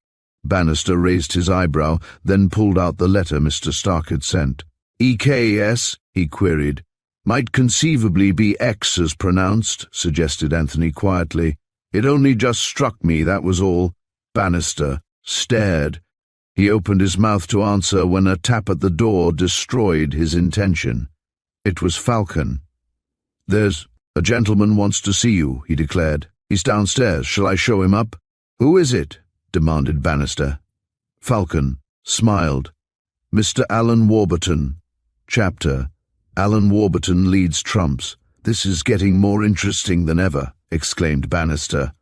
Bannister raised his eyebrow, then pulled out the letter Mr. Stark had sent. "EKS?" he queried. "Might conceivably be X as pronounced," suggested Anthony quietly. "It only just struck me, that was all." Bannister stared. He opened his mouth to answer when a tap at the door destroyed his intention. It was Falcon. "There's a gentleman wants to see you," he declared. "He's downstairs. Shall I show him up?" "Who is it?" demanded Bannister. Falcon smiled. "Mr. Alan Warburton." Chapter: Alan Warburton leads trumps. "This is getting more interesting than ever," exclaimed Bannister.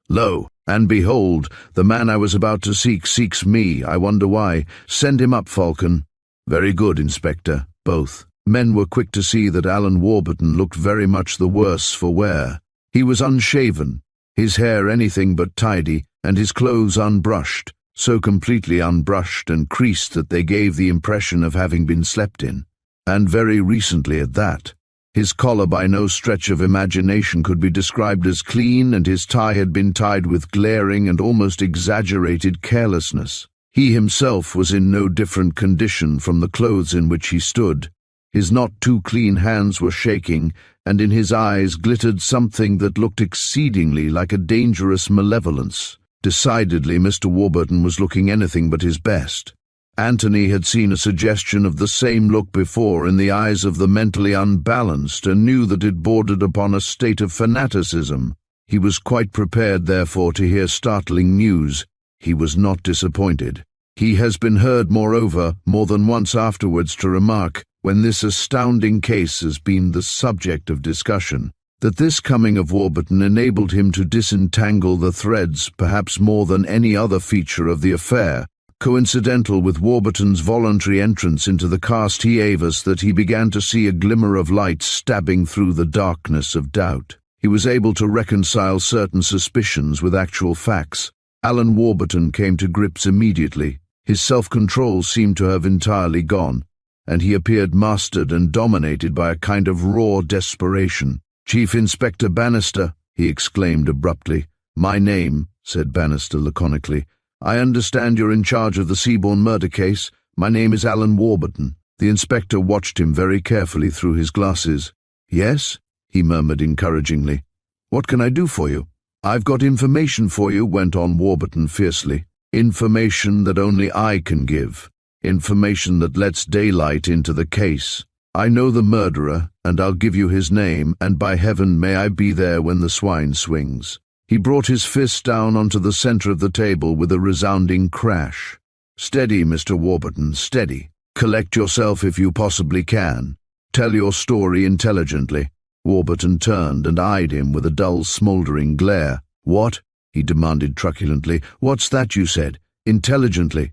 "Lo, and behold, the man I was about to seek seeks me. I wonder why. Send him up, Falcon." "Very good, Inspector." Both men were quick to see that Alan Warburton looked very much the worse for wear. He was unshaven, his hair anything but tidy, and his clothes unbrushed, so completely unbrushed and creased that they gave the impression of having been slept in, and very recently at that. His collar by no stretch of imagination could be described as clean, and his tie had been tied with glaring and almost exaggerated carelessness. He himself was in no different condition from the clothes in which he stood. His not too clean hands were shaking, and in his eyes glittered something that looked exceedingly like a dangerous malevolence. Decidedly, Mr. Warburton was looking anything but his best. Anthony had seen a suggestion of the same look before in the eyes of the mentally unbalanced, and knew that it bordered upon a state of fanaticism. He was quite prepared, therefore, to hear startling news. He was not disappointed. He has been heard, moreover, more than once afterwards to remark, when this astounding case has been the subject of discussion, that this coming of Warburton enabled him to disentangle the threads, perhaps more than any other feature of the affair. Coincidental with Warburton's voluntary entrance into the cast he gave us, that he began to see a glimmer of light stabbing through the darkness of doubt. He was able to reconcile certain suspicions with actual facts. Alan Warburton came to grips immediately. His self-control seemed to have entirely gone, and he appeared mastered and dominated by a kind of raw desperation. "Chief Inspector Bannister," he exclaimed abruptly. "My name," said Bannister laconically. "I understand you're in charge of the Seabourne murder case. My name is Alan Warburton." The inspector watched him very carefully through his glasses. "Yes?" he murmured encouragingly. "What can I do for you?" "I've got information for you," went on Warburton fiercely. "Information that only I can give. Information that lets daylight into the case. I know the murderer, and I'll give you his name, and by heaven may I be there when the swine swings." He brought his fist down onto the center of the table with a resounding crash. "Steady, Mr. Warburton, steady. Collect yourself if you possibly can. Tell your story intelligently." Warburton turned and eyed him with a dull, smoldering glare. "What?" he demanded truculently. "What's that you said? Intelligently?"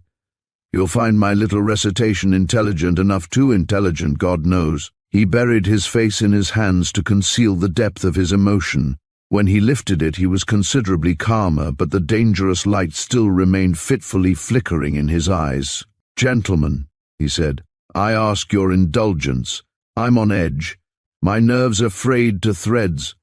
"You'll find my little recitation intelligent enough, too intelligent, God knows." He buried his face in his hands to conceal the depth of his emotion. When he lifted it, he was considerably calmer, but the dangerous light still remained fitfully flickering in his eyes. "Gentlemen," he said, "I ask your indulgence. I'm on edge. My nerves are frayed to threads.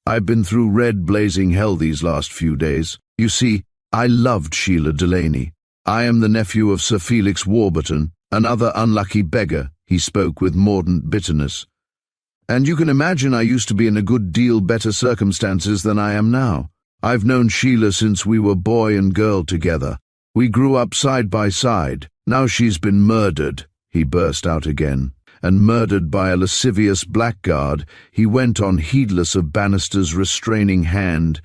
I've been through red blazing hell these last few days. You see, I loved Sheila Delaney. I am the nephew of Sir Felix Warburton, another unlucky beggar," he spoke with mordant bitterness. "And you can imagine I used to be in a good deal better circumstances than I am now. I've known Sheila since we were boy and girl together. We grew up side by side. Now she's been murdered," he burst out again. "And murdered by a lascivious blackguard," he went on, heedless of Bannister's restraining hand.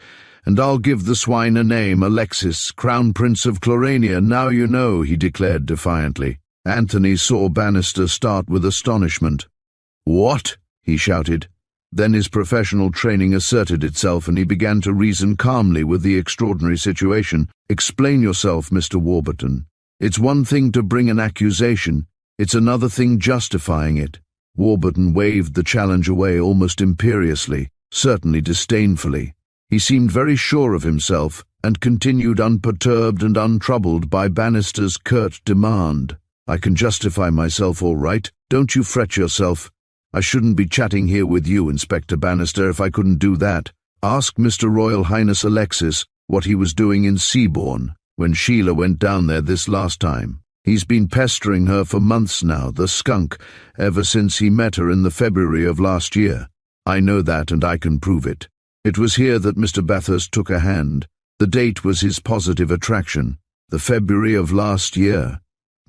"And I'll give the swine a name, Alexis, Crown Prince of Chlorania, now you know," he declared defiantly. Anthony saw Bannister start with astonishment. "What?" he shouted. Then his professional training asserted itself and he began to reason calmly with the extraordinary situation. "Explain yourself, Mr. Warburton. It's one thing to bring an accusation, it's another thing justifying it." Warburton waved the challenge away almost imperiously, certainly disdainfully. He seemed very sure of himself and continued unperturbed and untroubled by Bannister's curt demand. "I can justify myself all right. Don't you fret yourself. I shouldn't be chatting here with you, Inspector Bannister, if I couldn't do that. Ask Mr. Royal Highness Alexis what he was doing in Seabourne when Sheila went down there this last time. He's been pestering her for months now, the skunk, ever since he met her in the February of last year. I know that and I can prove it. It was here that Mr. Bathurst took a hand. The date was his positive attraction, the February of last year.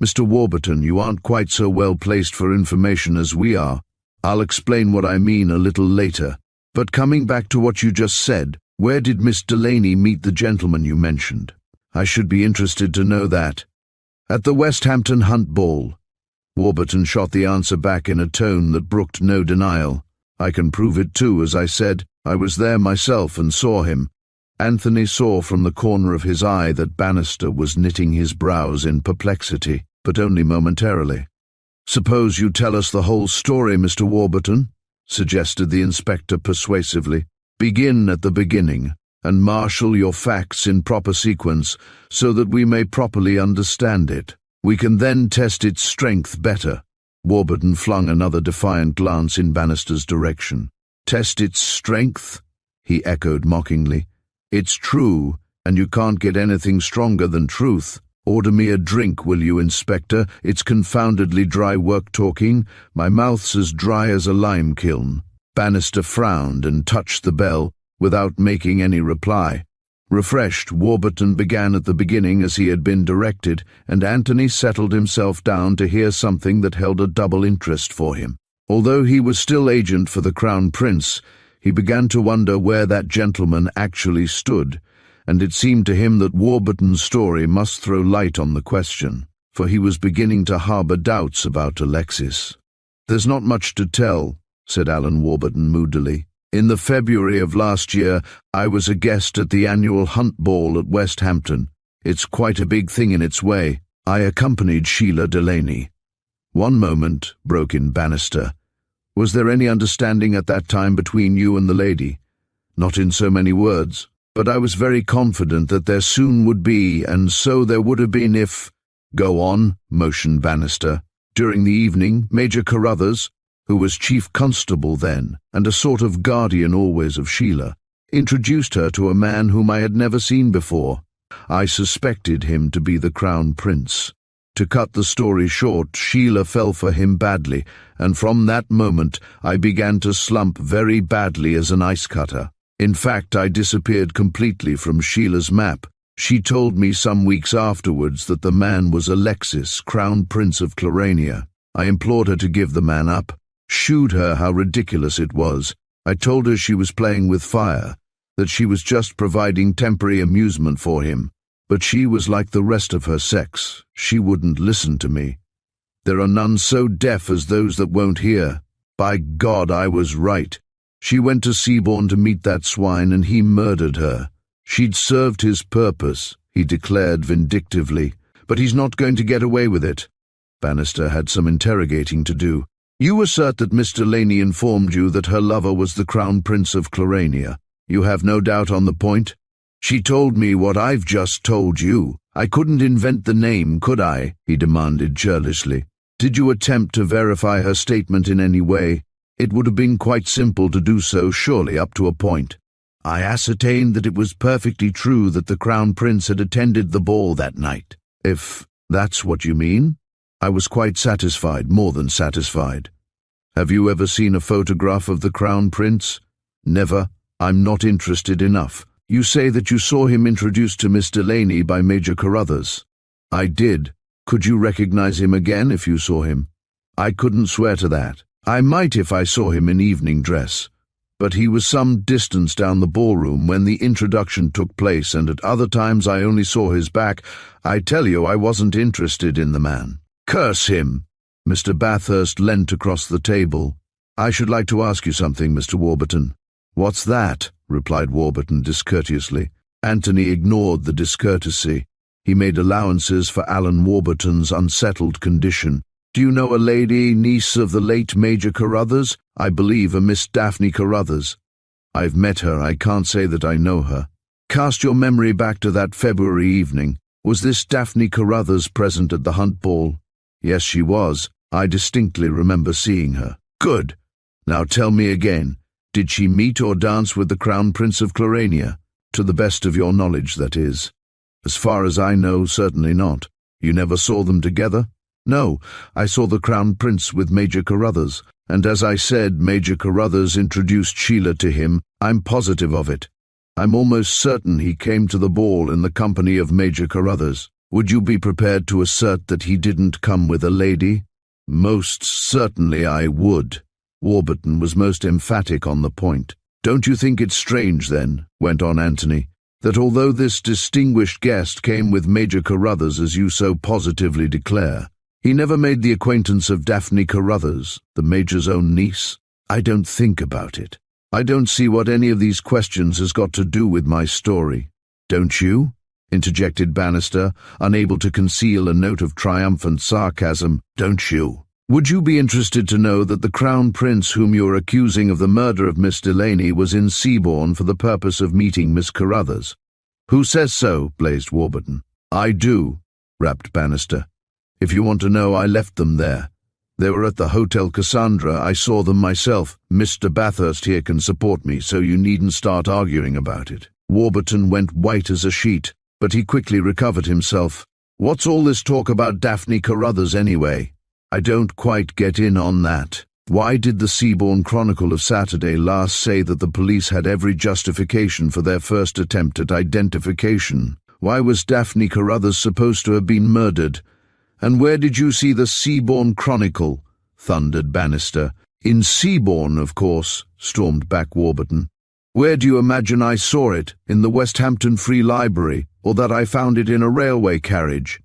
Mr. Warburton, you aren't quite so well placed for information as we are. I'll explain what I mean a little later. But coming back to what you just said, where did Miss Delaney meet the gentleman you mentioned? I should be interested to know that." "At the West Hampton Hunt Ball." Warburton shot the answer back in a tone that brooked no denial. "I can prove it too, as I said. I was there myself and saw him." Anthony saw from the corner of his eye that Bannister was knitting his brows in perplexity, but only momentarily. "Suppose you tell us the whole story, Mr. Warburton," suggested the inspector persuasively. "Begin at the beginning, and marshal your facts in proper sequence so that we may properly understand it. We can then test its strength better." Warburton flung another defiant glance in Bannister's direction. "Test its strength?" he echoed mockingly. "It's true, and you can't get anything stronger than truth. Order me a drink, will you, Inspector? It's confoundedly dry work talking. My mouth's as dry as a lime kiln." Bannister frowned and touched the bell without making any reply. Refreshed, Warburton began at the beginning as he had been directed, and Anthony settled himself down to hear something that held a double interest for him. Although he was still agent for the Crown Prince, he began to wonder where that gentleman actually stood, and it seemed to him that Warburton's story must throw light on the question, for he was beginning to harbour doubts about Alexis. "There's not much to tell," said Alan Warburton moodily. "In the February of last year, I was a guest at the annual Hunt Ball at West Hampton. It's quite a big thing in its way. I accompanied Sheila Delaney." "One moment," broke in Bannister. "Was there any understanding at that time between you and the lady?" "Not in so many words. But I was very confident that there soon would be, and so there would have been if—" "Go on," motioned Bannister. "During the evening, Major Carruthers, who was chief constable then, and a sort of guardian always of Sheila, introduced her to a man whom I had never seen before. I suspected him to be the Crown Prince. To cut the story short, Sheila fell for him badly, and from that moment I began to slump very badly as an ice cutter. In fact, I disappeared completely from Sheila's map. She told me some weeks afterwards that the man was Alexis, Crown Prince of Clarania. I implored her to give the man up, shewed her how ridiculous it was. I told her she was playing with fire, that she was just providing temporary amusement for him. But she was like the rest of her sex. She wouldn't listen to me. There are none so deaf as those that won't hear. By God, I was right. She went to Seabourne to meet that swine, and he murdered her. She'd served his purpose, he declared vindictively, but he's not going to get away with it." Bannister had some interrogating to do. "You assert that Miss Delaney informed you that her lover was the Crown Prince of Clarania. You have no doubt on the point?" "She told me what I've just told you. I couldn't invent the name, could I?" he demanded churlishly. "Did you attempt to verify her statement in any way? It would have been quite simple to do so, surely, up to a point." "I ascertained that it was perfectly true that the Crown Prince had attended the ball that night." "If that's what you mean, I was quite satisfied, more than satisfied." "Have you ever seen a photograph of the Crown Prince?" "Never. I'm not interested enough." "You say that you saw him introduced to Miss Delaney by Major Carruthers." "I did. Could you recognize him again if you saw him?" "I couldn't swear to that. I might if I saw him in evening dress. But he was some distance down the ballroom when the introduction took place, and at other times I only saw his back. I tell you, I wasn't interested in the man." "Curse him!" Mr. Bathurst leant across the table. "I should like to ask you something, Mr. Warburton." "What's that?" replied Warburton discourteously. Anthony ignored the discourtesy. He made allowances for Alan Warburton's unsettled condition. "Do you know a lady, niece of the late Major Carruthers? I believe a Miss Daphne Carruthers." "I've met her. I can't say that I know her." "Cast your memory back to that February evening. Was this Daphne Carruthers present at the hunt ball?" "Yes, she was. I distinctly remember seeing her." "Good. Now tell me again, did she meet or dance with the Crown Prince of Clarania? To the best of your knowledge, that is." "As far as I know, certainly not." "You never saw them together?" "No, I saw the Crown Prince with Major Carruthers, and as I said, Major Carruthers introduced Sheila to him. I'm positive of it. I'm almost certain he came to the ball in the company of Major Carruthers. Would you be prepared to assert that he didn't come with a lady?" "Most certainly I would." Warburton was most emphatic on the point. "Don't you think it's strange, then," went on Anthony, "that although this distinguished guest came with Major Carruthers, as you so positively declare, he never made the acquaintance of Daphne Carruthers, the Major's own niece? I don't think about it. I don't see what any of these questions has got to do with my story." "Don't you?" interjected Bannister, unable to conceal a note of triumphant sarcasm. "Don't you? Would you be interested to know that the Crown Prince whom you are accusing of the murder of Miss Delaney was in Seabourn for the purpose of meeting Miss Carruthers?" "Who says so?" blazed Warburton. "I do," rapped Bannister. "If you want to know, I left them there. They were at the Hotel Cassandra. I saw them myself. Mr. Bathurst here can support me, so you needn't start arguing about it." Warburton went white as a sheet, but he quickly recovered himself. "What's all this talk about Daphne Carruthers anyway? I don't quite get in on that. Why did the Seabourn Chronicle of Saturday last say that the police had every justification for their first attempt at identification? Why was Daphne Carruthers supposed to have been murdered? And where did you see the Seabourn Chronicle?" thundered Bannister. "In Seabourn, of course," stormed back Warburton. "Where do you imagine I saw it? In the Westhampton Free Library, or that I found it in a railway carriage?"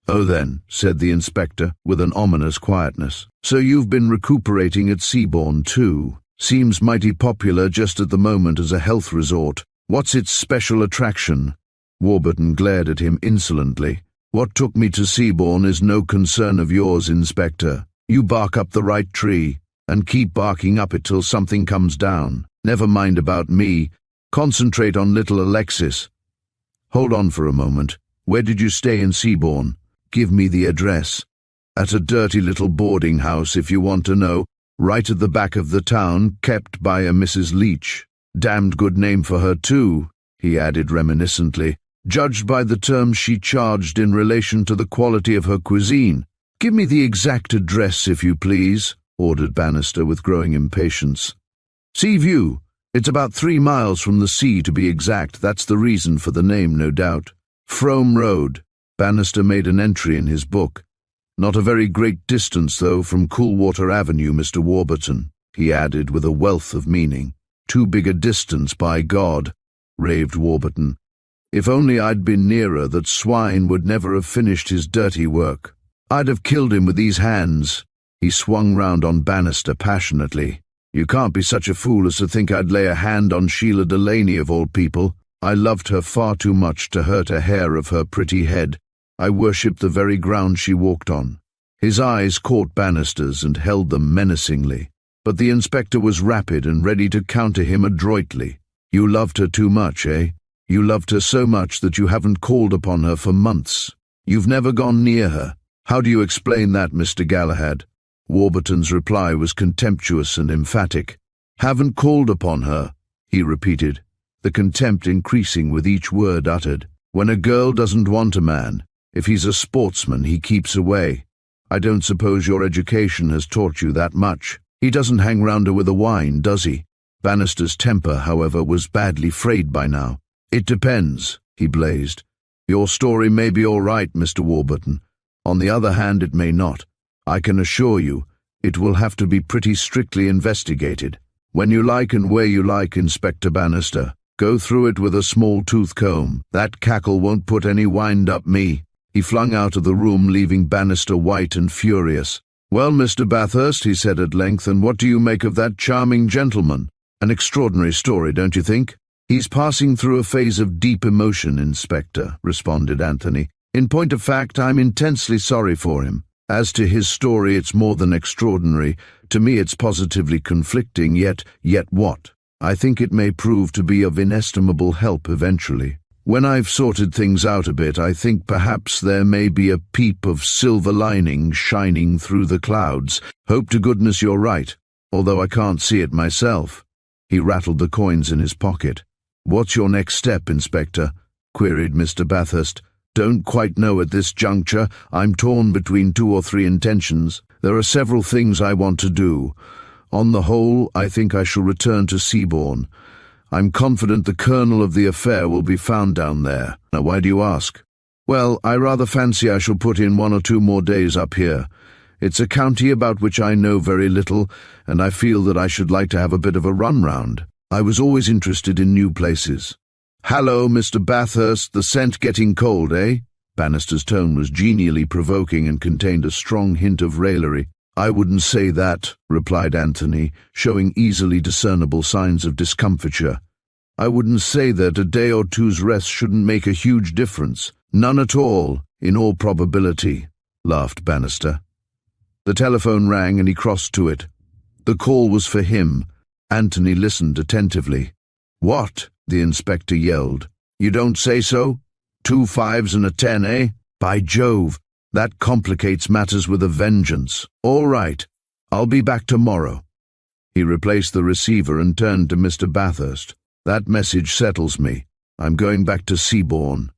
"Oh then," said the inspector, with an ominous quietness, "so you've been recuperating at Seabourn too. Seems mighty popular just at the moment as a health resort. What's its special attraction?" Warburton glared at him insolently. "What took me to Seabourn is no concern of yours, Inspector. You bark up the right tree, and keep barking up it till something comes down. Never mind about me. Concentrate on little Alexis. Hold on for a moment. Where did you stay in Seabourn? Give me the address." "At a dirty little boarding house, if you want to know, right at the back of the town, kept by a Mrs. Leach. Damned good name for her too," he added reminiscently, "judged by the terms she charged in relation to the quality of her cuisine." "Give me the exact address, if you please," ordered Bannister with growing impatience. "Sea View. It's about 3 miles from the sea, to be exact. That's the reason for the name, no doubt. Frome Road." Bannister made an entry in his book. "Not a very great distance, though, from Coolwater Avenue, Mr. Warburton," he added with a wealth of meaning. "Too big a distance, by God," raved Warburton. "If only I'd been nearer, that swine would never have finished his dirty work. I'd have killed him with these hands." He swung round on Bannister passionately. "You can't be such a fool as to think I'd lay a hand on Sheila Delaney, of all people. I loved her far too much to hurt a hair of her pretty head. I worshipped the very ground she walked on." His eyes caught Bannister's and held them menacingly, but the inspector was rapid and ready to counter him adroitly. "You loved her too much, eh? You loved her so much that you haven't called upon her for months. You've never gone near her. How do you explain that, Mr. Galahad?" Warburton's reply was contemptuous and emphatic. "Haven't called upon her," he repeated, the contempt increasing with each word uttered. "When a girl doesn't want a man, if he's a sportsman, he keeps away. I don't suppose your education has taught you that much. He doesn't hang round her with a wine, does he?" Bannister's temper, however, was badly frayed by now. "It depends," he blazed. "Your story may be all right, Mr. Warburton. On the other hand, it may not. I can assure you, it will have to be pretty strictly investigated. When you like and where you like, Inspector Bannister. Go through it with a small tooth comb. That cackle won't put any wind up me." He flung out of the room, leaving Bannister white and furious. "Well, Mr. Bathurst," he said at length, "and what do you make of that charming gentleman? An extraordinary story, don't you think?" "He's passing through a phase of deep emotion, Inspector," responded Anthony. "In point of fact, I'm intensely sorry for him. As to his story, it's more than extraordinary. To me it's positively conflicting, yet what? I think it may prove to be of inestimable help eventually. When I've sorted things out a bit, I think perhaps there may be a peep of silver lining shining through the clouds. Hope to goodness you're right, although I can't see it myself." He rattled the coins in his pocket. "What's your next step, Inspector?" queried Mr. Bathurst. "Don't quite know at this juncture. I'm torn between 2 or 3 intentions. There are several things I want to do. On the whole, I think I shall return to Seabourn. I'm confident the kernel of the affair will be found down there. Now, why do you ask?" "Well, I rather fancy I shall put in 1 or 2 more days up here. It's a county about which I know very little, and I feel that I should like to have a bit of a run round. I was always interested in new places." "Hallo, Mr. Bathurst, the scent getting cold, eh?" Bannister's tone was genially provoking and contained a strong hint of raillery. "I wouldn't say that," replied Anthony, showing easily discernible signs of discomfiture. "I wouldn't say that a day or two's rest shouldn't make a huge difference. None at all, in all probability," laughed Bannister. The telephone rang and he crossed to it. The call was for him. Anthony listened attentively. "What?" the inspector yelled. "You don't say so? 2 5s and a 10, eh? By Jove, that complicates matters with a vengeance. All right, I'll be back tomorrow." He replaced the receiver and turned to Mr. Bathurst. "That message settles me. I'm going back to Seabourn.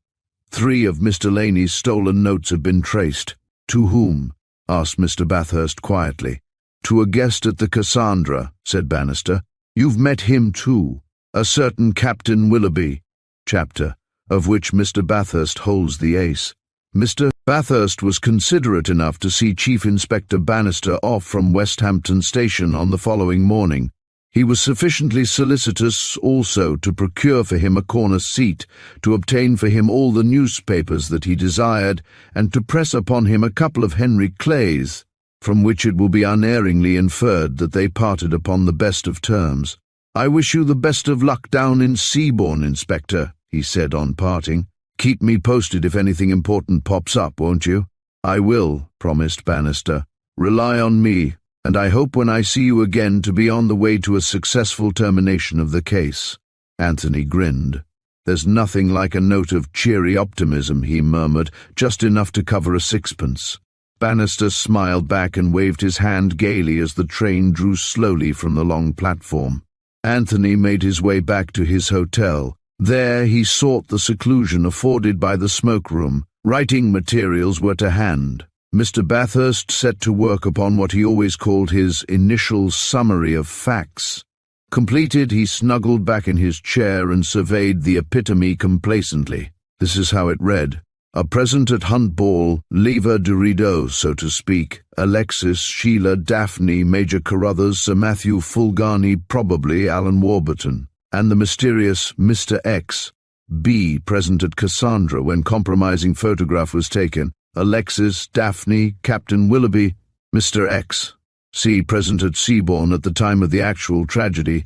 3 of Mr. Laney's stolen notes have been traced." "To whom?" asked Mr. Bathurst quietly. "To a guest at the Cassandra," said Bannister. "You've met him too. A certain Captain Willoughby, chapter, of which Mr. Bathurst holds the ace." Mr. Bathurst was considerate enough to see Chief Inspector Bannister off from Westhampton Station on the following morning. He was sufficiently solicitous also to procure for him a corner seat, to obtain for him all the newspapers that he desired, and to press upon him a couple of Henry Clays, from which it will be unerringly inferred that they parted upon the best of terms. "I wish you the best of luck down in Seabourn, Inspector," he said on parting. "Keep me posted if anything important pops up, won't you?" "I will," promised Bannister. "Rely on me, and I hope when I see you again to be on the way to a successful termination of the case." Anthony grinned. "There's nothing like a note of cheery optimism," he murmured, "just enough to cover a 6pence." Bannister smiled back and waved his hand gaily as the train drew slowly from the long platform. Anthony made his way back to his hotel. There he sought the seclusion afforded by the smoke-room. Writing materials were to hand. Mr. Bathurst set to work upon what he always called his initial summary of facts. Completed, he snuggled back in his chair and surveyed the epitome complacently. This is how it read. "A present at Hunt Ball, lever de rideau, so to speak. Alexis, Sheila, Daphne, Major Carruthers, Sir Matthew Fulgarny, probably Alan Warburton, and the mysterious Mr. X. B. present at Cassandra when compromising photograph was taken. Alexis, Daphne, Captain Willoughby, Mr. X. C. present at Seabourn at the time of the actual tragedy.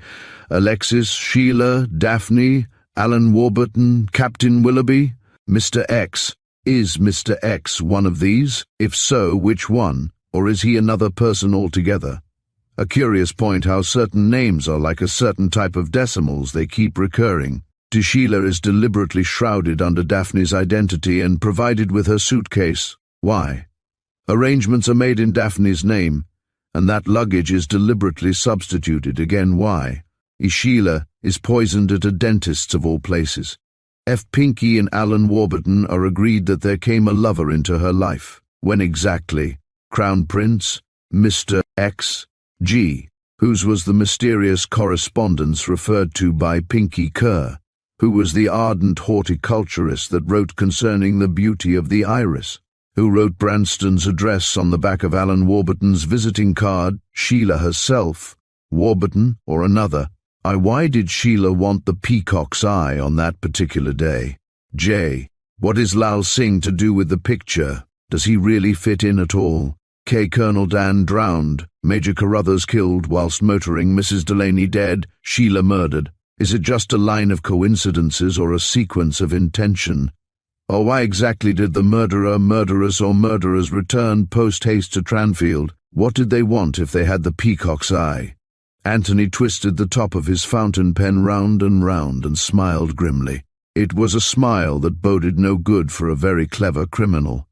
Alexis, Sheila, Daphne, Alan Warburton, Captain Willoughby, Mr. X. Is Mr. X one of these? If so, which one? Or is he another person altogether? A curious point how certain names are like a certain type of decimals, they keep recurring. Sheila is deliberately shrouded under Daphne's identity and provided with her suitcase. Why? Arrangements are made in Daphne's name, and that luggage is deliberately substituted. Again, why? Sheila is poisoned at a dentist's of all places. F. Pinky and Alan Warburton are agreed that there came a lover into her life. When exactly? Crown Prince, Mr. X. G., whose was the mysterious correspondence referred to by Pinky Kerr, who was the ardent horticulturist that wrote concerning the beauty of the iris, who wrote Branston's address on the back of Alan Warburton's visiting card, Sheila herself, Warburton, or another. Why did Sheila want the Peacock's eye on that particular day? J. What is Lal Singh to do with the picture? Does he really fit in at all? K. Colonel Dan drowned, Major Carruthers killed whilst motoring, Mrs. Delaney dead, Sheila murdered. Is it just a line of coincidences or a sequence of intention? Or why exactly did the murderer, murderess or murderers return post-haste to Tranfield? What did they want if they had the Peacock's eye? Anthony twisted the top of his fountain pen round and smiled grimly. It was a smile that boded no good for a very clever criminal.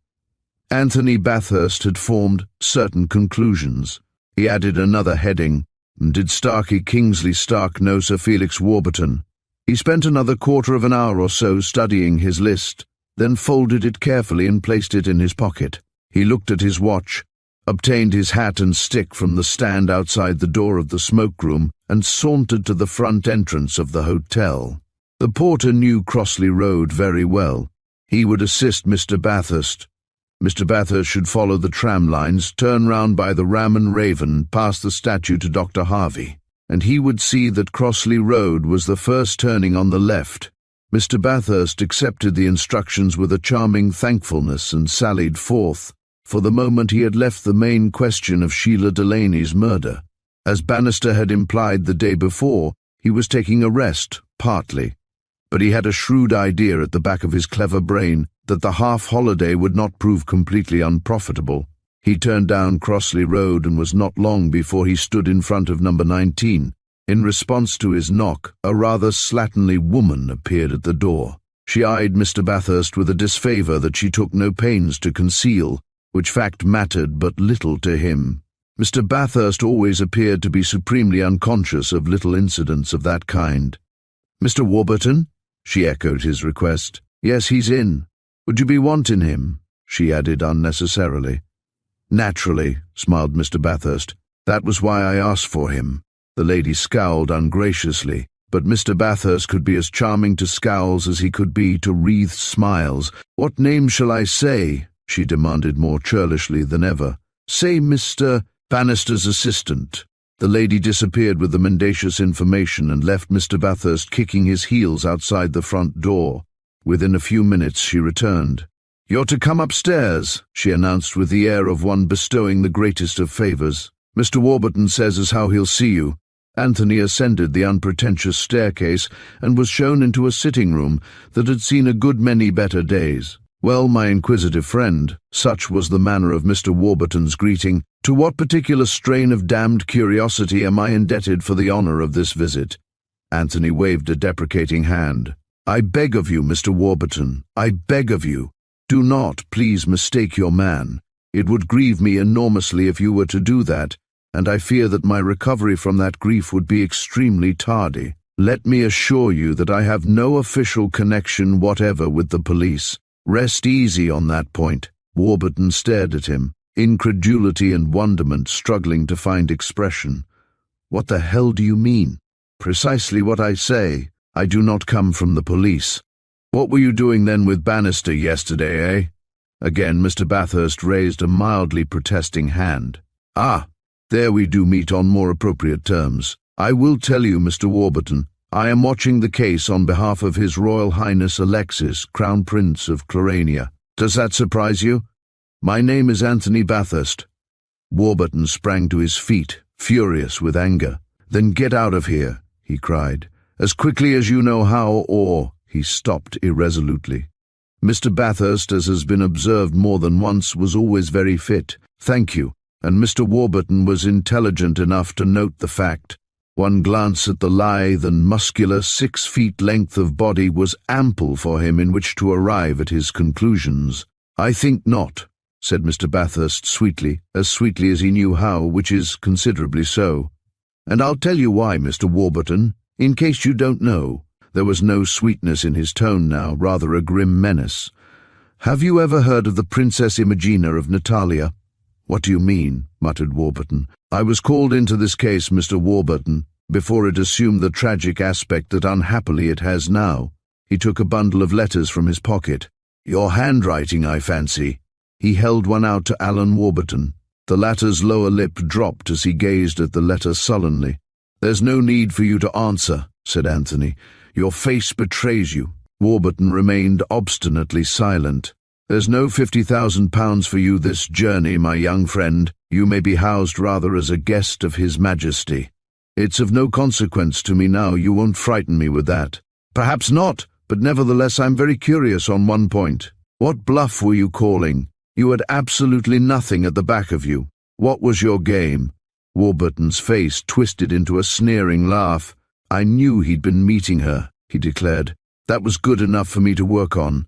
Anthony Bathurst had formed certain conclusions. He added another heading. Did Starkey Kingsley Stark know Sir Felix Warburton? He spent another quarter of an hour or so studying his list, then folded it carefully and placed it in his pocket. He looked at his watch, obtained his hat and stick from the stand outside the door of the smoke-room, and sauntered to the front entrance of the hotel. The porter knew Crossley Road very well. He would assist Mr. Bathurst. Mr. Bathurst should follow the tram lines, turn round by the Ram and Raven, past the statue to Dr. Harvey, and he would see that Crossley Road was the first turning on the left. Mr. Bathurst accepted the instructions with a charming thankfulness and sallied forth. For the moment he had left the main question of Sheila Delaney's murder. As Bannister had implied the day before, he was taking a rest, partly. But he had a shrewd idea at the back of his clever brain that the half-holiday would not prove completely unprofitable. He turned down Crossley Road and was not long before he stood in front of number 19. In response to his knock, a rather slatternly woman appeared at the door. She eyed Mr. Bathurst with a disfavour that she took no pains to conceal, which fact mattered but little to him. Mr. Bathurst always appeared to be supremely unconscious of little incidents of that kind. "Mr. Warburton?" She echoed his request. "Yes, he's in. Would you be wanting him?" she added unnecessarily. "Naturally," smiled Mr. Bathurst. "That was why I asked for him." The lady scowled ungraciously, but Mr. Bathurst could be as charming to scowls as he could be to wreathed smiles. "What name shall I say?" she demanded more churlishly than ever. "Say Mr. Bannister's assistant." The lady disappeared with the mendacious information and left Mr. Bathurst kicking his heels outside the front door. Within a few minutes she returned. "You're to come upstairs," she announced with the air of one bestowing the greatest of favours. "Mr. Warburton says as how he'll see you." Anthony ascended the unpretentious staircase and was shown into a sitting-room that had seen a good many better days. "Well, my inquisitive friend," such was the manner of Mr. Warburton's greeting, "to what particular strain of damned curiosity am I indebted for the honour of this visit?" Anthony waved a deprecating hand. "I beg of you, Mr. Warburton, I beg of you, do not, please, mistake your man. It would grieve me enormously if you were to do that, and I fear that my recovery from that grief would be extremely tardy. Let me assure you that I have no official connection whatever with the police. Rest easy on that point." Warburton stared at him, incredulity and wonderment struggling to find expression. "What the hell do you mean?" "Precisely what I say. I do not come from the police." "What were you doing then with Bannister yesterday, eh?" Again Mr. Bathurst raised a mildly protesting hand. "Ah, there we do meet on more appropriate terms. I will tell you, Mr. Warburton, I am watching the case on behalf of His Royal Highness Alexis, Crown Prince of Clarania. Does that surprise you? My name is Anthony Bathurst." Warburton sprang to his feet, furious with anger. "Then get out of here," he cried, "as quickly as you know how, or—" He stopped irresolutely. Mr. Bathurst, as has been observed more than once, was always very fit. Thank you. And Mr. Warburton was intelligent enough to note the fact. One glance at the lithe and muscular 6 feet length of body was ample for him in which to arrive at his conclusions. "I think not," said Mr. Bathurst sweetly as he knew how, which is considerably so. "And I'll tell you why, Mr. Warburton, in case you don't know." There was no sweetness in his tone now, rather a grim menace. "Have you ever heard of the Princess Imogena of Natalia?" "What do you mean?" muttered Warburton. "I was called into this case, Mr. Warburton, before it assumed the tragic aspect that unhappily it has now." He took a bundle of letters from his pocket. "Your handwriting, I fancy." He held one out to Alan Warburton. The latter's lower lip dropped as he gazed at the letter sullenly. "There's no need for you to answer," said Anthony. "Your face betrays you." Warburton remained obstinately silent. There's no £50,000 for you this journey, my young friend. You may be housed rather as a guest of His Majesty. It's of no consequence to me now. You won't frighten me with that. Perhaps not, but nevertheless I'm very curious on one point. What bluff were you calling? You had absolutely nothing at the back of you. What was your game? Warburton's face twisted into a sneering laugh. I knew he'd been meeting her, he declared. That was good enough for me to work on.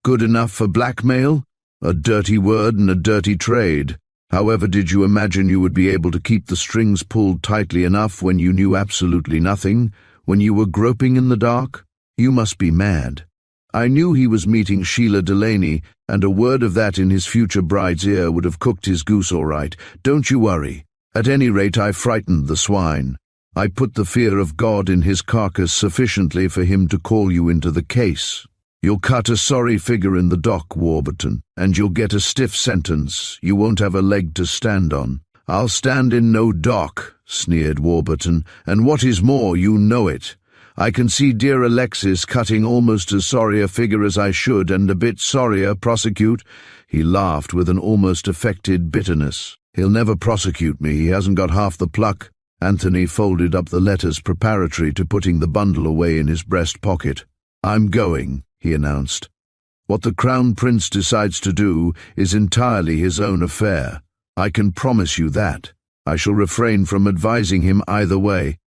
Good enough for blackmail? A dirty word and a dirty trade. However, did you imagine you would be able to keep the strings pulled tightly enough when you knew absolutely nothing, when you were groping in the dark? You must be mad. I knew he was meeting Sheila Delaney, and a word of that in his future bride's ear would have cooked his goose all right. Don't you worry. At any rate, I frightened the swine. I put the fear of God in his carcass sufficiently for him to call you into the case. You'll cut a sorry figure in the dock, Warburton, and you'll get a stiff sentence. You won't have a leg to stand on. I'll stand in no dock, sneered Warburton, and what is more, you know it. I can see dear Alexis cutting almost as sorry a figure as I should, and a bit sorrier, prosecute. He laughed with an almost affected bitterness. He'll never prosecute me. He hasn't got half the pluck. Anthony folded up the letters preparatory to putting the bundle away in his breast pocket. I'm going, he announced. What the Crown Prince decides to do is entirely his own affair. I can promise you that. I shall refrain from advising him either way.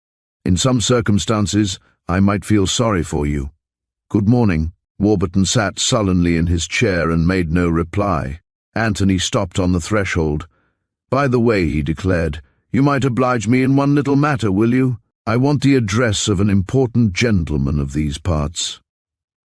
In some circumstances, I might feel sorry for you. Good morning. Warburton sat sullenly in his chair and made no reply. Anthony stopped on the threshold. By the way, he declared, you might oblige me in one little matter, will you? I want the address of an important gentleman of these parts.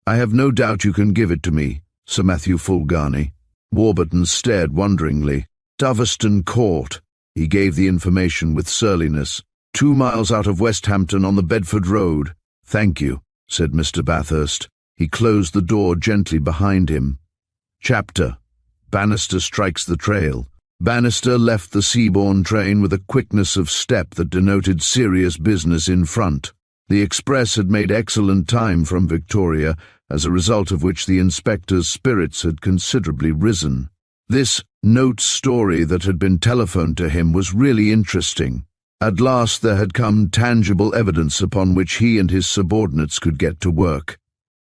I have no doubt you can give it to me, Sir Matthew Fulgarny. Warburton stared wonderingly. Doveston Court. He gave the information with surliness. 2 miles out of Westhampton on the Bedford Road. Thank you, said Mr. Bathurst. He closed the door gently behind him. Chapter. Bannister strikes the trail. Bannister left the Seabourn train with a quickness of step that denoted serious business in front. The express had made excellent time from Victoria, as a result of which the inspector's spirits had considerably risen. This note story that had been telephoned to him was really interesting. At last there had come tangible evidence upon which he and his subordinates could get to work.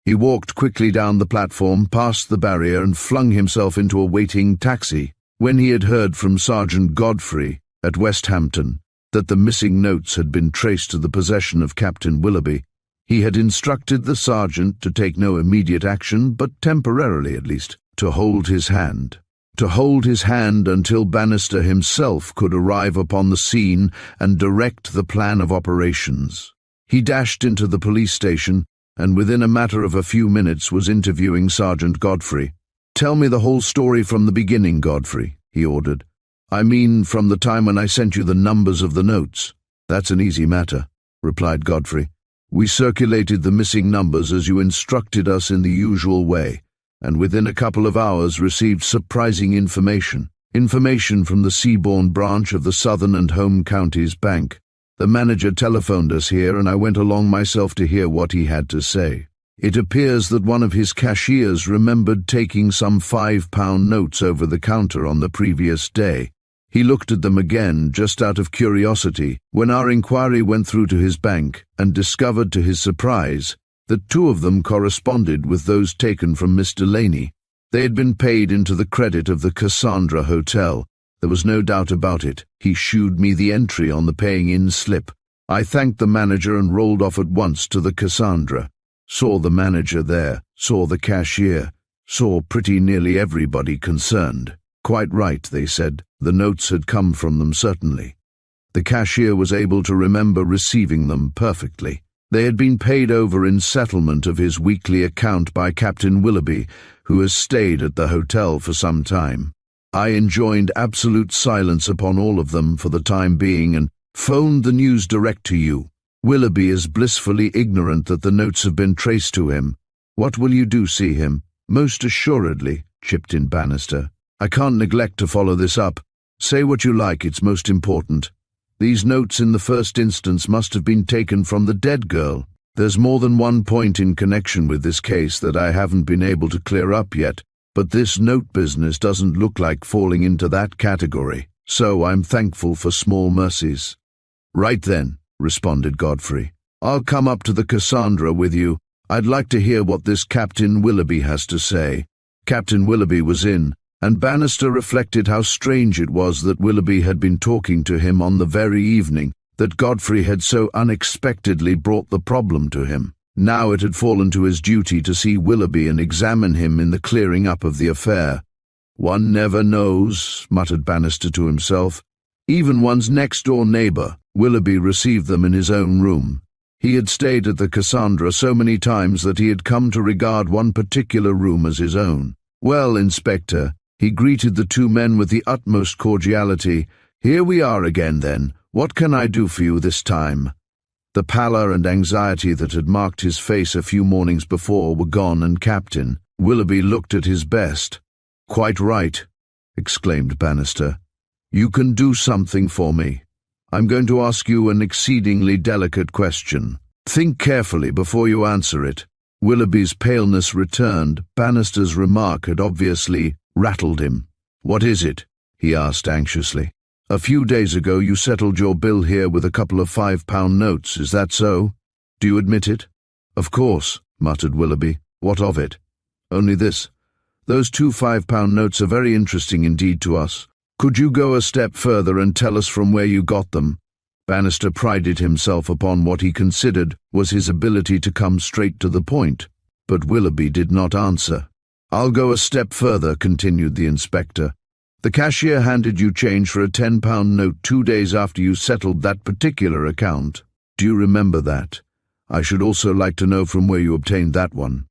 He walked quickly down the platform, past the barrier, and flung himself into a waiting taxi. When he had heard from Sergeant Godfrey at Westhampton that the missing notes had been traced to the possession of Captain Willoughby, he had instructed the sergeant to take no immediate action, but temporarily at least, to hold his hand. To hold his hand until Bannister himself could arrive upon the scene and direct the plan of operations. He dashed into the police station, and within a matter of a few minutes was interviewing Sergeant Godfrey. Tell me the whole story from the beginning, Godfrey, he ordered. I mean, from the time when I sent you the numbers of the notes. That's an easy matter, replied Godfrey. We circulated the missing numbers as you instructed us in the usual way, and within a couple of hours received surprising information. Information from the Seabourn branch of the Southern and Home Counties Bank. The manager telephoned us here, and I went along myself to hear what he had to say. It appears that one of his cashiers remembered taking some £5 notes over the counter on the previous day. He looked at them again, just out of curiosity, when our inquiry went through to his bank, and discovered to his surprise that 2 of them corresponded with those taken from Miss Delaney. They had been paid into the credit of the Cassandra Hotel. There was no doubt about it. He shewed me the entry on the paying-in slip. I thanked the manager and rolled off at once to the Cassandra. Saw the manager there, saw the cashier, saw pretty nearly everybody concerned. Quite right, they said. The notes had come from them, certainly. The cashier was able to remember receiving them perfectly. They had been paid over in settlement of his weekly account by Captain Willoughby, who has stayed at the hotel for some time. I enjoined absolute silence upon all of them for the time being and phoned the news direct to you. Willoughby is blissfully ignorant that the notes have been traced to him. What will you do, see him? Most assuredly, chipped in Bannister. I can't neglect to follow this up. Say what you like, it's most important. These notes in the first instance must have been taken from the dead girl. There's more than one point in connection with this case that I haven't been able to clear up yet, But this note business doesn't look like falling into that category, so I'm thankful for small mercies." "Right then," responded Godfrey. "I'll come up to the Cassandra with you. I'd like to hear what this Captain Willoughby has to say." Captain Willoughby was in, and Bannister reflected how strange it was that Willoughby had been talking to him on the very evening that Godfrey had so unexpectedly brought the problem to him. Now it had fallen to his duty to see Willoughby and examine him in the clearing up of the affair. "One never knows," muttered Bannister to himself. Even one's next-door neighbour, Willoughby, received them in his own room. He had stayed at the Cassandra so many times that he had come to regard one particular room as his own. "Well, Inspector," he greeted the two men with the utmost cordiality. "Here we are again, then. What can I do for you this time?" The pallor and anxiety that had marked his face a few mornings before were gone, and Captain Willoughby looked at his best. "Quite right," exclaimed Bannister. "You can do something for me. I'm going to ask you an exceedingly delicate question. Think carefully before you answer it." Willoughby's paleness returned. Bannister's remark had obviously rattled him. "What is it?" he asked anxiously. "A few days ago you settled your bill here with a couple of £5 notes, is that so? Do you admit it?" "Of course," muttered Willoughby. "What of it?" "Only this. Those two £5 notes are very interesting indeed to us. Could you go a step further and tell us from where you got them?" Bannister prided himself upon what he considered was his ability to come straight to the point, but Willoughby did not answer. "I'll go a step further," continued the inspector. "The cashier handed you change for a £10 note 2 days after you settled that particular account. Do you remember that? I should also like to know from where you obtained that one."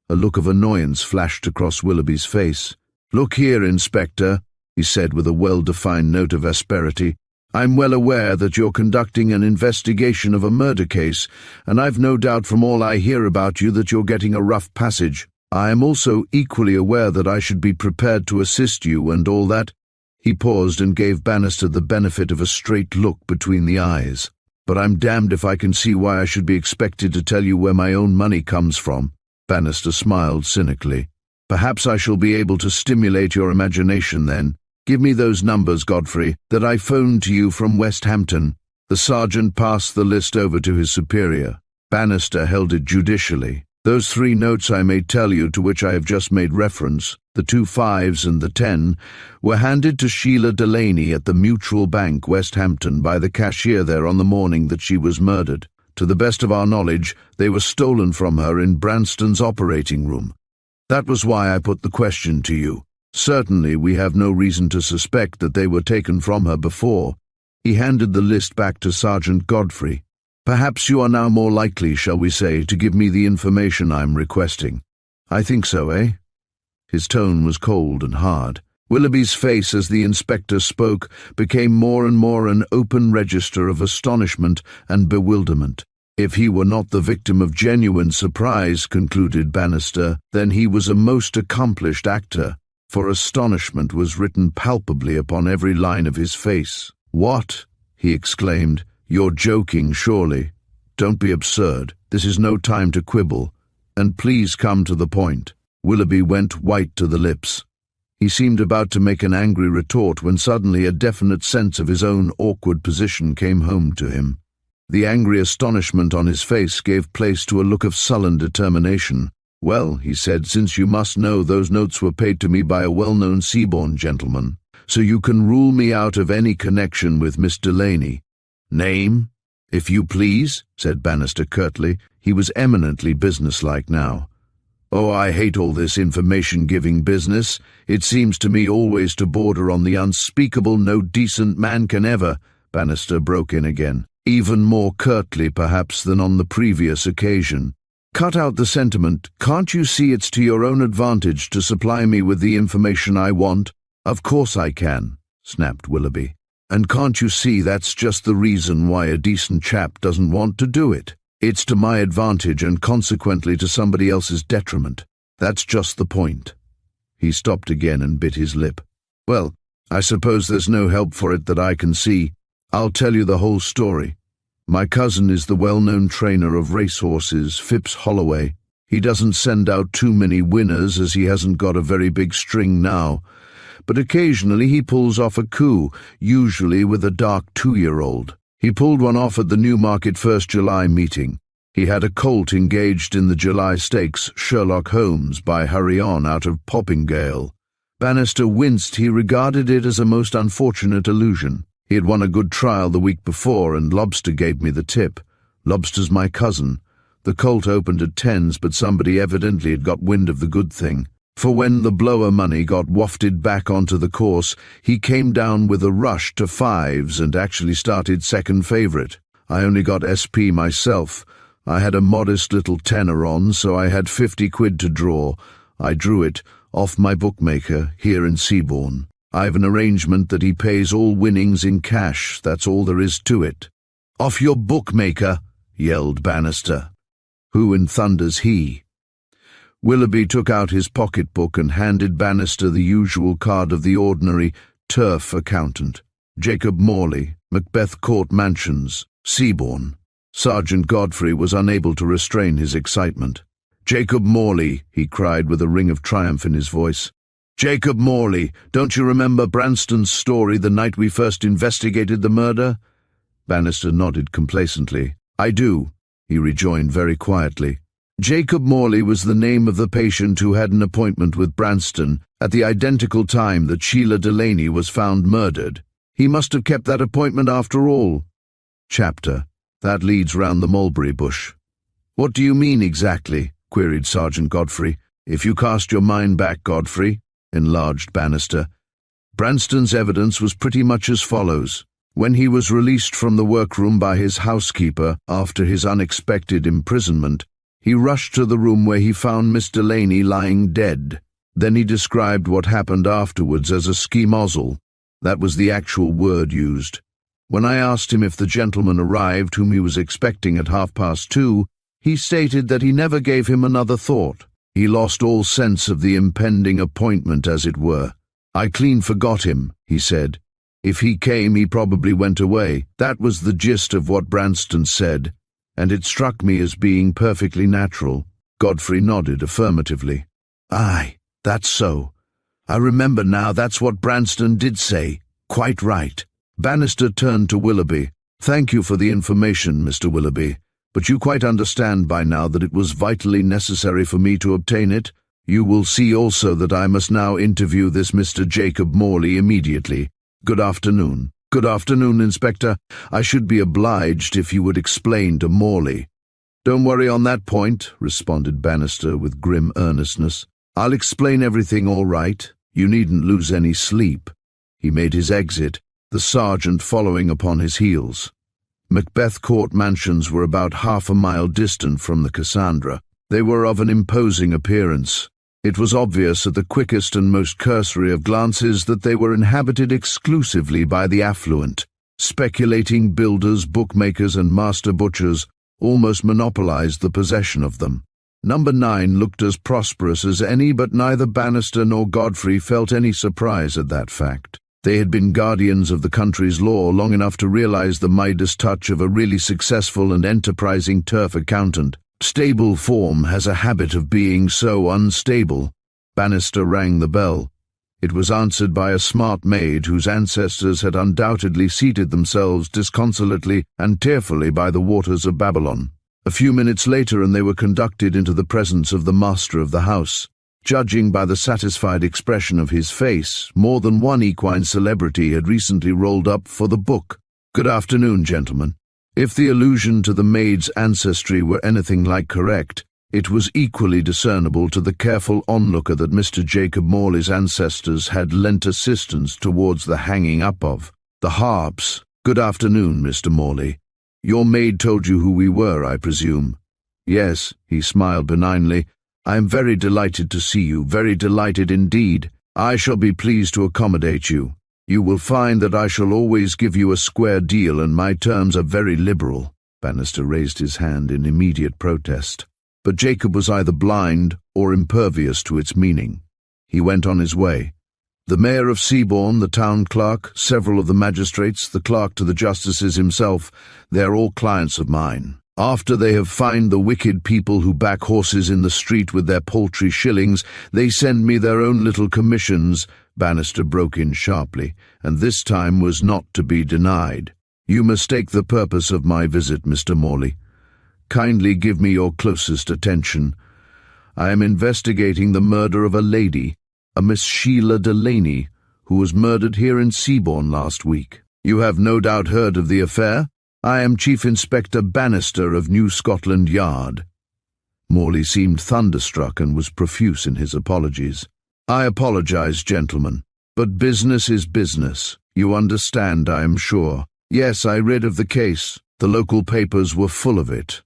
A look of annoyance flashed across Willoughby's face. "Look here, Inspector," he said with a well-defined note of asperity. "I'm well aware that you're conducting an investigation of a murder case, and I've no doubt from all I hear about you that you're getting a rough passage. I am also equally aware that I should be prepared to assist you and all that." He paused and gave Bannister the benefit of a straight look between the eyes. "But I'm damned if I can see why I should be expected to tell you where my own money comes from." Bannister smiled cynically. "Perhaps I shall be able to stimulate your imagination then. Give me those numbers, Godfrey, that I phoned to you from West Hampton." The sergeant passed the list over to his superior. Bannister held it judicially. "Those 3 notes I may tell you, to which I have just made reference, the 2 5s and the 10, were handed to Sheila Delaney at the Mutual Bank, West Hampton, by the cashier there on the morning that she was murdered. To the best of our knowledge, they were stolen from her in Branston's operating room. That was why I put the question to you. Certainly we have no reason to suspect that they were taken from her before." He handed the list back to Sergeant Godfrey. "Perhaps you are now more likely, shall we say, to give me the information I'm requesting." "I think so, eh?" His tone was cold and hard. Willoughby's face, as the inspector spoke, became more and more an open register of astonishment and bewilderment. If he were not the victim of genuine surprise, concluded Bannister, then he was a most accomplished actor, for astonishment was written palpably upon every line of his face. "What?" he exclaimed. "You're joking, surely. Don't be absurd. This is no time to quibble. And please come to the point." Willoughby went white to the lips. He seemed about to make an angry retort when suddenly a definite sense of his own awkward position came home to him. The angry astonishment on his face gave place to a look of sullen determination. "Well," he said, "since you must know, those notes were paid to me by a well-known Seabourne gentleman, so you can rule me out of any connection with Miss Delaney." "Name, if you please," said Bannister curtly. He was eminently businesslike now. "Oh, I hate all this information-giving business. It seems to me always to border on the unspeakable. No decent man can ever—" Bannister broke in again, even more curtly perhaps than on the previous occasion. "Cut out the sentiment. Can't you see it's to your own advantage to supply me with the information I want?" "Of course I can," snapped Willoughby. "And can't you see that's just the reason why a decent chap doesn't want to do it? It's to my advantage and consequently to somebody else's detriment. That's just the point." He stopped again and bit his lip. "Well, I suppose there's no help for it that I can see. I'll tell you the whole story. My cousin is the well-known trainer of racehorses, Phipps Holloway. He doesn't send out too many winners as he hasn't got a very big string now, but occasionally he pulls off a coup, usually with a dark 2-year-old. He pulled one off at the Newmarket 1st July meeting. He had a colt engaged in the July Stakes, Sherlock Holmes, by Hurry On out of Poppingale. Bannister winced. He regarded it as a most unfortunate illusion. He had won a good trial the week before, and Lobster gave me the tip. Lobster's my cousin. The colt opened at 10s, but somebody evidently had got wind of the good thing. For when the blower money got wafted back onto the course, he came down with a rush to 5s and actually started second favourite. I only got SP myself. I had a modest little tenner on, so I had 50 quid to draw. I drew it off my bookmaker here in Seabourn. I've an arrangement that he pays all winnings in cash. That's all there is to it. "Off your bookmaker!" yelled Bannister. Who in thunder's he? Willoughby took out his pocketbook and handed Bannister the usual card of the ordinary turf accountant. Jacob Morley, Macbeth Court Mansions, Seabourn. Sergeant Godfrey was unable to restrain his excitement. "Jacob Morley," he cried with a ring of triumph in his voice. "Jacob Morley, don't you remember Branston's story the night we first investigated the murder?" Bannister nodded complacently. "I do," he rejoined very quietly. Jacob Morley was the name of the patient who had an appointment with Branston at the identical time that Sheila Delaney was found murdered. He must have kept that appointment after all. Chapter. That leads round the mulberry bush. "What do you mean exactly?" queried Sergeant Godfrey. "If you cast your mind back, Godfrey," enlarged Bannister. "Branston's evidence was pretty much as follows. When he was released from the workroom by his housekeeper after his unexpected imprisonment, he rushed to the room where he found Miss Delaney lying dead. Then he described what happened afterwards as a schmozzle. That was the actual word used. When I asked him if the gentleman arrived whom he was expecting at 2:30, he stated that he never gave him another thought. He lost all sense of the impending appointment, as it were. "I clean forgot him," he said. "If he came, he probably went away." That was the gist of what Branston said, and it struck me as being perfectly natural. Godfrey nodded affirmatively. "Aye, that's so. I remember now, that's what Branston did say. Quite right." Bannister turned to Willoughby. "Thank you for the information, Mr. Willoughby, but you quite understand by now that it was vitally necessary for me to obtain it. You will see also that I must now interview this Mr. Jacob Morley immediately. Good afternoon." "Good afternoon, Inspector. I should be obliged if you would explain to Morley." "Don't worry on that point," responded Bannister with grim earnestness. "I'll explain everything all right. You needn't lose any sleep." He made his exit, the sergeant following upon his heels. Macbeth Court Mansions were about 1/2 mile distant from the Cassandra. They were of an imposing appearance. It was obvious at the quickest and most cursory of glances that they were inhabited exclusively by the affluent. Speculating builders, bookmakers, and master butchers almost monopolized the possession of them. Number 9 looked as prosperous as any, but neither Bannister nor Godfrey felt any surprise at that fact. They had been guardians of the country's law long enough to realize the Midas touch of a really successful and enterprising turf accountant. Stable form has a habit of being so unstable. Bannister rang the bell. It was answered by a smart maid whose ancestors had undoubtedly seated themselves disconsolately and tearfully by the waters of Babylon. A few minutes later, and they were conducted into the presence of the master of the house. Judging by the satisfied expression of his face, more than one equine celebrity had recently rolled up for the book. "Good afternoon, gentlemen." If the allusion to the maid's ancestry were anything like correct, it was equally discernible to the careful onlooker that Mr. Jacob Morley's ancestors had lent assistance towards the hanging up of the harps. "Good afternoon, Mr. Morley. Your maid told you who we were, I presume?" "Yes," he smiled benignly. "I am very delighted to see you, very delighted indeed. I shall be pleased to accommodate you. You will find that I shall always give you a square deal, and my terms are very liberal." Bannister raised his hand in immediate protest. But Jacob was either blind or impervious to its meaning. He went on his way. The mayor of Seabourn, the town clerk, several of the magistrates, the clerk to the justices himself, they're all clients of mine. After they have fined the wicked people who back horses in the street with their paltry shillings, they send me their own little commissions," Bannister broke in sharply, and this time was not to be denied. "You mistake the purpose of my visit, Mr. Morley. Kindly give me your closest attention. I am investigating the murder of a lady, a Miss Sheila Delaney, who was murdered here in Seabourne last week. You have no doubt heard of the affair? I am Chief Inspector Bannister of New Scotland Yard." Morley seemed thunderstruck and was profuse in his apologies. "I apologize, gentlemen, but business is business. You understand, I am sure. Yes, I read of the case. The local papers were full of it.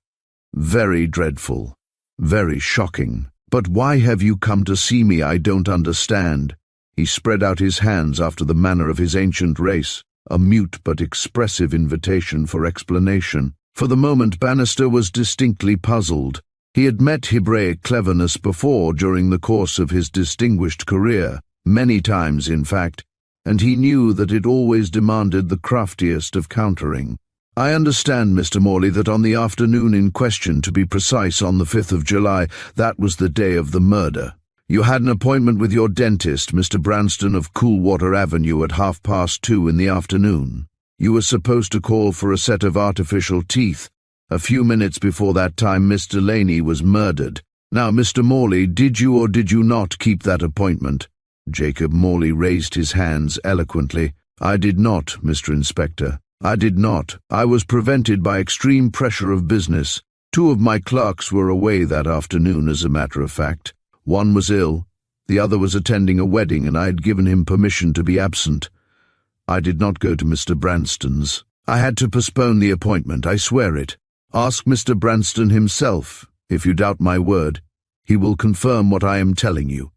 Very dreadful. Very shocking. But why have you come to see me? I don't understand." He spread out his hands after the manner of his ancient race, a mute but expressive invitation for explanation. For the moment Bannister was distinctly puzzled. He had met Hebraic cleverness before during the course of his distinguished career, many times in fact, and he knew that it always demanded the craftiest of countering. "I understand, Mr. Morley, that on the afternoon in question, to be precise on the 5th of July, that was the day of the murder, you had an appointment with your dentist, Mr. Branston of Coolwater Avenue, at 2:30 in the afternoon. You were supposed to call for a set of artificial teeth. A few minutes before that time Miss Delaney was murdered. Now, Mr. Morley, did you or did you not keep that appointment?" Jacob Morley raised his hands eloquently. "I did not, Mr. Inspector. I did not. I was prevented by extreme pressure of business. 2 of my clerks were away that afternoon, as a matter of fact. One was ill, the other was attending a wedding, and I had given him permission to be absent. I did not go to Mr. Branston's. I had to postpone the appointment, I swear it. Ask Mr. Branston himself. If you doubt my word, he will confirm what I am telling you."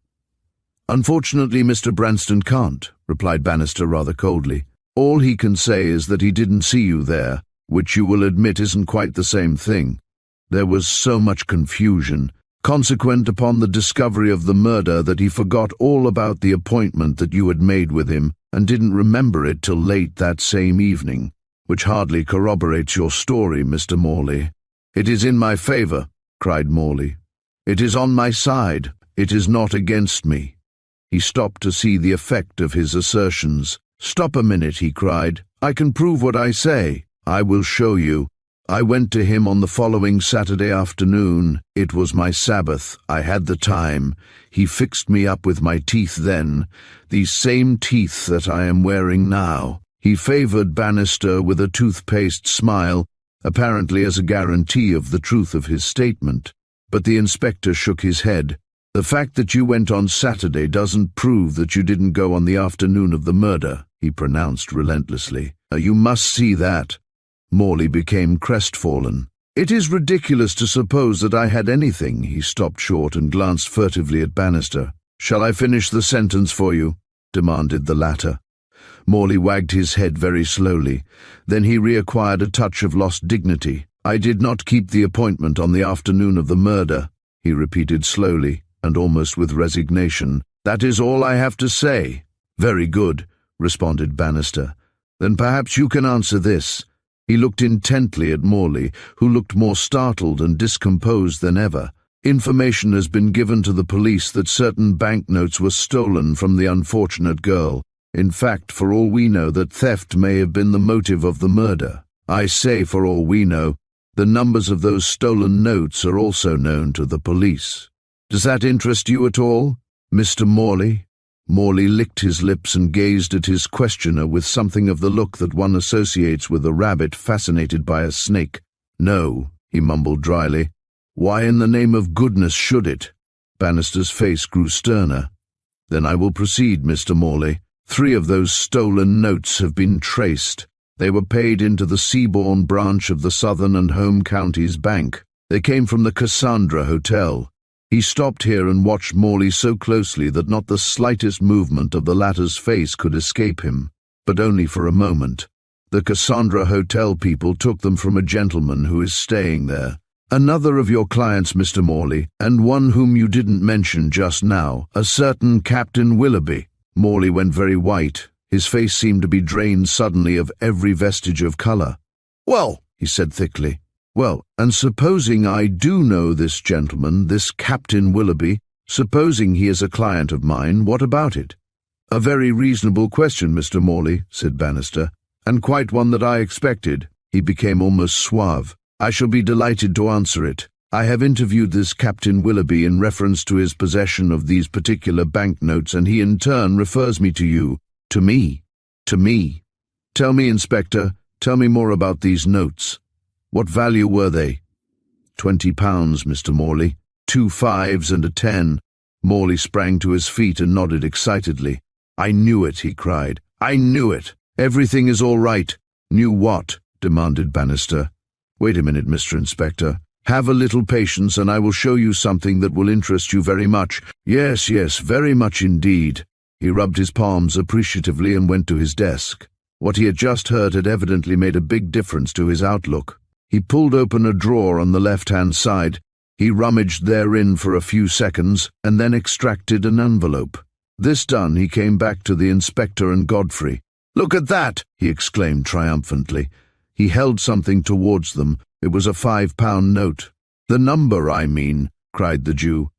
"Unfortunately, Mr. Branston can't," replied Bannister rather coldly. "All he can say is that he didn't see you there, which you will admit isn't quite the same thing. There was so much confusion, consequent upon the discovery of the murder, that he forgot all about the appointment that you had made with him and didn't remember it till late that same evening, which hardly corroborates your story, Mr. Morley." "It is in my favour," cried Morley. "It is on my side. It is not against me." He stopped to see the effect of his assertions. "Stop a minute," he cried. "I can prove what I say. I will show you. I went to him on the following Saturday afternoon. It was my Sabbath. I had the time. He fixed me up with my teeth then, these same teeth that I am wearing now." He favoured Bannister with a toothpaste smile, apparently as a guarantee of the truth of his statement. But the inspector shook his head. "The fact that you went on Saturday doesn't prove that you didn't go on the afternoon of the murder," he pronounced relentlessly. "You must see that." Morley became crestfallen. "It is ridiculous to suppose that I had anything." He stopped short and glanced furtively at Bannister. "Shall I finish the sentence for you?" demanded the latter. Morley wagged his head very slowly. Then he reacquired a touch of lost dignity. "I did not keep the appointment on the afternoon of the murder," he repeated slowly and almost with resignation. "That is all I have to say." "Very good," responded Bannister. "Then perhaps you can answer this." He looked intently at Morley, who looked more startled and discomposed than ever. "Information has been given to the police that certain banknotes were stolen from the unfortunate girl. In fact, for all we know, that theft may have been the motive of the murder. I say for all we know. The numbers of those stolen notes are also known to the police. Does that interest you at all, Mr. Morley?" Morley licked his lips and gazed at his questioner with something of the look that one associates with a rabbit fascinated by a snake. "No," he mumbled dryly. "Why in the name of goodness should it?" Bannister's face grew sterner. "Then I will proceed, Mr. Morley. 3 of those stolen notes have been traced. They were paid into the Seabourne branch of the Southern and Home Counties Bank. They came from the Cassandra Hotel." He stopped here and watched Morley so closely that not the slightest movement of the latter's face could escape him, but only for a moment. "The Cassandra Hotel people took them from a gentleman who is staying there. Another of your clients, Mr. Morley, and one whom you didn't mention just now, a certain Captain Willoughby." Morley went very white. His face seemed to be drained suddenly of every vestige of colour. "Well," he said thickly, Well, and supposing I do know this gentleman, this Captain Willoughby, supposing he is a client of mine, what about it? A very reasonable question, Mr. Morley, said Bannister, and quite one that I expected. He became almost suave. I shall be delighted to answer it. I have interviewed this Captain Willoughby in reference to his possession of these particular banknotes, and he in turn refers me to you. To me. To me. Tell me, Inspector, tell me more about these notes. What value were they? £20, Mr. Morley. 2 5s and a 10. Morley sprang to his feet and nodded excitedly. I knew it, he cried. I knew it. Everything is all right. Knew what? Demanded Bannister. Wait a minute, Mr. Inspector. Have a little patience and I will show you something that will interest you very much. Yes, yes, very much indeed. He rubbed his palms appreciatively and went to his desk. What he had just heard had evidently made a big difference to his outlook. He pulled open a drawer on the left-hand side. He rummaged therein for a few seconds and then extracted an envelope. This done, he came back to the inspector and Godfrey. Look at that, he exclaimed triumphantly. He held something towards them. It was a £5 note. The number, I mean, cried the Jew.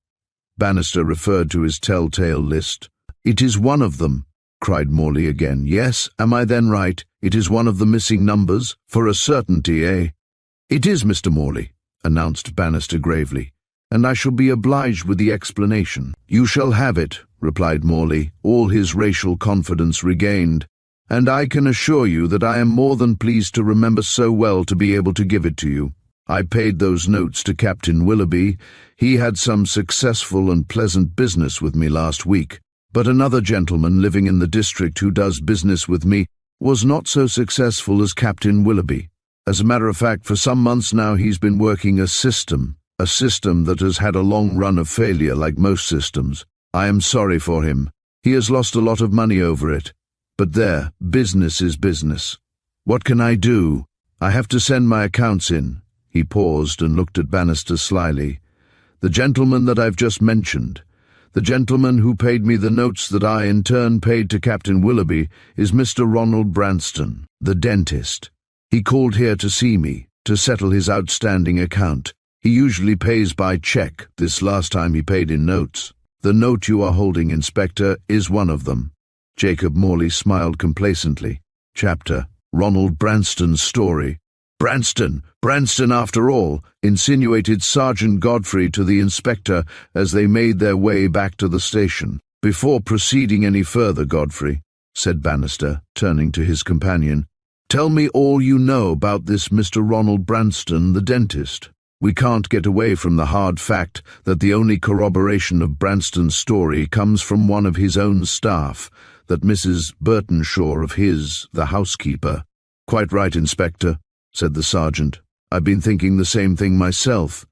Bannister referred to his telltale list. It is one of them, cried Morley again. Yes, am I then right? It is one of the missing numbers? For a certainty, eh? It is, Mr. Morley, announced Bannister gravely, and I shall be obliged with the explanation. You shall have it, replied Morley, all his racial confidence regained, and I can assure you that I am more than pleased to remember so well to be able to give it to you. I paid those notes to Captain Willoughby. He had some successful and pleasant business with me last week, but another gentleman living in the district who does business with me was not so successful as Captain Willoughby. As a matter of fact, for some months now he's been working a system that has had a long run of failure like most systems. I am sorry for him. He has lost a lot of money over it. But there, business is business. What can I do? I have to send my accounts in. He paused and looked at Bannister slyly. The gentleman that I've just mentioned, the gentleman who paid me the notes that I in turn paid to Captain Willoughby, is Mr. Ronald Branston, the dentist. He called here to see me, to settle his outstanding account. He usually pays by cheque. This last time he paid in notes. The note you are holding, Inspector, is one of them. Jacob Morley smiled complacently. Chapter: Ronald Branston's Story. Branston after all, insinuated Sergeant Godfrey to the inspector as they made their way back to the station. Before proceeding any further, Godfrey, said Bannister, turning to his companion, tell me all you know about this Mr. Ronald Branston, the dentist. We can't get away from the hard fact that the only corroboration of Branston's story comes from one of his own staff, that Mrs. Burtonshaw of the housekeeper. Quite right, Inspector, said the sergeant. I've been thinking the same thing myself.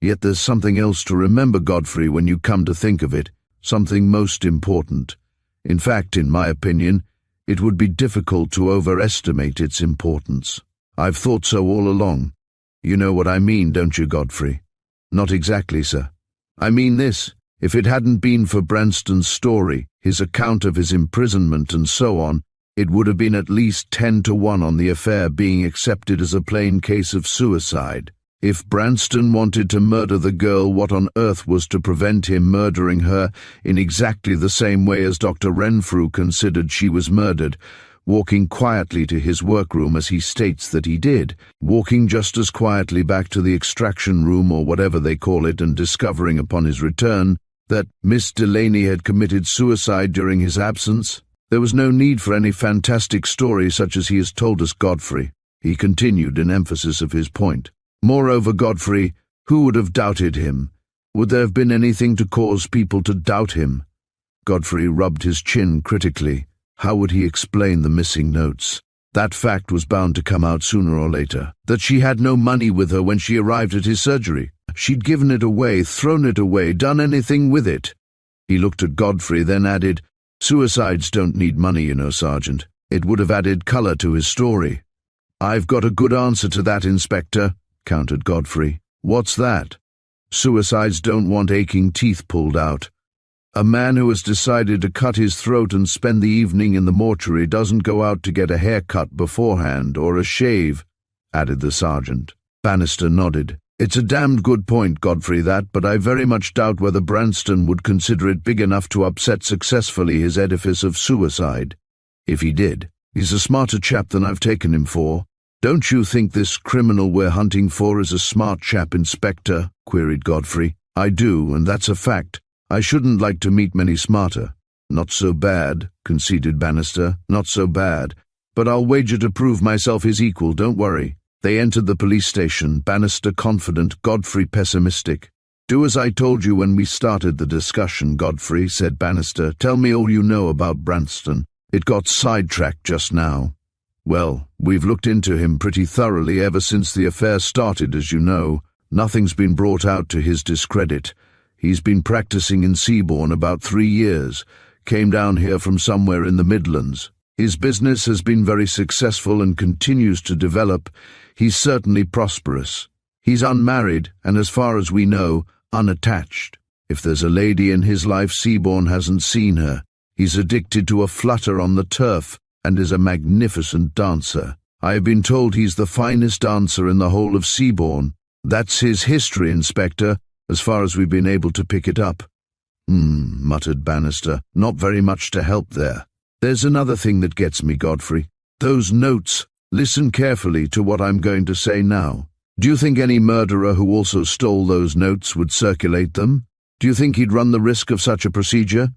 Yet there's something else to remember, Godfrey, when you come to think of it, something most important. In fact, in my opinion, it would be difficult to overestimate its importance. I've thought so all along. You know what I mean, don't you, Godfrey? Not exactly, sir. I mean this. If it hadn't been for Branston's story, his account of his imprisonment and so on, it would have been at least 10-1 on the affair being accepted as a plain case of suicide. If Branston wanted to murder the girl, what on earth was to prevent him murdering her in exactly the same way as Dr. Renfrew considered she was murdered, walking quietly to his workroom as he states that he did, walking just as quietly back to the extraction room or whatever they call it, and discovering upon his return that Miss Delaney had committed suicide during his absence? There was no need for any fantastic story such as he has told us, Godfrey, he continued in emphasis of his point. Moreover, Godfrey, who would have doubted him? Would there have been anything to cause people to doubt him? Godfrey rubbed his chin critically. How would he explain the missing notes? That fact was bound to come out sooner or later. That she had no money with her when she arrived at his surgery. She'd given it away, thrown it away, done anything with it. He looked at Godfrey, then added, Suicides don't need money, you know, Sergeant. It would have added colour to his story. I've got a good answer to that, Inspector, countered Godfrey. What's that? Suicides don't want aching teeth pulled out. A man who has decided to cut his throat and spend the evening in the mortuary doesn't go out to get a haircut beforehand or a shave, added the sergeant. Bannister nodded. It's a damned good point, Godfrey, that, but I very much doubt whether Branston would consider it big enough to upset successfully his edifice of suicide. If he did, he's a smarter chap than I've taken him for. Don't you think this criminal we're hunting for is a smart chap, Inspector? Queried Godfrey. I do, and that's a fact. I shouldn't like to meet many smarter. Not so bad, conceded Bannister. Not so bad. But I'll wager to prove myself his equal, don't worry. They entered the police station, Bannister confident, Godfrey pessimistic. Do as I told you when we started the discussion, Godfrey, said Bannister. Tell me all you know about Branston. It got sidetracked just now. Well, we've looked into him pretty thoroughly ever since the affair started, as you know. Nothing's been brought out to his discredit. He's been practicing in Seabourne about 3 years. Came down here from somewhere in the Midlands. His business has been very successful and continues to develop. He's certainly prosperous. He's unmarried and, as far as we know, unattached. If there's a lady in his life, Seabourne hasn't seen her. He's addicted to a flutter on the turf and is a magnificent dancer. I have been told he's the finest dancer in the whole of Seabourne. That's his history, Inspector, as far as we've been able to pick it up. Muttered Bannister. Not very much to help there. There's another thing that gets me, Godfrey. Those notes. Listen carefully to what I'm going to say now. Do you think any murderer who also stole those notes would circulate them? Do you think he'd run the risk of such a procedure?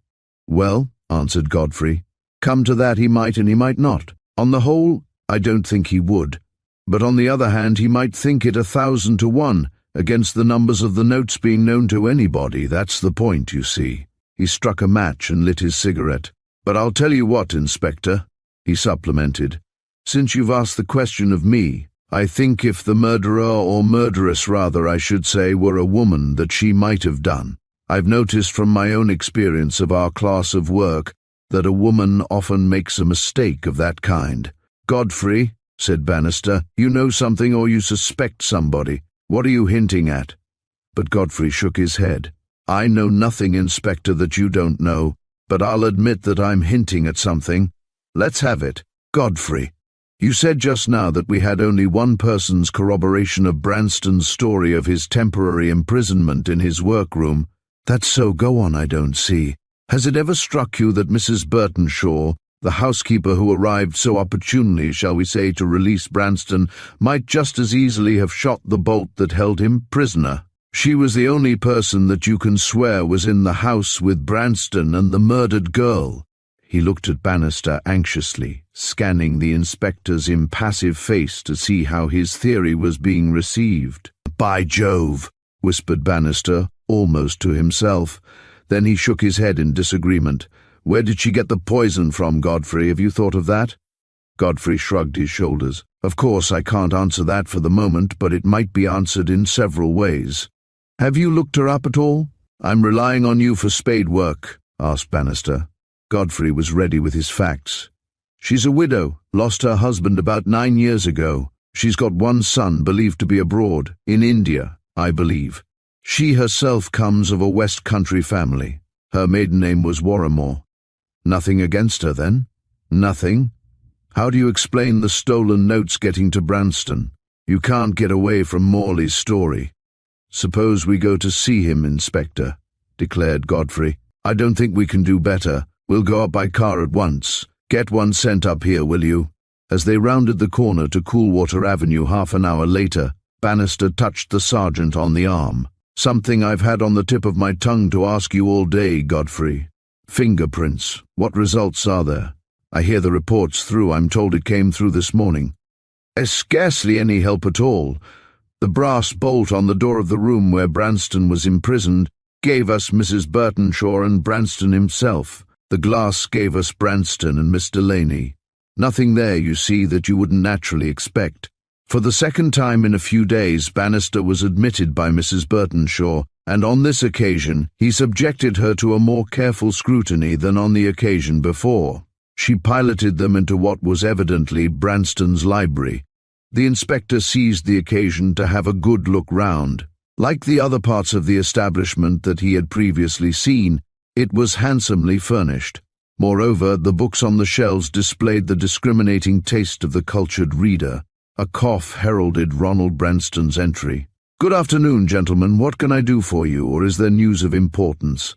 Well, answered Godfrey, come to that he might and he might not. On the whole, I don't think he would. But on the other hand, he might think it 1,000 to 1 against the numbers of the notes being known to anybody. That's the point, you see. He struck a match and lit his cigarette. But I'll tell you what, Inspector, he supplemented. Since you've asked the question of me, I think if the murderer, or murderess rather, I should say, were a woman, that she might have done. I've noticed from my own experience of our class of work that a woman often makes a mistake of that kind. Godfrey, said Bannister, you know something or you suspect somebody. What are you hinting at? But Godfrey shook his head. I know nothing, Inspector, that you don't know, but I'll admit that I'm hinting at something. Let's have it. Godfrey, you said just now that we had only one person's corroboration of Branston's story of his temporary imprisonment in his workroom. That's so. Go on, I don't see. Has it ever struck you that Mrs. Burtonshaw, the housekeeper who arrived so opportunely, shall we say, to release Branston, might just as easily have shot the bolt that held him prisoner? She was the only person that you can swear was in the house with Branston and the murdered girl. He looked at Bannister anxiously, scanning the inspector's impassive face to see how his theory was being received. By Jove, whispered Bannister, almost to himself. Then he shook his head in disagreement. Where did she get the poison from, Godfrey? Have you thought of that? Godfrey shrugged his shoulders. Of course, I can't answer that for the moment, but it might be answered in several ways. Have you looked her up at all? I'm relying on you for spade work, asked Bannister. Godfrey was ready with his facts. She's a widow, lost her husband about 9 years ago. She's got one son believed to be abroad, in India, I believe. She herself comes of a West Country family. Her maiden name was Warrimore. Nothing against her, then? Nothing? How do you explain the stolen notes getting to Branston? You can't get away from Morley's story. Suppose we go to see him, Inspector, declared Godfrey. I don't think we can do better. We'll go up by car at once. Get one sent up here, will you? As they rounded the corner to Coolwater Avenue half an hour later, Bannister touched the sergeant on the arm. Something I've had on the tip of my tongue to ask you all day, Godfrey. Fingerprints. What results are there? I hear the reports through. I'm told it came through this morning. There's scarcely any help at all. The brass bolt on the door of the room where Branston was imprisoned gave us Mrs. Burtonshaw and Branston himself. The glass gave us Branston and Miss Delaney. Nothing there, you see, that you wouldn't naturally expect. For the second time in a few days, Bannister was admitted by Mrs. Burtonshaw, and on this occasion he subjected her to a more careful scrutiny than on the occasion before. She piloted them into what was evidently Branston's library. The inspector seized the occasion to have a good look round. Like the other parts of the establishment that he had previously seen, it was handsomely furnished. Moreover, the books on the shelves displayed the discriminating taste of the cultured reader. A cough heralded Ronald Branston's entry. "Good afternoon, gentlemen. What can I do for you, or is there news of importance?"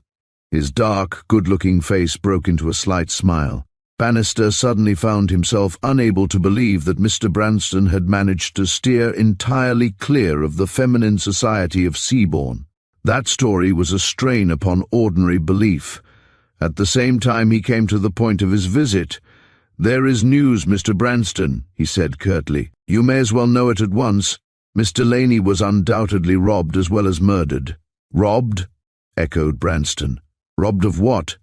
His dark, good-looking face broke into a slight smile. Bannister suddenly found himself unable to believe that Mr. Branston had managed to steer entirely clear of the feminine society of Seabourne. That story was a strain upon ordinary belief. At the same time he came to the point of his visit. "There is news, Mr. Branston," he said curtly. "You may as well know it at once. Mr. Laney was undoubtedly robbed as well as murdered." "Robbed?" echoed Branston. "Robbed of what?"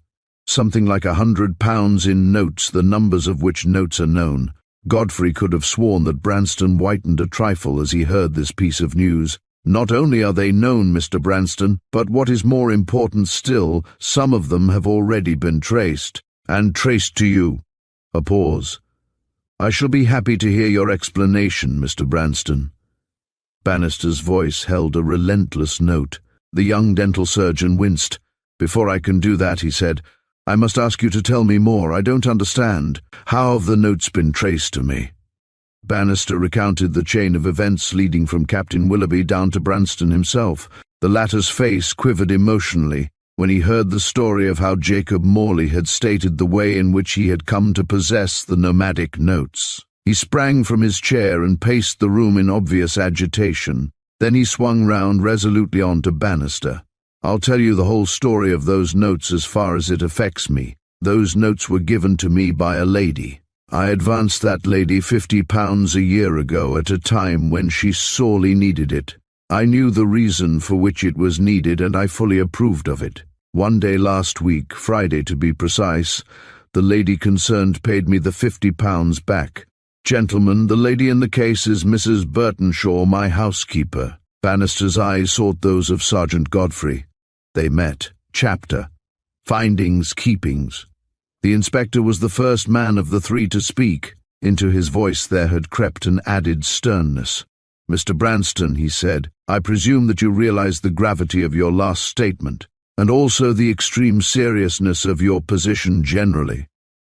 "Something like £100 in notes, the numbers of which notes are known." Godfrey could have sworn that Branston whitened a trifle as he heard this piece of news. "Not only are they known, Mr. Branston, but what is more important still, some of them have already been traced, and traced to you." A pause. "I shall be happy to hear your explanation, Mr. Branston." Bannister's voice held a relentless note. The young dental surgeon winced. "Before I can do that," he said, "I must ask you to tell me more. I don't understand. How have the notes been traced to me?" Bannister recounted the chain of events leading from Captain Willoughby down to Branston himself. The latter's face quivered emotionally when he heard the story of how Jacob Morley had stated the way in which he had come to possess the nomadic notes. He sprang from his chair and paced the room in obvious agitation. Then he swung round resolutely on to Bannister. "I'll tell you the whole story of those notes as far as it affects me. Those notes were given to me by a lady. I advanced that lady £50 a year ago at a time when she sorely needed it. I knew the reason for which it was needed, and I fully approved of it. One day last week, Friday to be precise, the lady concerned paid me the £50 back. Gentlemen, the lady in the case is Mrs. Burtonshaw, my housekeeper." Bannister's eyes sought those of Sergeant Godfrey. They met. Chapter. Findings, keepings. The inspector was the first man of the three to speak. Into his voice there had crept an added sternness. "Mr. Branston," he said, "I presume that you realize the gravity of your last statement, and also the extreme seriousness of your position generally."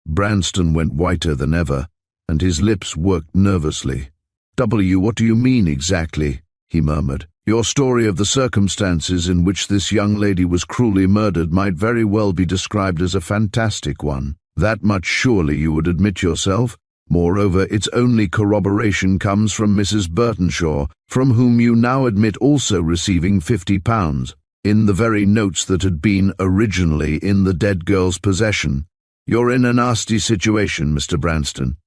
Branston went whiter than ever, and his lips worked nervously. What do you mean exactly?" he murmured. "Your story of the circumstances in which this young lady was cruelly murdered might very well be described as a fantastic one. That much surely you would admit yourself. Moreover, its only corroboration comes from Mrs. Burtonshaw, from whom you now admit also receiving £50, in the very notes that had been originally in the dead girl's possession. You're in a nasty situation, Mr. Branston."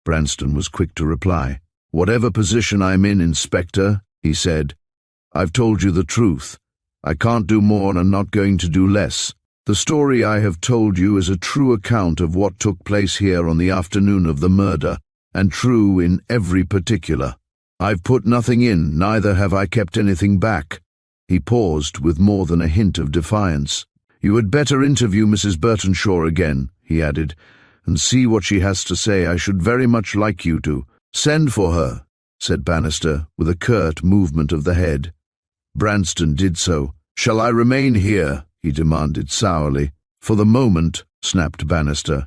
Branston was quick to reply. "Whatever position I'm in, Inspector," he said, "I've told you the truth. I can't do more and I'm not going to do less. The story I have told you is a true account of what took place here on the afternoon of the murder, and true in every particular. I've put nothing in, neither have I kept anything back." He paused with more than a hint of defiance. "You had better interview Mrs. Burtonshaw again," he added, "and see what she has to say. I should very much like you to." "Send for her," said Bannister, with a curt movement of the head. Branston did so. "Shall I remain here?" he demanded sourly. "For the moment," snapped Bannister.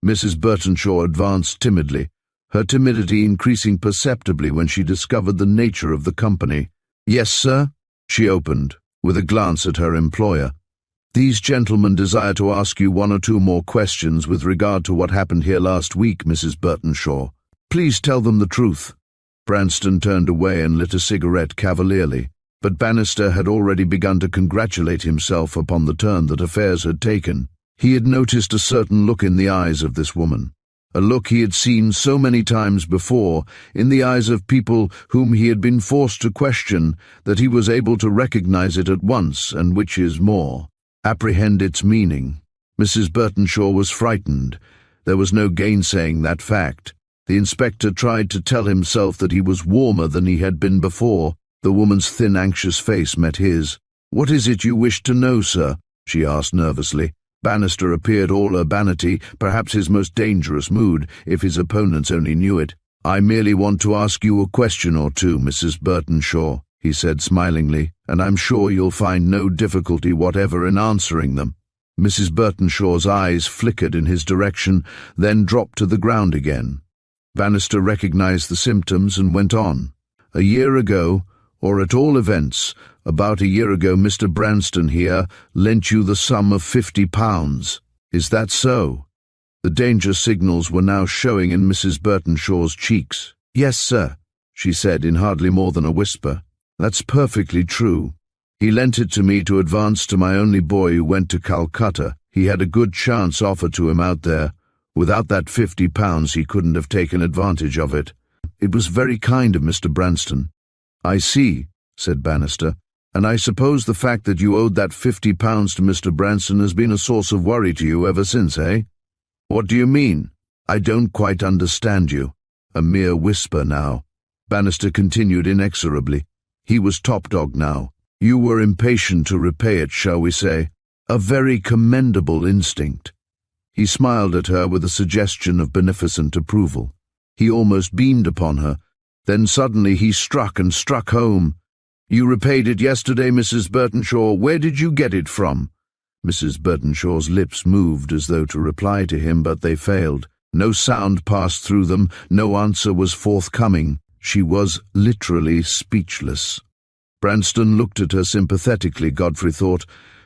Mrs. Burtonshaw advanced timidly, her timidity increasing perceptibly when she discovered the nature of the company. "Yes, sir?" she opened, with a glance at her employer. "These gentlemen desire to ask you one or two more questions with regard to what happened here last week, Mrs. Burtonshaw. Please tell them the truth." Branston turned away and lit a cigarette cavalierly, but Bannister had already begun to congratulate himself upon the turn that affairs had taken. He had noticed a certain look in the eyes of this woman, a look he had seen so many times before in the eyes of people whom he had been forced to question, that he was able to recognize it at once, and which is more, apprehend its meaning. Mrs. Burtonshaw was frightened. There was no gainsaying that fact. The inspector tried to tell himself that he was warmer than he had been before. The woman's thin, anxious face met his. "What is it you wish to know, sir?" she asked nervously. Bannister appeared all urbanity, perhaps his most dangerous mood, if his opponents only knew it. "I merely want to ask you a question or two, Mrs. Burtonshaw," he said smilingly, "and I'm sure you'll find no difficulty whatever in answering them." Mrs. Burtonshaw's eyes flickered in his direction, then dropped to the ground again. Bannister recognized the symptoms and went on. A year ago, or at all events, about a year ago, Mr. Branston here lent you the sum of £50. Is that so? The danger signals were now showing in Mrs. Burtonshaw's cheeks. Yes, sir, she said in hardly more than a whisper. That's perfectly true. He lent it to me to advance to my only boy who went to Calcutta. He had a good chance offered to him out there. Without that £50 he couldn't have taken advantage of it. It was very kind of Mr. Branston. I see, said Bannister, and I suppose the fact that you owed that £50 to Mr. Branston has been a source of worry to you ever since, eh? What do you mean? I don't quite understand you. A mere whisper now. Bannister continued inexorably. He was top dog now. You were impatient to repay it, shall we say? A very commendable instinct. He smiled at her with a suggestion of beneficent approval. He almost beamed upon her. Then suddenly he struck home. You repaid it yesterday, Mrs. Burtonshaw. Where did you get it from? Mrs. Burtonshaw's lips moved as though to reply to him, but they failed. No sound passed through them. No answer was forthcoming. She was literally speechless. Branston looked at her sympathetically, Godfrey thought.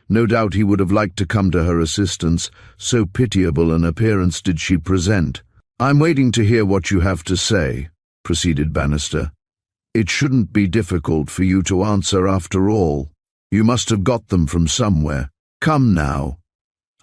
No doubt he would have liked to come to her assistance. So pitiable an appearance did she present. I'm waiting to hear what you have to say, proceeded Bannister. It shouldn't be difficult for you to answer after all. You must have got them from somewhere. Come now.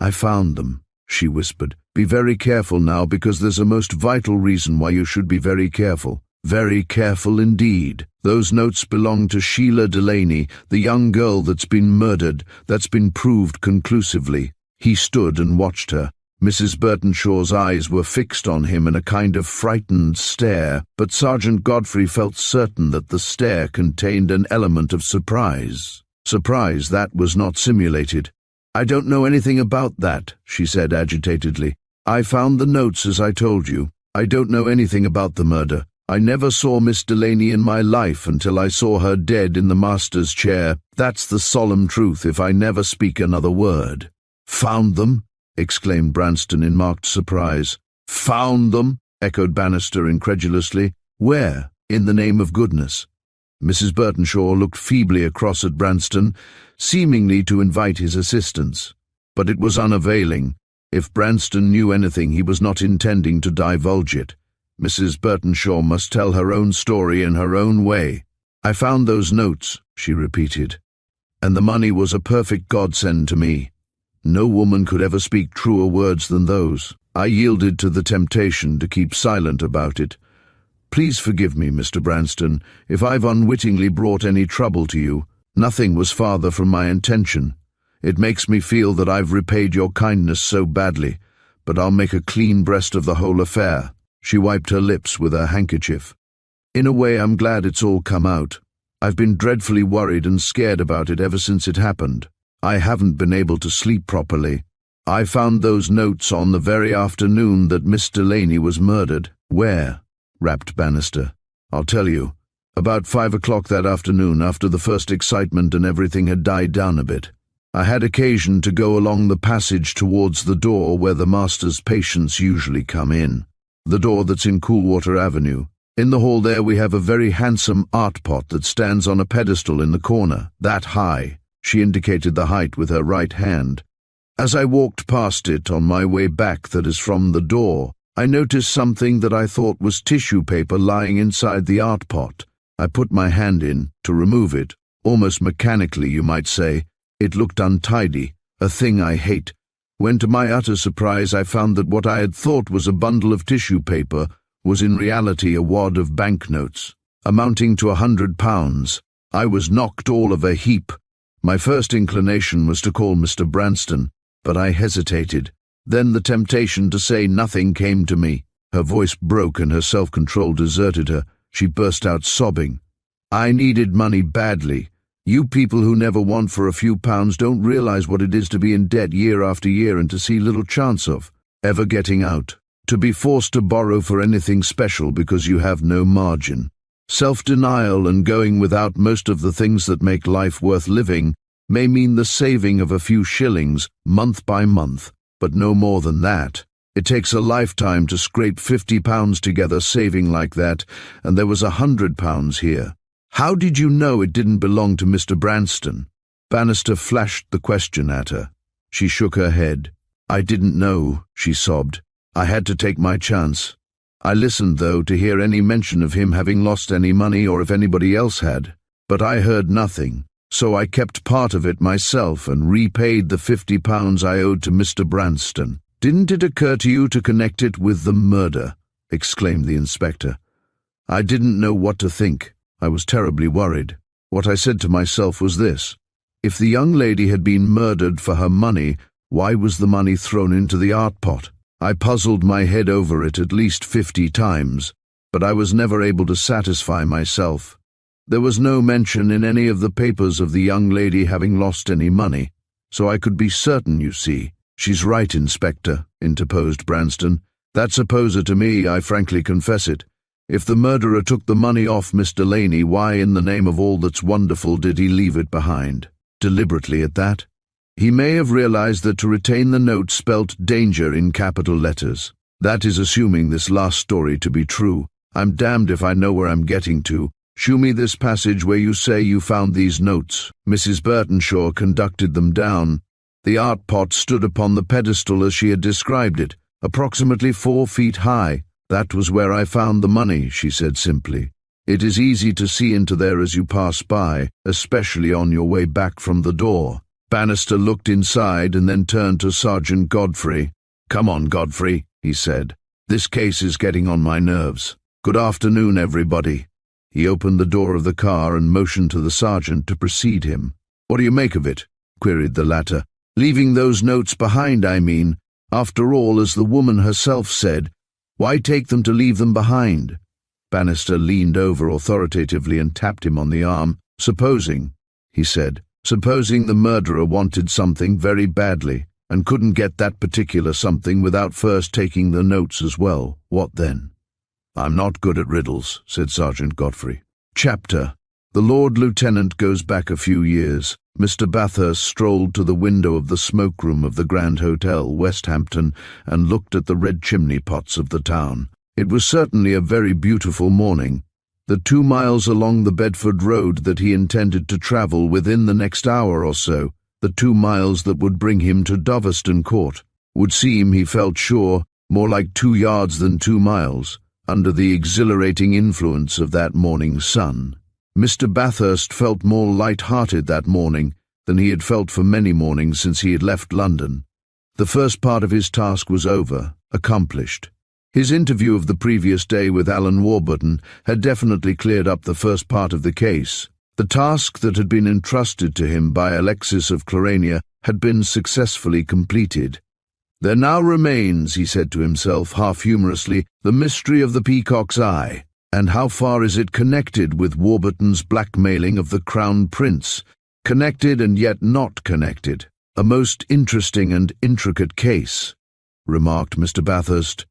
I found them, she whispered. Be very careful now, because there's a most vital reason why you should be very careful. Very careful indeed. Those notes belong to Sheila Delaney, the young girl that's been murdered, that's been proved conclusively. He stood and watched her. Mrs. Burtonshaw's eyes were fixed on him in a kind of frightened stare, but Sergeant Godfrey felt certain that the stare contained an element of surprise. Surprise that was not simulated. I don't know anything about that, she said agitatedly. I found the notes as I told you. I don't know anything about the murder. I never saw Miss Delaney in my life until I saw her dead in the master's chair. That's the solemn truth if I never speak another word. Found them? Exclaimed Branston in marked surprise. Found them? Echoed Bannister incredulously. Where, in the name of goodness? Mrs. Burtonshaw looked feebly across at Branston, seemingly to invite his assistance. But it was unavailing. If Branston knew anything, he was not intending to divulge it. Mrs. Burtonshaw must tell her own story in her own way. I found those notes, she repeated, and the money was a perfect godsend to me. No woman could ever speak truer words than those. I yielded to the temptation to keep silent about it. Please forgive me, Mr. Branston, if I've unwittingly brought any trouble to you. Nothing was farther from my intention. It makes me feel that I've repaid your kindness so badly, but I'll make a clean breast of the whole affair. She wiped her lips with her handkerchief. In a way, I'm glad it's all come out. I've been dreadfully worried and scared about it ever since it happened. I haven't been able to sleep properly. I found those notes on the very afternoon that Miss Delaney was murdered. Where? Rapped Bannister. I'll tell you. About 5 o'clock that afternoon, after the first excitement and everything had died down a bit. I had occasion to go along the passage towards the door where the master's patients usually come in. The door that's in Coolwater Avenue. In the hall there we have a very handsome art pot that stands on a pedestal in the corner, that high. She indicated the height with her right hand. As I walked past it on my way back, that is from the door, I noticed something that I thought was tissue paper lying inside the art pot. I put my hand in to remove it, almost mechanically, you might say. It looked untidy, a thing I hate, when to my utter surprise I found that what I had thought was a bundle of tissue paper was in reality a wad of banknotes, amounting to £100. I was knocked all of a heap. My first inclination was to call Mr. Branston, but I hesitated. Then the temptation to say nothing came to me. Her voice broke and her self-control deserted her. She burst out sobbing. I needed money badly. You people who never want for a few pounds don't realize what it is to be in debt year after year and to see little chance of ever getting out. To be forced to borrow for anything special because you have no margin. Self-denial and going without most of the things that make life worth living may mean the saving of a few shillings month by month, but no more than that. It takes a lifetime to scrape £50 together saving like that, and there was £100 here. How did you know it didn't belong to Mr. Branston? Bannister flashed the question at her. She shook her head. I didn't know, she sobbed. I had to take my chance. I listened, though, to hear any mention of him having lost any money or if anybody else had. But I heard nothing, so I kept part of it myself and repaid the £50 I owed to Mr. Branston. Didn't it occur to you to connect it with the murder? Exclaimed the inspector. I didn't know what to think. I was terribly worried. What I said to myself was this. If the young lady had been murdered for her money, why was the money thrown into the art pot? I puzzled my head over it at least 50 times, but I was never able to satisfy myself. There was no mention in any of the papers of the young lady having lost any money, so I could be certain, you see. She's right, Inspector, interposed Branston. That's a poser to me, I frankly confess it. If the murderer took the money off Miss Delaney, why in the name of all that's wonderful did he leave it behind? Deliberately at that? He may have realized that to retain the note spelt danger in capital letters. That is assuming this last story to be true. I'm damned if I know where I'm getting to. Shew me this passage where you say you found these notes. Mrs. Burtonshaw conducted them down. The art pot stood upon the pedestal as she had described it, approximately 4 feet high. That was where I found the money, she said simply. It is easy to see into there as you pass by, especially on your way back from the door. Bannister looked inside and then turned to Sergeant Godfrey. Come on, Godfrey, he said. This case is getting on my nerves. Good afternoon, everybody. He opened the door of the car and motioned to the sergeant to precede him. What do you make of it? Queried the latter. Leaving those notes behind, I mean. After all, as the woman herself said, why take them to leave them behind? Bannister leaned over authoritatively and tapped him on the arm. Supposing, he said, supposing the murderer wanted something very badly and couldn't get that particular something without first taking the notes as well, what then? I'm not good at riddles, said Sergeant Godfrey. Chapter. The Lord Lieutenant goes back a few years. Mr. Bathurst strolled to the window of the smoke-room of the Grand Hotel, Westhampton, and looked at the red chimney pots of the town. It was certainly a very beautiful morning. The 2 miles along the Bedford Road that he intended to travel within the next hour or so, the 2 miles that would bring him to Doveston Court, would seem, he felt sure, more like 2 yards than 2 miles, under the exhilarating influence of that morning's sun. Mr. Bathurst felt more light-hearted that morning than he had felt for many mornings since he had left London. The first part of his task was over, accomplished. His interview of the previous day with Alan Warburton had definitely cleared up the first part of the case. The task that had been entrusted to him by Alexis of Clarania had been successfully completed. There now remains, he said to himself half-humorously, the mystery of the Peacock's eye. And how far is it connected with Warburton's blackmailing of the Crown Prince? Connected and yet not connected. A most interesting and intricate case, remarked Mr. Bathurst,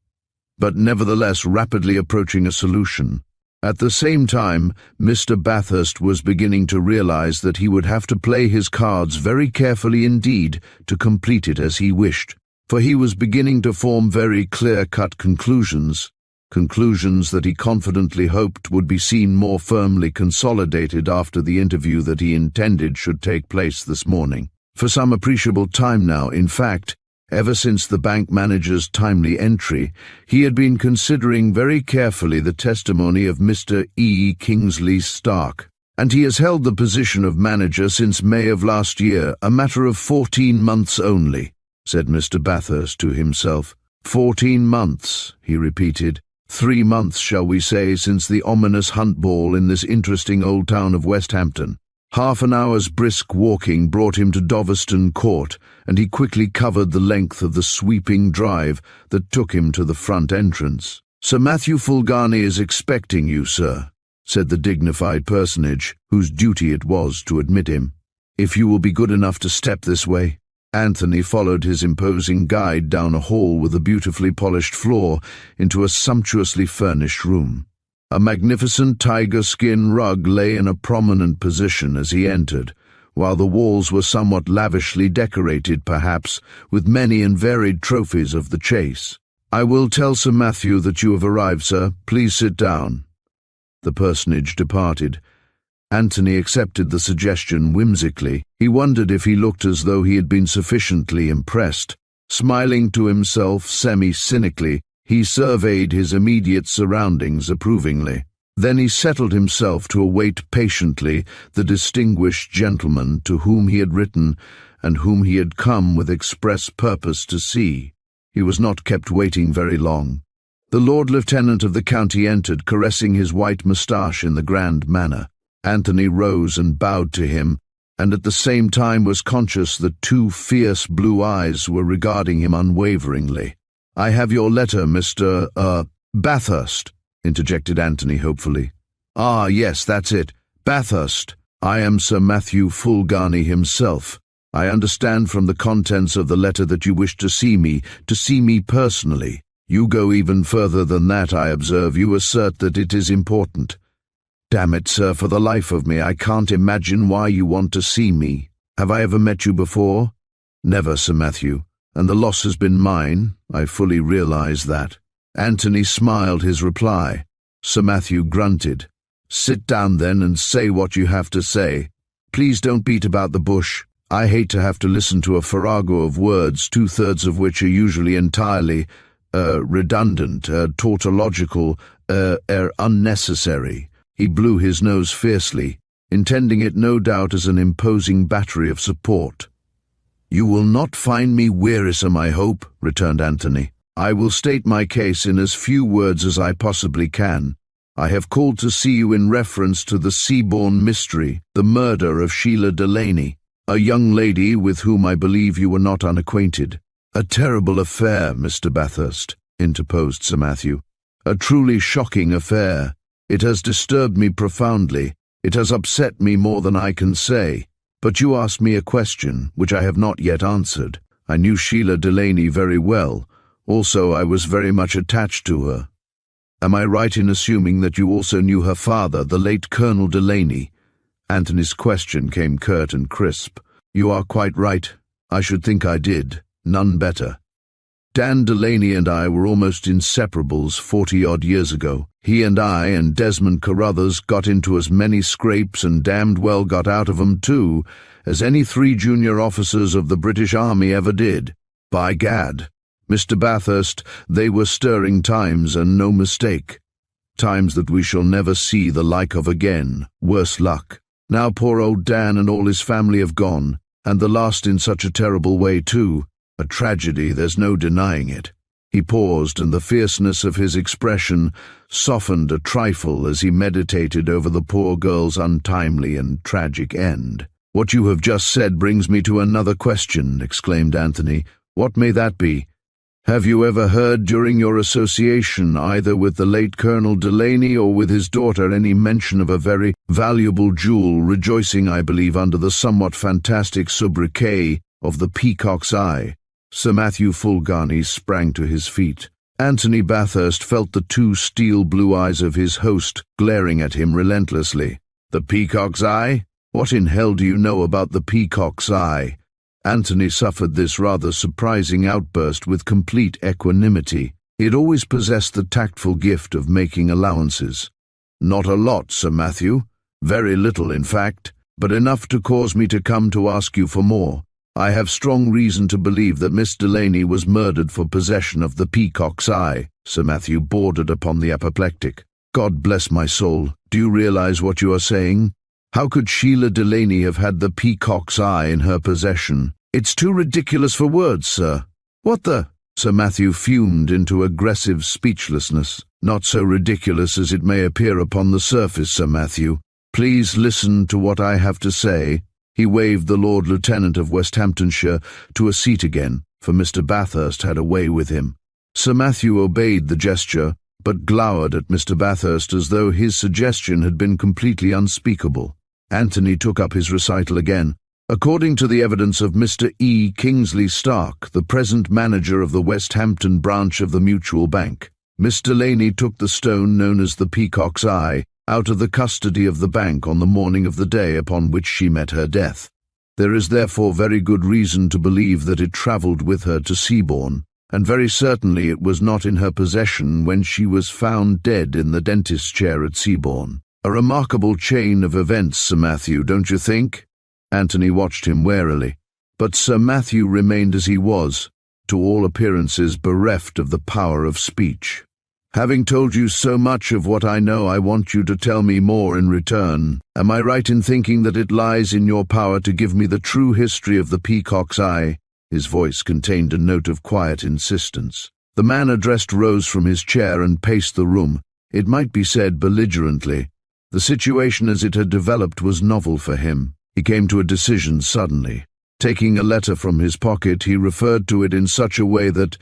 but nevertheless rapidly approaching a solution. At the same time, Mr. Bathurst was beginning to realize that he would have to play his cards very carefully indeed to complete it as he wished, for he was beginning to form very clear-cut conclusions that he confidently hoped would be seen more firmly consolidated after the interview that he intended should take place this morning. For some appreciable time now, in fact, ever since the bank manager's timely entry, he had been considering very carefully the testimony of Mr. E. Kingsley Stark, and he has held the position of manager since May of last year, a matter of 14 months only, said Mr. Bathurst to himself. 14 months, he repeated. 3 months, shall we say, since the ominous hunt ball in this interesting old town of Westhampton. Half an hour's brisk walking brought him to Doveston Court, and he quickly covered the length of the sweeping drive that took him to the front entrance. Sir Matthew Fulgarny is expecting you, sir, said the dignified personage, whose duty it was to admit him. If you will be good enough to step this way. Anthony followed his imposing guide down a hall with a beautifully polished floor into a sumptuously furnished room. A magnificent tiger skin rug lay in a prominent position as he entered, while the walls were somewhat lavishly decorated, perhaps, with many and varied trophies of the chase. "I will tell Sir Matthew that you have arrived, sir. Please sit down." The personage departed. Anthony accepted the suggestion whimsically. He wondered if he looked as though he had been sufficiently impressed. Smiling to himself semi-cynically, he surveyed his immediate surroundings approvingly. Then he settled himself to await patiently the distinguished gentleman to whom he had written and whom he had come with express purpose to see. He was not kept waiting very long. The Lord Lieutenant of the county entered, caressing his white moustache in the grand manner. Anthony rose and bowed to him, and at the same time was conscious that two fierce blue eyes were regarding him unwaveringly. "I have your letter, Mr. Bathurst," interjected Anthony hopefully. "Ah, yes, that's it. Bathurst. I am Sir Matthew Fulgarny himself. I understand from the contents of the letter that you wish to see me personally. You go even further than that, I observe. You assert that it is important. Damn it, sir, for the life of me, I can't imagine why you want to see me. Have I ever met you before?" "Never, Sir Matthew, and the loss has been mine. I fully realize that." Anthony smiled his reply. Sir Matthew grunted. "Sit down then and say what you have to say. Please don't beat about the bush. I hate to have to listen to a farrago of words, 2/3 of which are usually entirely redundant, tautological, unnecessary." He blew his nose fiercely, intending it no doubt as an imposing battery of support. "You will not find me wearisome, I hope," returned Anthony. "I will state my case in as few words as I possibly can. I have called to see you in reference to the Seabourne mystery, the murder of Sheila Delaney, a young lady with whom I believe you were not unacquainted." "A terrible affair, Mr. Bathurst," interposed Sir Matthew. "A truly shocking affair. It has disturbed me profoundly. It has upset me more than I can say. But you asked me a question, which I have not yet answered. I knew Sheila Delaney very well. Also, I was very much attached to her. Am I right in assuming that you also knew her father, the late Colonel Delaney?" Anthony's question came curt and crisp. "You are quite right. I should think I did. None better. Dan Delaney and I were almost inseparables 40-odd years ago. He and I and Desmond Carruthers got into as many scrapes and damned well got out of 'em too, as any 3 junior officers of the British Army ever did. By gad, Mr. Bathurst, they were stirring times and no mistake. Times that we shall never see the like of again, worse luck. Now poor old Dan and all his family have gone, and the last in such a terrible way too. A tragedy, there's no denying it." He paused, and the fierceness of his expression softened a trifle as he meditated over the poor girl's untimely and tragic end. "What you have just said brings me to another question," exclaimed Anthony. "What may that be? Have you ever heard during your association, either with the late Colonel Delaney or with his daughter, any mention of a very valuable jewel rejoicing, I believe, under the somewhat fantastic sobriquet of the Peacock's Eye?" Sir Matthew Fulgarny sprang to his feet. Anthony Bathurst felt the 2 steel-blue eyes of his host glaring at him relentlessly. "The Peacock's Eye? What in hell do you know about the Peacock's Eye?" Anthony suffered this rather surprising outburst with complete equanimity. He had always possessed the tactful gift of making allowances. "Not a lot, Sir Matthew. Very little, in fact, but enough to cause me to come to ask you for more. I have strong reason to believe that Miss Delaney was murdered for possession of the Peacock's Eye." Sir Matthew bordered upon the apoplectic. "God bless my soul, do you realize what you are saying? How could Sheila Delaney have had the Peacock's Eye in her possession? It's too ridiculous for words, sir." "What the—" Sir Matthew fumed into aggressive speechlessness. "Not so ridiculous as it may appear upon the surface, Sir Matthew. Please listen to what I have to say." He waved the Lord Lieutenant of Westhamptonshire to a seat again, for Mr. Bathurst had a way with him. Sir Matthew obeyed the gesture, but glowered at Mr. Bathurst as though his suggestion had been completely unspeakable. Anthony took up his recital again. "According to the evidence of Mr. E. Kingsley Stark, the present manager of the Westhampton branch of the Mutual Bank, Miss Delaney took the stone known as the Peacock's Eye out of the custody of the bank on the morning of the day upon which she met her death. There is therefore very good reason to believe that it travelled with her to Seabourne. and very certainly it was not in her possession when she was found dead in the dentist's chair at Seabourne. A remarkable chain of events, Sir Matthew, don't you think? Anthony watched him warily, but Sir Matthew remained as he was, to all appearances bereft of the power of speech. Having told you so much of what I know, I want you to tell me more in return. Am I right in thinking that it lies in your power to give me the true history of the Peacock's Eye? His voice contained a note of quiet insistence. The man addressed rose from his chair and paced the room, it might be said belligerently. The situation as it had developed was novel for him. He came to a decision suddenly. Taking a letter from his pocket, he referred to it in such a way that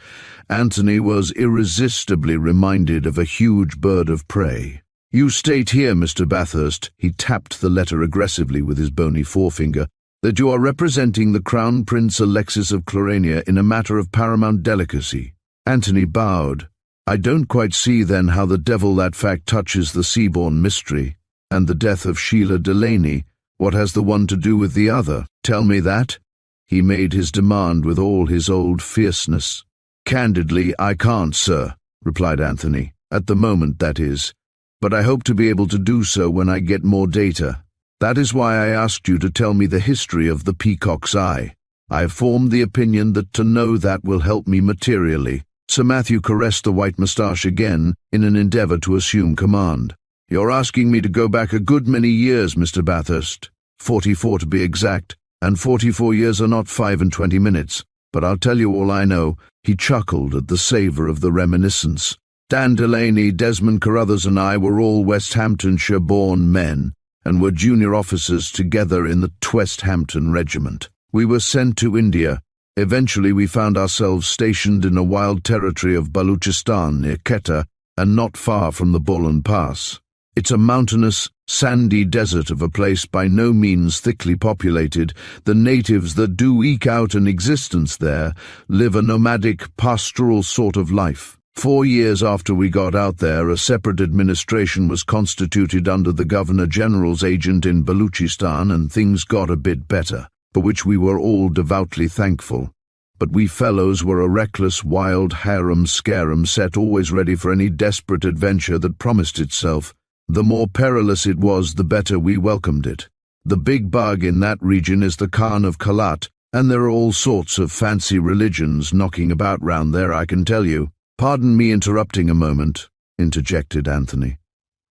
Anthony was irresistibly reminded of a huge bird of prey. You state here, Mr. Bathurst, he tapped the letter aggressively with his bony forefinger, that you are representing the Crown Prince Alexis of Clarania in a matter of paramount delicacy. Anthony bowed. I don't quite see then how the devil that fact touches the Seabourne mystery, and the death of Sheila Delaney. What has the one to do with the other? Tell me that. He made his demand with all his old fierceness. Candidly, I can't, sir, replied Anthony. At the moment, that is. But I hope to be able to do so when I get more data. That is why I asked you to tell me the history of the Peacock's Eye. I have formed the opinion that to know that will help me materially. Sir Matthew caressed the white moustache again in an endeavour to assume command. You're asking me to go back a good many years, Mr. Bathurst. 44 to be exact. And 44 years are not 25 minutes, but I'll tell you all I know. He chuckled at the savour of the reminiscence. Dan Delaney, Desmond Carruthers and I were all West Hamptonshire-born men, and were junior officers together in the West Hampton Regiment. We were sent to India. Eventually we found ourselves stationed in a wild territory of Baluchistan near Quetta, and not far from the Bolan Pass. It's a mountainous, sandy desert of a place by no means thickly populated. The natives that do eke out an existence there live a nomadic, pastoral sort of life. 4 years after we got out there, a separate administration was constituted under the Governor-General's agent in Baluchistan, and things got a bit better, for which we were all devoutly thankful. But we fellows were a reckless, wild harum-scarum set, always ready for any desperate adventure that promised itself. The more perilous it was, the better we welcomed it. The big bug in that region is the Khan of Kalat, and there are all sorts of fancy religions knocking about round there, I can tell you. Pardon me interrupting a moment, interjected Anthony.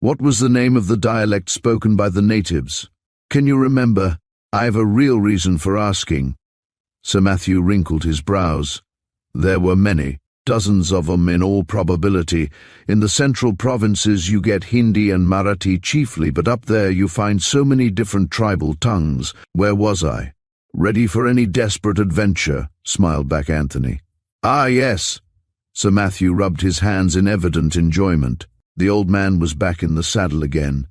What was the name of the dialect spoken by the natives? Can you remember? I've a real reason for asking. Sir Matthew wrinkled his brows. There were many. Dozens of them in all probability. In the central provinces you get Hindi and Marathi chiefly, but up there you find so many different tribal tongues. Where was I? Ready for any desperate adventure, smiled back Anthony. Ah, yes. Sir Matthew rubbed his hands in evident enjoyment. The old man was back in the saddle again.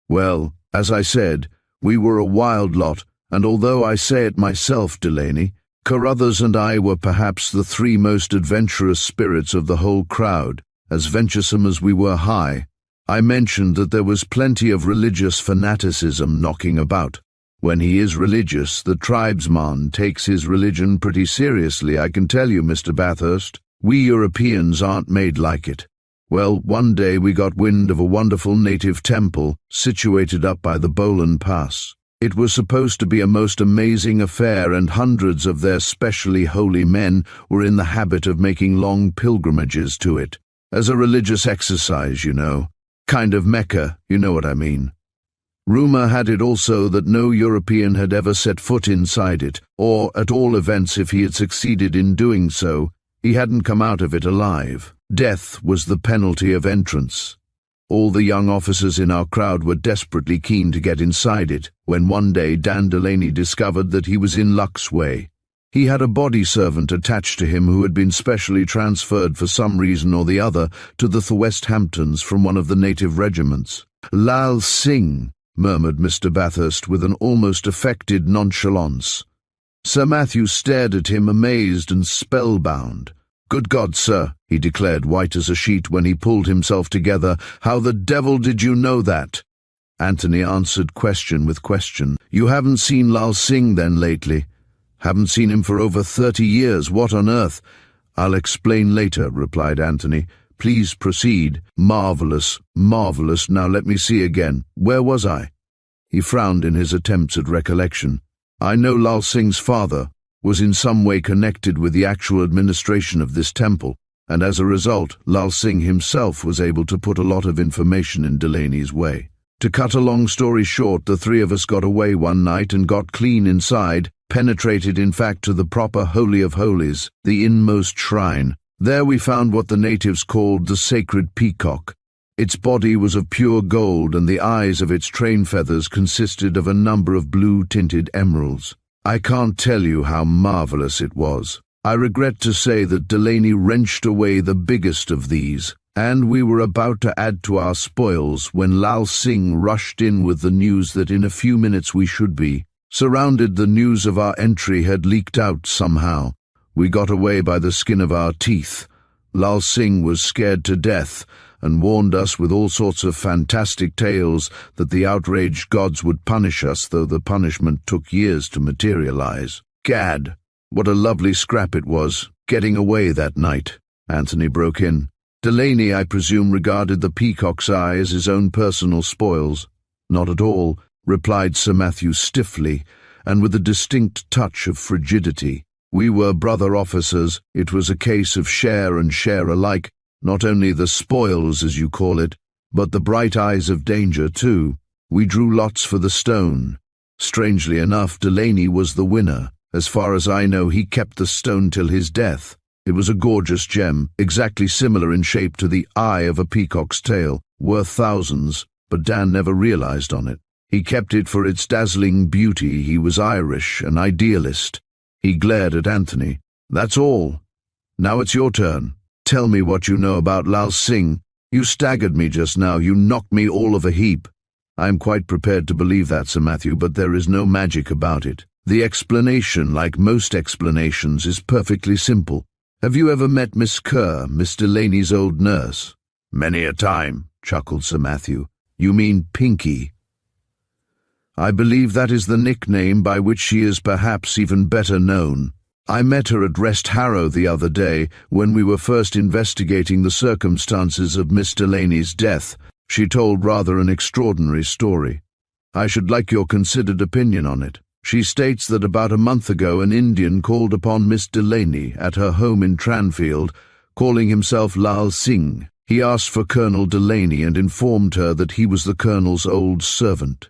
Well, as I said, we were a wild lot, and although I say it myself, Delaney, Carruthers and I were perhaps the 3 most adventurous spirits of the whole crowd, as venturesome as we were high. I mentioned that there was plenty of religious fanaticism knocking about. When he is religious, the tribesman takes his religion pretty seriously, I can tell you, Mr. Bathurst. We Europeans aren't made like it. Well, one day we got wind of a wonderful native temple situated up by the Bolan Pass. It was supposed to be a most amazing affair, and hundreds of their specially holy men were in the habit of making long pilgrimages to it. As a religious exercise, you know. Kind of Mecca, you know what I mean. Rumour had it also that no European had ever set foot inside it, or, at all events, if he had succeeded in doing so, he hadn't come out of it alive. Death was the penalty of entrance. All the young officers in our crowd were desperately keen to get inside it, when one day Dan Delaney discovered that he was in luck's way. He had a body servant attached to him who had been specially transferred for some reason or the other to the West Hamptons from one of the native regiments. Lal Singh, murmured Mr. Bathurst with an almost affected nonchalance. Sir Matthew stared at him, amazed and spellbound. Good God, sir, he declared, white as a sheet when he pulled himself together. How the devil did you know that? Anthony answered question with question. You haven't seen Lal Singh then lately? Haven't seen him for over 30 years. What on earth? "I'll explain later," replied Anthony. "Please proceed." "Marvelous, marvelous. Now let me see again. Where was I?" He frowned in his attempts at recollection. "I know Lal Singh's father was in some way connected with the actual administration of this temple, and as a result, Lal Singh himself was able to put a lot of information in Delaney's way. To cut a long story short, the three of us got away one night and got clean inside, penetrated in fact to the proper Holy of Holies, the inmost shrine. There we found what the natives called the sacred peacock. Its body was of pure gold, and the eyes of its train feathers consisted of a number of blue-tinted emeralds. I can't tell you how marvelous it was. I regret to say that Delaney wrenched away the biggest of these, and we were about to add to our spoils when Lal Singh rushed in with the news that in a few minutes we should be surrounded. The news of our entry had leaked out somehow. We got away by the skin of our teeth. Lal Singh was scared to death and warned us with all sorts of fantastic tales that the outraged gods would punish us, though the punishment took years to materialize. Gad, what a lovely scrap it was, getting away that night." Anthony broke in. "Delaney, I presume, regarded the Peacock's eye as his own personal spoils." "Not at all," replied Sir Matthew stiffly, and with a distinct touch of frigidity. "We were brother officers. It was a case of share and share alike, not only the spoils, as you call it, but the bright eyes of danger, too. We drew lots for the stone. Strangely enough, Delaney was the winner. As far as I know, he kept the stone till his death. It was a gorgeous gem, exactly similar in shape to the eye of a peacock's tail, worth thousands, but Dan never realized on it. He kept it for its dazzling beauty. He was Irish, an idealist." He glared at Anthony. "That's all. Now it's your turn. Tell me what you know about Lal Singh. You staggered me just now. You knocked me all of a heap." "I am quite prepared to believe that, Sir Matthew, but there is no magic about it. The explanation, like most explanations, is perfectly simple. Have you ever met Miss Kerr, Miss Delaney's old nurse?" "Many a time," chuckled Sir Matthew. "You mean Pinky?" "I believe that is the nickname by which she is perhaps even better known. I met her at Rest Harrow the other day when we were first investigating the circumstances of Miss Delaney's death. She told rather an extraordinary story. I should like your considered opinion on it. She states that about a month ago an Indian called upon Miss Delaney at her home in Tranfield, calling himself Lal Singh. He asked for Colonel Delaney and informed her that he was the Colonel's old servant.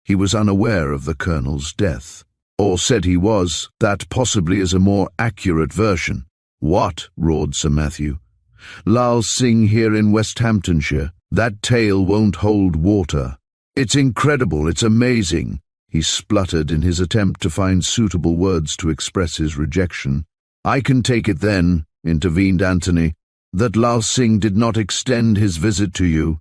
He was unaware of the Colonel's death. Or said he was. That possibly is a more accurate version." "What?" roared Sir Matthew. "Lal Singh here in West Hamptonshire. That tale won't hold water. It's incredible, it's amazing." He spluttered in his attempt to find suitable words to express his rejection. "I can take it then," intervened Anthony, "that Lal Singh did not extend his visit to you."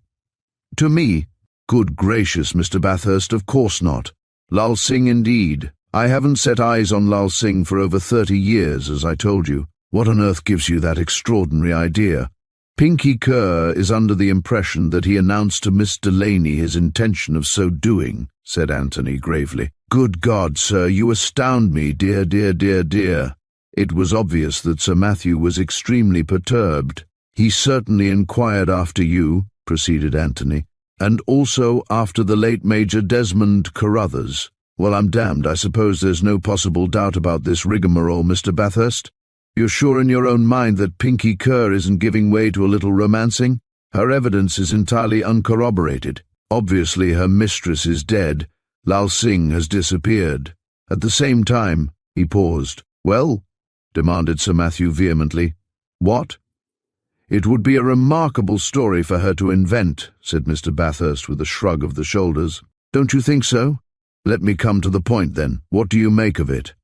"To me? Good gracious, Mr. Bathurst, of course not. Lal Singh indeed. I haven't set eyes on Lal Singh for over 30 years, as I told you. What on earth gives you that extraordinary idea?" "Pinky Kerr is under the impression that he announced to Miss Delaney his intention of so doing," said Anthony gravely. "Good God, sir, you astound me, dear, dear, dear, dear." It was obvious that Sir Matthew was extremely perturbed. "He certainly inquired after you," proceeded Anthony, "and also after the late Major Desmond Carruthers. Well, I'm damned, I suppose there's no possible doubt about this rigmarole, Mr. Bathurst? You're sure in your own mind that Pinky Kerr isn't giving way to a little romancing? Her evidence is entirely uncorroborated. Obviously her mistress is dead. Lal Singh has disappeared. At the same time," he paused. "Well?" demanded Sir Matthew vehemently. "What?" "It would be a remarkable story for her to invent," said Mr. Bathurst with a shrug of the shoulders. "Don't you think so? Let me come to the point then. What do you make of it?"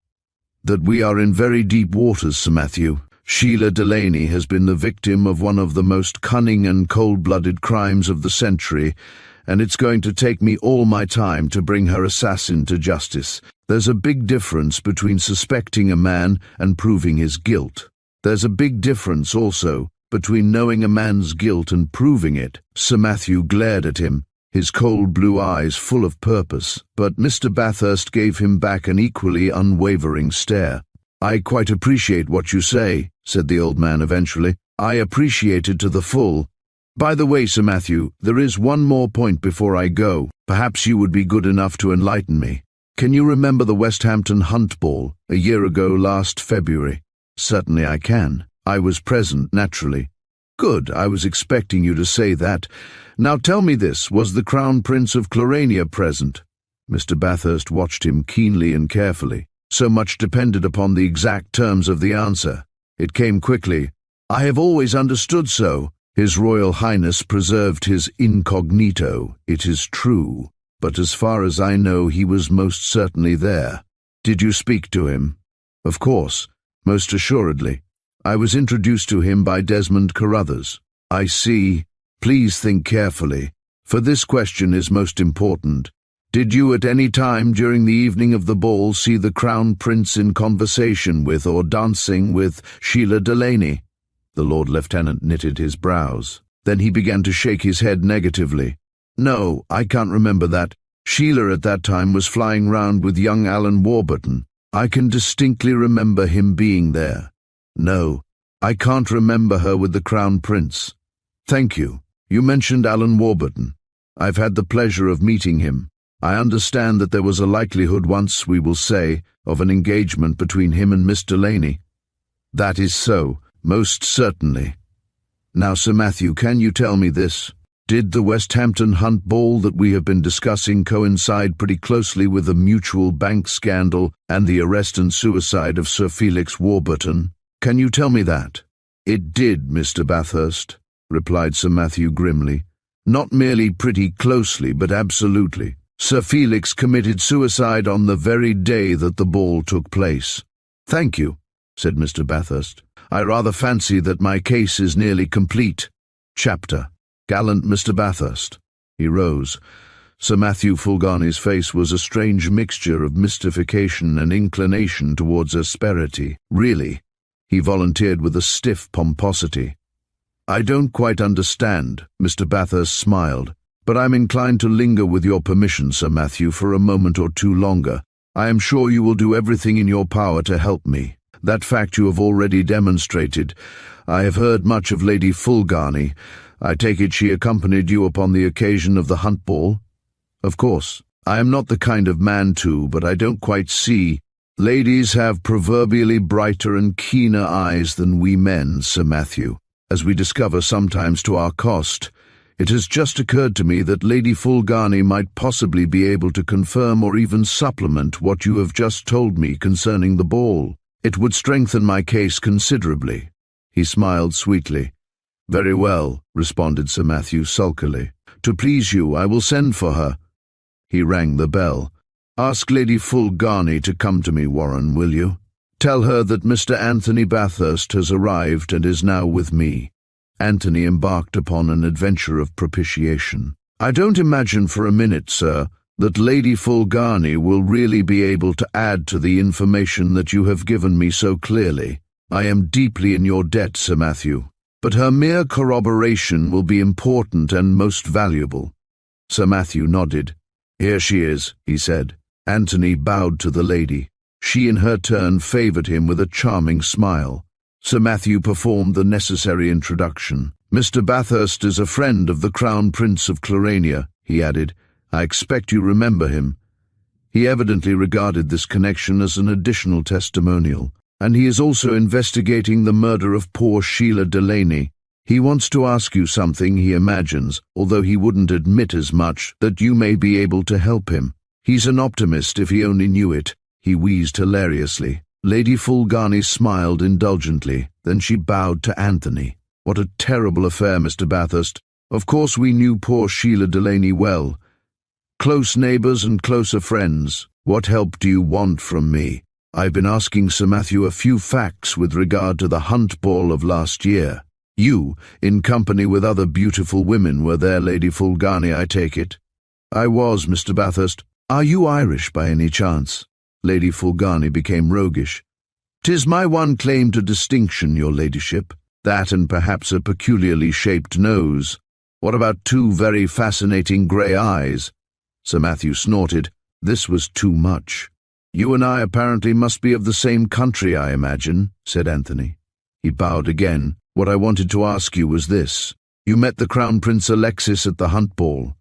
"That we are in very deep waters, Sir Matthew. Sheila Delaney has been the victim of one of the most cunning and cold-blooded crimes of the century, and it's going to take me all my time to bring her assassin to justice. There's a big difference between suspecting a man and proving his guilt. There's a big difference also between knowing a man's guilt and proving it." Sir Matthew glared at him, his cold blue eyes full of purpose, but Mr. Bathurst gave him back an equally unwavering stare. "I quite appreciate what you say," said the old man eventually. "I appreciate it to the full. By the way, Sir Matthew, there is one more point before I go. Perhaps you would be good enough to enlighten me. Can you remember the West Hampton Hunt Ball, a year ago last February?" "Certainly I can. I was present, naturally." "Good, I was expecting you to say that. Now tell me this, was the Crown Prince of Clarania present?" Mr. Bathurst watched him keenly and carefully. So much depended upon the exact terms of the answer. It came quickly. "I have always understood so. His Royal Highness preserved his incognito, it is true, but as far as I know he was most certainly there." "Did you speak to him?" "Of course, most assuredly. I was introduced to him by Desmond Carruthers." "I see. Please think carefully, for this question is most important. Did you at any time during the evening of the ball see the Crown Prince in conversation with or dancing with Sheila Delaney?" The Lord Lieutenant knitted his brows. Then he began to shake his head negatively. "No, I can't remember that. Sheila at that time was flying round with young Alan Warburton. I can distinctly remember him being there. No, I can't remember her with the Crown Prince." "Thank you. You mentioned Alan Warburton. I've had the pleasure of meeting him. I understand that there was a likelihood once, we will say, of an engagement between him and Miss Delaney." "That is so, most certainly. Now, Sir Matthew, can you tell me this? Did the West Hampton Hunt Ball that we have been discussing coincide pretty closely with the mutual bank scandal and the arrest and suicide of Sir Felix Warburton? Can you tell me that?" "It did, Mr. Bathurst," replied Sir Matthew grimly. "Not merely pretty closely, but absolutely. Sir Felix committed suicide on the very day that the ball took place." "Thank you," said Mr. Bathurst. "I rather fancy that my case is nearly complete. Chapter. Gallant Mr. Bathurst." He rose. Sir Matthew Fulgarney's face was a strange mixture of mystification and inclination towards asperity. "Really?" he volunteered with a stiff pomposity. "I don't quite understand," Mr. Bathurst smiled, "but I'm inclined to linger with your permission, Sir Matthew, for a moment or two longer. I am sure you will do everything in your power to help me. That fact you have already demonstrated. I have heard much of Lady Fulgarney. I take it she accompanied you upon the occasion of the Hunt Ball?" "Of course. I am not the kind of man to, but I don't quite see. Ladies have proverbially brighter and keener eyes than we men, Sir Matthew, as we discover sometimes to our cost. It has just occurred to me that Lady Fulgarney might possibly be able to confirm or even supplement what you have just told me concerning the ball. It would strengthen my case considerably." He smiled sweetly. "Very well," responded Sir Matthew sulkily. "To please you, I will send for her." He rang the bell. "Ask Lady Fulgarney to come to me, Warren, will you? Tell her that Mr. Anthony Bathurst has arrived and is now with me." Anthony embarked upon an adventure of propitiation. "I don't imagine for a minute, sir, that Lady Fulgarney will really be able to add to the information that you have given me so clearly. I am deeply in your debt, Sir Matthew, but her mere corroboration will be important and most valuable." Sir Matthew nodded. "Here she is," he said. Anthony bowed to the lady. She in her turn favoured him with a charming smile. Sir Matthew performed the necessary introduction. "Mr. Bathurst is a friend of the Crown Prince of Clarania," he added. "I expect you remember him." He evidently regarded this connection as an additional testimonial, and he is also investigating the murder of poor Sheila Delaney. He wants to ask you something, he imagines, although he wouldn't admit as much, that you may be able to help him. He's an optimist if he only knew it. He wheezed hilariously. Lady Fulgarney smiled indulgently, then she bowed to Anthony. "What a terrible affair, Mr. Bathurst. Of course we knew poor Sheila Delaney well. Close neighbours and closer friends. What help do you want from me? I've been asking Sir Matthew a few facts with regard to the Hunt Ball of last year. You, in company with other beautiful women, were there, Lady Fulgarney, I take it?" "I was, Mr. Bathurst. Are you Irish by any chance?" Lady Fulgarney became roguish. "'Tis my one claim to distinction, your ladyship. That and perhaps a peculiarly shaped nose. What about two very fascinating grey eyes?" Sir Matthew snorted. This was too much. "You and I apparently must be of the same country, I imagine," said Anthony. He bowed again. "What I wanted to ask you was this. You met the Crown Prince Alexis at the hunt ball."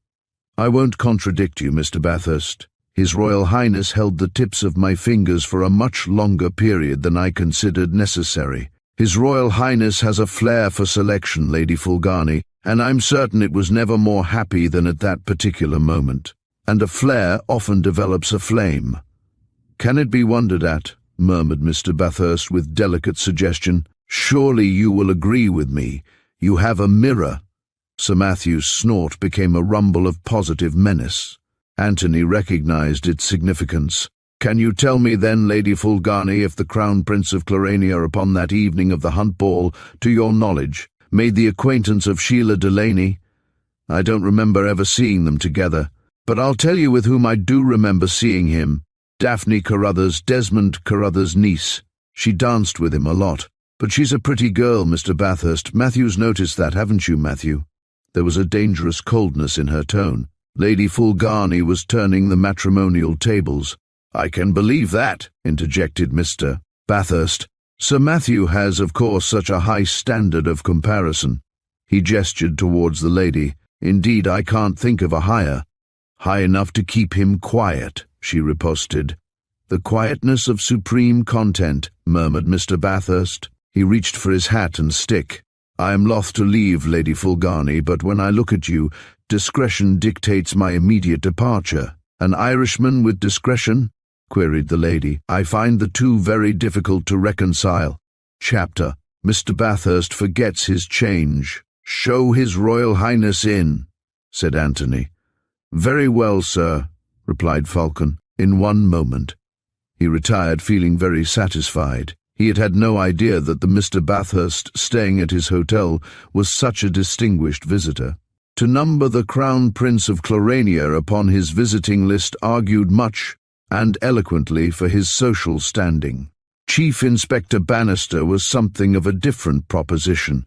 "I won't contradict you, Mr. Bathurst. His Royal Highness held the tips of my fingers for a much longer period than I considered necessary. His Royal Highness has a flair for selection, Lady Fulgarni, and I'm certain it was never more happy than at that particular moment. And a flair often develops a flame." "Can it be wondered at?" murmured Mr. Bathurst with delicate suggestion. "Surely you will agree with me. You have a mirror." Sir Matthew's snort became a rumble of positive menace. Anthony recognized its significance. "Can you tell me then, Lady Fulgarni, if the Crown Prince of Clarania upon that evening of the hunt ball, to your knowledge, made the acquaintance of Sheila Delaney?" "I don't remember ever seeing them together, but I'll tell you with whom I do remember seeing him. Daphne Carruthers, Desmond Carruthers' niece. She danced with him a lot. But she's a pretty girl, Mr. Bathurst. Matthew's noticed that, haven't you, Matthew?" There was a dangerous coldness in her tone. Lady Fulgarni was turning the matrimonial tables. "I can believe that," interjected Mr. Bathurst. "Sir Matthew has, of course, such a high standard of comparison." He gestured towards the lady. "Indeed, I can't think of a higher." "High enough to keep him quiet," she riposted. "The quietness of supreme content," murmured Mr. Bathurst. He reached for his hat and stick. "I am loth to leave, Lady Fulgarni, but when I look at you, discretion dictates my immediate departure." "An Irishman with discretion?" queried the lady. "I find the two very difficult to reconcile." Chapter. Mr. Bathurst forgets his change. "Show His Royal Highness in," said Anthony. "Very well, sir," replied Falcon, "in one moment." He retired feeling very satisfied. He had had no idea that the Mr. Bathurst staying at his hotel was such a distinguished visitor. To number the Crown Prince of Clarania upon his visiting list argued much and eloquently for his social standing. Chief Inspector Bannister was something of a different proposition.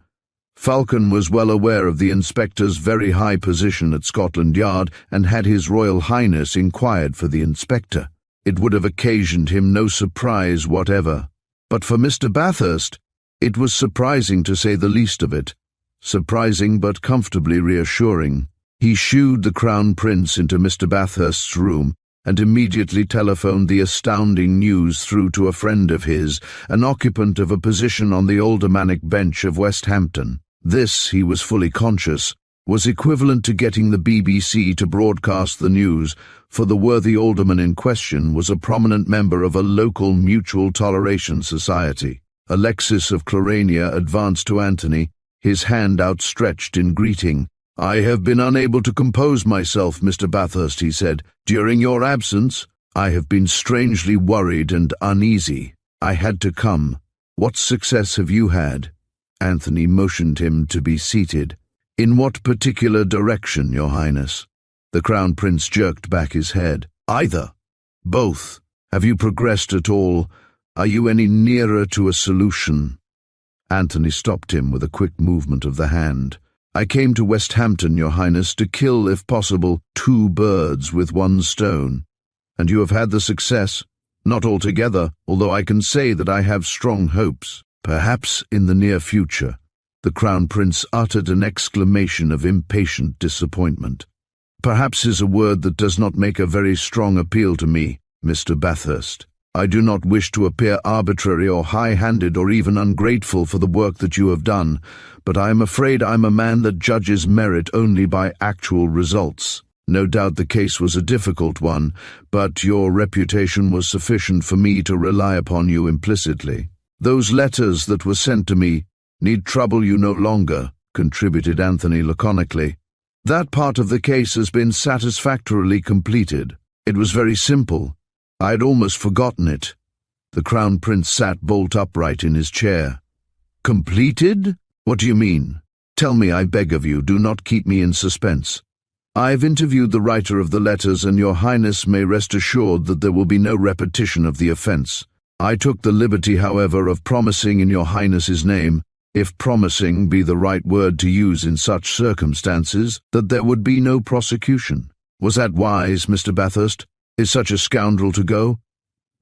Falcon was well aware of the inspector's very high position at Scotland Yard, and had His Royal Highness inquired for the inspector, it would have occasioned him no surprise whatever. But for Mr. Bathurst, it was surprising to say the least of it. Surprising but comfortably reassuring. He shooed the Crown Prince into Mr. Bathurst's room and immediately telephoned the astounding news through to a friend of his, an occupant of a position on the aldermanic bench of West Hampton. This, he was fully conscious, was equivalent to getting the BBC to broadcast the news, for the worthy alderman in question was a prominent member of a local mutual toleration society. Alexis of Clarania advanced to Anthony, his hand outstretched in greeting. "I have been unable to compose myself, Mr. Bathurst," he said. "During your absence, I have been strangely worried and uneasy. I had to come. What success have you had?" Anthony motioned him to be seated. "In what particular direction, Your Highness?" The Crown Prince jerked back his head. "Either. Both. Have you progressed at all? Are you any nearer to a solution?" Anthony stopped him with a quick movement of the hand. "I came to West Hampton, Your Highness, to kill, if possible, 2 birds with 1 stone. And you have had the success. Not altogether, although I can say that I have strong hopes. Perhaps in the near future." The Crown Prince uttered an exclamation of impatient disappointment. "Perhaps is a word that does not make a very strong appeal to me, Mr. Bathurst. I do not wish to appear arbitrary or high-handed or even ungrateful for the work that you have done, but I am afraid I'm a man that judges merit only by actual results. No doubt the case was a difficult one, but your reputation was sufficient for me to rely upon you implicitly. Those letters that were sent to me need trouble you no longer," contributed Anthony laconically. "That part of the case has been satisfactorily completed. It was very simple. I had almost forgotten it." The Crown Prince sat bolt upright in his chair. "Completed? What do you mean? Tell me, I beg of you. Do not keep me in suspense." "I've interviewed the writer of the letters, and Your Highness may rest assured that there will be no repetition of the offence. I took the liberty, however, of promising in Your Highness's name, if promising be the right word to use in such circumstances, that there would be no prosecution. Was that wise, Mr. Bathurst? Is such a scoundrel to go?"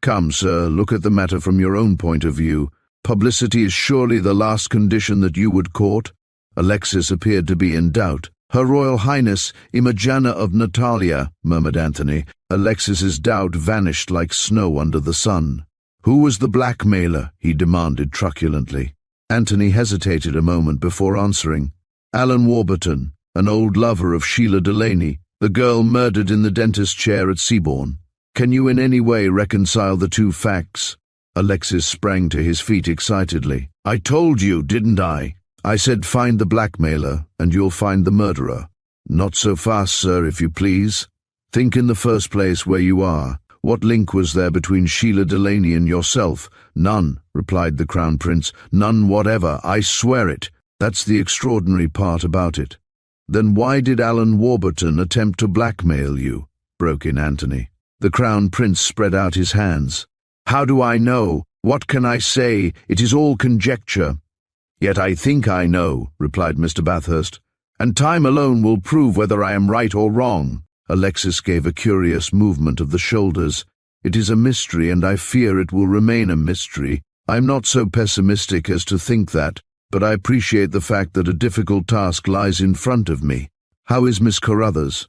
Come, sir, look at the matter from your own point of view. Publicity is surely the last condition that you would court? Alexis appeared to be in doubt. Her Royal Highness, Imogena of Natalia, murmured Anthony. Alexis's doubt vanished like snow under the sun. Who was the blackmailer? He demanded truculently. Anthony hesitated a moment before answering. Alan Warburton, an old lover of Sheila Delaney, the girl murdered in the dentist's chair at Seabourne. Can you in any way reconcile the two facts? Alexis sprang to his feet excitedly. I told you, didn't I? I said find the blackmailer, and you'll find the murderer. Not so fast, sir, if you please. Think in the first place where you are. What link was there between Sheila Delaney and yourself? None, replied the Crown Prince. None whatever, I swear it. That's the extraordinary part about it. Then why did Alan Warburton attempt to blackmail you? Broke in Anthony. The Crown Prince spread out his hands. How do I know? What can I say? It is all conjecture. Yet I think I know, replied Mr. Bathurst, and time alone will prove whether I am right or wrong. Alexis gave a curious movement of the shoulders. It is a mystery, and I fear it will remain a mystery. I am not so pessimistic as to think that, but I appreciate the fact that a difficult task lies in front of me. How is Miss Carruthers?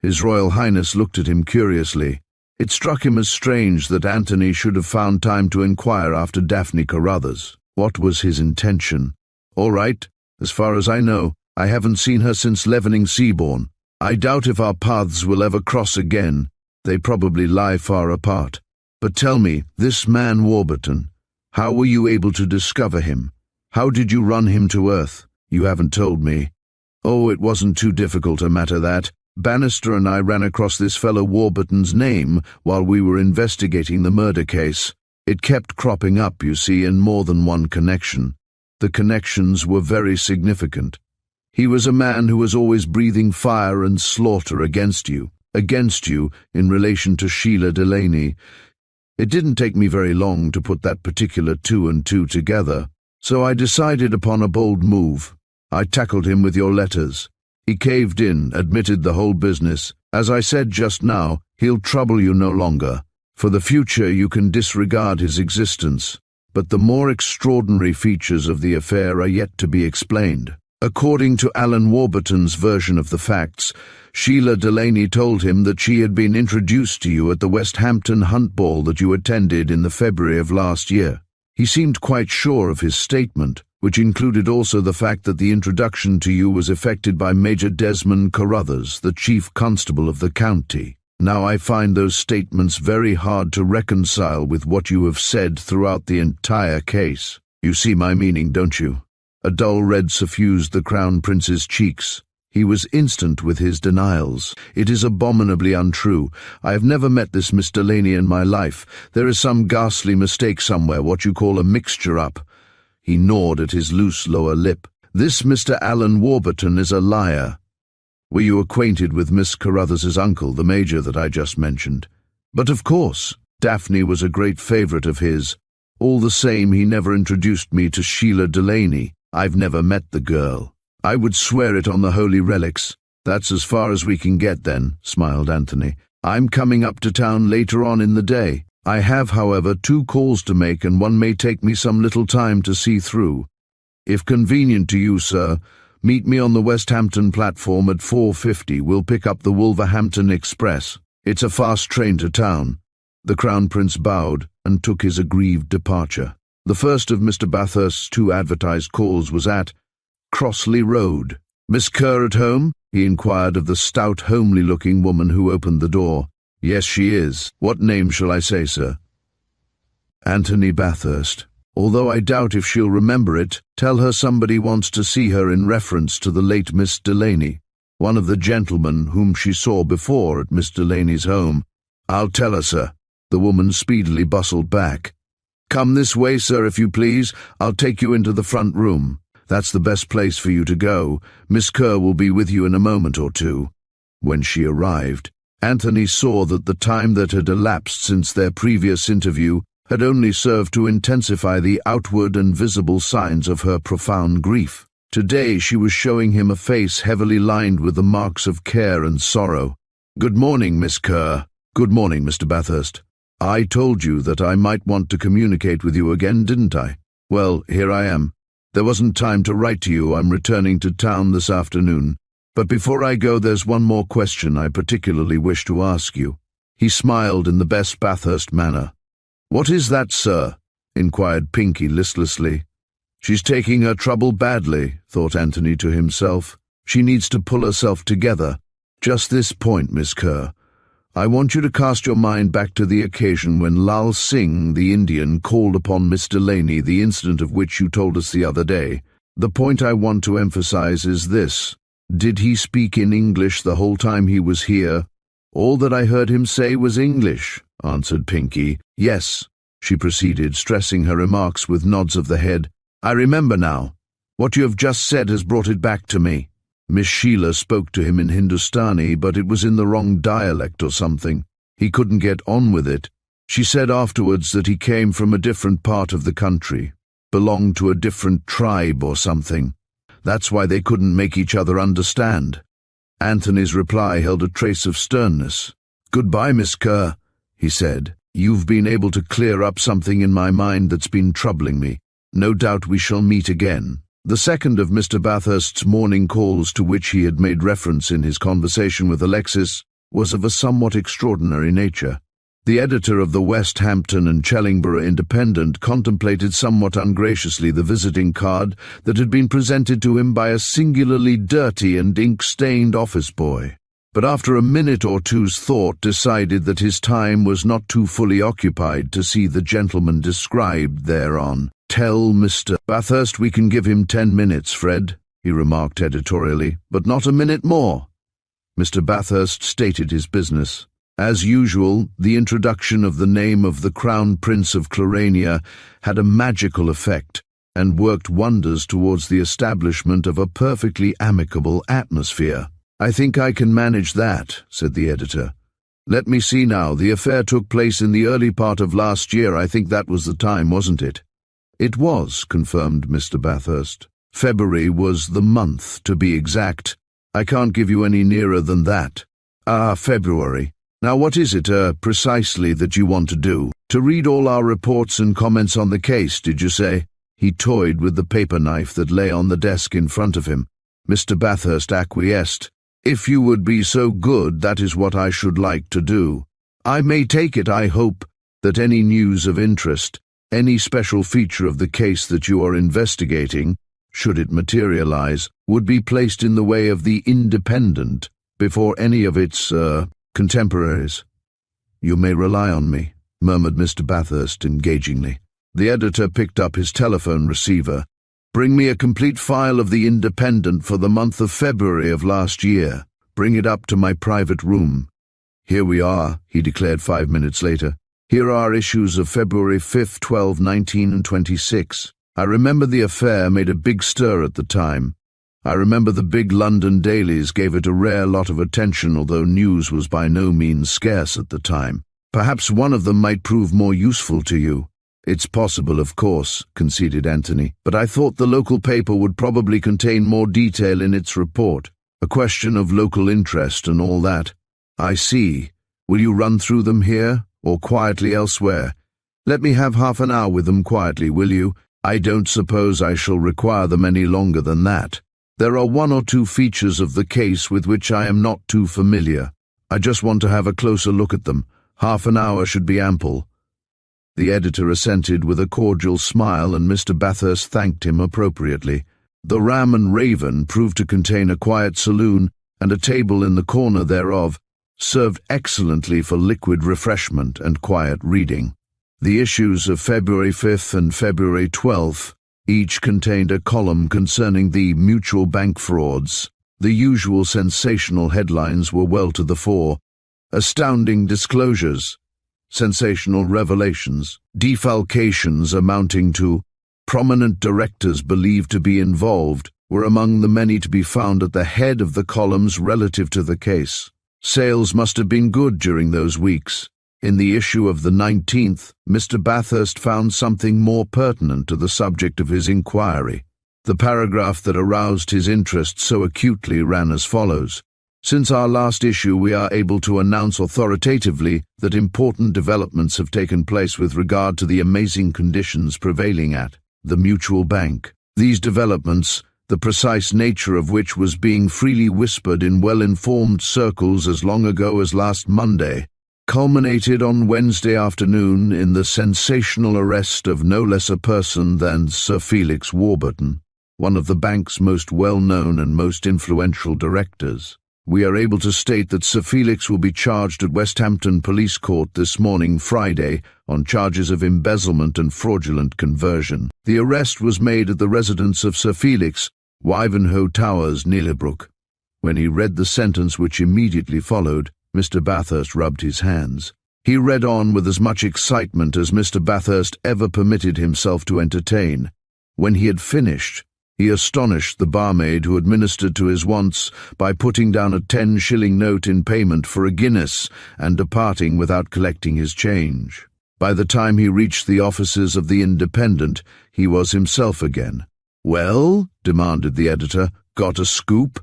His Royal Highness looked at him curiously. It struck him as strange that Anthony should have found time to inquire after Daphne Carruthers. What was his intention? All right, as far as I know, I haven't seen her since leavening Seabourne. I doubt if our paths will ever cross again. They probably lie far apart. But tell me, this man Warburton, how were you able to discover him? How did you run him to earth? You haven't told me. Oh, it wasn't too difficult a matter that. Bannister and I ran across this fellow Warburton's name while we were investigating the murder case. It kept cropping up, you see, in more than one connection. The connections were very significant. He was a man who was always breathing fire and slaughter against you in relation to Sheila Delaney. It didn't take me very long to put that particular two and two together, so I decided upon a bold move. I tackled him with your letters. He caved in, admitted the whole business. As I said just now, he'll trouble you no longer. For the future you can disregard his existence, but the more extraordinary features of the affair are yet to be explained. According to Alan Warburton's version of the facts, Sheila Delaney told him that she had been introduced to you at the West Hampton hunt ball that you attended in the February of last year. He seemed quite sure of his statement, which included also the fact that the introduction to you was effected by Major Desmond Carruthers, the chief constable of the county. Now I find those statements very hard to reconcile with what you have said throughout the entire case. You see my meaning, don't you? A dull red suffused the Crown Prince's cheeks. He was instant with his denials. It is abominably untrue. I have never met this Miss Delaney in my life. There is some ghastly mistake somewhere, what you call a mixture-up. He gnawed at his loose lower lip. This Mr. Alan Warburton is a liar. Were you acquainted with Miss Carruthers's uncle, the Major that I just mentioned? But of course, Daphne was a great favourite of his. All the same, he never introduced me to Sheila Delaney. I've never met the girl. I would swear it on the holy relics. That's as far as we can get then, smiled Anthony. I'm coming up to town later on in the day. I have, however, 2 calls to make, and one may take me some little time to see through. If convenient to you, sir, meet me on the West Hampton platform at 4:50. We'll pick up the Wolverhampton Express. It's a fast train to town. The Crown Prince bowed and took his aggrieved departure. The first of Mr. Bathurst's 2 advertised calls was at Crossley Road. Miss Kerr at home? He inquired of the stout, homely-looking woman who opened the door. Yes, she is. What name shall I say, sir? Anthony Bathurst. Although I doubt if she'll remember it, tell her somebody wants to see her in reference to the late Miss Delaney, one of the gentlemen whom she saw before at Miss Delaney's home. I'll tell her, sir. The woman speedily bustled back. Come this way, sir, if you please. I'll take you into the front room. That's the best place for you to go. Miss Kerr will be with you in a moment or two. When she arrived, Anthony saw that the time that had elapsed since their previous interview had only served to intensify the outward and visible signs of her profound grief. Today she was showing him a face heavily lined with the marks of care and sorrow. Good morning, Miss Kerr. Good morning, Mr. Bathurst. I told you that I might want to communicate with you again, didn't I? Well, here I am. There wasn't time to write to you. I'm returning to town this afternoon. But before I go, there's one more question I particularly wish to ask you." He smiled in the best Bathurst manner. "What is that, sir?" inquired Pinky listlessly. "She's taking her trouble badly," thought Anthony to himself. "She needs to pull herself together. Just this point, Miss Kerr. I want you to cast your mind back to the occasion when Lal Singh, the Indian, called upon Miss Delaney, the incident of which you told us the other day. The point I want to emphasize is this. Did he speak in English the whole time he was here?" "All that I heard him say was English," answered Pinky. "Yes," she proceeded, stressing her remarks with nods of the head. "I remember now. What you have just said has brought it back to me. Miss Sheila spoke to him in Hindustani, but it was in the wrong dialect or something. He couldn't get on with it. She said afterwards that he came from a different part of the country, belonged to a different tribe or something. That's why they couldn't make each other understand." Anthony's reply held a trace of sternness. "Goodbye, Miss Kerr," he said. "You've been able to clear up something in my mind that's been troubling me. No doubt we shall meet again." The second of Mr. Bathurst's morning calls to which he had made reference in his conversation with Alexis was of a somewhat extraordinary nature. The editor of the West Hampton and Chellingborough Independent contemplated somewhat ungraciously the visiting card that had been presented to him by a singularly dirty and ink-stained office boy, but after a minute or two's thought decided that his time was not too fully occupied to see the gentleman described thereon. "Tell Mr. Bathurst we can give him 10 minutes, Fred," he remarked editorially, "but not a minute more." Mr. Bathurst stated his business. As usual, the introduction of the name of the Crown Prince of Clarania had a magical effect and worked wonders towards the establishment of a perfectly amicable atmosphere. "I think I can manage that," said the editor. "Let me see now. The affair took place in the early part of last year. I think that was the time, wasn't it?" "It was," confirmed Mr. Bathurst. "February was the month, to be exact. I can't give you any nearer than that." "Ah, February. Now what is it, precisely that you want to do? To read all our reports and comments on the case, did you say?" He toyed with the paper knife that lay on the desk in front of him. Mr. Bathurst acquiesced. "If you would be so good, that is what I should like to do. I may take it, I hope, that any news of interest, any special feature of the case that you are investigating, should it materialize, would be placed in the way of the Independent before any of its, contemporaries." "You may rely on me," murmured Mr. Bathurst engagingly. The editor picked up his telephone receiver. "Bring me a complete file of the Independent for the month of February of last year. Bring it up to my private room." "Here we are," he declared 5 minutes later. "Here are issues of February 5, 12, 19, and 26. I remember the affair made a big stir at the time. I remember the big London dailies gave it a rare lot of attention, although news was by no means scarce at the time. Perhaps one of them might prove more useful to you." "It's possible, of course," conceded Anthony, "but I thought the local paper would probably contain more detail in its report. A question of local interest and all that." "I see. Will you run through them here, or quietly elsewhere?" "Let me have half an hour with them quietly, will you? I don't suppose I shall require them any longer than that. There are 1 or 2 features of the case with which I am not too familiar. I just want to have a closer look at them. Half an hour should be ample." The editor assented with a cordial smile, and Mr. Bathurst thanked him appropriately. The Ram and Raven proved to contain a quiet saloon, and a table in the corner thereof served excellently for liquid refreshment and quiet reading. The issues of February 5th and February 12th each contained a column concerning the mutual bank frauds. The usual sensational headlines were well to the fore: astounding disclosures, sensational revelations, defalcations amounting to prominent directors believed to be involved were among the many to be found at the head of the columns relative to the case. Sales must have been good during those weeks. In the issue of the 19th, Mr. Bathurst found something more pertinent to the subject of his inquiry. The paragraph that aroused his interest so acutely ran as follows: Since our last issue, we are able to announce authoritatively that important developments have taken place with regard to the amazing conditions prevailing at the Mutual Bank. These developments, the precise nature of which was being freely whispered in well-informed circles as long ago as last Monday, culminated on Wednesday afternoon in the sensational arrest of no less a person than Sir Felix Warburton, one of the bank's most well-known and most influential directors. We are able to state that Sir Felix will be charged at Westhampton Police Court this morning, Friday, on charges of embezzlement and fraudulent conversion. The arrest was made at the residence of Sir Felix, Wivenhoe Towers, Neerbrook. When he read the sentence which immediately followed, Mr. Bathurst rubbed his hands. He read on with as much excitement as Mr. Bathurst ever permitted himself to entertain. When he had finished, he astonished the barmaid who administered to his wants by putting down a 10-shilling note in payment for a Guinness and departing without collecting his change. By the time he reached the offices of the Independent, he was himself again. "Well?" demanded the editor. "Got a scoop?"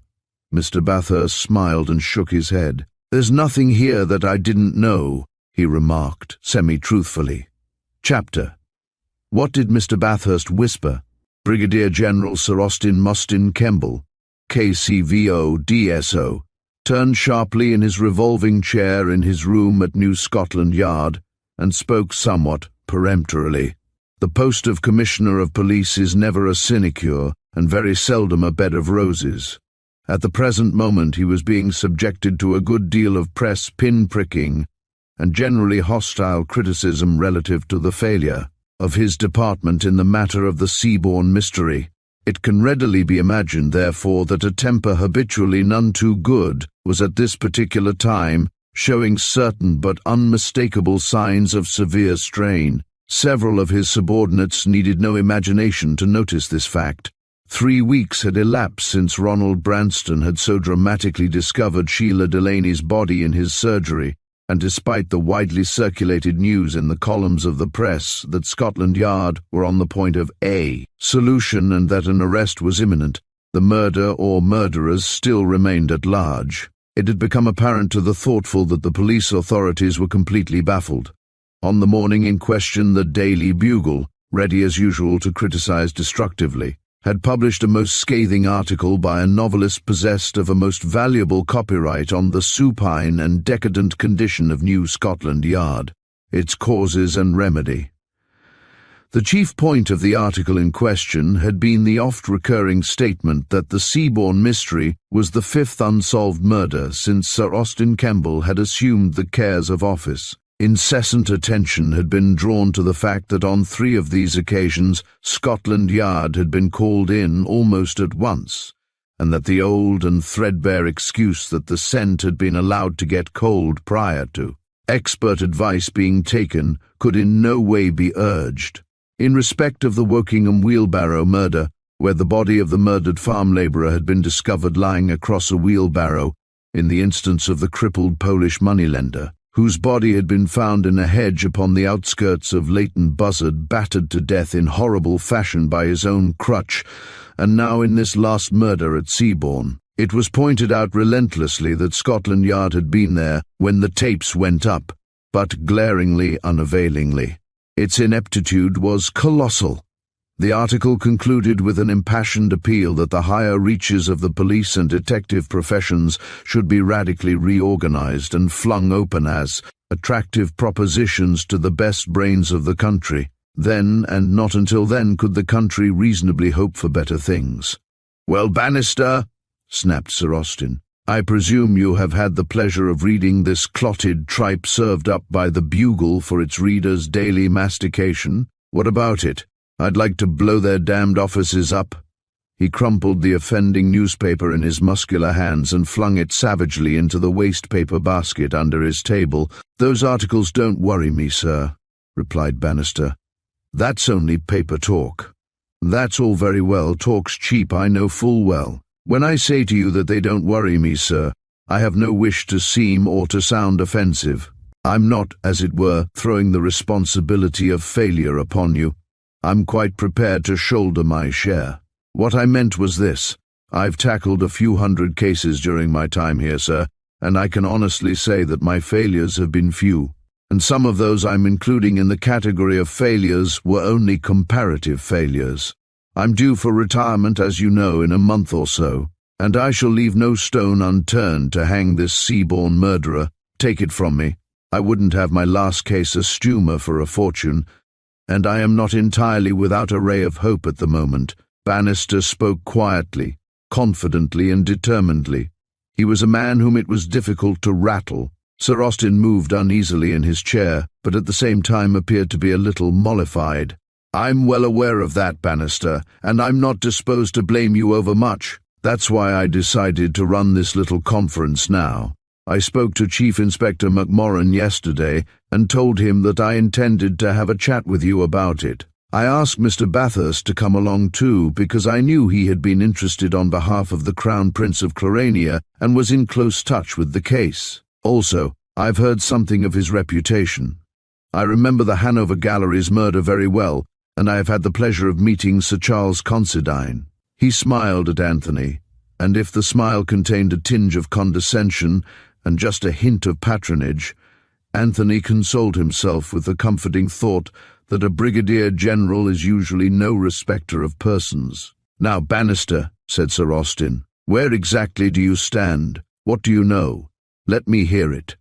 Mr. Bathurst smiled and shook his head. "There's nothing here that I didn't know," he remarked, semi-truthfully. Chapter. What did Mr. Bathurst whisper? Brigadier General Sir Austin Mostyn Kemble, KCVO DSO, turned sharply in his revolving chair in his room at New Scotland Yard and spoke somewhat peremptorily. The post of Commissioner of Police is never a sinecure and very seldom a bed of roses. At the present moment he was being subjected to a good deal of press pin-pricking and generally hostile criticism relative to the failure of his department in the matter of the Seabourn mystery. It can readily be imagined, therefore, that a temper habitually none too good was at this particular time showing certain but unmistakable signs of severe strain. Several of his subordinates needed no imagination to notice this fact. 3 weeks had elapsed since Ronald Branston had so dramatically discovered Sheila Delaney's body in his surgery, and despite the widely circulated news in the columns of the press that Scotland Yard were on the point of a solution and that an arrest was imminent, the murder or murderers still remained at large. It had become apparent to the thoughtful that the police authorities were completely baffled. On the morning in question, the Daily Bugle, ready as usual to criticize destructively, had published a most scathing article by a novelist possessed of a most valuable copyright on the supine and decadent condition of New Scotland Yard, its causes and remedy. The chief point of the article in question had been the oft-recurring statement that the Seabourn mystery was the 5th unsolved murder since Sir Austin Kemble had assumed the cares of office. Incessant attention had been drawn to the fact that on 3 of these occasions Scotland Yard had been called in almost at once, and that the old and threadbare excuse that the scent had been allowed to get cold prior to expert advice being taken could in no way be urged. In respect of the Wokingham wheelbarrow murder, where the body of the murdered farm labourer had been discovered lying across a wheelbarrow, in the instance of the crippled Polish moneylender, whose body had been found in a hedge upon the outskirts of Leighton Buzzard, battered to death in horrible fashion by his own crutch, and now in this last murder at Seabourn, it was pointed out relentlessly that Scotland Yard had been there when the tapes went up, but glaringly unavailingly. Its ineptitude was colossal. The article concluded with an impassioned appeal that the higher reaches of the police and detective professions should be radically reorganized and flung open as attractive propositions to the best brains of the country. Then, and not until then, could the country reasonably hope for better things. "Well, Bannister," snapped Sir Austin, "I presume you have had the pleasure of reading this clotted tripe served up by the Bugle for its readers' daily mastication. What about it? I'd like to blow their damned offices up." He crumpled the offending newspaper in his muscular hands and flung it savagely into the waste-paper basket under his table. "Those articles don't worry me, sir," replied Bannister. "That's only paper talk." "That's all very well. Talk's cheap, I know full well. When I say to you that they don't worry me, sir, I have no wish to seem or to sound offensive. I'm not, as it were, throwing the responsibility of failure upon you. I'm quite prepared to shoulder my share. What I meant was this. I've tackled a few hundred cases during my time here, sir, and I can honestly say that my failures have been few. And some of those I'm including in the category of failures were only comparative failures. I'm due for retirement, as you know, in a month or so, and I shall leave no stone unturned to hang this sea-born murderer. Take it from me, I wouldn't have my last case a stumer for a fortune, and I am not entirely without a ray of hope at the moment. Bannister spoke quietly, confidently and determinedly. He was a man whom it was difficult to rattle. Sir Austin moved uneasily in his chair, but at the same time appeared to be a little mollified. "I'm well aware of that, Bannister, and I'm not disposed to blame you overmuch. That's why I decided to run this little conference now. I spoke to Chief Inspector McMorran yesterday and told him that I intended to have a chat with you about it. I asked Mr. Bathurst to come along too, because I knew he had been interested on behalf of the Crown Prince of Clarania and was in close touch with the case. Also, I've heard something of his reputation. I remember the Hanover Gallery's murder very well, and I have had the pleasure of meeting Sir Charles Considine." He smiled at Anthony, and if the smile contained a tinge of condescension and just a hint of patronage, Anthony consoled himself with the comforting thought that a brigadier general is usually no respecter of persons. "Now, Bannister," said Sir Austin, "where exactly do you stand? What do you know? Let me hear it."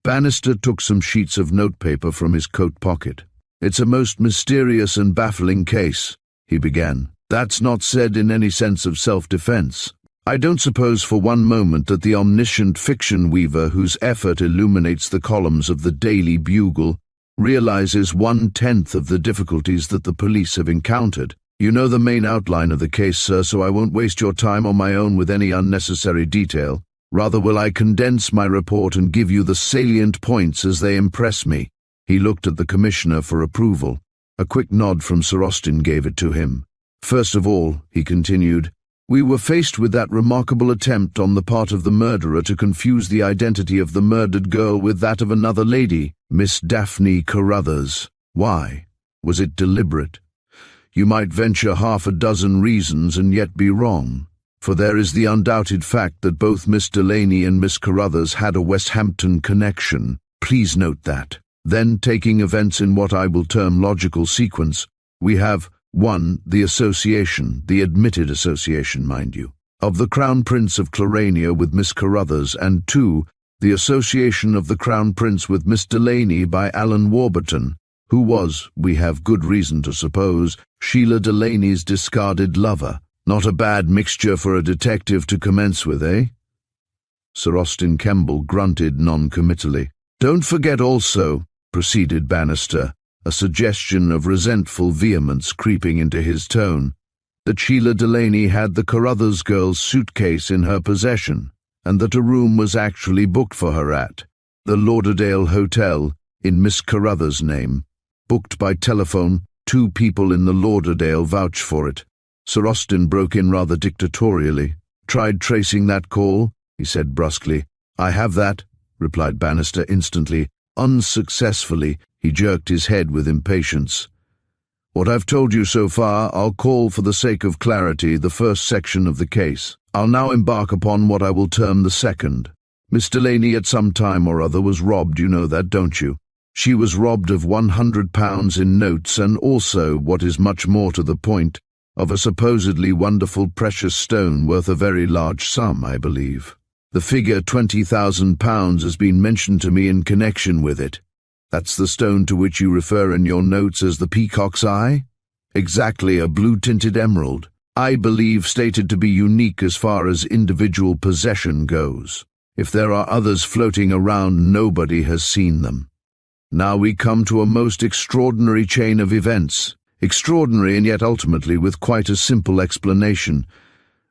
Bannister took some sheets of notepaper from his coat pocket. "It's a most mysterious and baffling case," he began. "That's not said in any sense of self-defense. I don't suppose for one moment that the omniscient fiction weaver whose effort illuminates the columns of the Daily Bugle realizes 1/10 of the difficulties that the police have encountered. You know the main outline of the case, sir, so I won't waste your time on my own with any unnecessary detail. Rather will I condense my report and give you the salient points as they impress me." He looked at the Commissioner for approval. A quick nod from Sir Austin gave it to him. "First of all," he continued, "we were faced with that remarkable attempt on the part of the murderer to confuse the identity of the murdered girl with that of another lady, Miss Daphne Carruthers. Why? Was it deliberate? You might venture half a dozen reasons and yet be wrong. For there is the undoubted fact that both Miss Delaney and Miss Carruthers had a West Hampton connection. Please note that. Then, taking events in what I will term logical sequence, we have 1. The association, the admitted association, mind you, of the Crown Prince of Clarania with Miss Carruthers, and 2. The association of the Crown Prince with Miss Delaney by Alan Warburton, who was, we have good reason to suppose, Sheila Delaney's discarded lover. Not a bad mixture for a detective to commence with, eh?" Sir Austin Kemble grunted non-committally. "Don't forget also," proceeded Bannister, a suggestion of resentful vehemence creeping into his tone, "that Sheila Delaney had the Carruthers girl's suitcase in her possession, and that a room was actually booked for her at the Lauderdale Hotel in Miss Carruthers' name. Booked by telephone, 2 people in the Lauderdale vouch for it." Sir Austin broke in rather dictatorially. "Tried tracing that call?" he said brusquely. "I have that," replied Bannister instantly. "Unsuccessfully." He jerked his head with impatience. "What I've told you so far, I'll call, for the sake of clarity, the first section of the case. I'll now embark upon what I will term the second. Miss Delaney at some time or other was robbed, you know that, don't you? She was robbed of £100 in notes and also, what is much more to the point, of a supposedly wonderful precious stone worth a very large sum, I believe. The figure £20,000 has been mentioned to me in connection with it. That's the stone to which you refer in your notes as the Peacock's Eye? Exactly, a blue-tinted emerald. I believe stated to be unique as far as individual possession goes. If there are others floating around, nobody has seen them. Now we come to a most extraordinary chain of events. Extraordinary, and yet ultimately with quite a simple explanation.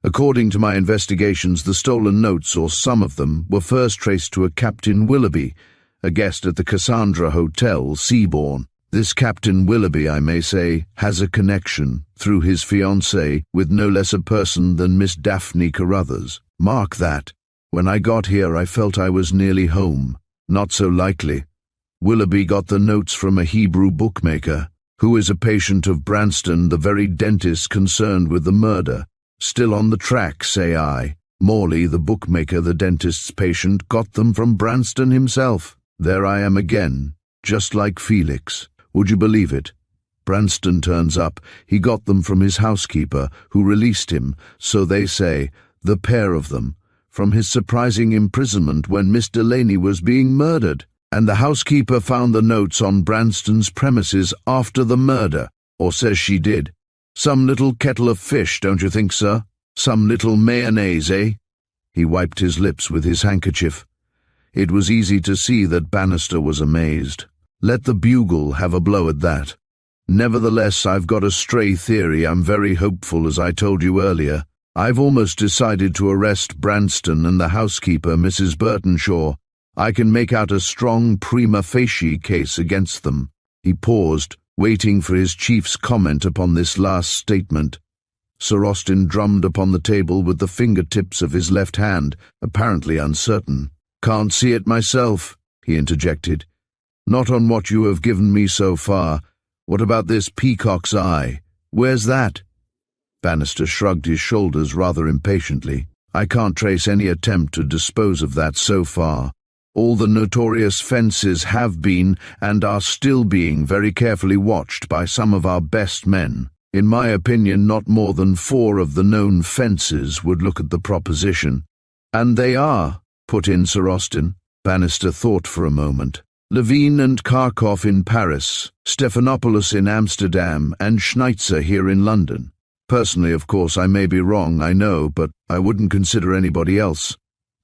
According to my investigations, the stolen notes, or some of them, were first traced to a Captain Willoughby, a guest at the Cassandra Hotel, Seabourn. This Captain Willoughby, I may say, has a connection, through his fiancée, with no less a person than Miss Daphne Carruthers. Mark that. When I got here, I felt I was nearly home. Not so likely. Willoughby got the notes from a Hebrew bookmaker, who is a patient of Branston, the very dentist concerned with the murder. Still on the track, say I. Morley, the bookmaker, the dentist's patient, got them from Branston himself. There I am again, just like Felix. Would you believe it? Branston turns up. He got them from his housekeeper, who released him, so they say, the pair of them, from his surprising imprisonment when Miss Delaney was being murdered. And the housekeeper found the notes on Branston's premises after the murder, or says she did. Some little kettle of fish, don't you think, sir? Some little mayonnaise, eh? He wiped his lips with his handkerchief. It was easy to see that Bannister was amazed. Let the bugle have a blow at that. Nevertheless, I've got a stray theory. I'm very hopeful, as I told you earlier. I've almost decided to arrest Branston and the housekeeper, Mrs. Burtonshaw. I can make out a strong prima facie case against them. He paused, waiting for his chief's comment upon this last statement. Sir Austin drummed upon the table with the fingertips of his left hand, apparently uncertain. Can't see it myself, he interjected. Not on what you have given me so far. What about this Peacock's eye? Where's that? Bannister shrugged his shoulders rather impatiently. I can't trace any attempt to dispose of that so far. All the notorious fences have been and are still being very carefully watched by some of our best men. In my opinion, not more than 4 of the known fences would look at the proposition. And they are, put in Sir Austin. Bannister thought for a moment. Levine and Kharkov in Paris, Stephanopoulos in Amsterdam, and Schneitzer here in London. Personally, of course, I may be wrong, I know, but I wouldn't consider anybody else.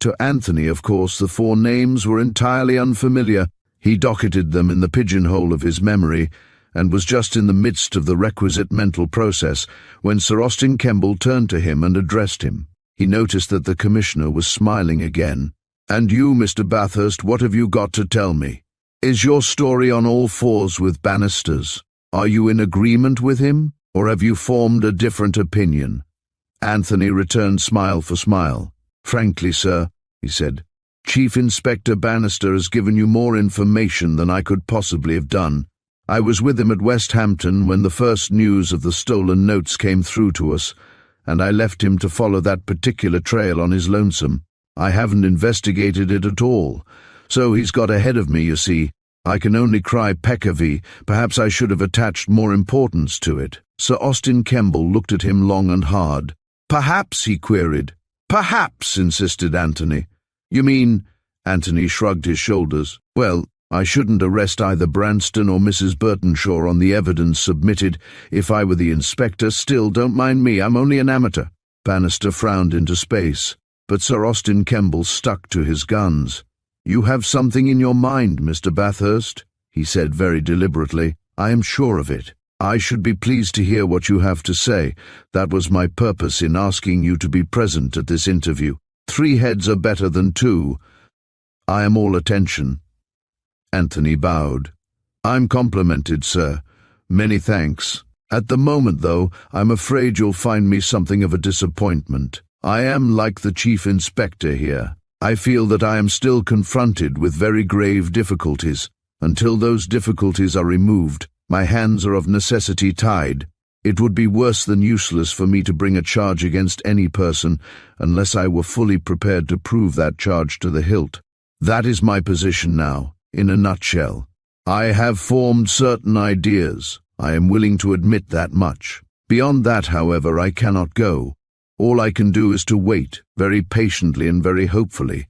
To Anthony, of course, the 4 names were entirely unfamiliar. He docketed them in the pigeonhole of his memory, and was just in the midst of the requisite mental process when Sir Austin Kemble turned to him and addressed him. He noticed that the Commissioner was smiling again. And you, Mr. Bathurst, what have you got to tell me? Is your story on all fours with Bannister's? Are you in agreement with him, or have you formed a different opinion? Anthony returned smile for smile. Frankly, sir, he said, Chief Inspector Bannister has given you more information than I could possibly have done. I was with him at West Hampton when the first news of the stolen notes came through to us, and I left him to follow that particular trail on his lonesome. I haven't investigated it at all, so he's got ahead of me, you see. I can only cry peccavi. Perhaps I should have attached more importance to it. Sir Austin Kemble looked at him long and hard. Perhaps, he queried. Perhaps, insisted Anthony. You mean? Anthony shrugged his shoulders. Well, I shouldn't arrest either Branston or Mrs. Burtonshaw on the evidence submitted. If I were the inspector, still, don't mind me, I'm only an amateur. Bannister frowned into space, but Sir Austin Kemble stuck to his guns. You have something in your mind, Mr. Bathurst, he said very deliberately. I am sure of it. I should be pleased to hear what you have to say. That was my purpose in asking you to be present at this interview. 3 heads are better than 2. I am all attention. Anthony bowed. I'm complimented, sir. Many thanks. At the moment, though, I'm afraid you'll find me something of a disappointment. I am like the Chief Inspector here. I feel that I am still confronted with very grave difficulties. Until those difficulties are removed, my hands are of necessity tied. It would be worse than useless for me to bring a charge against any person unless I were fully prepared to prove that charge to the hilt. That is my position now, in a nutshell. I have formed certain ideas. I am willing to admit that much. Beyond that, however, I cannot go. All I can do is to wait, very patiently and very hopefully.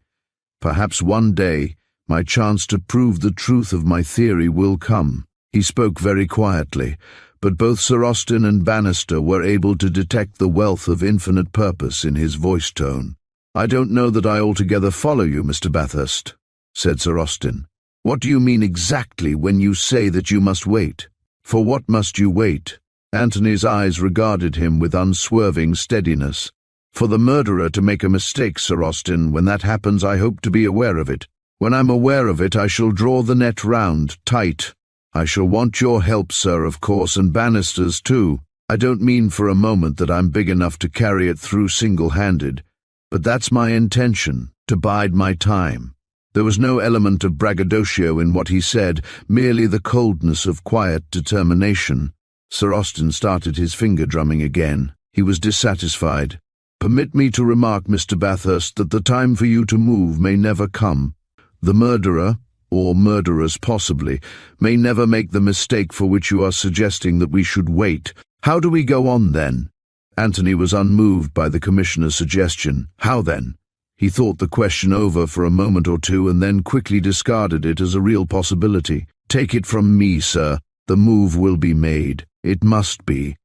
Perhaps one day, my chance to prove the truth of my theory will come. He spoke very quietly, but both Sir Austin and Bannister were able to detect the wealth of infinite purpose in his voice tone. I don't know that I altogether follow you, Mr. Bathurst, said Sir Austin. What do you mean exactly when you say that you must wait? For what must you wait? Anthony's eyes regarded him with unswerving steadiness. For the murderer to make a mistake, Sir Austin. When that happens, I hope to be aware of it. When I'm aware of it, I shall draw the net round, tight. I shall want your help, sir, of course, and Bannister's too. I don't mean for a moment that I'm big enough to carry it through single-handed, but that's my intention, to bide my time. There was no element of braggadocio in what he said, merely the coldness of quiet determination. Sir Austin started his finger-drumming again. He was dissatisfied. "Permit me to remark, Mr. Bathurst, that the time for you to move may never come. The murderer, or murderers possibly, may never make the mistake for which you are suggesting that we should wait. How do we go on, then?" Anthony was unmoved by the Commissioner's suggestion. How then? He thought the question over for a moment or two and then quickly discarded it as a real possibility. "Take it from me, sir. The move will be made. It must be.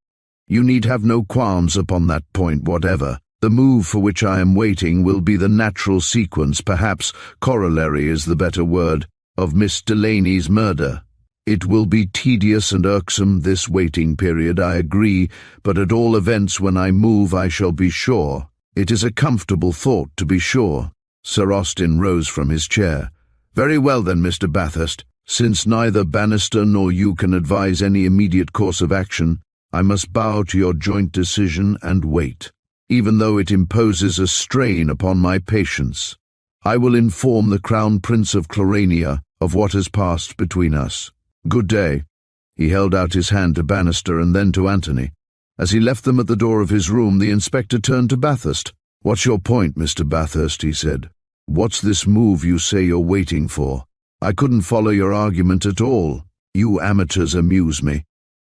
You need have no qualms upon that point whatever. The move for which I am waiting will be the natural sequence, perhaps corollary is the better word, of Miss Delaney's murder. It will be tedious and irksome, this waiting period, I agree, but at all events when I move I shall be sure. It is a comfortable thought, to be sure." Sir Austin rose from his chair. "Very well then, Mr. Bathurst. Since neither Bannister nor you can advise any immediate course of action, I must bow to your joint decision and wait, even though it imposes a strain upon my patience. I will inform the Crown Prince of Clorania of what has passed between us. Good day." He held out his hand to Bannister and then to Anthony. As he left them at the door of his room, the inspector turned to Bathurst. "What's your point, Mr. Bathurst?" he said. "What's this move you say you're waiting for? I couldn't follow your argument at all. You amateurs amuse me."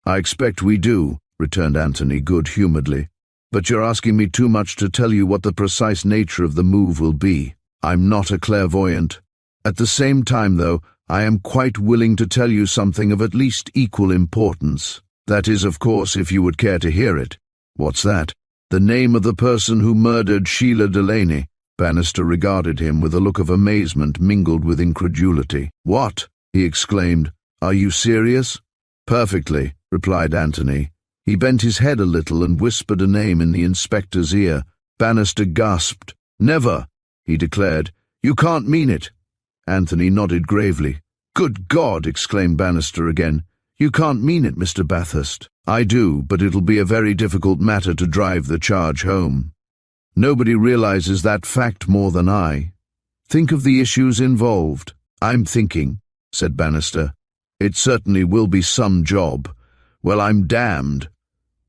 "I expect we do," returned Anthony good-humouredly. "But you're asking me too much to tell you what the precise nature of the move will be. I'm not a clairvoyant. At the same time, though, I am quite willing to tell you something of at least equal importance. That is, of course, if you would care to hear it." "What's that?" "The name of the person who murdered Sheila Delaney." Bannister regarded him with a look of amazement mingled with incredulity. "What?" he exclaimed. "Are you serious?" "Perfectly," replied Anthony. He bent his head a little and whispered a name in the inspector's ear. Bannister gasped. "Never," he declared. "You can't mean it." Anthony nodded gravely. "Good God!" exclaimed Bannister again. "You can't mean it, Mr. Bathurst." "I do, but it'll be a very difficult matter to drive the charge home. Nobody realizes that fact more than I. Think of the issues involved." "I'm thinking," said Bannister. "It certainly will be some job. Well, I'm damned."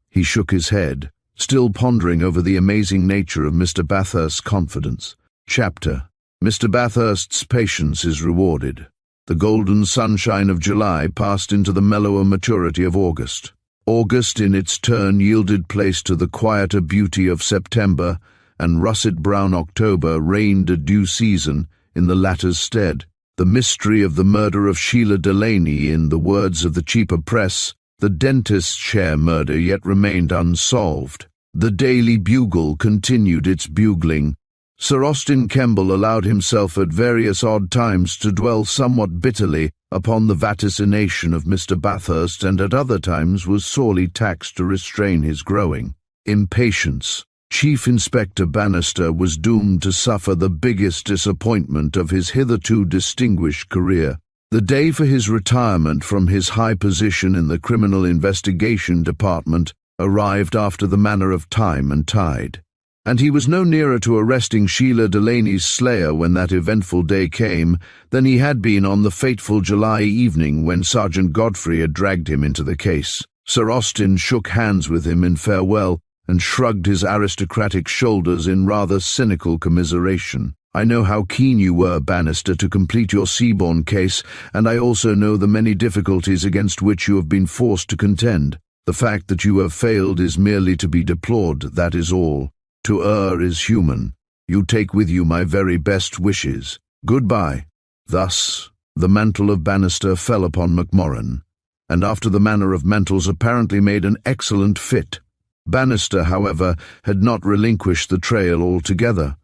He shook his head, still pondering over the amazing nature of Mr. Bathurst's confidence. Chapter: Mr. Bathurst's patience is rewarded. The golden sunshine of July passed into the mellower maturity of August. August in its turn yielded place to the quieter beauty of September, and russet-brown October reigned a due season in the latter's stead. The mystery of the murder of Sheila Delaney, in the words of the cheaper press, the dentist's chair murder, yet remained unsolved. The Daily Bugle continued its bugling. Sir Austin Kemble allowed himself at various odd times to dwell somewhat bitterly upon the vaticination of Mr. Bathurst, and at other times was sorely taxed to restrain his growing impatience. Chief Inspector Bannister was doomed to suffer the biggest disappointment of his hitherto distinguished career. The day for his retirement from his high position in the Criminal Investigation Department arrived after the manner of time and tide, and he was no nearer to arresting Sheila Delaney's slayer when that eventful day came than he had been on the fateful July evening when Sergeant Godfrey had dragged him into the case. Sir Austin shook hands with him in farewell and shrugged his aristocratic shoulders in rather cynical commiseration. "I know how keen you were, Bannister, to complete your Seabourne case, and I also know the many difficulties against which you have been forced to contend. The fact that you have failed is merely to be deplored, that is all. To err is human. You take with you my very best wishes. Goodbye." Thus, the mantle of Bannister fell upon Macmorran, and after the manner of mantles apparently made an excellent fit. Bannister, however, had not relinquished the trail altogether.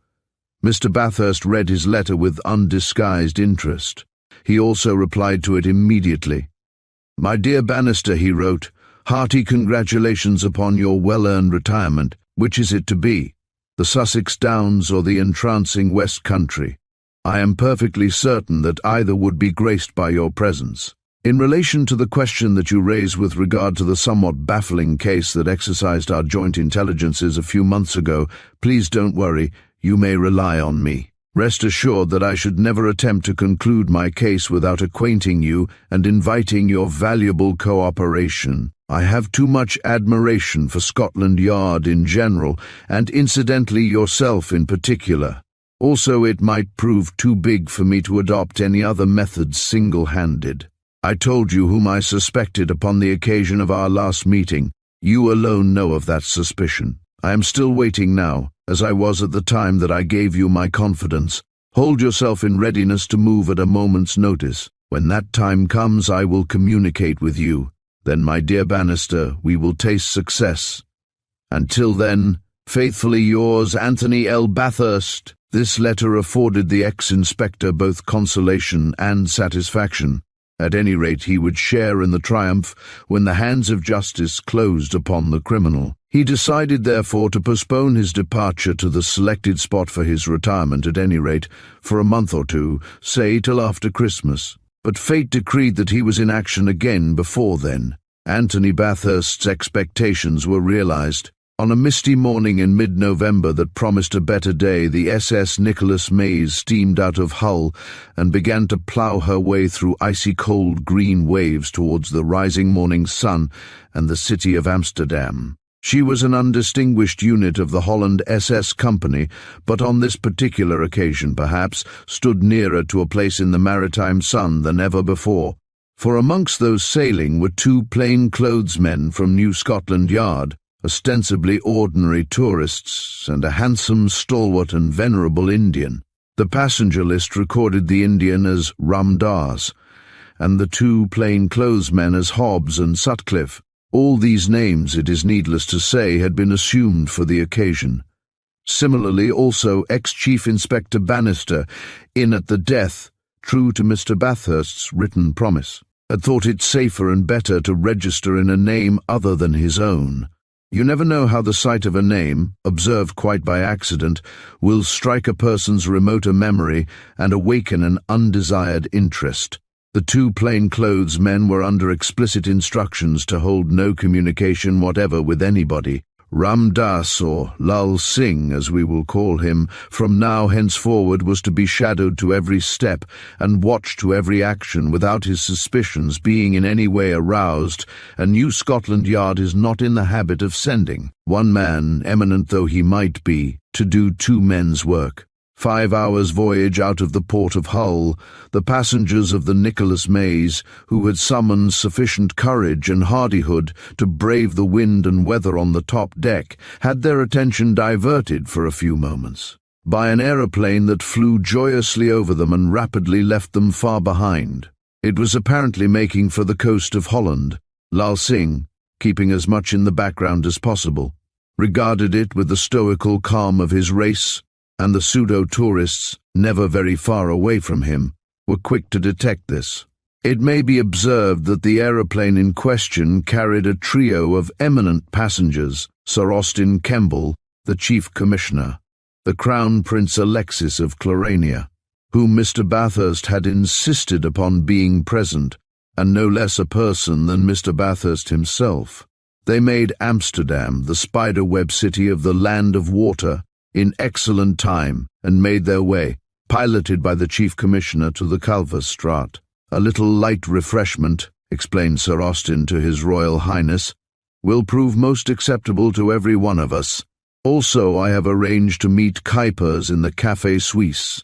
Mr. Bathurst read his letter with undisguised interest. He also replied to it immediately. "My dear Bannister," he wrote, "hearty congratulations upon your well-earned retirement. Which is it to be? The Sussex Downs or the entrancing West Country? I am perfectly certain that either would be graced by your presence. In relation to the question that you raise with regard to the somewhat baffling case that exercised our joint intelligences a few months ago, please don't worry, you may rely on me." Rest assured that I should never attempt to conclude my case without acquainting you and inviting your valuable cooperation. I have too much admiration for Scotland Yard in general, and incidentally yourself in particular. Also, it might prove too big for me to adopt any other methods single-handed. I told you whom I suspected upon the occasion of our last meeting. You alone know of that suspicion. I am still waiting now, as I was at the time that I gave you my confidence. Hold yourself in readiness to move at a moment's notice. When that time comes, I will communicate with you. Then, my dear Bannister, we will taste success. Until then, faithfully yours, Anthony L. Bathurst. This letter afforded the ex-inspector both consolation and satisfaction. At any rate, he would share in the triumph when the hands of justice closed upon the criminal. He decided, therefore, to postpone his departure to the selected spot for his retirement, at any rate, for a month or two, say till after Christmas. But fate decreed that he was in action again before then. Anthony Bathurst's expectations were realized. On a misty morning in mid-November that promised a better day, the SS Nicholas Mays steamed out of Hull and began to plough her way through icy-cold green waves towards the rising morning sun and the city of Amsterdam. She was an undistinguished unit of the Holland SS Company, but on this particular occasion, perhaps, stood nearer to a place in the maritime sun than ever before. For amongst those sailing were two plain-clothes-men from New Scotland Yard, ostensibly ordinary tourists, and a handsome, stalwart and venerable Indian. The passenger list recorded the Indian as Ram Das, and the two plain-clothes-men as Hobbs and Sutcliffe. All these names, it is needless to say, had been assumed for the occasion. Similarly, also, ex-Chief Inspector Bannister, in at the death, true to Mr. Bathurst's written promise, had thought it safer and better to register in a name other than his own. You never know how the sight of a name, observed quite by accident, will strike a person's remoter memory and awaken an undesired interest. The two plainclothes men were under explicit instructions to hold no communication whatever with anybody. Ram Das, or Lal Singh, as we will call him, from now henceforward was to be shadowed to every step and watched to every action without his suspicions being in any way aroused, and New Scotland Yard is not in the habit of sending one man, eminent though he might be, to do two men's work. 5 hours' voyage out of the port of Hull, the passengers of the Nicholas Mays, who had summoned sufficient courage and hardihood to brave the wind and weather on the top deck, had their attention diverted for a few moments by an aeroplane that flew joyously over them and rapidly left them far behind. It was apparently making for the coast of Holland. Lal Singh, keeping as much in the background as possible, regarded it with the stoical calm of his race, and the pseudo-tourists, never very far away from him, were quick to detect this. It may be observed that the aeroplane in question carried a trio of eminent passengers: Sir Austin Kemble, the Chief Commissioner, the Crown Prince Alexis of Clarania, whom Mr. Bathurst had insisted upon being present, and no less a person than Mr. Bathurst himself. They made Amsterdam, the spider-web city of the land of water, in excellent time, and made their way, piloted by the Chief Commissioner, to the Kalverstraat. "A little light refreshment," explained Sir Austin to His Royal Highness, "will prove most acceptable to every one of us. Also, I have arranged to meet Cipher in the Café Suisse.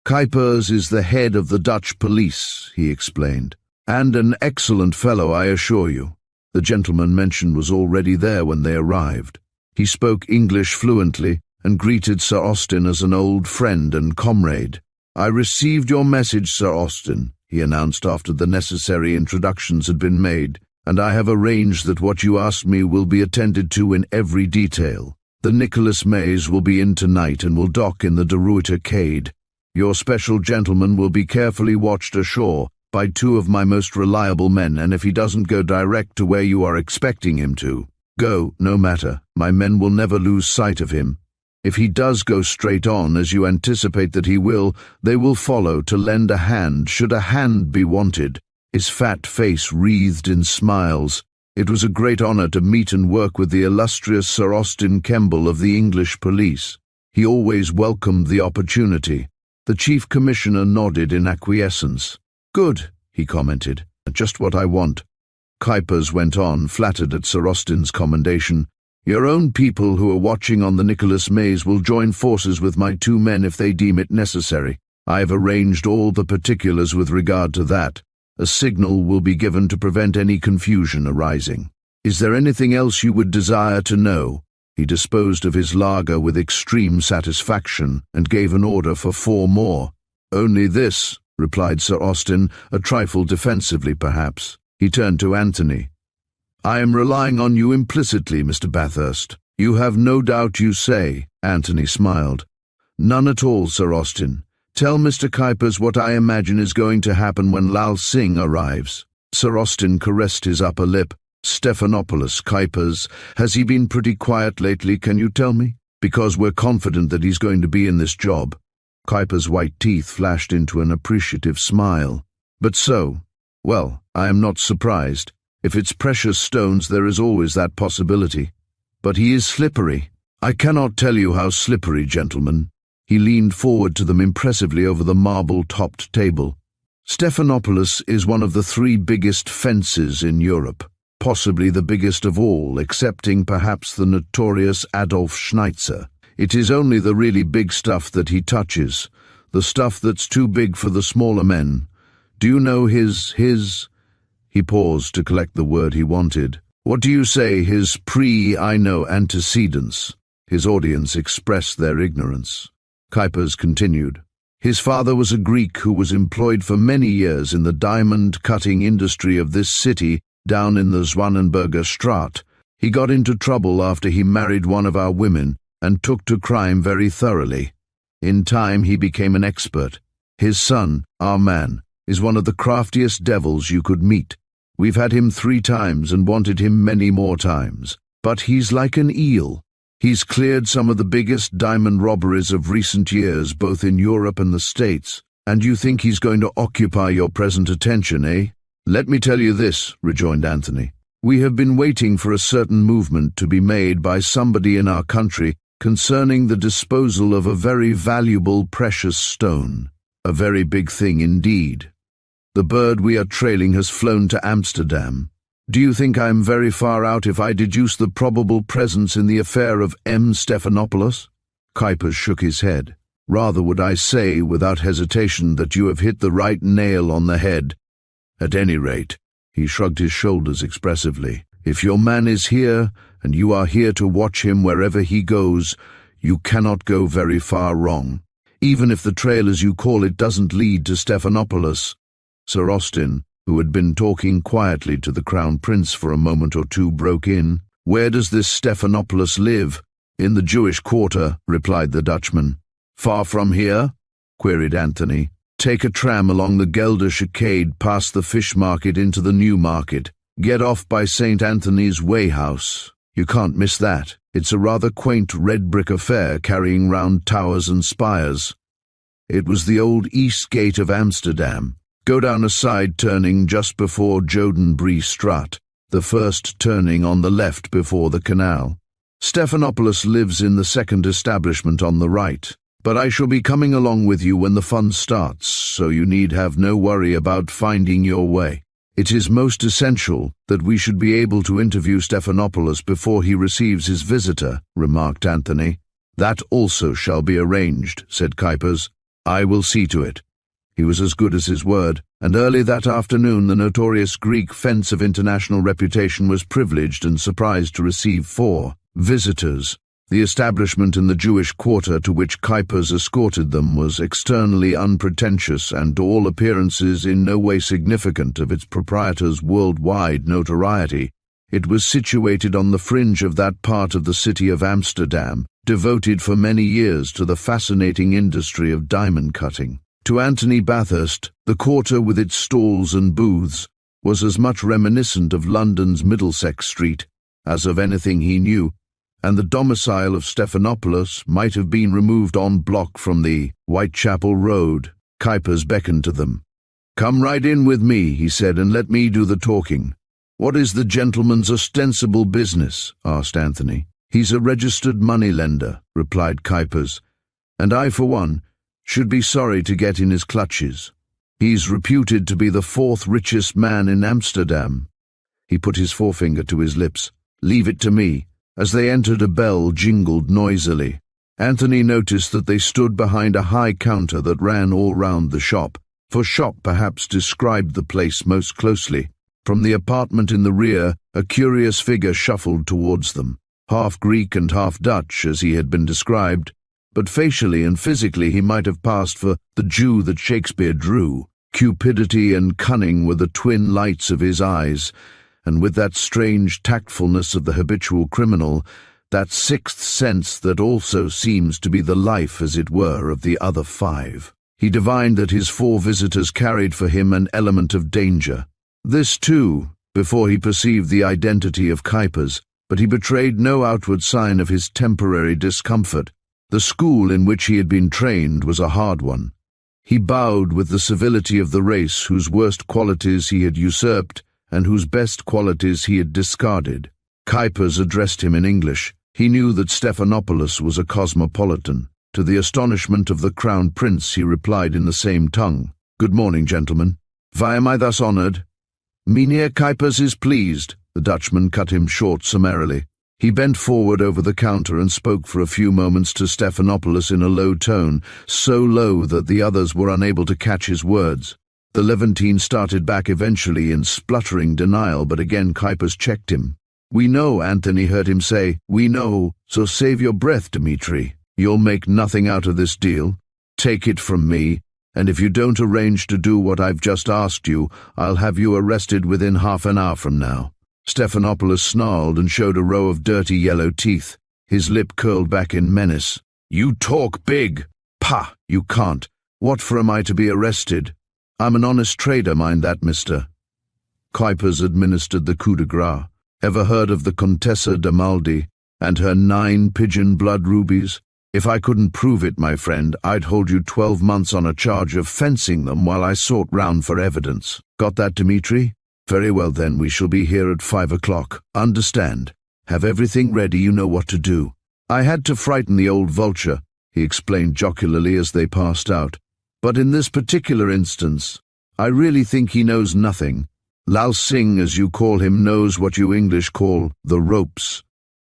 Cipher is the head of the Dutch police," he explained, "and an excellent fellow, I assure you." The gentleman mentioned was already there when they arrived. He spoke English fluently, and greeted Sir Austin as an old friend and comrade. "I received your message, Sir Austin," he announced after the necessary introductions had been made, "and I have arranged that what you asked me will be attended to in every detail. The Nicholas Mays will be in tonight and will dock in the De Ruyter Cade. Your special gentleman will be carefully watched ashore by two of my most reliable men, and if he doesn't go direct to where you are expecting him to go, no matter, my men will never lose sight of him. If he does go straight on, as you anticipate that he will, they will follow to lend a hand, should a hand be wanted." His fat face wreathed in smiles. It was a great honour to meet and work with the illustrious Sir Austin Kemble of the English police. He always welcomed the opportunity. The chief commissioner nodded in acquiescence. "Good," he commented. "Just what I want." Cipher went on, flattered at Sir Austin's commendation. "Your own people who are watching on the Nicholas Maze will join forces with my 2 men if they deem it necessary. I have arranged all the particulars with regard to that. A signal will be given to prevent any confusion arising. Is there anything else you would desire to know?" He disposed of his lager with extreme satisfaction and gave an order for 4 more. "Only this," replied Sir Austin, a trifle defensively perhaps. He turned to Anthony. "I am relying on you implicitly, Mr. Bathurst." "You have no doubt, you say," Anthony smiled. "None at all, Sir Austin. Tell Mr. Cipher what I imagine is going to happen when Lal Singh arrives." Sir Austin caressed his upper lip. "Stephanopoulos, Cipher, has he been pretty quiet lately, can you tell me? Because we're confident that he's going to be in this job." Cipher's white teeth flashed into an appreciative smile. "But so, well, I am not surprised. If it's precious stones, there is always that possibility. But he is slippery. I cannot tell you how slippery, gentlemen." He leaned forward to them impressively over the marble-topped table. "Stephanopoulos is one of the 3 biggest fences in Europe. Possibly the biggest of all, excepting perhaps the notorious Adolf Schneitzer. It is only the really big stuff that he touches, the stuff that's too big for the smaller men. Do you know his... He paused to collect the word he wanted. "What do you say, his antecedents?" His audience expressed their ignorance. Cipher continued. "His father was a Greek who was employed for many years in the diamond-cutting industry of this city down in the Zwanenberger Straat. He got into trouble after he married one of our women and took to crime very thoroughly. In time he became an expert. His son, our man, is one of the craftiest devils you could meet. We've had him 3 times and wanted him many more times. But he's like an eel. He's cleared some of the biggest diamond robberies of recent years, both in Europe and the States. And you think he's going to occupy your present attention, eh?" "Let me tell you this," rejoined Anthony. "We have been waiting for a certain movement to be made by somebody in our country concerning the disposal of a very valuable precious stone. A very big thing indeed. The bird we are trailing has flown to Amsterdam. Do you think I am very far out if I deduce the probable presence in the affair of M. Stephanopoulos?" Cipher shook his head. "Rather would I say, without hesitation, that you have hit the right nail on the head. At any rate," he shrugged his shoulders expressively, "if your man is here, and you are here to watch him wherever he goes, you cannot go very far wrong, even if the trail, as you call it, doesn't lead to Stephanopoulos." Sir Austin, who had been talking quietly to the Crown Prince for a moment or two, broke in. "Where does this Stephanopoulos live?" "In the Jewish quarter," replied the Dutchman. "Far from here?" queried Anthony. "Take a tram along the Gelder Chicane past the fish market into the New Market. Get off by St. Anthony's Way House. You can't miss that. It's a rather quaint red brick affair carrying round towers and spires. It was the old East Gate of Amsterdam. Go down a side turning just before Jodenbrie Straat, the first turning on the left before the canal. Stephanopoulos lives in the second establishment on the right. But I shall be coming along with you when the fun starts, so you need have no worry about finding your way. It is most essential that we should be able to interview Stephanopoulos before he receives his visitor," remarked Anthony. "That also shall be arranged," said Cipher. "I will see to it." He was as good as his word, and early that afternoon the notorious Greek fence of international reputation was privileged and surprised to receive 4 visitors. The establishment in the Jewish quarter to which Cipher escorted them was externally unpretentious and to all appearances in no way significant of its proprietor's worldwide notoriety. It was situated on the fringe of that part of the city of Amsterdam, devoted for many years to the fascinating industry of diamond cutting. To Anthony Bathurst, the quarter with its stalls and booths was as much reminiscent of London's Middlesex Street as of anything he knew, and the domicile of Stephanopoulos might have been removed en bloc from the Whitechapel Road. Cipher beckoned to them. "Come right in with me," he said, "and let me do the talking." "What is the gentleman's ostensible business?" asked Anthony. "He's a registered moneylender," replied Cipher, "and I, for one, should be sorry to get in his clutches. He's reputed to be the fourth richest man in Amsterdam. He put his forefinger to his lips. Leave it to me. As they entered, a bell jingled noisily. Anthony noticed that they stood behind a high counter that ran all round the shop, for shop perhaps described the place most closely. From the apartment in the rear, a curious figure shuffled towards them, half Greek and half Dutch as he had been described, but facially and physically he might have passed for the Jew that Shakespeare drew. Cupidity and cunning were the twin lights of his eyes, and with that strange tactfulness of the habitual criminal, that sixth sense that also seems to be the life, as it were, of the other five. He divined that his four visitors carried for him an element of danger. This, too, before he perceived the identity of Cipher's, but he betrayed no outward sign of his temporary discomfort. The school in which he had been trained was a hard one. He bowed with the civility of the race whose worst qualities he had usurped and whose best qualities he had discarded. Cipher's addressed him in English. He knew that Stephanopoulos was a cosmopolitan. To the astonishment of the Crown Prince, he replied in the same tongue. Good morning, gentlemen. Why am I thus honoured? Mynheer Cipher's is pleased. The Dutchman cut him short summarily. He bent forward over the counter and spoke for a few moments to Stephanopoulos in a low tone, so low that the others were unable to catch his words. The Levantine started back eventually in spluttering denial, but again Cipher's checked him. We know, Anthony heard him say. We know, so save your breath, Dmitri. You'll make nothing out of this deal. Take it from me, and if you don't arrange to do what I've just asked you, I'll have you arrested within half an hour from now. Stephanopoulos snarled and showed a row of dirty yellow teeth. His lip curled back in menace. You talk big. Pah, you can't. What for am I to be arrested? I'm an honest trader, mind that, mister. Cipher's administered the coup de grace. Ever heard of the Contessa d'Amaldi and her 9 pigeon blood rubies? If I couldn't prove it, my friend, I'd hold you 12 months on a charge of fencing them while I sought round for evidence. Got that, Dmitri? Very well then, we shall be here at 5 o'clock. Understand? Have everything ready, you know what to do. I had to frighten the old vulture, he explained jocularly as they passed out. But in this particular instance, I really think he knows nothing. Lal Singh, as you call him, knows what you English call the ropes.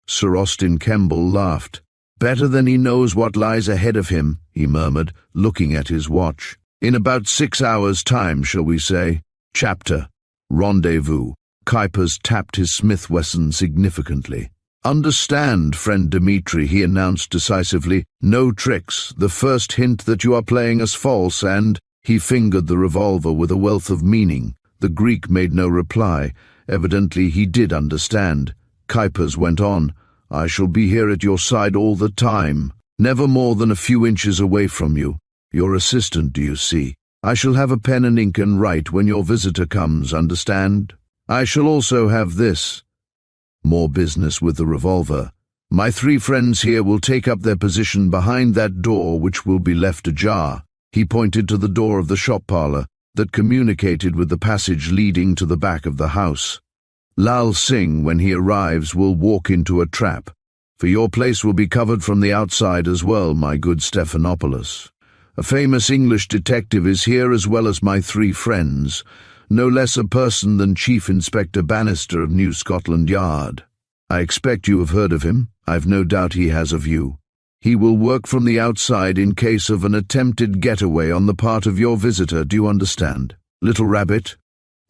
Sir Austin Kemble laughed. Better than he knows what lies ahead of him, he murmured, looking at his watch. In about 6 hours' time, shall we say? Chapter. Rendezvous. Cipher's tapped his Smith-Wesson significantly. Understand, friend Dmitri, he announced decisively. No tricks. The first hint that you are playing us false, and he fingered the revolver with a wealth of meaning. The Greek made no reply. Evidently he did understand. Cipher's went on. I shall be here at your side all the time, never more than a few inches away from you. Your assistant, do you see? I shall have a pen and ink and write when your visitor comes, understand? I shall also have this. More business with the revolver. My 3 friends here will take up their position behind that door which will be left ajar. He pointed to the door of the shop parlour that communicated with the passage leading to the back of the house. Lal Singh, when he arrives, will walk into a trap, for your place will be covered from the outside as well, my good Stephanopoulos. A famous English detective is here as well as my 3 friends, no less a person than Chief Inspector Bannister of New Scotland Yard. I expect you have heard of him. I've no doubt he has of you. He will work from the outside in case of an attempted getaway on the part of your visitor, do you understand? Little rabbit?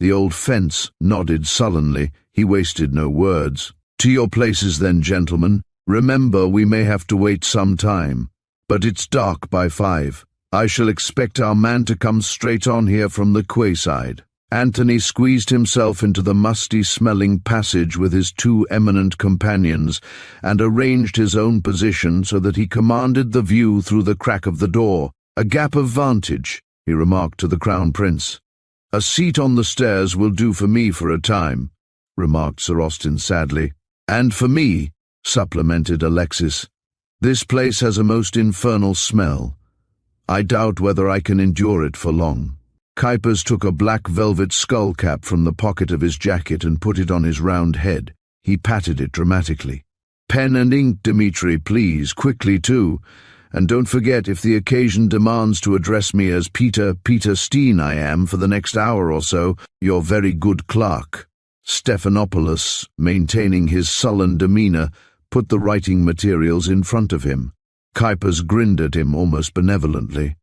The old fence nodded sullenly. He wasted no words. To your places then, gentlemen. Remember, we may have to wait some time, but it's dark by 5. I shall expect our man to come straight on here from the quayside. Anthony squeezed himself into the musty-smelling passage with his 2 eminent companions and arranged his own position so that he commanded the view through the crack of the door. A gap of vantage, he remarked to the Crown Prince. A seat on the stairs will do for me for a time, remarked Sir Austin sadly. And for me, supplemented Alexis. This place has a most infernal smell. I doubt whether I can endure it for long. Cipher's took a black velvet skull-cap from the pocket of his jacket and put it on his round head. He patted it dramatically. Pen and ink, Dmitri, please, quickly too, And don't forget, if the occasion demands to address me as Peter Steen, I am, for the next hour or so, your very good clerk." Stephanopoulos, maintaining his sullen demeanor, put the writing materials in front of him. Cipher grinned at him almost benevolently.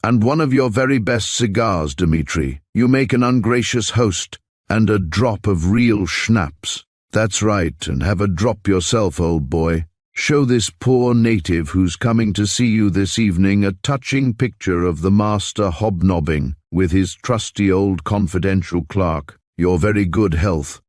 "And one of your very best cigars, Dmitri. You make an ungracious host. And a drop of real schnapps. That's right, and have a drop yourself, old boy. Show this poor native who's coming to see you this evening a touching picture of the master hobnobbing with his trusty old confidential clerk. Your very good health."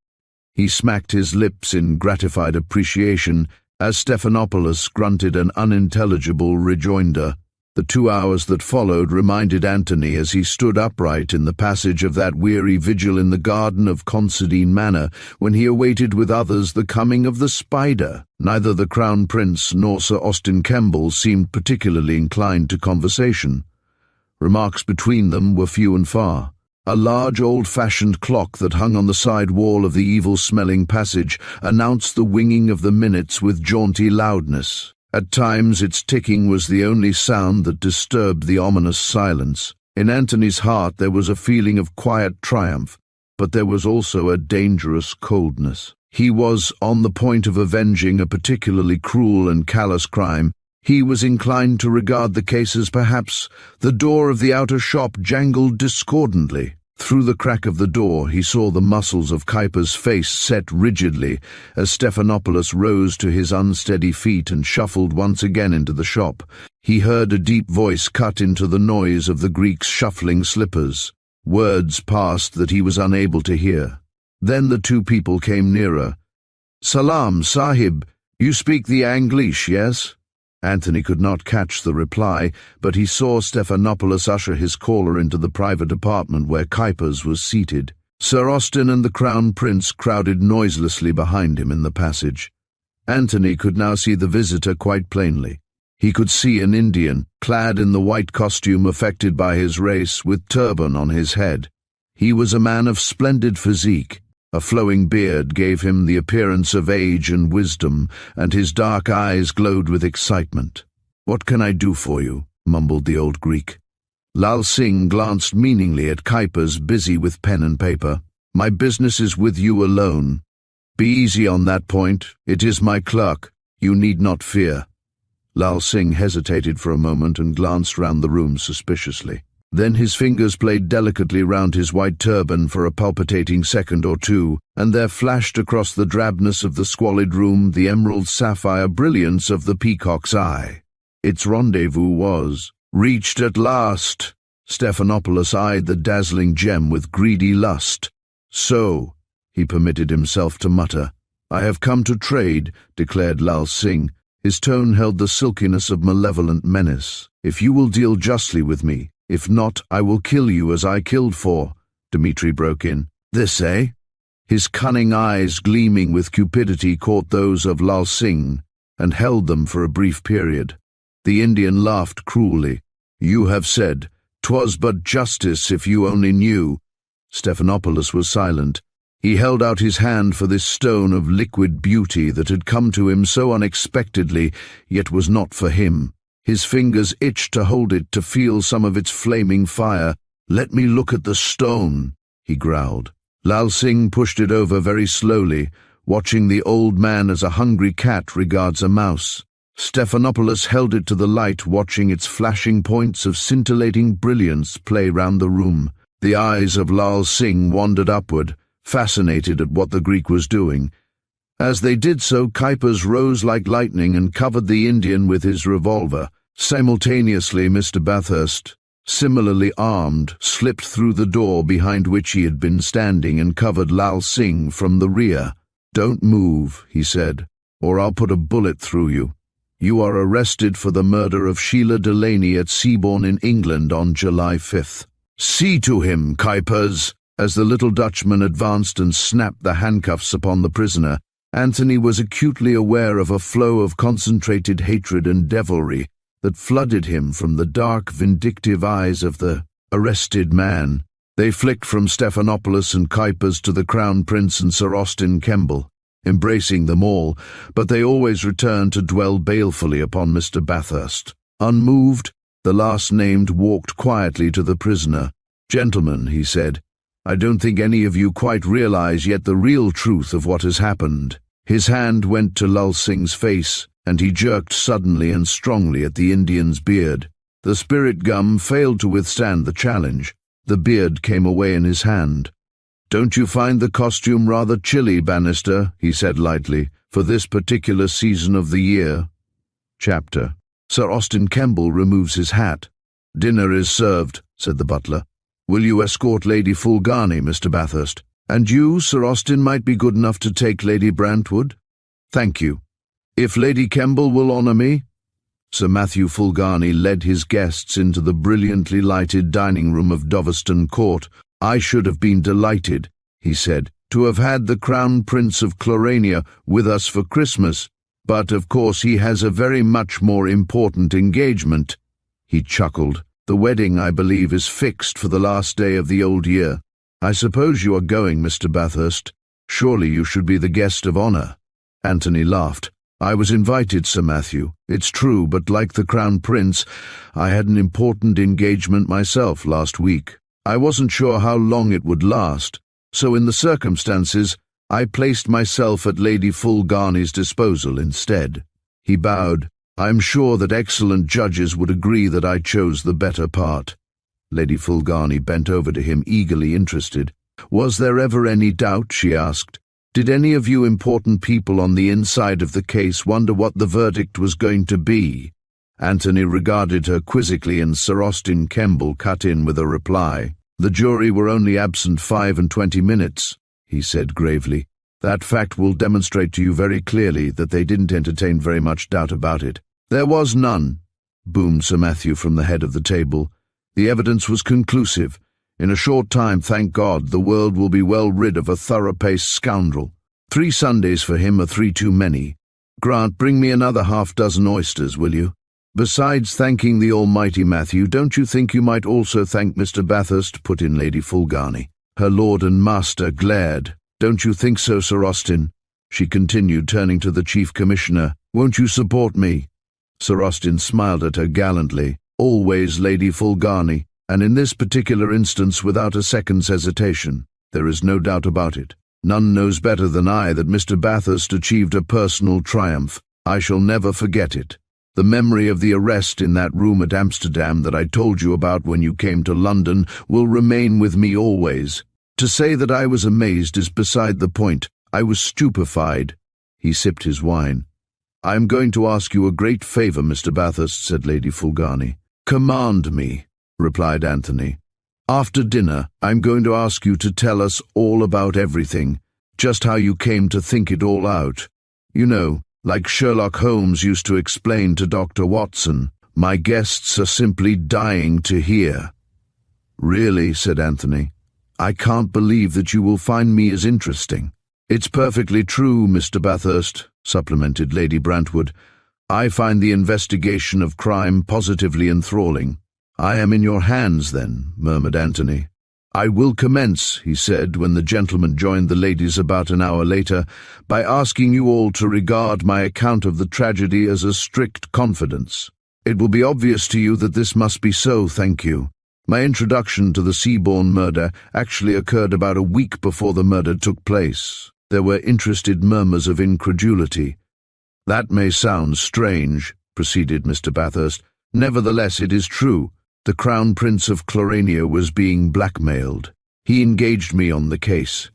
He smacked his lips in gratified appreciation as Stephanopoulos grunted an unintelligible rejoinder. The 2 hours that followed reminded Antony, as he stood upright in the passage of that weary vigil in the garden of Considine Manor, when he awaited with others the coming of the spider. Neither the Crown Prince nor Sir Austin Kemble seemed particularly inclined to conversation. Remarks between them were few and far. A large old-fashioned clock that hung on the side wall of the evil-smelling passage announced the winging of the minutes with jaunty loudness. At times its ticking was the only sound that disturbed the ominous silence. In Antony's heart there was a feeling of quiet triumph, but there was also a dangerous coldness. He was on the point of avenging a particularly cruel and callous crime. He was inclined to regard the case as perhaps the door of the outer shop jangled discordantly. Through the crack of the door he saw the muscles of Cipher's face set rigidly as Stephanopoulos rose to his unsteady feet and shuffled once again into the shop. He heard a deep voice cut into the noise of the Greek's shuffling slippers. Words passed that he was unable to hear. Then the two people came nearer. "Salam, Sahib. You speak the Anglish, yes?" Antony could not catch the reply, but he saw Stephanopoulos usher his caller into the private apartment where Cipher's was seated. Sir Austin and the Crown Prince crowded noiselessly behind him in the passage. Antony could now see the visitor quite plainly. He could see an Indian, clad in the white costume affected by his race, with turban on his head. He was a man of splendid physique. A flowing beard gave him the appearance of age and wisdom, and his dark eyes glowed with excitement. "What can I do for you?" mumbled the old Greek. Lal Singh glanced meaningly at Cipher's, busy with pen and paper. "My business is with you alone. Be easy on that point. It is my clerk. You need not fear." Lal Singh hesitated for a moment and glanced round the room suspiciously. Then his fingers played delicately round his white turban for a palpitating second or two, and there flashed across the drabness of the squalid room the emerald sapphire brilliance of the Peacock's eye. Its rendezvous was reached at last. Stephanopoulos eyed the dazzling gem with greedy lust. "So," he permitted himself to mutter. "I have come to trade," declared Lal Singh. His tone held the silkiness of malevolent menace. "If you will deal justly with me, if not, I will kill you as I killed for," Dmitri broke in. "This, eh?" His cunning eyes, gleaming with cupidity, caught those of Lal Singh and held them for a brief period. The Indian laughed cruelly. "You have said, 'twas but justice if you only knew." Stephanopoulos was silent. He held out his hand for this stone of liquid beauty that had come to him so unexpectedly, yet was not for him. His fingers itched to hold it, to feel some of its flaming fire. "Let me look at the stone," he growled. Lal Singh pushed it over very slowly, watching the old man as a hungry cat regards a mouse. Stephanopoulos held it to the light, watching its flashing points of scintillating brilliance play round the room. The eyes of Lal Singh wandered upward, fascinated at what the Greek was doing. As they did so, Cipher's rose like lightning and covered the Indian with his revolver. Simultaneously, Mr. Bathurst, similarly armed, slipped through the door behind which he had been standing and covered Lal Singh from the rear. "Don't move," he said, "or I'll put a bullet through you. You are arrested for the murder of Sheila Delaney at Seabourn in England on July 5th. See to him, Cipher's." As the little Dutchman advanced and snapped the handcuffs upon the prisoner, Antony was acutely aware of a flow of concentrated hatred and devilry that flooded him from the dark, vindictive eyes of the arrested man. They flicked from Stephanopoulos and Cipher's to the Crown Prince and Sir Austin Kemble, embracing them all, but they always returned to dwell balefully upon Mr. Bathurst. Unmoved, the last-named walked quietly to the prisoner. "Gentlemen," he said, "I don't think any of you quite realize yet the real truth of what has happened." His hand went to Lal Singh's face, and he jerked suddenly and strongly at the Indian's beard. The spirit gum failed to withstand the challenge. The beard came away in his hand. "Don't you find the costume rather chilly, Bannister?" he said lightly, "for this particular season of the year?" Chapter. Sir Austin Kemble removes his hat. "Dinner is served," said the butler. "Will you escort Lady Fulgarny, Mr. Bathurst? And you, Sir Austin, might be good enough to take Lady Brantwood?" "Thank you. If Lady Kemble will honour me?" Sir Matthew Fulgarny led his guests into the brilliantly lighted dining room of Doveston Court. "I should have been delighted," he said, "to have had the Crown Prince of Clorania with us for Christmas, but of course he has a very much more important engagement." He chuckled. "The wedding, I believe, is fixed for the last day of the old year. I suppose you are going, Mr. Bathurst. Surely you should be the guest of honour." Anthony laughed. "I was invited, Sir Matthew. It's true, but like the Crown Prince, I had an important engagement myself last week. I wasn't sure how long it would last, so in the circumstances, I placed myself at Lady Fulgarny's disposal instead." He bowed. "I am sure that excellent judges would agree that I chose the better part." Lady Fulgarny bent over to him, eagerly interested. "Was there ever any doubt?" she asked. "Did any of you important people on the inside of the case wonder what the verdict was going to be?" Anthony regarded her quizzically, and Sir Austin Kemble cut in with a reply. "The jury were only absent 25 minutes, he said gravely. "That fact will demonstrate to you very clearly that they didn't entertain very much doubt about it." "There was none," boomed Sir Matthew from the head of the table. "The evidence was conclusive. In a short time, thank God, the world will be well rid of a thorough-paced scoundrel. 3 Sundays for him are 3 too many. Grant, bring me another half-dozen oysters, will you? Besides thanking the Almighty, Matthew, don't you think you might also thank Mr. Bathurst?" put in Lady Fulgarny. Her lord and master glared. "Don't you think so, Sir Austin?" she continued, turning to the Chief Commissioner. "Won't you support me?" Sir Austin smiled at her gallantly. "Always, Lady Fulgarny, and in this particular instance without a second's hesitation. There is no doubt about it. None knows better than I that Mr. Bathurst achieved a personal triumph. I shall never forget it. The memory of the arrest in that room at Amsterdam that I told you about when you came to London will remain with me always. To say that I was amazed is beside the point. I was stupefied." He sipped his wine. "I am going to ask you a great favour, Mr. Bathurst," said Lady Fulgarny. "Command me," replied Anthony. "After dinner, I'm going to ask you to tell us all about everything, just how you came to think it all out. You know, like Sherlock Holmes used to explain to Dr. Watson. My guests are simply dying to hear." "Really," said Anthony, "I can't believe that you will find me as interesting." "It's perfectly true, Mr. Bathurst," supplemented Lady Brantwood. "I find the investigation of crime positively enthralling." "I am in your hands, then," murmured Anthony. "I will commence," he said, when the gentleman joined the ladies about an hour later, "by asking you all to regard my account of the tragedy as a strict confidence. It will be obvious to you that this must be so, thank you. My introduction to the Seabourn murder actually occurred about a week before the murder took place." There were interested murmurs of incredulity. "That may sound strange," proceeded Mr. Bathurst. "Nevertheless, it is true. The Crown Prince of Clorania was being blackmailed. He engaged me on the case.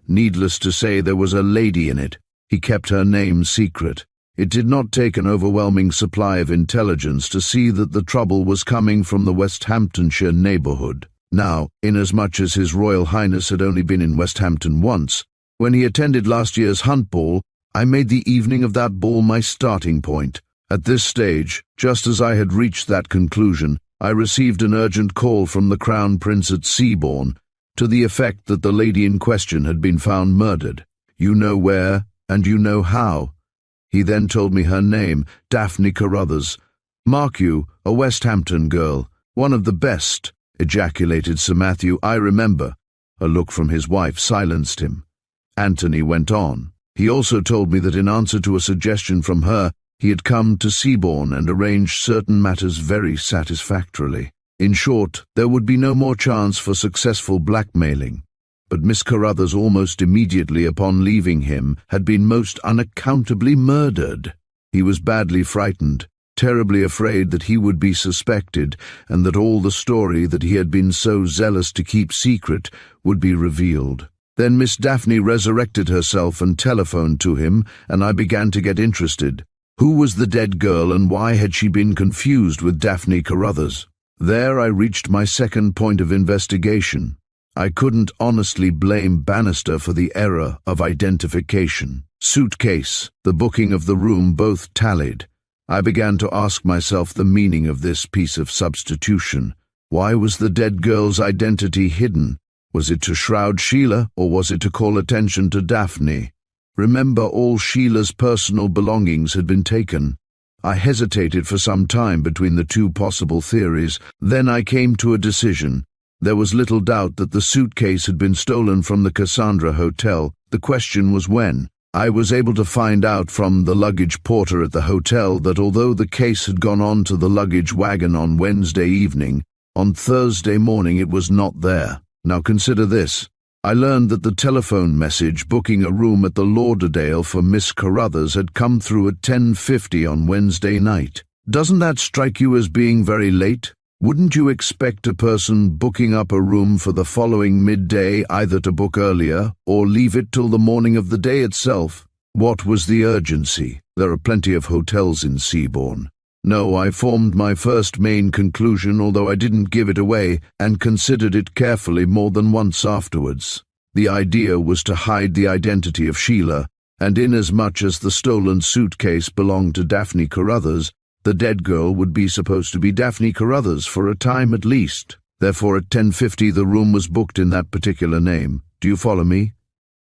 Needless to say, there was a lady in it. He kept her name secret. It did not take an overwhelming supply of intelligence to see that the trouble was coming from the West Hamptonshire neighbourhood. Now, inasmuch as His Royal Highness had only been in West Hampton once, when he attended last year's hunt ball, I made the evening of that ball my starting point. At this stage, just as I had reached that conclusion, I received an urgent call from the Crown Prince at Seabourn, to the effect that the lady in question had been found murdered. You know where, and you know how. He then told me her name, Daphne Carruthers. Mark you, a West Hampton girl, one of the best, ejaculated Sir Matthew. I remember. A look from his wife silenced him. Anthony went on. He also told me that in answer to a suggestion from her, He had come to Seabourn and arranged certain matters very satisfactorily. In short, there would be no more chance for successful blackmailing. But Miss Carruthers, almost immediately upon leaving him, had been most unaccountably murdered. He was badly frightened, terribly afraid that he would be suspected, and that all the story that he had been so zealous to keep secret would be revealed. Then Miss Daphne resurrected herself and telephoned to him, and I began to get interested. Who was the dead girl, and why had she been confused with Daphne Carruthers? There I reached my second point of investigation. I couldn't honestly blame Bannister for the error of identification. Suitcase, the booking of the room both tallied. I began to ask myself the meaning of this piece of substitution. Why was the dead girl's identity hidden? Was it to shroud Sheila, or was it to call attention to Daphne? Remember, all Sheila's personal belongings had been taken. I hesitated for some time between the two possible theories. Then I came to a decision. There was little doubt that the suitcase had been stolen from the Cassandra Hotel. The question was when. I was able to find out from the luggage porter at the hotel that although the case had gone on to the luggage wagon on Wednesday evening, on Thursday morning it was not there. Now consider this. I learned that the telephone message booking a room at the Lauderdale for Miss Carruthers had come through at 10:50 on Wednesday night. Doesn't that strike you as being very late? Wouldn't you expect a person booking up a room for the following midday either to book earlier or leave it till the morning of the day itself? What was the urgency? There are plenty of hotels in Seabourn. No, I formed my first main conclusion, although I didn't give it away, and considered it carefully more than once afterwards. The idea was to hide the identity of Sheila, and inasmuch as the stolen suitcase belonged to Daphne Carruthers, the dead girl would be supposed to be Daphne Carruthers for a time at least. Therefore at 10:50 the room was booked in that particular name. Do you follow me?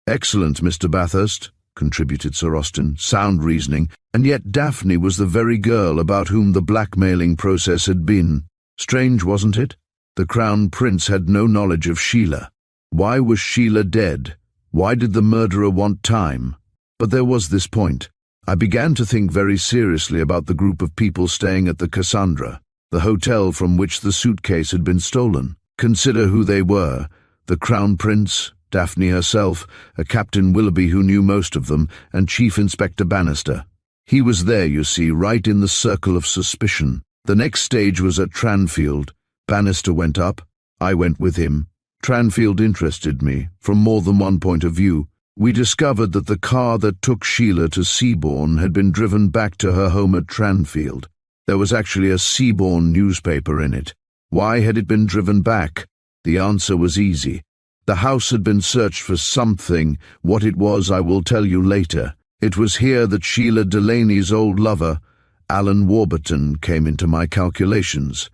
Excellent, Mr. Bathurst, contributed Sir Austin. Sound reasoning, and yet Daphne was the very girl about whom the blackmailing process had been. Strange, wasn't it? The Crown Prince had no knowledge of Sheila. Why was Sheila dead? Why did the murderer want time? But there was this point. I began to think very seriously about the group of people staying at the Cassandra, the hotel from which the suitcase had been stolen. Consider who they were: the Crown Prince, Daphne herself, a Captain Willoughby who knew most of them, and Chief Inspector Bannister. He was there, you see, right in the circle of suspicion. The next stage was at Tranfield. Bannister went up. I went with him. Tranfield interested me, from more than one point of view. We discovered that the car that took Sheila to Seabourn had been driven back to her home at Tranfield. There was actually a Seabourn newspaper in it. Why had it been driven back? The answer was easy. The house had been searched for something. What it was I will tell you later. It was here that Sheila Delaney's old lover, Alan Warburton, came into my calculations.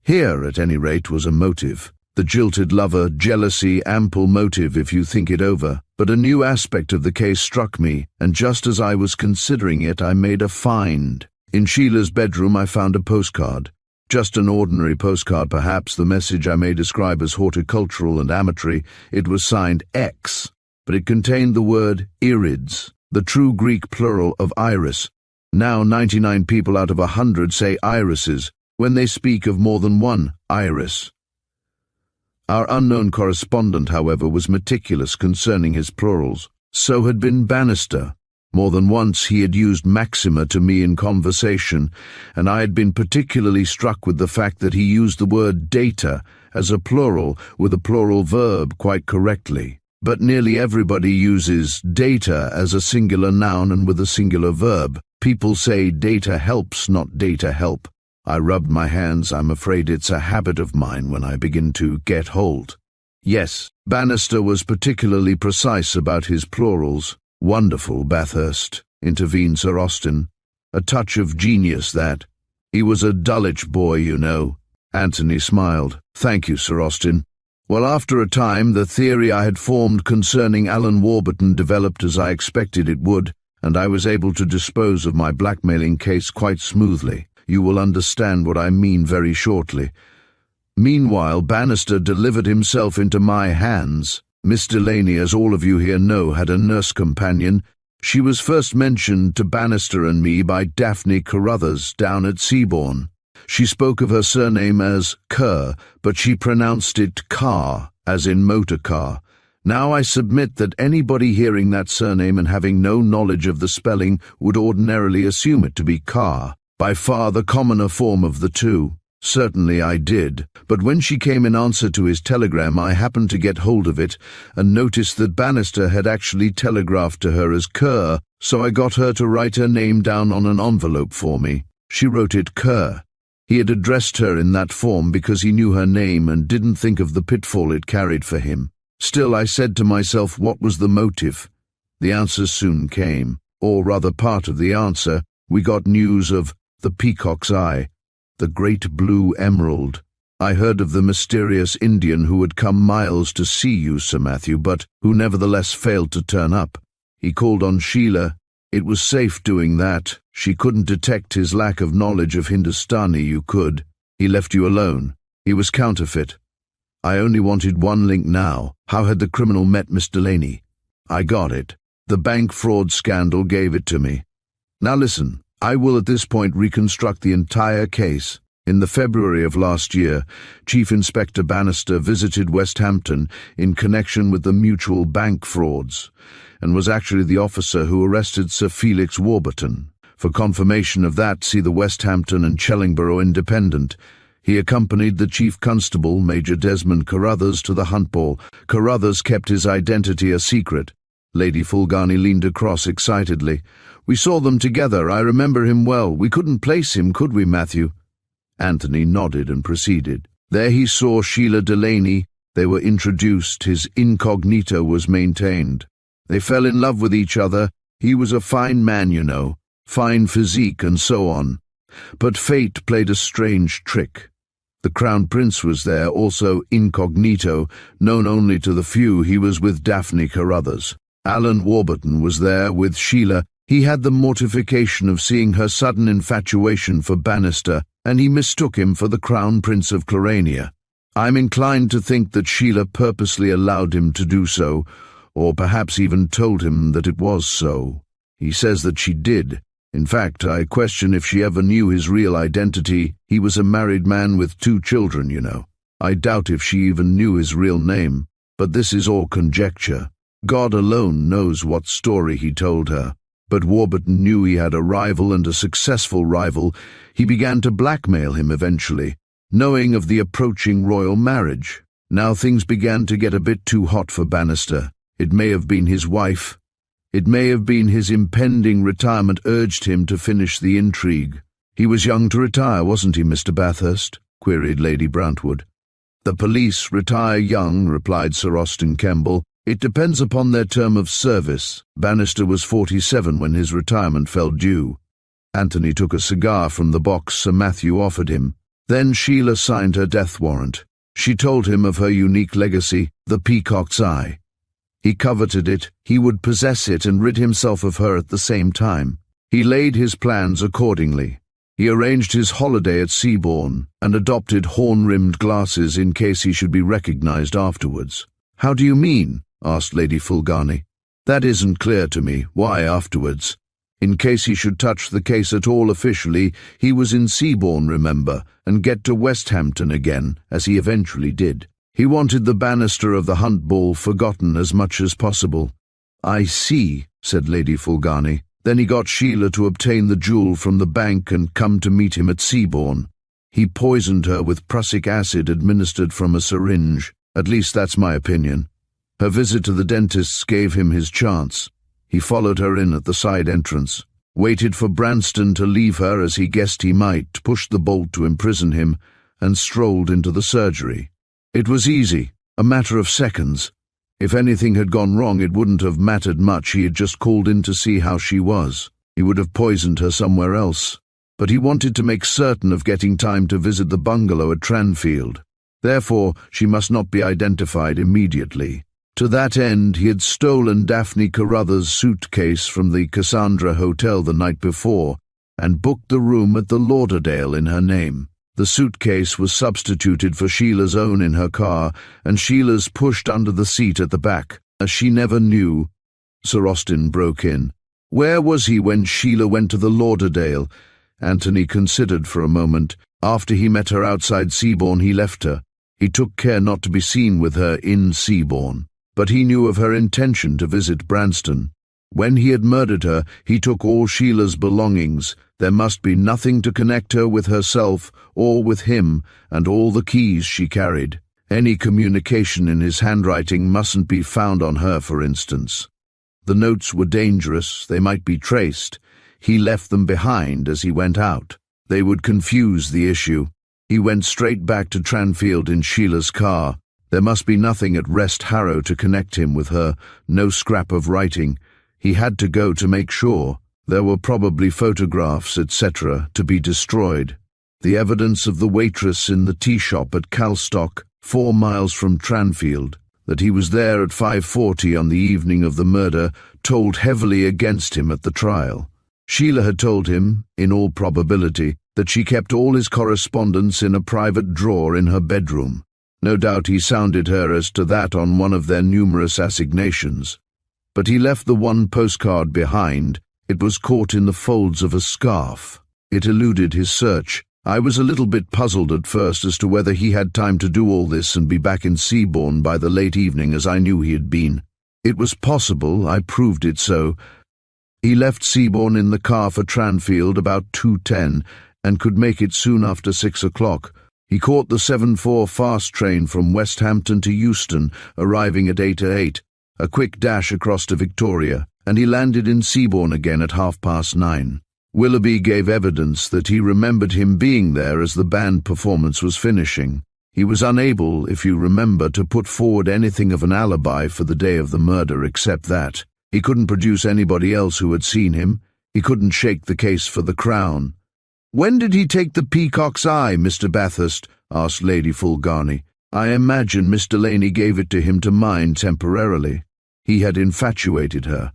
Here, at any rate, was a motive. The jilted lover, jealousy, ample motive if you think it over. But a new aspect of the case struck me, and just as I was considering it, I made a find. In Sheila's bedroom I found a postcard. Just an ordinary postcard, perhaps, the message I may describe as horticultural and amatory. It was signed X, but it contained the word irids, the true Greek plural of iris. Now 99 people out of 100 say irises when they speak of more than one iris. Our unknown correspondent, however, was meticulous concerning his plurals. So had been Bannister. More than once he had used maxima to me in conversation, and I had been particularly struck with the fact that he used the word data as a plural with a plural verb quite correctly. But nearly everybody uses data as a singular noun and with a singular verb. People say data helps, not data help. I rubbed my hands. I'm afraid it's a habit of mine when I begin to get hold. Yes, Bannister was particularly precise about his plurals. Wonderful, Bathurst, intervened Sir Austin. A touch of genius, that. He was a Dulwich boy, you know. Anthony smiled. Thank you, Sir Austin. Well, after a time, the theory I had formed concerning Alan Warburton developed as I expected it would, and I was able to dispose of my blackmailing case quite smoothly. You will understand what I mean very shortly. Meanwhile, Bannister delivered himself into my hands. Miss Delaney, as all of you here know, had a nurse companion. She was first mentioned to Bannister and me by Daphne Carruthers down at Seabourn. She spoke of her surname as Kerr, but she pronounced it Carr, as in motor car. Now I submit that anybody hearing that surname and having no knowledge of the spelling would ordinarily assume it to be Carr, by far the commoner form of the two. Certainly I did, but when she came in answer to his telegram I happened to get hold of it and noticed that Bannister had actually telegraphed to her as Kerr, so I got her to write her name down on an envelope for me. She wrote it Kerr. He had addressed her in that form because he knew her name and didn't think of the pitfall it carried for him. Still, I said to myself, what was the motive? The answer soon came, or rather part of the answer. We got news of the Peacock's Eye, the great blue emerald. I heard of the mysterious Indian who had come miles to see you, Sir Matthew, but who nevertheless failed to turn up. He called on Sheila. It was safe doing that. She couldn't detect his lack of knowledge of Hindustani. You could. He left you alone. He was counterfeit. I only wanted one link now. How had the criminal met Miss Delaney? I got it. The bank fraud scandal gave it to me. Now listen. I will at this point reconstruct the entire case. In the February of last year, Chief Inspector Bannister visited Westhampton in connection with the mutual bank frauds, and was actually the officer who arrested Sir Felix Warburton. For confirmation of that, see the Westhampton and Chellingborough Independent. He accompanied the Chief Constable, Major Desmond Carruthers, to the hunt ball. Carruthers kept his identity a secret. Lady Fulgarny leaned across excitedly. We saw them together. I remember him well. We couldn't place him, could we, Matthew? Anthony nodded and proceeded. There he saw Sheila Delaney. They were introduced. His incognito was maintained. They fell in love with each other. He was a fine man, you know, fine physique and so on. But fate played a strange trick. The Crown Prince was there, also incognito, known only to the few. He was with Daphne Carruthers. Alan Warburton was there with Sheila. He had the mortification of seeing her sudden infatuation for Bannister, and he mistook him for the Crown Prince of Clarania. I'm inclined to think that Sheila purposely allowed him to do so, or perhaps even told him that it was so. He says that she did. In fact, I question if she ever knew his real identity. He was a married man with 2 children, you know. I doubt if she even knew his real name, but this is all conjecture. God alone knows what story he told her. But Warburton knew he had a rival, and a successful rival. He began to blackmail him eventually, knowing of the approaching royal marriage. Now things began to get a bit too hot for Bannister. It may have been his wife. It may have been his impending retirement urged him to finish the intrigue. He was young to retire, wasn't he, Mr. Bathurst? Queried Lady Brantwood. The police retire young, replied Sir Austin Kemble. It depends upon their term of service. Bannister was 47 when his retirement fell due. Anthony took a cigar from the box Sir Matthew offered him. Then Sheila signed her death warrant. She told him of her unique legacy, the Peacock's Eye. He coveted it. He would possess it and rid himself of her at the same time. He laid his plans accordingly. He arranged his holiday at Seabourn and adopted horn-rimmed glasses in case he should be recognized afterwards. How do you mean? Asked Lady Fulgarny. That isn't clear to me. Why afterwards? In case he should touch the case at all officially, he was in Seabourn, remember, and get to Westhampton again, as he eventually did. He wanted the Bannister of the hunt ball forgotten as much as possible. I see, said Lady Fulgarny. Then he got Sheila to obtain the jewel from the bank and come to meet him at Seabourn. He poisoned her with prussic acid administered from a syringe. At least that's my opinion. Her visit to the dentist's gave him his chance. He followed her in at the side entrance, waited for Branston to leave her as he guessed he might, pushed the bolt to imprison him, and strolled into the surgery. It was easy, a matter of seconds. If anything had gone wrong, it wouldn't have mattered much. He had just called in to see how she was. He would have poisoned her somewhere else. But he wanted to make certain of getting time to visit the bungalow at Tranfield. Therefore, she must not be identified immediately. To that end, he had stolen Daphne Carruthers' suitcase from the Cassandra Hotel the night before and booked the room at the Lauderdale in her name. The suitcase was substituted for Sheila's own in her car, and Sheila's pushed under the seat at the back, as she never knew. Sir Austin broke in. Where was he when Sheila went to the Lauderdale? Anthony considered for a moment. After he met her outside Seabourn, he left her. He took care not to be seen with her in Seabourn, but he knew of her intention to visit Branston. When he had murdered her, he took all Sheila's belongings. There must be nothing to connect her with herself or with him, and all the keys she carried. Any communication in his handwriting mustn't be found on her, for instance. The notes were dangerous, they might be traced. He left them behind as he went out. They would confuse the issue. He went straight back to Tranfield in Sheila's car. There must be nothing at Rest Harrow to connect him with her, no scrap of writing. He had to go to make sure. There were probably photographs, etc., to be destroyed. The evidence of the waitress in the tea shop at Calstock, 4 miles from Tranfield, that he was there at 5:40 on the evening of the murder, told heavily against him at the trial. Sheila had told him, in all probability, that she kept all his correspondence in a private drawer in her bedroom. No doubt he sounded her as to that on one of their numerous assignations. But he left the one postcard behind. It was caught in the folds of a scarf. It eluded his search. I was a little bit puzzled at first as to whether he had time to do all this and be back in Seabourn by the late evening as I knew he had been. It was possible, I proved it so. He left Seabourn in the car for Tranfield about 2:10 and could make it soon after 6 o'clock. He caught the 7:4 fast train from West Hampton to Euston, arriving at 8:08, a quick dash across to Victoria, and he landed in Seabourn again at 9:30. Willoughby gave evidence that he remembered him being there as the band performance was finishing. He was unable, if you remember, to put forward anything of an alibi for the day of the murder except that. He couldn't produce anybody else who had seen him. He couldn't shake the case for the Crown. "When did he take the Peacock's eye, Mr. Bathurst?" asked Lady Fulgarny. "I imagine Miss Delaney gave it to him to mine temporarily. He had infatuated her.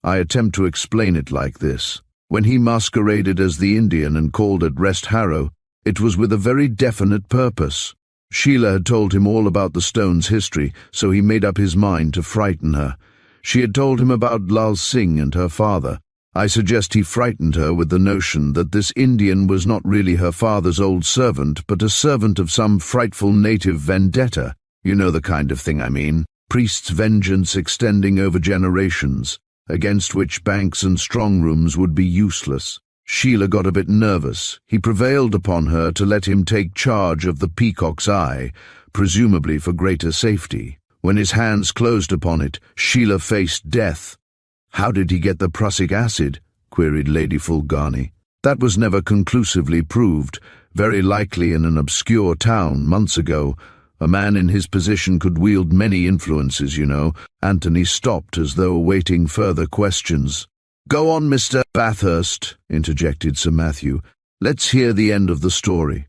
I attempt to explain it like this. When he masqueraded as the Indian and called at Rest Harrow, it was with a very definite purpose. Sheila had told him all about the stone's history, so he made up his mind to frighten her. She had told him about Lal Singh and her father. I suggest he frightened her with the notion that this Indian was not really her father's old servant, but a servant of some frightful native vendetta. You know the kind of thing I mean. Priest's vengeance extending over generations, against which banks and strong rooms would be useless. Sheila got a bit nervous. He prevailed upon her to let him take charge of the Peacock's eye, presumably for greater safety. When his hands closed upon it, Sheila faced death. "How did he get the prussic acid?" queried Lady Fulgarny. "That was never conclusively proved. Very likely in an obscure town months ago. A man in his position could wield many influences, you know." Anthony stopped as though awaiting further questions. "Go on, Mr. Bathurst," interjected Sir Matthew. "Let's hear the end of the story."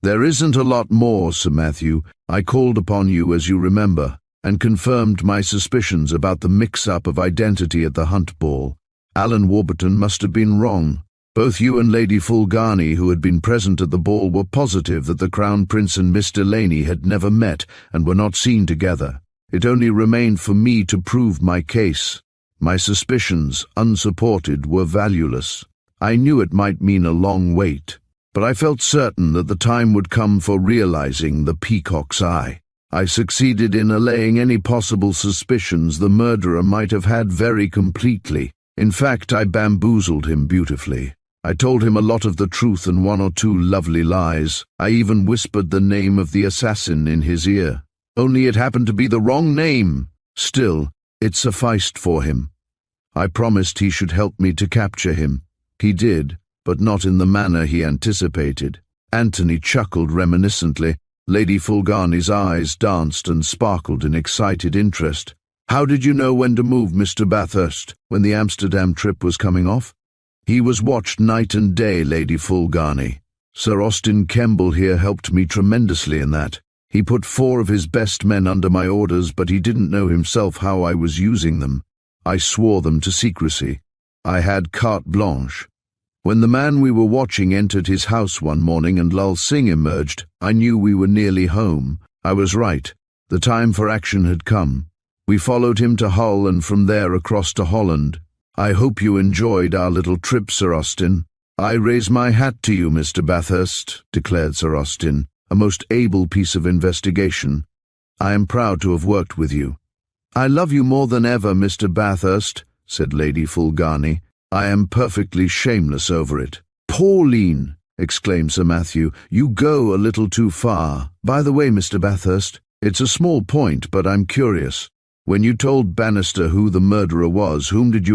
"There isn't a lot more, Sir Matthew. I called upon you, as you remember, and confirmed my suspicions about the mix-up of identity at the Hunt Ball. Alan Warburton must have been wrong. Both you and Lady Fulgarny, who had been present at the ball, were positive that the Crown Prince and Miss Delaney had never met and were not seen together. It only remained for me to prove my case. My suspicions, unsupported, were valueless. I knew it might mean a long wait, but I felt certain that the time would come for realizing the Peacock's eye. I succeeded in allaying any possible suspicions the murderer might have had very completely. In fact, I bamboozled him beautifully. I told him a lot of the truth and 1 or 2 lovely lies. I even whispered the name of the assassin in his ear. Only it happened to be the wrong name. Still, it sufficed for him. I promised he should help me to capture him. He did, but not in the manner he anticipated. Anthony chuckled reminiscently. Lady Fulgarny's eyes danced and sparkled in excited interest. "How did you know when to move, Mr. Bathurst, when the Amsterdam trip was coming off?" "He was watched night and day, Lady Fulgarny. Sir Austin Kemble here helped me tremendously in that. He put 4 of his best men under my orders, but he didn't know himself how I was using them. I swore them to secrecy. I had carte blanche. When the man we were watching entered his house one morning and Lal Singh emerged, I knew we were nearly home. I was right. The time for action had come. We followed him to Hull and from there across to Holland. I hope you enjoyed our little trip, Sir Austin. I raise my hat to you, Mr. Bathurst, declared Sir Austin, a most able piece of investigation. I am proud to have worked with you. I love you more than ever, Mr. Bathurst, said Lady Fulgarny. I am perfectly shameless over it. Pauline, exclaimed Sir Matthew, you go a little too far. By the way, Mr. Bathurst, it's a small point, but I'm curious. When you told Bannister who the murderer was, whom did you